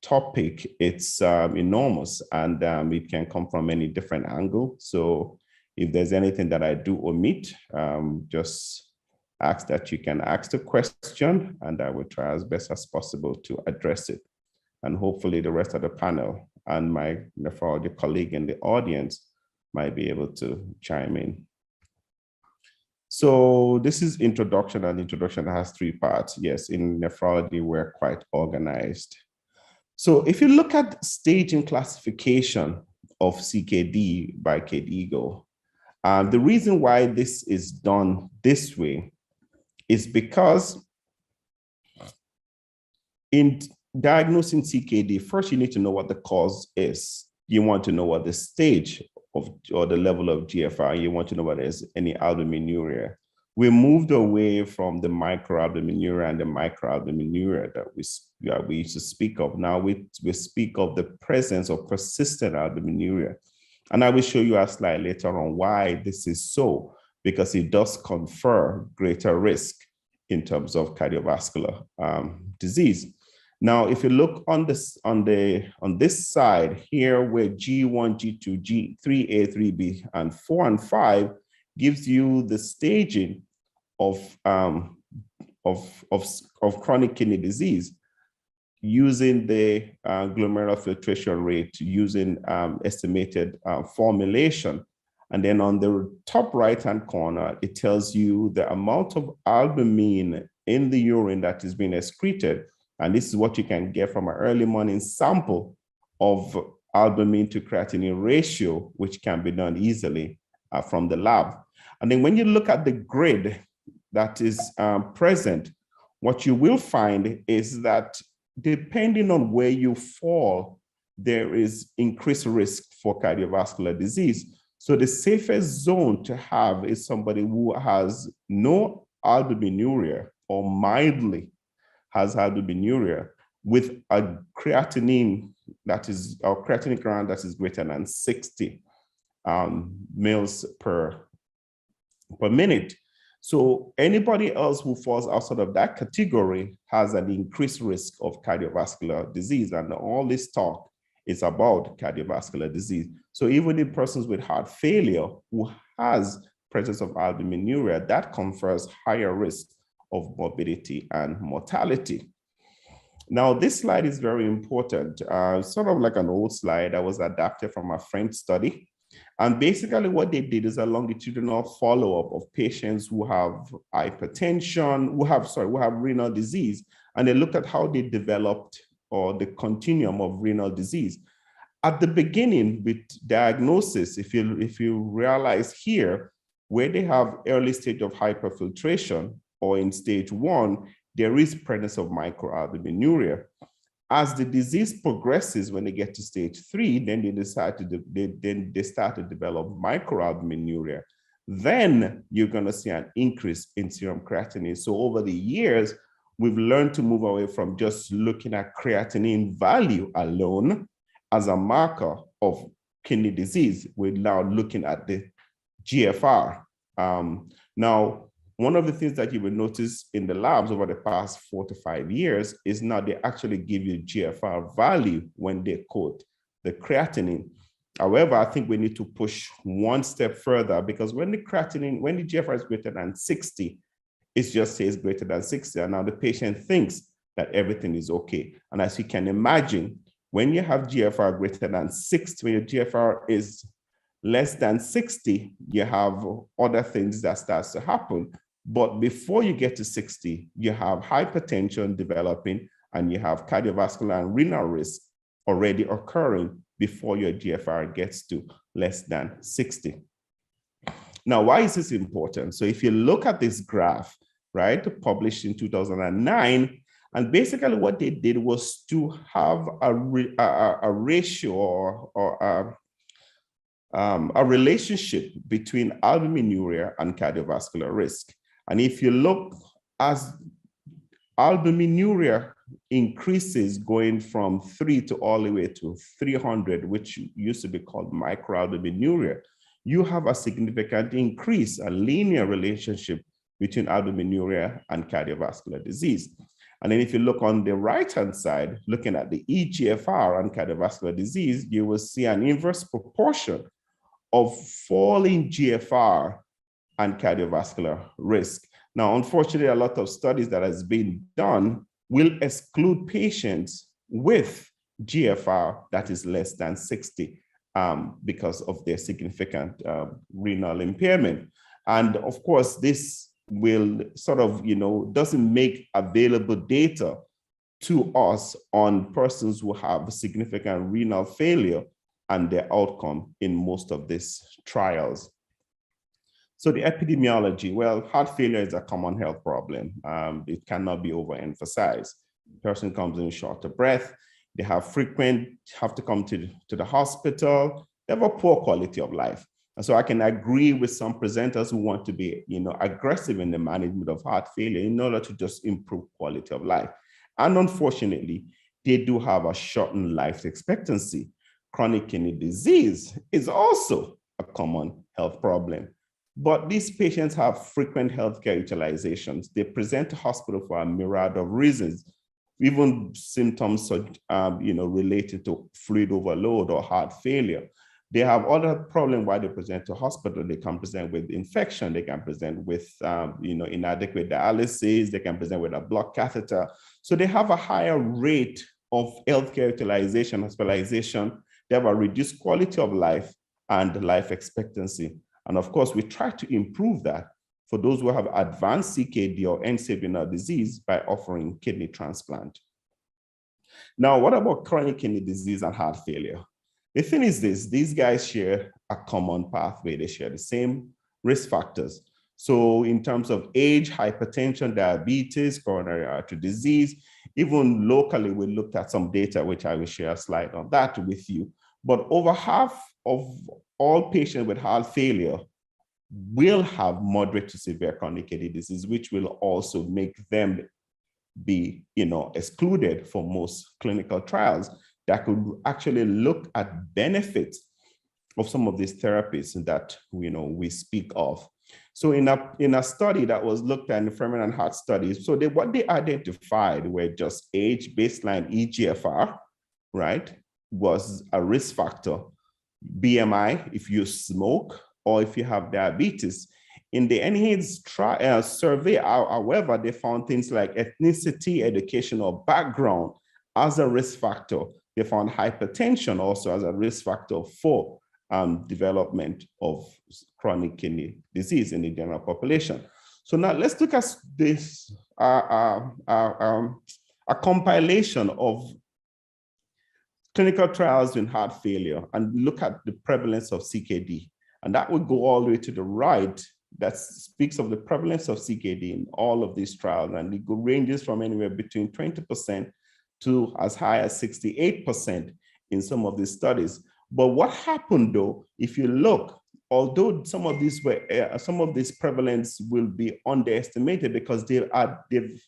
topic, it's enormous, and it can come from many different angles. So if there's anything that I do omit, just ask that you can ask the question, and I will try as best as possible to address it. And hopefully the rest of the panel and my nephrology colleague in the audience might be able to chime in. So this is introduction, and introduction has 3 parts. Yes, in nephrology, we're quite organized. So if you look at staging classification of CKD by KDIGO, the reason why this is done this way is because in diagnosing CKD, first you need to know what the cause is. You want to know what the stage of or the level of GFR. You want to know whether there's any albuminuria. We moved away from the microalbuminuria and the microalbuminuria that we used to speak of. Now we speak of the presence of persistent albuminuria. And I will show you a slide later on why this is so, because it does confer greater risk in terms of cardiovascular disease. Now, if you look on this side here, where G1, G2, G3A, 3B, and 4 and 5 gives you the staging of chronic kidney disease using the glomerular filtration rate, using estimated formulation. And then on the top right-hand corner, it tells you the amount of albumin in the urine that is being excreted. And this is what you can get from an early morning sample of albumin to creatinine ratio, which can be done easily from the lab. And then when you look at the grid that is present, what you will find is that depending on where you fall, there is increased risk for cardiovascular disease. So the safest zone to have is somebody who has no albuminuria or mildly has albuminuria with a creatinine that is, or creatinine count that is greater than 60 mils per minute. So anybody else who falls outside of that category has an increased risk of cardiovascular disease. And all this talk is about cardiovascular disease. So even in persons with heart failure who has presence of albuminuria, that confers higher risk of morbidity and mortality. Now, this slide is very important, sort of like an old slide that was adapted from a French study. And basically what they did is a longitudinal follow-up of patients who have hypertension, who have renal disease, and they looked at how they developed or the continuum of renal disease. At the beginning with diagnosis, if you realize here, where they have early stage of hyperfiltration or in stage 1, there is presence of microalbuminuria. As the disease progresses, when they get to stage 3, then they start to develop microalbuminuria. Then you're going to see an increase in serum creatinine. So over the years, we've learned to move away from just looking at creatinine value alone as a marker of kidney disease. We're now looking at the GFR. Now, one of the things that you will notice in the labs over the past 4 to 5 years is now they actually give you GFR value when they quote the creatinine. However, I think we need to push one step further, because when the GFR is greater than 60, it just says greater than 60. And now the patient thinks that everything is okay. And as you can imagine, when you have GFR greater than 60, when your GFR is less than 60, you have other things that starts to happen. But before you get to 60, you have hypertension developing and you have cardiovascular and renal risk already occurring before your GFR gets to less than 60. Now, why is this important? So if you look at this graph, right, published in 2009, and basically what they did was to have a ratio or a relationship between albuminuria and cardiovascular risk. And if you look, as albuminuria increases going from 3 to all the way to 300, which used to be called microalbuminuria, you have a significant increase, a linear relationship between albuminuria and cardiovascular disease. And then if you look on the right-hand side, looking at the eGFR and cardiovascular disease, you will see an inverse proportion of falling GFR and cardiovascular risk. Now, unfortunately, a lot of studies that has been done will exclude patients with GFR that is less than 60 because of their significant renal impairment. And of course, this will sort of, doesn't make available data to us on persons who have significant renal failure and their outcome in most of these trials. So the epidemiology, well, heart failure is a common health problem. It cannot be overemphasized. The person comes in short of breath, they have to come to the hospital, they have a poor quality of life. And so I can agree with some presenters who want to be, aggressive in the management of heart failure in order to just improve quality of life. And unfortunately, they do have a shortened life expectancy. Chronic kidney disease is also a common health problem. But these patients have frequent healthcare utilizations. They present to hospital for a myriad of reasons, even symptoms related to fluid overload or heart failure. They have other problems why they present to hospital. They can present with infection. They can present with inadequate dialysis. They can present with a blocked catheter. So they have a higher rate of healthcare utilization, hospitalization. They have a reduced quality of life and life expectancy. And of course, we try to improve that for those who have advanced CKD or end-stage renal disease by offering kidney transplant. Now, what about chronic kidney disease and heart failure? The thing is this, these guys share a common pathway. They share the same risk factors. So in terms of age, hypertension, diabetes, coronary artery disease, even locally, we looked at some data, which I will share a slide on that with you. But over half of all patients with heart failure will have moderate to severe chronic kidney disease, which will also make them be, excluded from most clinical trials that could actually look at benefits of some of these therapies that we speak of. So in a study that was looked at in the Feminine Heart Studies, so what they identified were just age, baseline EGFR, right, was a risk factor. BMI, if you smoke or if you have diabetes. In the NHANES survey, however, they found things like ethnicity, education, or background as a risk factor. They found hypertension also as a risk factor for development of chronic kidney disease in the general population. So now let's look at this, a compilation of clinical trials in heart failure and look at the prevalence of CKD. And that would go all the way to the right. That speaks of the prevalence of CKD in all of these trials. And it ranges from anywhere between 20% to as high as 68% in some of these studies. But what happened though, if you look, although some of this prevalence will be underestimated because they've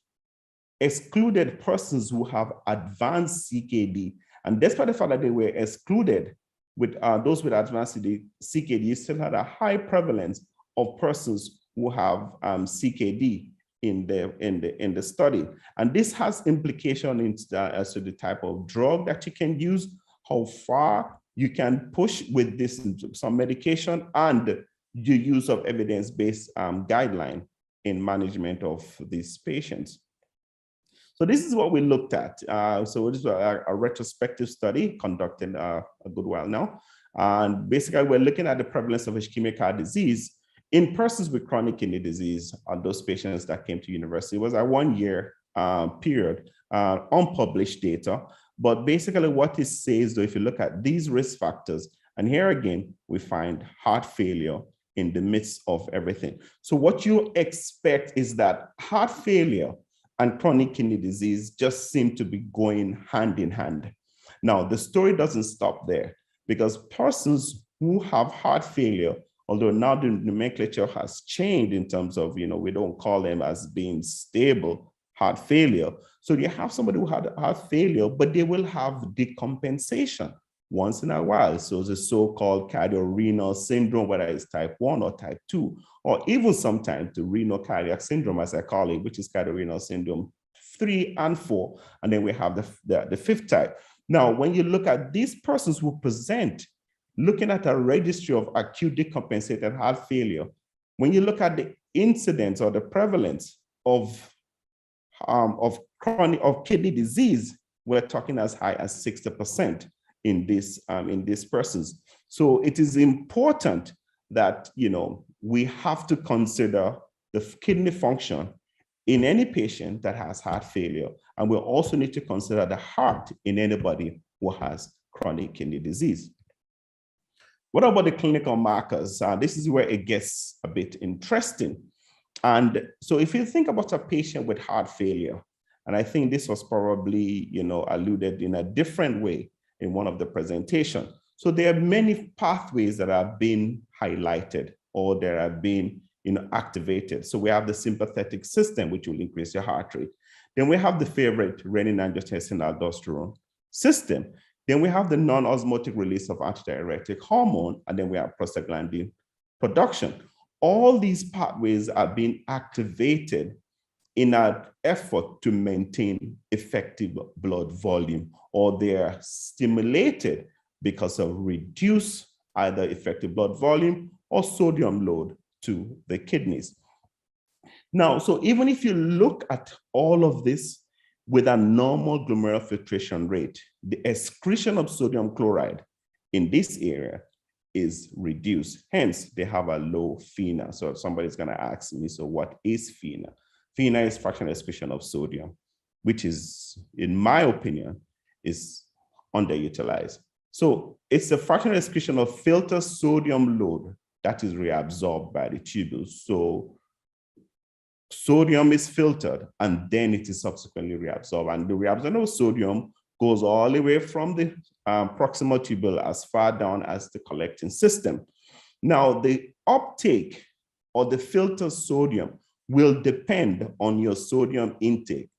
excluded persons who have advanced CKD. And despite the fact that they were excluded, with those with advanced CKD, you still had a high prevalence of persons who have CKD in the study. And this has implication as to the type of drug that you can use, how far you can push with this, some medication, and the use of evidence-based guideline in management of these patients. So this is what we looked at. So this is a retrospective study conducted a good while now. And basically, we're looking at the prevalence of ischemic heart disease in persons with chronic kidney disease, those patients that came to university. It was a 1-year period, unpublished data. But basically what it says, though, if you look at these risk factors, and here again, we find heart failure in the midst of everything. So what you expect is that heart failure and chronic kidney disease just seem to be going hand in hand. Now, the story doesn't stop there because persons who have heart failure, although now the nomenclature has changed in terms of, we don't call them as being stable heart failure. So you have somebody who had heart failure, but they will have decompensation once in a while. So the so-called cardiorenal syndrome, whether it's type 1 or type 2, or even sometimes the renal cardiac syndrome, as I call it, which is cardiorenal syndrome 3 and 4. And then we have the fifth type. Now, when you look at these persons who present, looking at a registry of acute decompensated heart failure, when you look at the incidence or the prevalence of kidney disease, we're talking as high as 60% in these persons. So it is important that we have to consider the kidney function in any patient that has heart failure, and we also need to consider the heart in anybody who has chronic kidney disease. What about the clinical markers? This is where it gets a bit interesting. And so if you think about a patient with heart failure, and I think this was probably, alluded in a different way in one of the presentations. So there are many pathways that have been highlighted or that have been, activated. So we have the sympathetic system, which will increase your heart rate. Then we have the favorite renin-angiotensin-aldosterone system. Then we have the non-osmotic release of antidiuretic hormone, and then we have prostaglandin production. All these pathways are being activated in an effort to maintain effective blood volume, or they are stimulated because of reduced either effective blood volume or sodium load to the kidneys. Now, so even if you look at all of this with a normal glomerular filtration rate, the excretion of sodium chloride in this area is reduced. Hence, they have a low FeNA. So if somebody's going to ask me, so what is FeNA? FeNA is fractional excretion of sodium, which is, in my opinion, is underutilized. So it's the fractional excretion of filtered sodium load that is reabsorbed by the tubules. So sodium is filtered and then it is subsequently reabsorbed. And the reabsorption of sodium goes all the way from the proximal tubule as far down as the collecting system. Now, the uptake or the filtered sodium will depend on your sodium intake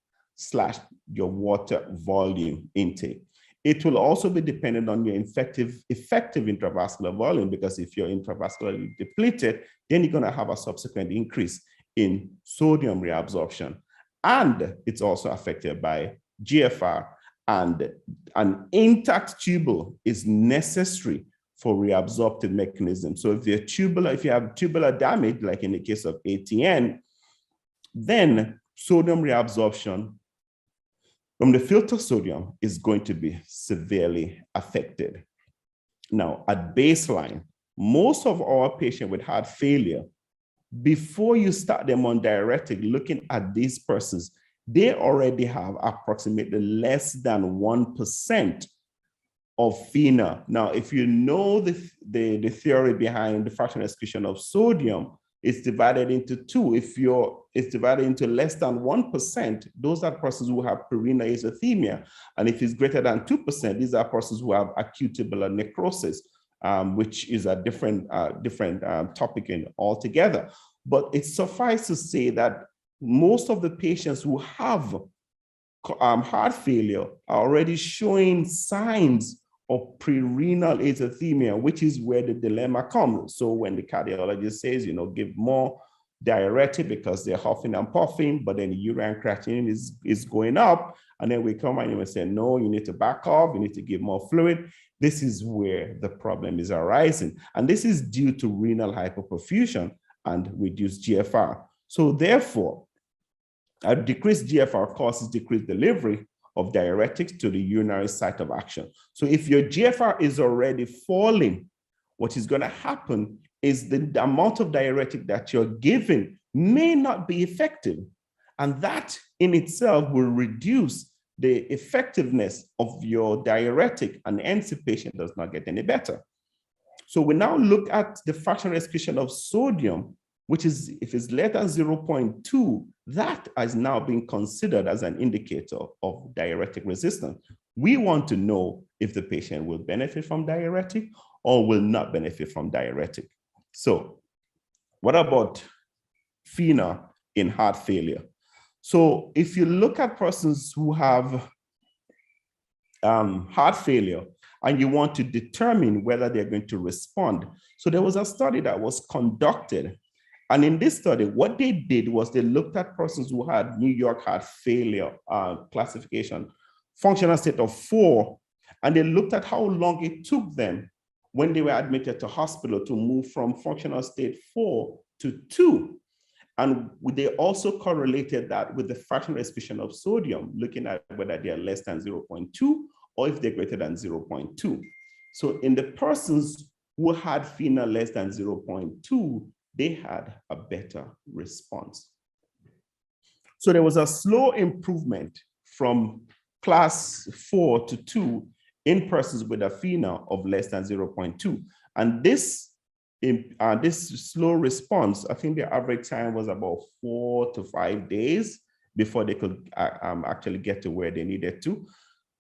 / your water volume intake. It will also be dependent on your effective intravascular volume, because if you're intravascularly depleted, then you're going to have a subsequent increase in sodium reabsorption. And it's also affected by GFR, and an intact tubule is necessary for reabsorptive mechanism. So if you have tubular damage, like in the case of ATN, then sodium reabsorption from the filtered sodium is going to be severely affected. Now, at baseline, most of our patients with heart failure, before you start them on diuretic, looking at these persons, they already have approximately less than 1% of FeNO. Now, if you know the theory behind the fractional excretion of sodium, it's divided into two. It's divided into less than 1%, those are persons who have perirenal azotemia. And if it's greater than 2%, these are persons who have acute tubular necrosis, which is a different topic altogether. But it's suffice to say that most of the patients who have heart failure are already showing signs of prerenal azotemia, which is where the dilemma comes. So when the cardiologist says, give more diuretic because they're huffing and puffing, but then the urine creatinine is going up, and then we come and we say, no, you need to back off, you need to give more fluid. This is where the problem is arising. And this is due to renal hypoperfusion and reduced GFR. So therefore, a decreased GFR causes decreased delivery of diuretics to the urinary site of action. So if your GFR is already falling, what is going to happen is the amount of diuretic that you're giving may not be effective. And that in itself will reduce the effectiveness of your diuretic, and hence the patient does not get any better. So we now look at the fractional excretion of sodium, which is, if it's less than 0.2, that has now been considered as an indicator of diuretic resistance. We want to know if the patient will benefit from diuretic or will not benefit from diuretic. So what about FeNO in heart failure? So if you look at persons who have heart failure and you want to determine whether they're going to respond. So there was a study that was conducted. And in this study, what they did was they looked at persons who had New York heart failure classification, functional state of 4, and they looked at how long it took them when they were admitted to hospital to move from functional state 4 to 2. And they also correlated that with the fractional excretion of sodium, looking at whether they are less than 0.2 or if they're greater than 0.2. So in the persons who had FeNO less than 0.2, they had a better response. So there was a slow improvement from class 4 to 2 in persons with a FeNO of less than 0.2. And this slow response, I think the average time was about 4 to 5 days before they could actually get to where they needed to,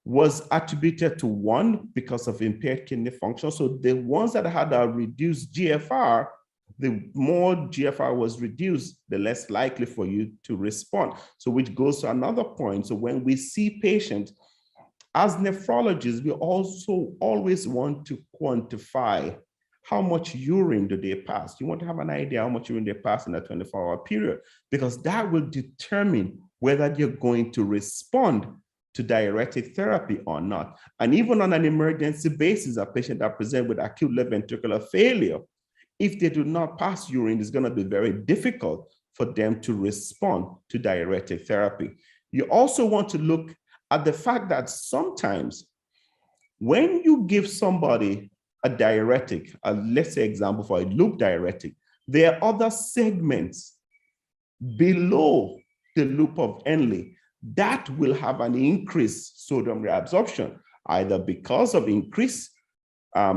was attributed to, one, because of impaired kidney function. So the ones that had a reduced GFR, the more GFR was reduced, the less likely for you to respond. So which goes to another point. So when we see patients, as nephrologists, we also always want to quantify how much urine do they pass. You want to have an idea how much urine they pass in a 24-hour period, because that will determine whether you're going to respond to diuretic therapy or not. And even on an emergency basis, a patient that presents with acute left ventricular failure, if they do not pass urine, it's going to be very difficult for them to respond to diuretic therapy. You also want to look at the fact that sometimes when you give somebody a diuretic, let's say example for a loop diuretic, there are other segments below the loop of Henle that will have an increased sodium reabsorption, either because of increased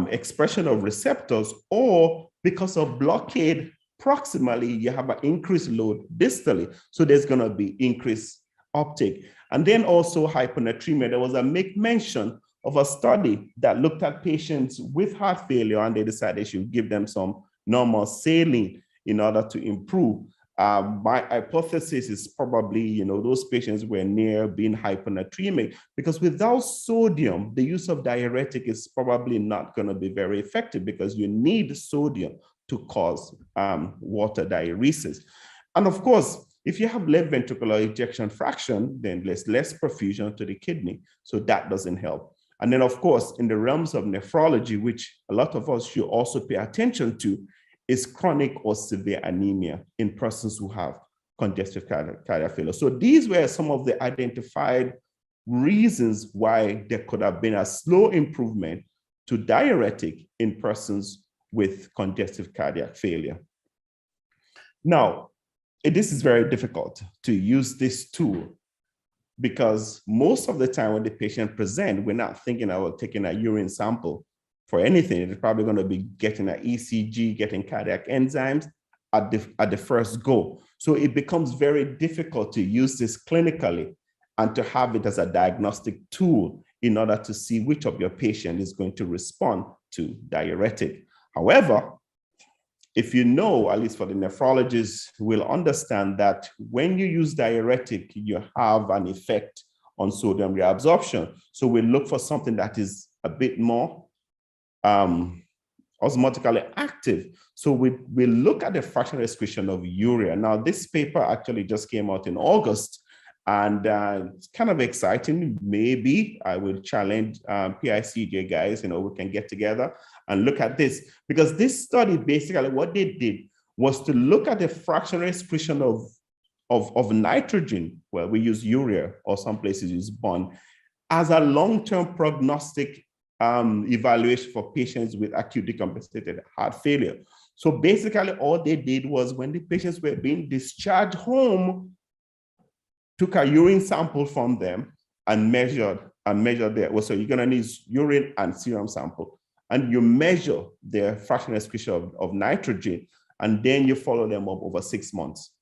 expression of receptors, or because of blockade proximally, you have an increased load distally. So there's going to be increased uptake. And then also hyponatremia. There was a mention of a study that looked at patients with heart failure, and they decided they should give them some normal saline in order to improve. My hypothesis is probably, those patients were near being hyponatremic, because without sodium, the use of diuretic is probably not going to be very effective, because you need sodium to cause water diuresis. And of course, if you have left ventricular ejection fraction, then there's less perfusion to the kidney. So that doesn't help. And then, of course, in the realms of nephrology, which a lot of us should also pay attention to, is chronic or severe anemia in persons who have congestive cardiac failure. So these were some of the identified reasons why there could have been a slow improvement to diuretic in persons with congestive cardiac failure. Now, this is very difficult to use this tool, because most of the time when the patient presents, we're not thinking about taking a urine sample for anything. It's probably going to be getting an ECG, getting cardiac enzymes at the first go. So it becomes very difficult to use this clinically and to have it as a diagnostic tool in order to see which of your patient is going to respond to diuretic. However, if you know, at least for the nephrologist, will understand that when you use diuretic, you have an effect on sodium reabsorption. So we look for something that is a bit more osmotically active. So we look at the fractional excretion of urea. Now, this paper actually just came out in August, and it's kind of exciting. Maybe I will challenge PICJ guys, we can get together and look at this, because this study, basically what they did was to look at the fractional excretion of nitrogen. Well, we use urea, or some places use bond, as a long-term prognostic evaluation for patients with acute decompensated heart failure. So basically all they did was, when the patients were being discharged home, took a urine sample from them and measured their, so you're gonna need urine and serum sample, and you measure their fractional excretion of nitrogen, and then you follow them up over 6 months,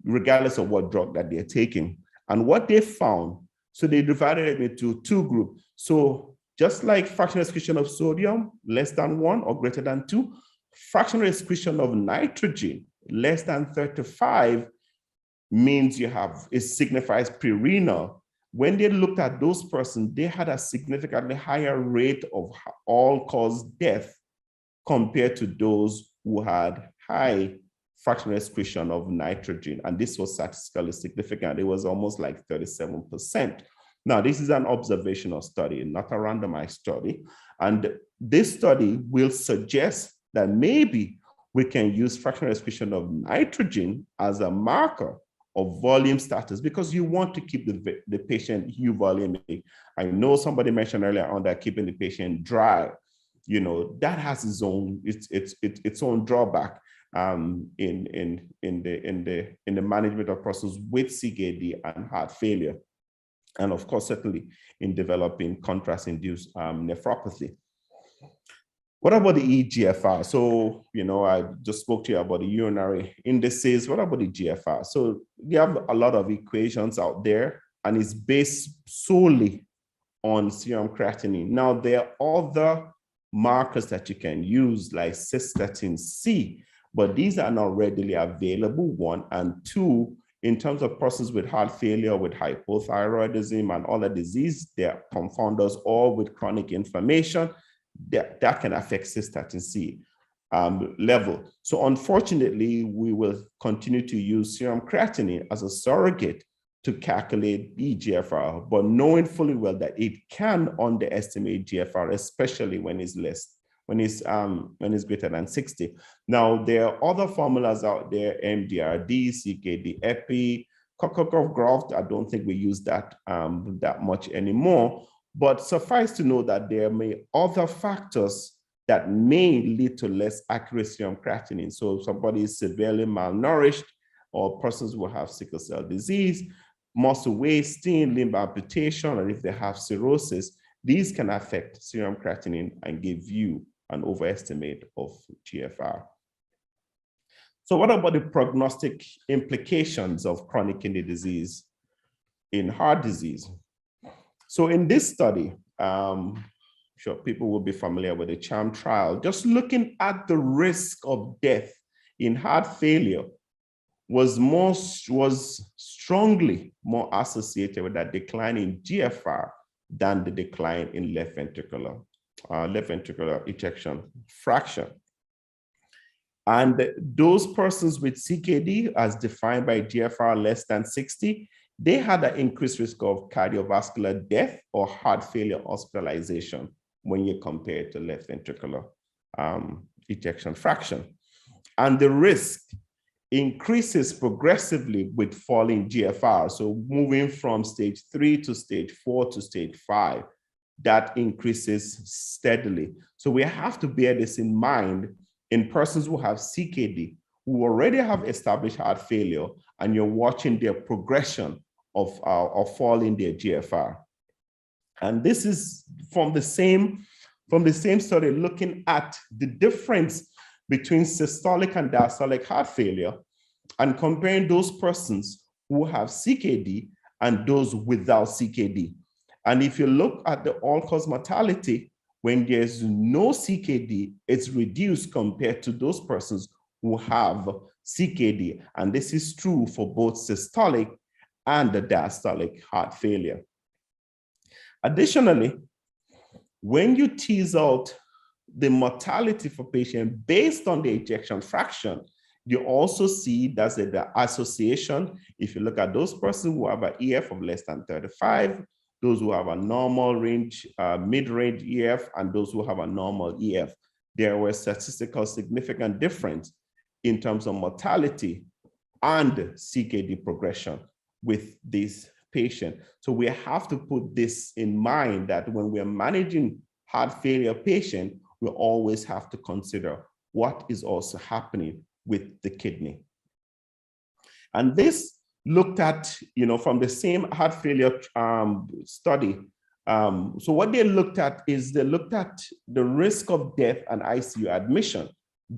regardless of what drug that they're taking. And what they found, so they divided it into two groups. So just like fractional excretion of sodium, less than 1 or greater than 2, fractional excretion of nitrogen, less than 35, means it signifies pre-renal. When they looked at those persons, they had a significantly higher rate of all-cause death compared to those who had high fractional excretion of nitrogen. And this was statistically significant. It was almost like 37%. Now, this is an observational study, not a randomized study. And this study will suggest that maybe we can use fractional excretion of nitrogen as a marker of volume status, because you want to keep the patient euvolemic. I know somebody mentioned earlier on that keeping the patient dry, that has its own drawback in the management of persons with CKD and heart failure. And of course, certainly in developing contrast-induced nephropathy. What about the eGFR? So, I just spoke to you about the urinary indices. What about the GFR? So we have a lot of equations out there, and it's based solely on serum creatinine. Now, there are other markers that you can use, like cystatin C, but these are not readily available, 1. And 2, in terms of persons with heart failure, with hypothyroidism and other disease, they're confounders, or with chronic inflammation, that can affect cystatin C level. So unfortunately, we will continue to use serum creatinine as a surrogate to calculate eGFR, but knowing fully well that it can underestimate GFR, especially when it's greater than 60. Now, there are other formulas out there, MDRD, CKD, EPI, Cockcroft. I don't think we use that much anymore. But suffice to know that there may be other factors that may lead to less accurate serum creatinine. So if somebody is severely malnourished, or persons who have sickle cell disease, muscle wasting, limb amputation, or if they have cirrhosis, These can affect serum creatinine and give you an overestimate of GFR. So what about the prognostic implications of chronic kidney disease in heart disease? So in this study, I'm sure people will be familiar with the CHARM trial, just looking at the risk of death in heart failure was strongly more associated with that decline in GFR than the decline in left ventricular ejection fraction. And those persons with CKD, as defined by GFR less than 60, they had an increased risk of cardiovascular death or heart failure hospitalization when you compare it to left ventricular ejection fraction. And the risk increases progressively with falling GFR. So moving from stage 3 to stage 4 to stage 5, that increases steadily. So we have to bear this in mind in persons who have CKD, who already have established heart failure, and you're watching their progression of falling their GFR. And this is from the same study looking at the difference between systolic and diastolic heart failure and comparing those persons who have CKD and those without CKD. And if you look at the all-cause mortality, when there's no CKD, it's reduced compared to those persons who have CKD. And this is true for both systolic and the diastolic heart failure. Additionally, when you tease out the mortality for patients based on the ejection fraction, you also see that's the association. If you look at those persons who have an EF of less than 35, those who have a normal range, mid-range EF, and those who have a normal EF, there was statistical significant difference in terms of mortality and CKD progression with this patient. So we have to put this in mind that when we're managing heart failure patient, we always have to consider what is also happening with the kidney. And this looked at, from the same heart failure study. So what they looked at is they looked at the risk of death and ICU admission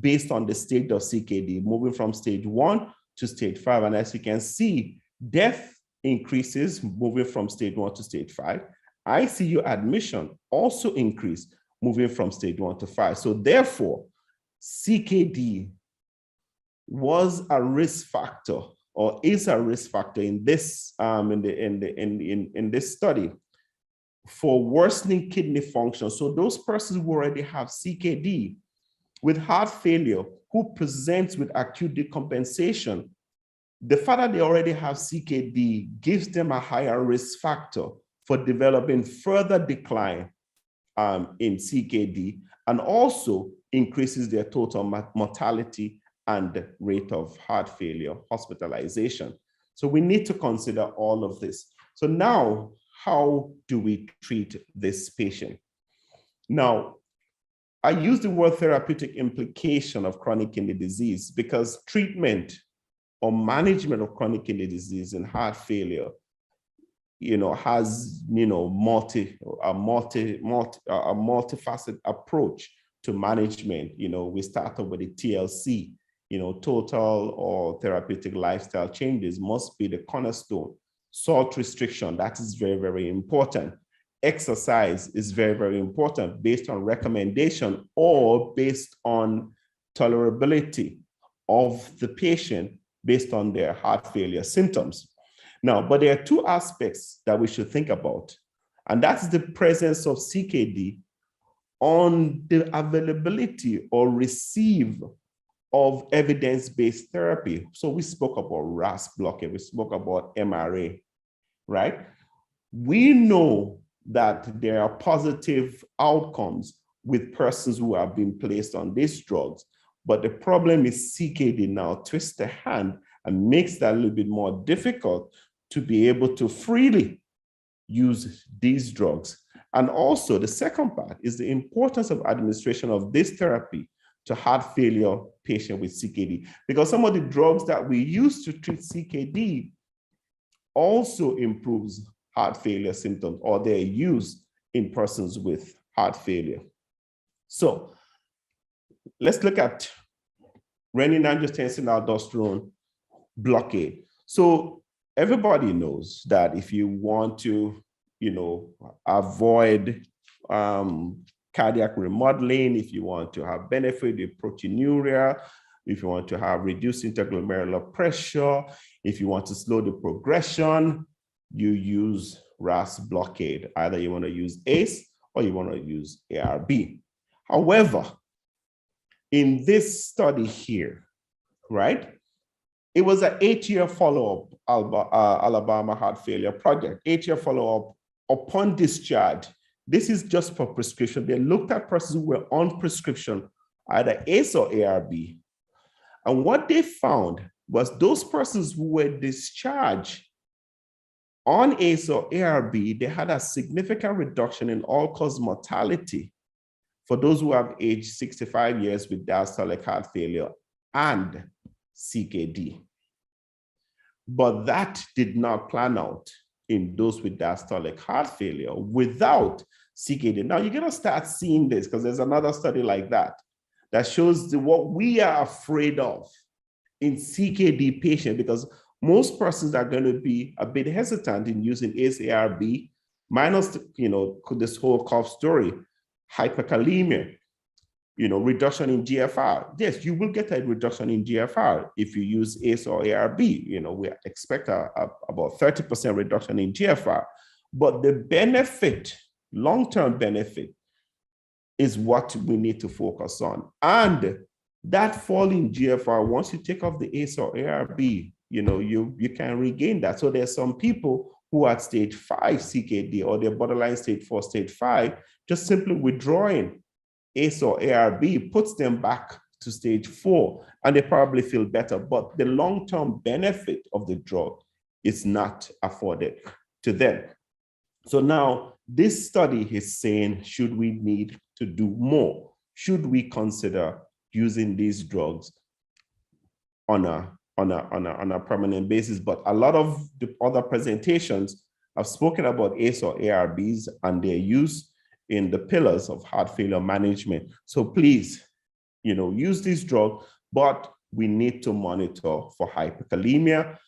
based on the stage of CKD, moving from stage 1 to stage 5. And as you can see, death increases moving from stage 1 to stage 5. ICU admission also increased moving from stage 1 to 5. So therefore, CKD was a risk factor, or is a risk factor in this in this study for worsening kidney function. So those persons who already have CKD with heart failure who presents with acute decompensation, the fact that they already have CKD gives them a higher risk factor for developing further decline in CKD, and also increases their total mortality and rate of heart failure hospitalization. So we need to consider all of this. So now, how do we treat this patient? Now, I use the word therapeutic implication of chronic kidney disease because treatment or management of chronic kidney disease and heart failure, has, a multifaceted approach to management. We started with the TLC, total or therapeutic lifestyle changes must be the cornerstone. Salt restriction, that is very, very important. Exercise is very, very important based on recommendation or based on tolerability of the patient based on their heart failure symptoms. Now, but there are two aspects that we should think about, and that's the presence of CKD on the availability or receive of evidence-based therapy. So we spoke about RAS blockade, we spoke about MRA, right? We know that there are positive outcomes with persons who have been placed on these drugs, but the problem is CKD now twists the hand and makes that a little bit more difficult to be able to freely use these drugs. And also the second part is the importance of administration of this therapy to heart failure patient with CKD, because some of the drugs that we use to treat CKD also improves heart failure symptoms, or they're used in persons with heart failure. So let's look at renin-angiotensin-aldosterone blockade. So everybody knows that if you want to, avoid cardiac remodeling, if you want to have benefit with proteinuria, if you want to have reduced interglomerular pressure, if you want to slow the progression, you use RAS blockade. Either you want to use ACE or you want to use ARB. However, in this study here, right, it was an 8-year follow-up Alabama heart failure project, 8-year follow-up upon discharge. This is just for prescription. They looked at persons who were on prescription, either ACE or ARB. And what they found was those persons who were discharged on ACE or ARB, they had a significant reduction in all-cause mortality for those who have aged 65 years with diastolic heart failure and CKD. But that did not plan out in those with diastolic heart failure without CKD. Now you're gonna start seeing this because there's another study like that shows what we are afraid of in CKD patients, because most persons are going to be a bit hesitant in using ACE-ARB, minus, this whole cough story, hyperkalemia, reduction in GFR. Yes, you will get a reduction in GFR if you use ACE or ARB. We expect about 30% reduction in GFR, but the benefit, long-term benefit, is what we need to focus on. And that fall in GFR, once you take off the ACE or ARB, you can regain that. So there's some people who are at stage 5 CKD or they're borderline stage 4, stage 5, just simply withdrawing ACE or ARB puts them back to stage 4 and they probably feel better. But the long-term benefit of the drug is not afforded to them. So now this study is saying, should we need to do more? Should we consider using these drugs on a permanent basis? But a lot of the other presentations have spoken about ACE or ARBs and their use in the pillars of heart failure management. So please, use this drug, but we need to monitor for hyperkalemia.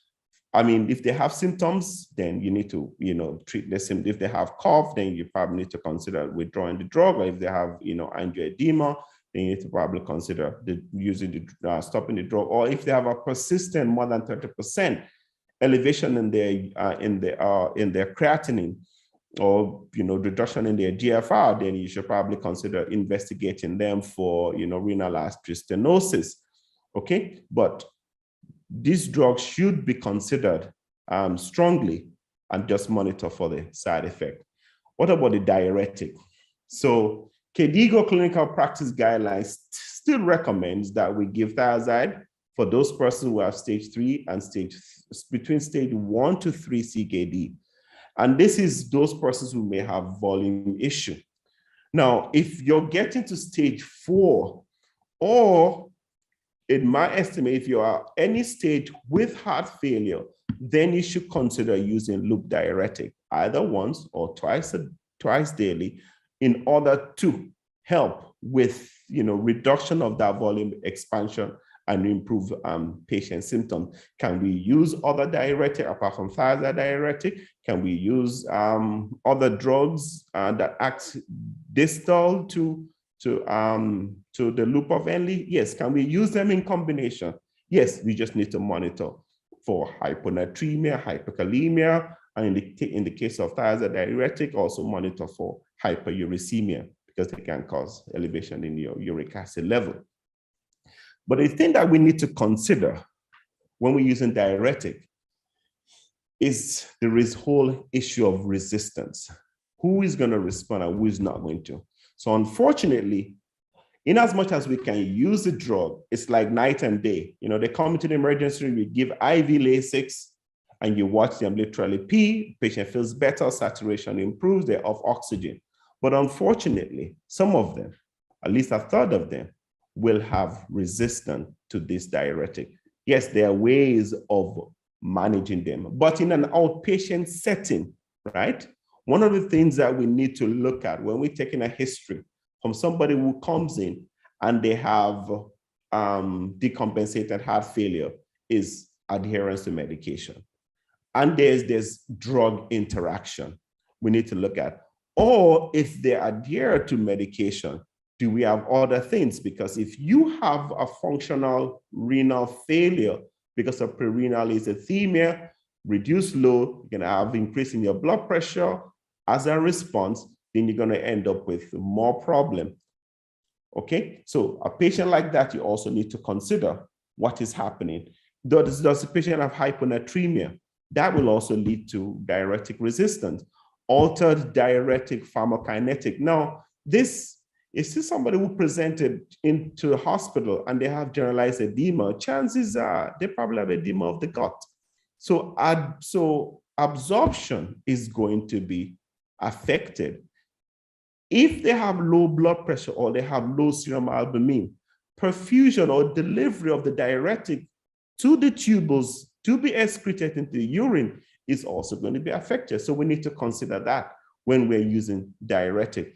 I mean, if they have symptoms, then you need to, treat the symptoms. If they have cough, then you probably need to consider withdrawing the drug. Or if they have, angioedema, then you need to probably consider stopping the drug. Or if they have a persistent more than 30% elevation in their creatinine, or reduction in their GFR, then you should probably consider investigating them for renal artery stenosis. Okay, but these drugs should be considered strongly and just monitor for the side effect. What about the diuretic? So KDIGO clinical practice guidelines still recommends that we give thiazide for those persons who have stage 3 and between stage 1 to 3 CKD. And this is those persons who may have volume issue. Now, if you're getting to stage 4, or in my estimate, if you are any stage with heart failure, then you should consider using loop diuretic either once or twice daily in order to help with reduction of that volume expansion and improve patient symptoms. Can we use other diuretic apart from thiazide diuretic? Can we use other drugs that act distal to the loop of Henle? Yes. Can we use them in combination? Yes. We just need to monitor for hyponatremia, hyperkalemia, and in the case of thiazide diuretic, also monitor for hyperuricemia because they can cause elevation in your uric acid level. But the thing that we need to consider when we're using diuretic is there is whole issue of resistance. Who is going to respond and who is not going to? So unfortunately, in as much as we can use the drug, it's like night and day. They come into the emergency room, we give IV Lasix, and you watch them literally pee, patient feels better, saturation improves, they're off oxygen. But unfortunately, some of them, at least a third of them, will have resistance to this diuretic. Yes, there are ways of managing them, but in an outpatient setting, right? One of the things that we need to look at when we're taking a history from somebody who comes in and they have decompensated heart failure is adherence to medication. And there's drug interaction we need to look at. Or if they adhere to medication, do we have other things? Because if you have a functional renal failure because of prerenal azotemia, reduced load, you're gonna have increase in your blood pressure. As a response, then you're gonna end up with more problem. Okay, so a patient like that, you also need to consider what is happening. Does the patient have hyponatremia? That will also lead to diuretic resistance, altered diuretic pharmacokinetic. Now, this is somebody who presented into the hospital and they have generalized edema. Chances are they probably have edema of the gut. So absorption is going to be affected. If they have low blood pressure or they have low serum albumin, perfusion or delivery of the diuretic to the tubules to be excreted into the urine is also going to be affected. So we need to consider that when we're using diuretic.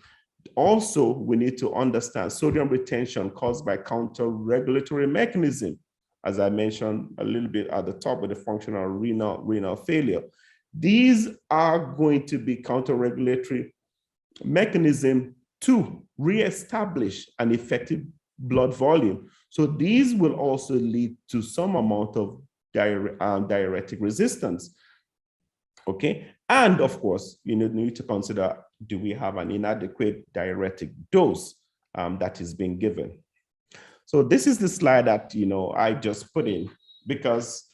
Also, we need to understand sodium retention caused by counter-regulatory mechanism, as I mentioned a little bit at the top with the functional renal failure. These are going to be counter-regulatory mechanism to reestablish an effective blood volume. So these will also lead to some amount of diuretic resistance. Okay, and of course, you need to consider, do we have an inadequate diuretic dose that is being given? So this is the slide that I just put in because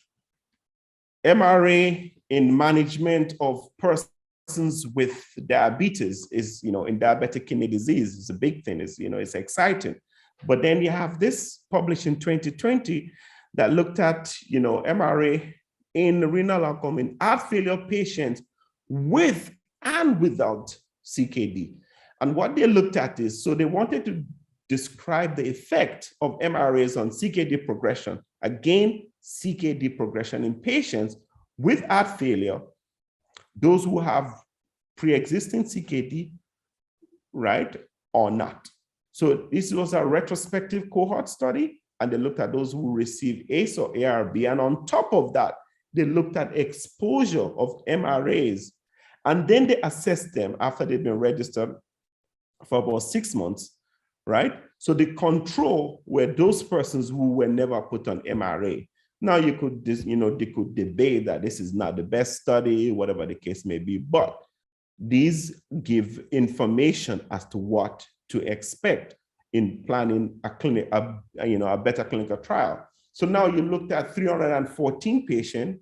MRA in management of persons with diabetes is, in diabetic kidney disease is a big thing. It's exciting. But then you have this published in 2020 that looked at, MRA in renal outcome in heart failure patients with and without CKD. And what they looked at is, so they wanted to describe the effect of MRAs on CKD progression. Again, CKD progression in patients with heart failure, those who have pre-existing CKD, right, or not. So this was a retrospective cohort study, and they looked at those who received ACE or ARB. And on top of that, they looked at exposure of MRAs, and then they assessed them after they've been registered for about 6 months, right? So the control were those persons who were never put on MRA. Now they could debate that this is not the best study, whatever the case may be, but these give information as to what to expect in planning a better clinical trial. So now you looked at 314 patients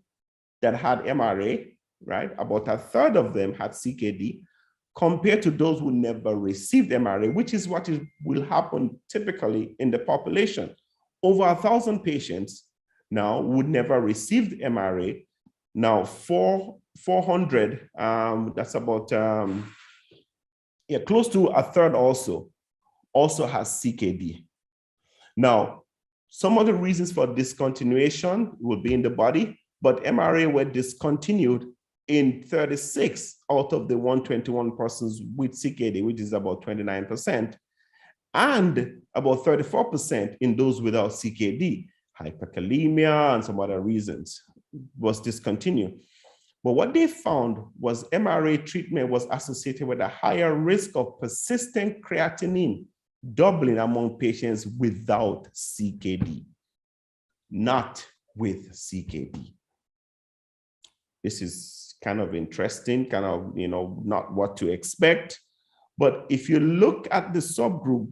that had MRA, right? About a third of them had CKD, compared to those who never received MRA, which is what will happen typically in the population. Over 1,000 patients now would never received MRA. Now 400, that's about, close to a third also has CKD. Now, some of the reasons for discontinuation will be in the body, but MRA were discontinued in 36 out of the 121 persons with CKD, which is about 29%, and about 34% in those without CKD. Hyperkalemia and some other reasons was discontinued. But what they found was MRA treatment was associated with a higher risk of persistent creatinine doubling among patients without CKD, not with CKD. This is kind of interesting, kind of, not what to expect. But if you look at the subgroup,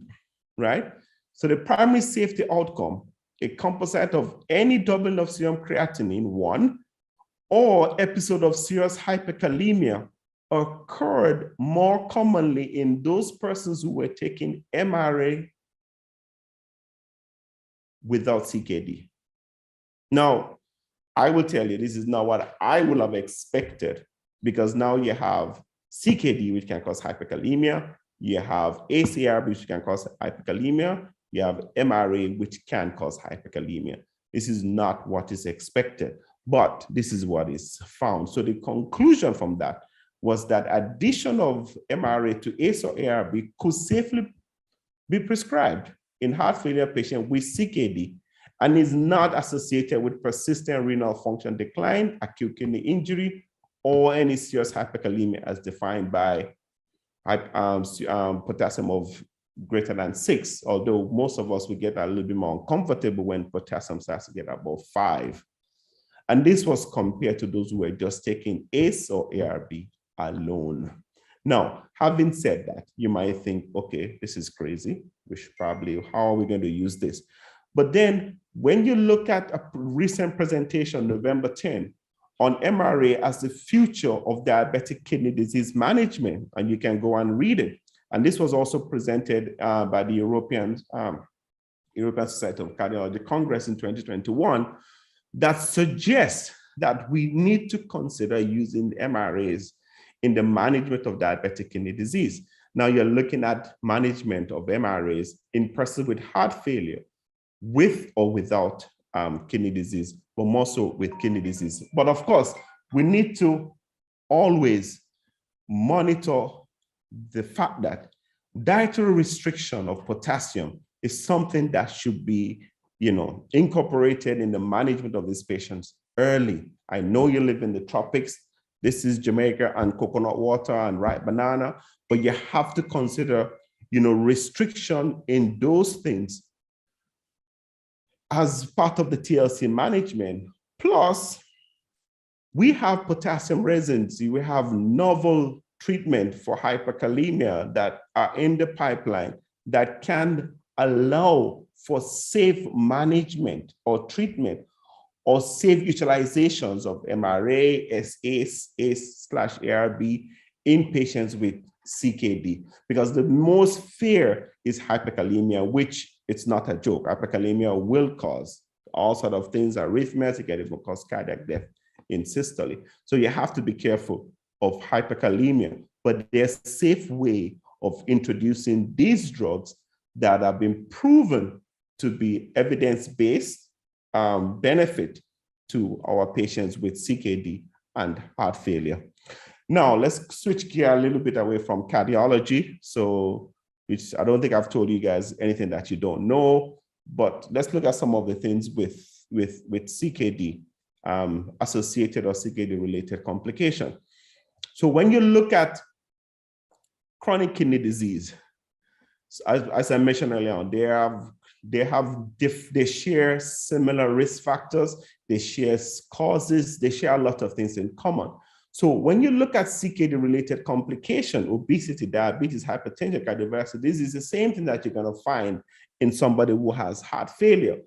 right? So the primary safety outcome, a composite of any doubling of serum creatinine, 1, or episode of serious hyperkalemia occurred more commonly in those persons who were taking MRA without CKD. Now, I will tell you, this is not what I would have expected, because now you have CKD, which can cause hyperkalemia, you have ACRB, which can cause hyperkalemia, you have MRA, which can cause hyperkalemia. This is not what is expected, but this is what is found. So the conclusion from that was that addition of MRA to ACE or ARB could safely be prescribed in heart failure patients with CKD and is not associated with persistent renal function decline, acute kidney injury, or any serious hyperkalemia as defined by potassium of greater than 6, although most of us will get a little bit more uncomfortable when potassium starts to get above 5. And this was compared to those who were just taking ACE or ARB alone. Now, having said that, you might think, okay, this is crazy. We should probably, how are we going to use this? But then when you look at a recent presentation, November 10, on MRA as the future of diabetic kidney disease management, and you can go and read it. And this was also presented by the European Society of Cardiology Congress in 2021, that suggests that we need to consider using MRAs in the management of diabetic kidney disease. Now you're looking at management of MRAs in persons with heart failure, with or without kidney disease, but more so with kidney disease. But of course, we need to always monitor the fact that dietary restriction of potassium is something that should be, incorporated in the management of these patients early. I know you live in the tropics. This is Jamaica and coconut water and ripe banana, but you have to consider, restriction in those things as part of the TLC management. Plus, we have potassium residency. We have novel treatment for hyperkalemia that are in the pipeline that can allow for safe management or treatment or safe utilizations of MRA, ACE/ARB in patients with CKD, because the most fear is hyperkalemia, which it's not a joke. Hyperkalemia will cause all sorts of things, arrhythmias, it can even cause cardiac death in systole. So you have to be careful of hyperkalemia, but there's a safe way of introducing these drugs that have been proven to be evidence-based benefit to our patients with CKD and heart failure. Now, let's switch gear a little bit away from cardiology. So, which I don't think I've told you guys anything that you don't know, but let's look at some of the things with CKD associated or CKD-related complication. So when you look at chronic kidney disease, as I mentioned earlier on, they share similar risk factors, they share causes, they share a lot of things in common. So when you look at CKD-related complication, obesity, diabetes, hypertension, cardiovascular, this is the same thing that you're going to find in somebody who has heart failure,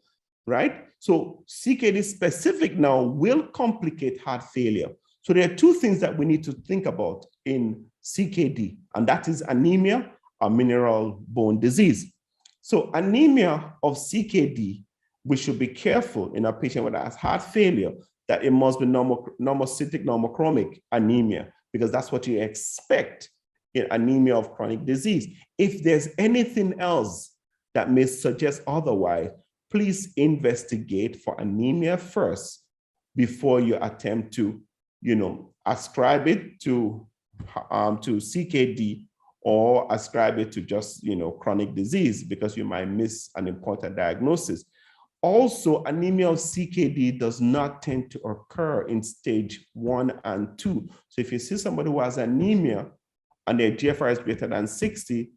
right? So CKD specific now will complicate heart failure. So there are two things that we need to think about in CKD, and that is anemia or mineral bone disease. So anemia of CKD, we should be careful in a patient with heart failure that it must be normocytic normochromic anemia, because that's what you expect in anemia of chronic disease. If there's anything else that may suggest otherwise, please investigate for anemia first before you attempt to, ascribe it to CKD or ascribe it to just, chronic disease, because you might miss an important diagnosis. Also, anemia of CKD does not tend to occur in stage 1 and 2. So if you see somebody who has anemia and their GFR is greater than 60,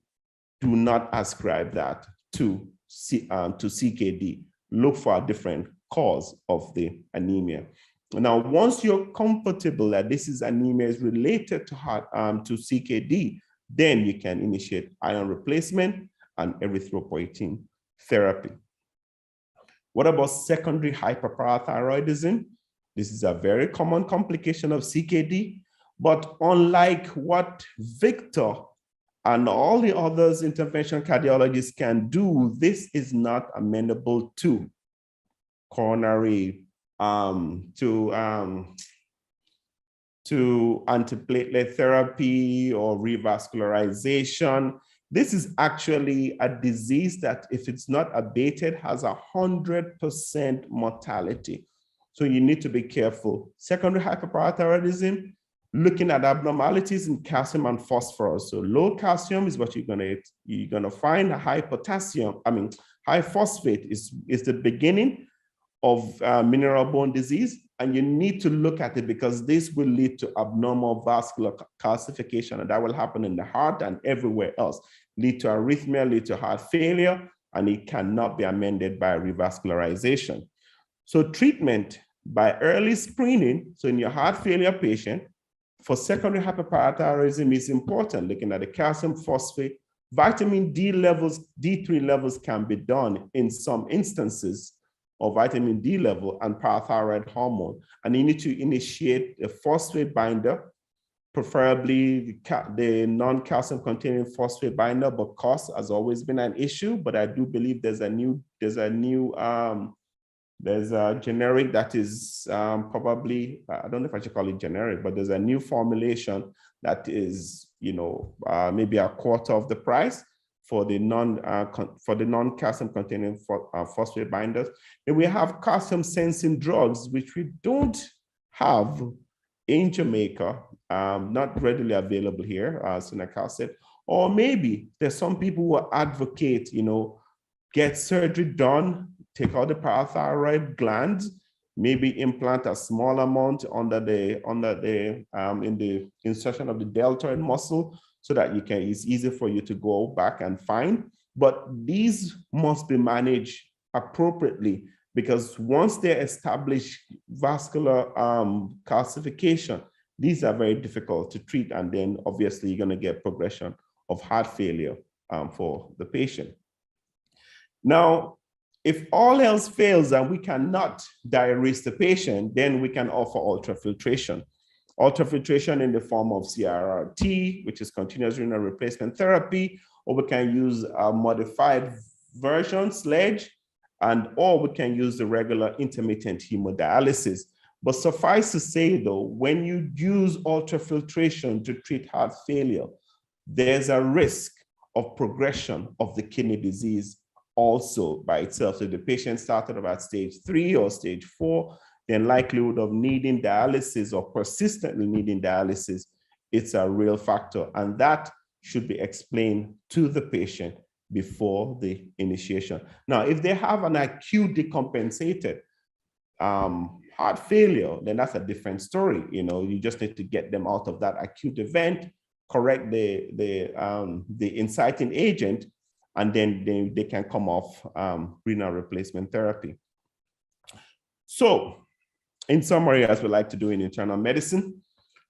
do not ascribe that to CKD. Look for a different cause of the anemia. Now, once you're comfortable that this is anemia is related to CKD, then you can initiate iron replacement and erythropoietin therapy. What about secondary hyperparathyroidism? This is a very common complication of CKD, but unlike what Victor and all the others interventional cardiologists can do, this is not amenable to coronary, to antiplatelet therapy or revascularization. This is actually a disease that, if it's not abated, has 100% mortality. So you need to be careful. Secondary hyperparathyroidism, looking at abnormalities in calcium and phosphorus. So low calcium is what you're gonna find. High potassium, high phosphate is the beginning of mineral bone disease, and you need to look at it because this will lead to abnormal vascular calcification, and that will happen in the heart and everywhere else. Lead to arrhythmia, lead to heart failure, and it cannot be amended by revascularization. So treatment by early screening, so in your heart failure patient, for secondary hyperparathyroidism is important, looking at the calcium, phosphate, vitamin D levels, D3 levels can be done in some instances of vitamin D level and parathyroid hormone. And you need to initiate a phosphate binder, preferably the non-calcium containing phosphate binder, but cost has always been an issue. But I do believe there's a generic that is probably, I don't know if I should call it generic, but there's a new formulation that is, maybe a quarter of the price for the non-calcium containing phosphate binders. Then we have calcium sensing drugs, which we don't have in Jamaica, not readily available here, Sunakal, or maybe there's some people who advocate, get surgery done, take out the parathyroid glands, maybe implant a small amount in the insertion of the deltoid muscle so that it's easy for you to go back and find. But these must be managed appropriately because once they establish vascular calcification, these are very difficult to treat. And then obviously you're going to get progression of heart failure for the patient. Now, if all else fails and we cannot diurese the patient, then we can offer ultrafiltration. Ultrafiltration in the form of CRRT, which is continuous renal replacement therapy, or we can use a modified version, SLEDGE, or we can use the regular intermittent hemodialysis. But suffice to say though, when you use ultrafiltration to treat heart failure, there's a risk of progression of the kidney disease also by itself. So the patient started about stage 3 or stage 4, then likelihood of needing dialysis or persistently needing dialysis, it's a real factor. And that should be explained to the patient before the initiation. Now, if they have an acute decompensated heart failure, then that's a different story. You just need to get them out of that acute event, correct the inciting agent, and then they can come off renal replacement therapy. So, in summary, as we like to do in internal medicine,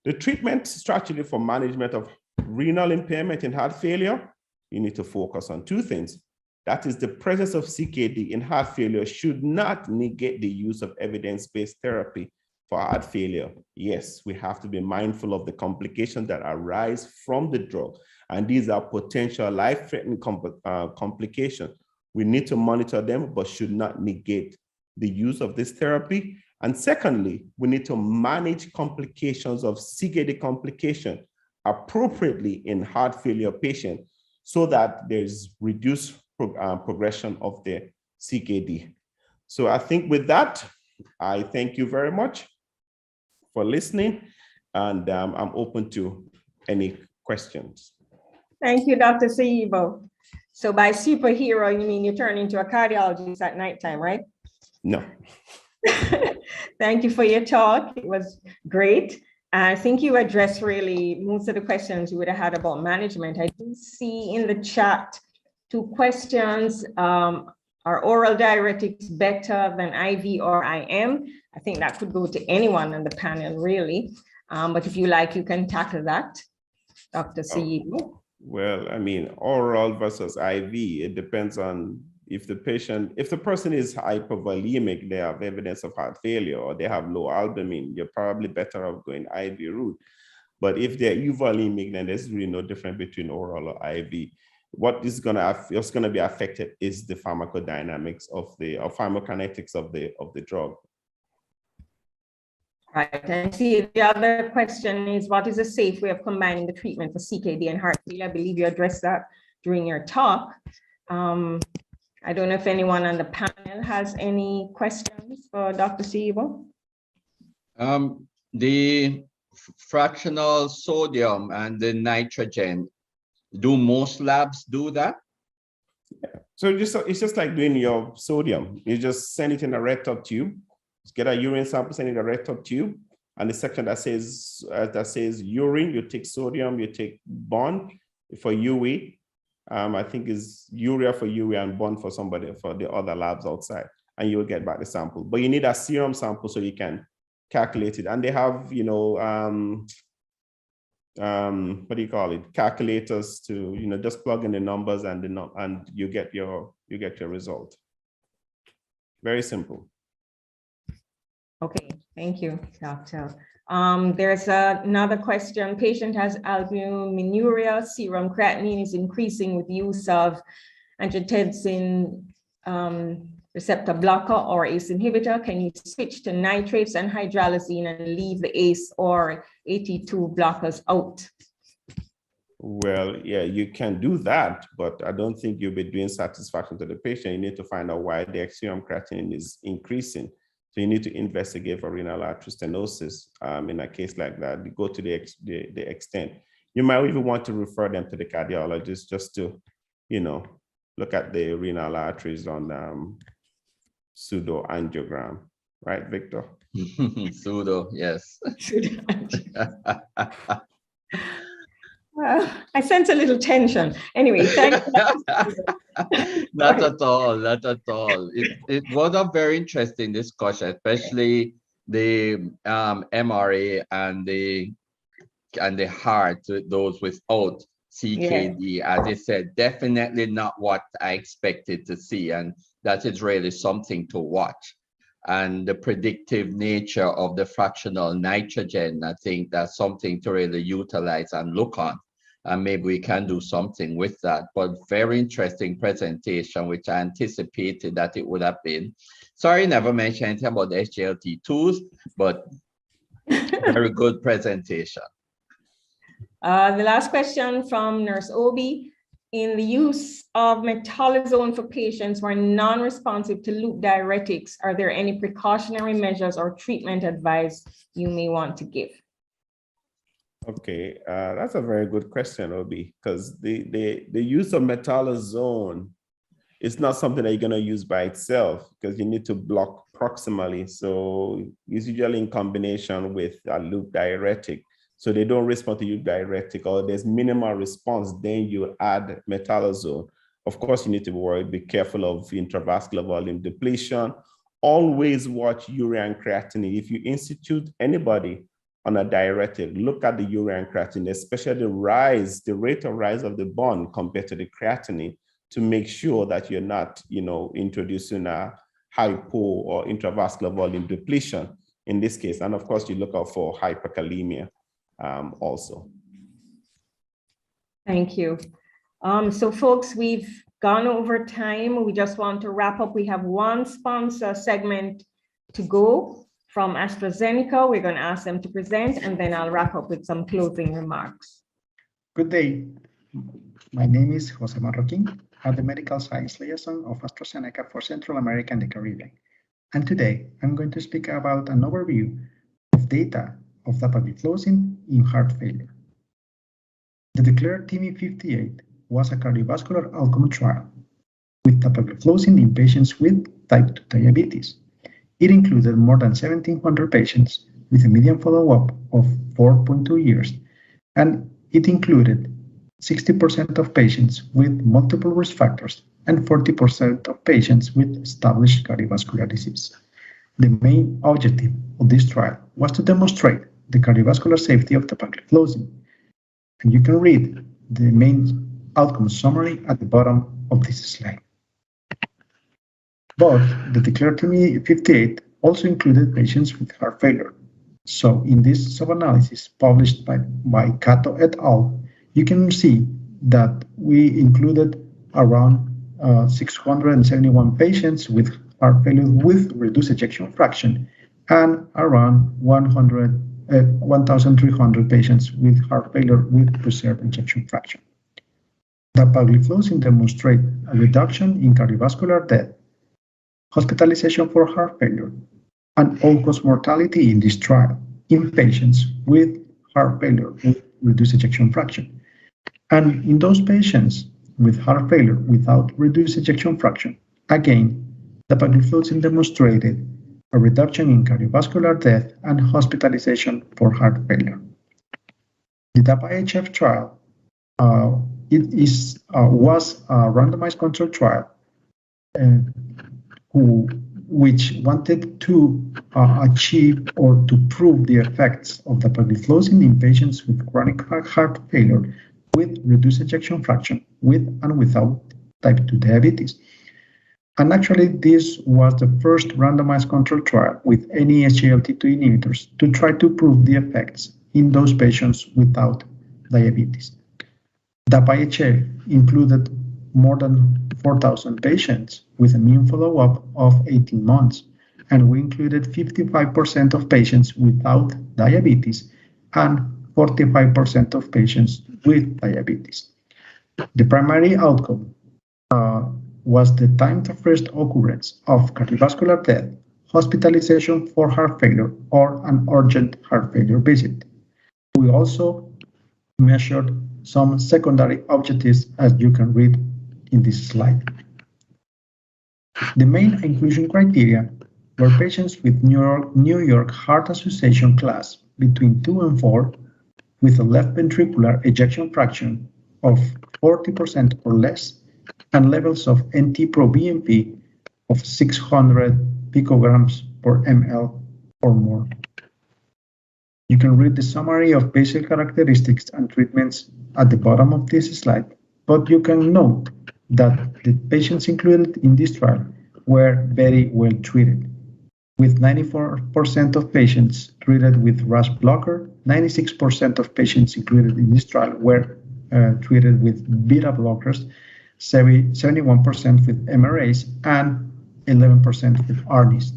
the treatment strategy for management of renal impairment in heart failure, you need to focus on 2 things. That is, the presence of CKD in heart failure should not negate the use of evidence-based therapy for heart failure. Yes, we have to be mindful of the complications that arise from the drug. And these are potential life-threatening complications. We need to monitor them, but should not negate the use of this therapy. And secondly, we need to manage complications of CKD complication appropriately in heart failure patients so that there's reduced progression of the CKD. So I think with that, I thank you very much for listening, and I'm open to any questions. Thank you, Dr. Soyibo. So by superhero, you mean you turn into a cardiologist at nighttime, right? No. Thank you for your talk. It was great. I think you addressed really most of the questions you would have had about management. I do see in the chat 2 questions. Are oral diuretics better than IV or IM? I think that could go to anyone on the panel, really. But if you like, you can tackle that, Dr. Soyibo. Well, oral versus IV, it depends on if the person is hypovolemic, they have evidence of heart failure, or they have low albumin, you're probably better off going IV route. But if they're euvolemic, then there's really no difference between oral or IV. What's going to be affected is the pharmacodynamics or pharmacokinetics of the drug. Right, and see the other question is, what is a safe way of combining the treatment for CKD and heart failure? I believe you addressed that during your talk. I don't know if anyone on the panel has any questions for Dr. Soyibo. fractional sodium and the nitrogen, do most labs do that? Yeah. So it's just like doing your sodium. You just send it in a rectal tube, get a urine sample, send it in a rectal tube, and the section that says urine, you take sodium, you take bond for UA. I think is urea for urea and bond for somebody for the other labs outside, and you'll get back the sample. But you need a serum sample so you can calculate it. And they have, you know, what do you call it? Calculators to, you know, just plug in the numbers and you get your result. Very simple. Okay, thank you, Doctor. There's another question. Patient has albuminuria, serum creatinine is increasing with use of angiotensin receptor blocker or ACE inhibitor. Can you switch to nitrates and hydralazine and leave the ACE or AT2 blockers out? Well, yeah, you can do that, but I don't think you'll be doing satisfaction to the patient. You need to find out why the serum creatinine is increasing. So you need to investigate for renal artery stenosis. In a case like that, you go to the extent. You might even want to refer them to the cardiologist just to, you know, look at the renal arteries on pseudo angiogram, right, Victor? Pseudo, yes. I sense a little tension. Anyway, thank you. Not at all, not at all. It was a very interesting discussion, especially the MRA and the heart, those without CKD. Yeah. As I said, definitely not what I expected to see, and that is really something to watch. And the predictive nature of the fractional nitrogen, I think that's something to really utilize and look on. And maybe we can do something with that. But very interesting presentation, which I anticipated that it would have been. Sorry, never mentioned anything about the SGLT2s, but very good presentation. The last question from Nurse Obi. In the use of metolazone for patients who are non-responsive to loop diuretics, are there any precautionary measures or treatment advice you may want to give? Okay, that's a very good question, Obi, because the use of metolazone is not something that you're going to use by itself, because you need to block proximally. So it's usually in combination with a loop diuretic. So they don't respond to loop diuretic, or there's minimal response, then you add metolazone. Of course, you need to be worried, be careful of intravascular volume depletion. Always watch urea and creatinine. If you institute anybody on a diuretic, look at the urea and creatinine, especially the rate of rise of the bond compared to the creatinine, to make sure that you're not, you know, introducing a hypo or intravascular volume depletion in this case. And of course, you look out for hyperkalemia also. Thank you. So folks, we've gone over time. We just want to wrap up. We have one sponsor segment to go from AstraZeneca. We're going to ask them to present, and then I'll wrap up with some closing remarks. Good day. My name is Jose Marroquin. I'm the Medical Science Liaison of AstraZeneca for Central America and the Caribbean. And today, I'm going to speak about an overview of data of dapagliflozin in heart failure. The declared TIMI-58 was a cardiovascular outcome trial with dapagliflozin in patients with type 2 diabetes. It included more than 1,700 patients with a median follow-up of 4.2 years, and it included 60% of patients with multiple risk factors and 40% of patients with established cardiovascular disease. The main objective of this trial was to demonstrate the cardiovascular safety of dapagliflozin. And you can read the main outcome summary at the bottom of this slide. But the declared TIMI-58 also included patients with heart failure. So in this sub-analysis published by Cato et al., you can see that we included around 671 patients with heart failure with reduced ejection fraction and around 1,300 patients with heart failure with preserved ejection fraction. Dapagliflozin demonstrates a reduction in cardiovascular death, hospitalization for heart failure, and all-cause mortality in this trial in patients with heart failure with reduced ejection fraction. And in those patients with heart failure without reduced ejection fraction, again, dapagliflozin demonstrated a reduction in cardiovascular death and hospitalization for heart failure. The DAPA-HF trial was a randomized control trial which wanted to achieve or to prove the effects of dapagliflozin in patients with chronic heart failure with reduced ejection fraction, with and without type 2 diabetes. And actually, this was the first randomized control trial with any Sglt2 inhibitors to try to prove the effects in those patients without diabetes. DAPA-HF included more than 4,000 patients with a mean follow-up of 18 months, and we included 55% of patients without diabetes and 45% of patients with diabetes. The primary outcome was the time to first occurrence of cardiovascular death, hospitalization for heart failure, or an urgent heart failure visit. We also measured some secondary objectives, as you can read in this slide. The main inclusion criteria were patients with New York Heart Association class between 2 and 4 with a left ventricular ejection fraction of 40% or less and levels of NT-proBNP of 600 picograms per ml or more. You can read the summary of basic characteristics and treatments at the bottom of this slide, but you can note that the patients included in this trial were very well treated, with 94% of patients treated with RAS blocker, 96% of patients included in this trial were treated with beta blockers, 71% with MRAs, and 11% with ARNIs.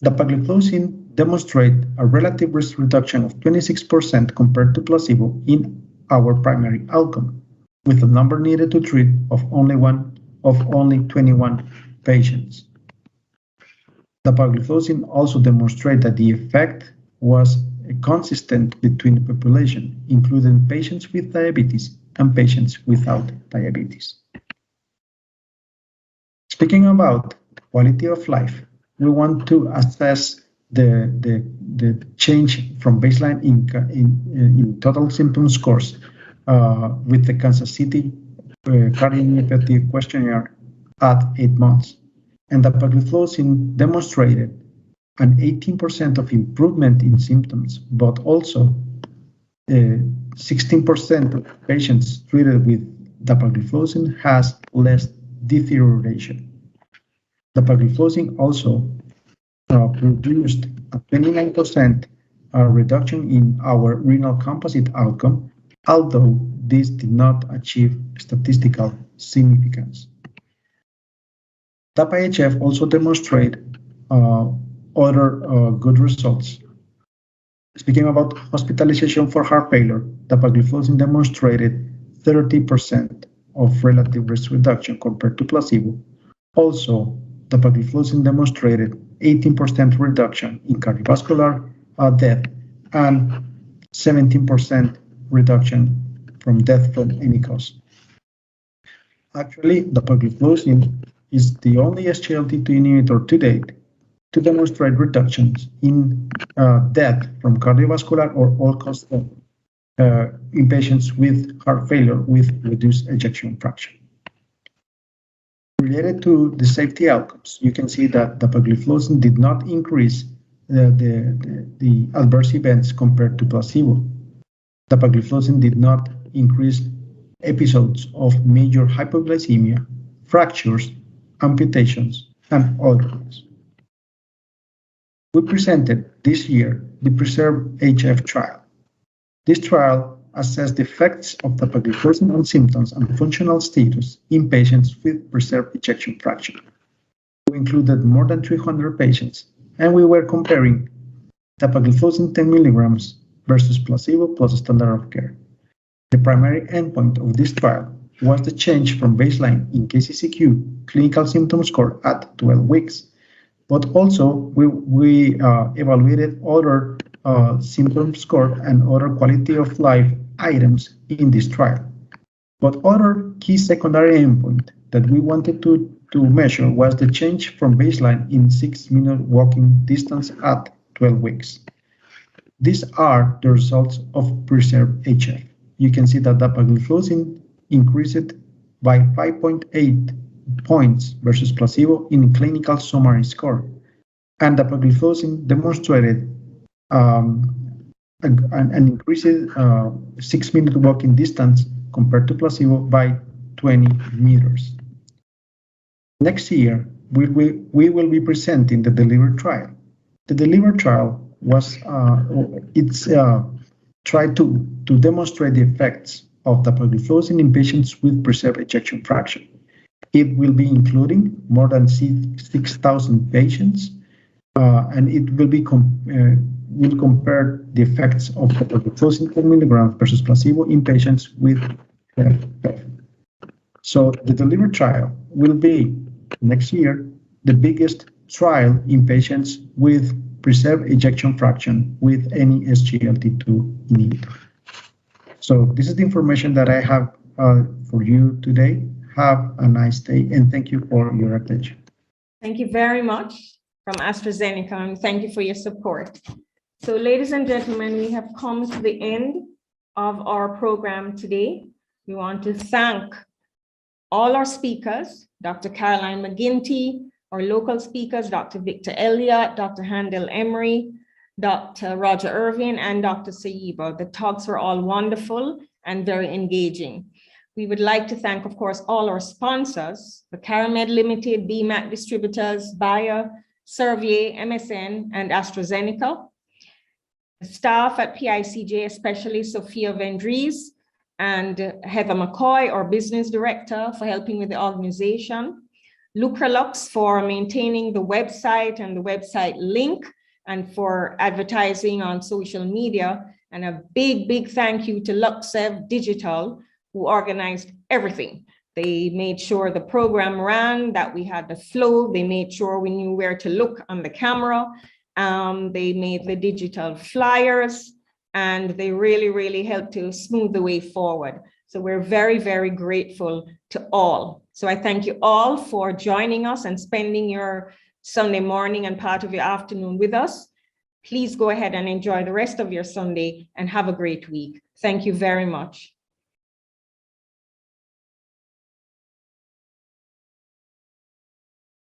Dapagliflozin demonstrated a relative risk reduction of 26% compared to placebo in our primary outcome, with the number needed to treat of only 21 patients. Dapagliflozin also demonstrated that the effect was consistent between the population, including patients with diabetes and patients without diabetes. Speaking about quality of life, we want to assess the change from baseline in total symptom scores with the Kansas City Cardiomyopathy Questionnaire at 8 months. And dapagliflozin demonstrated an 18% of improvement in symptoms, but also 16% of patients treated with dapagliflozin has less deterioration. Dapagliflozin also produced a 29% reduction in our renal composite outcome, although this did not achieve statistical significance. DAPA-HF also demonstrated other good results. Speaking about hospitalization for heart failure, dapagliflozin demonstrated 30% of relative risk reduction compared to placebo. Also, dapagliflozin demonstrated 18% reduction in cardiovascular death and 17% reduction from death from any cause. Actually, dapagliflozin is the only Sglt2 inhibitor to date to demonstrate reductions in death from cardiovascular or all-cause death in patients with heart failure with reduced ejection fraction. Related to the safety outcomes, you can see that dapagliflozin did not increase the adverse events compared to placebo. Dapagliflozin did not increase episodes of major hypoglycemia, fractures, amputations, and others. We presented this year the PRESERVE-HF trial. This trial assessed the effects of dapagliflozin on symptoms and functional status in patients with preserved ejection fraction. We included more than 300 patients, and we were comparing dapagliflozin 10 milligrams versus placebo plus standard of care. The primary endpoint of this trial was the change from baseline in KCCQ clinical symptom score at 12 weeks. But also, we evaluated other symptom score and other quality of life items in this trial. But other key secondary endpoint that we wanted to measure was the change from baseline in 6-minute walking distance at 12 weeks. These are the results of preserved HF. You can see that dapagliflozin increased by 5.8 points versus placebo in clinical summary score. And dapagliflozin demonstrated an increased 6-minute walking distance compared to placebo by 20 meters. Next year, we will be presenting the DELIVER trial. The DELIVER trial was tried to demonstrate the effects of dapagliflozin in patients with preserved ejection fraction. It will be including more than 6,000 patients, and it will be will compare the effects of dapagliflozin 10 milligrams versus placebo in patients with HFpEF. So the DELIVER trial will be next year the biggest trial in patients with preserved ejection fraction with any Sglt2 inhibitor. So this is the information that I have for you today. Have a nice day, and thank you for your attention. Thank you very much from AstraZeneca, and thank you for your support. So ladies and gentlemen, we have come to the end of our program today. We want to thank all our speakers, Dr. Caroline Mcginty, our local speakers, Dr. Victor Elliott, Dr. Handel Emery, Dr. Roger Irvin, and Dr. Soyibo. The talks were all wonderful and very engaging. We would like to thank, of course, all our sponsors, the Caramed Limited, BMAT Distributors, Bayer, Servier, MSN, and AstraZeneca. The staff at PICJ, especially Sophia Vendries and Heather McCoy, our business director, for helping with the organization. Lucralux for maintaining the website and the website link and for advertising on social media. And a big, big thank you to Luxev Digital, who organized everything. They made sure the program ran, that we had the flow. They made sure we knew where to look on the camera. They made the digital flyers, and they really, really helped to smooth the way forward. So we're very, very grateful to all. So I thank you all for joining us and spending your Sunday morning and part of your afternoon with us. Please go ahead and enjoy the rest of your Sunday and have a great week. Thank you very much.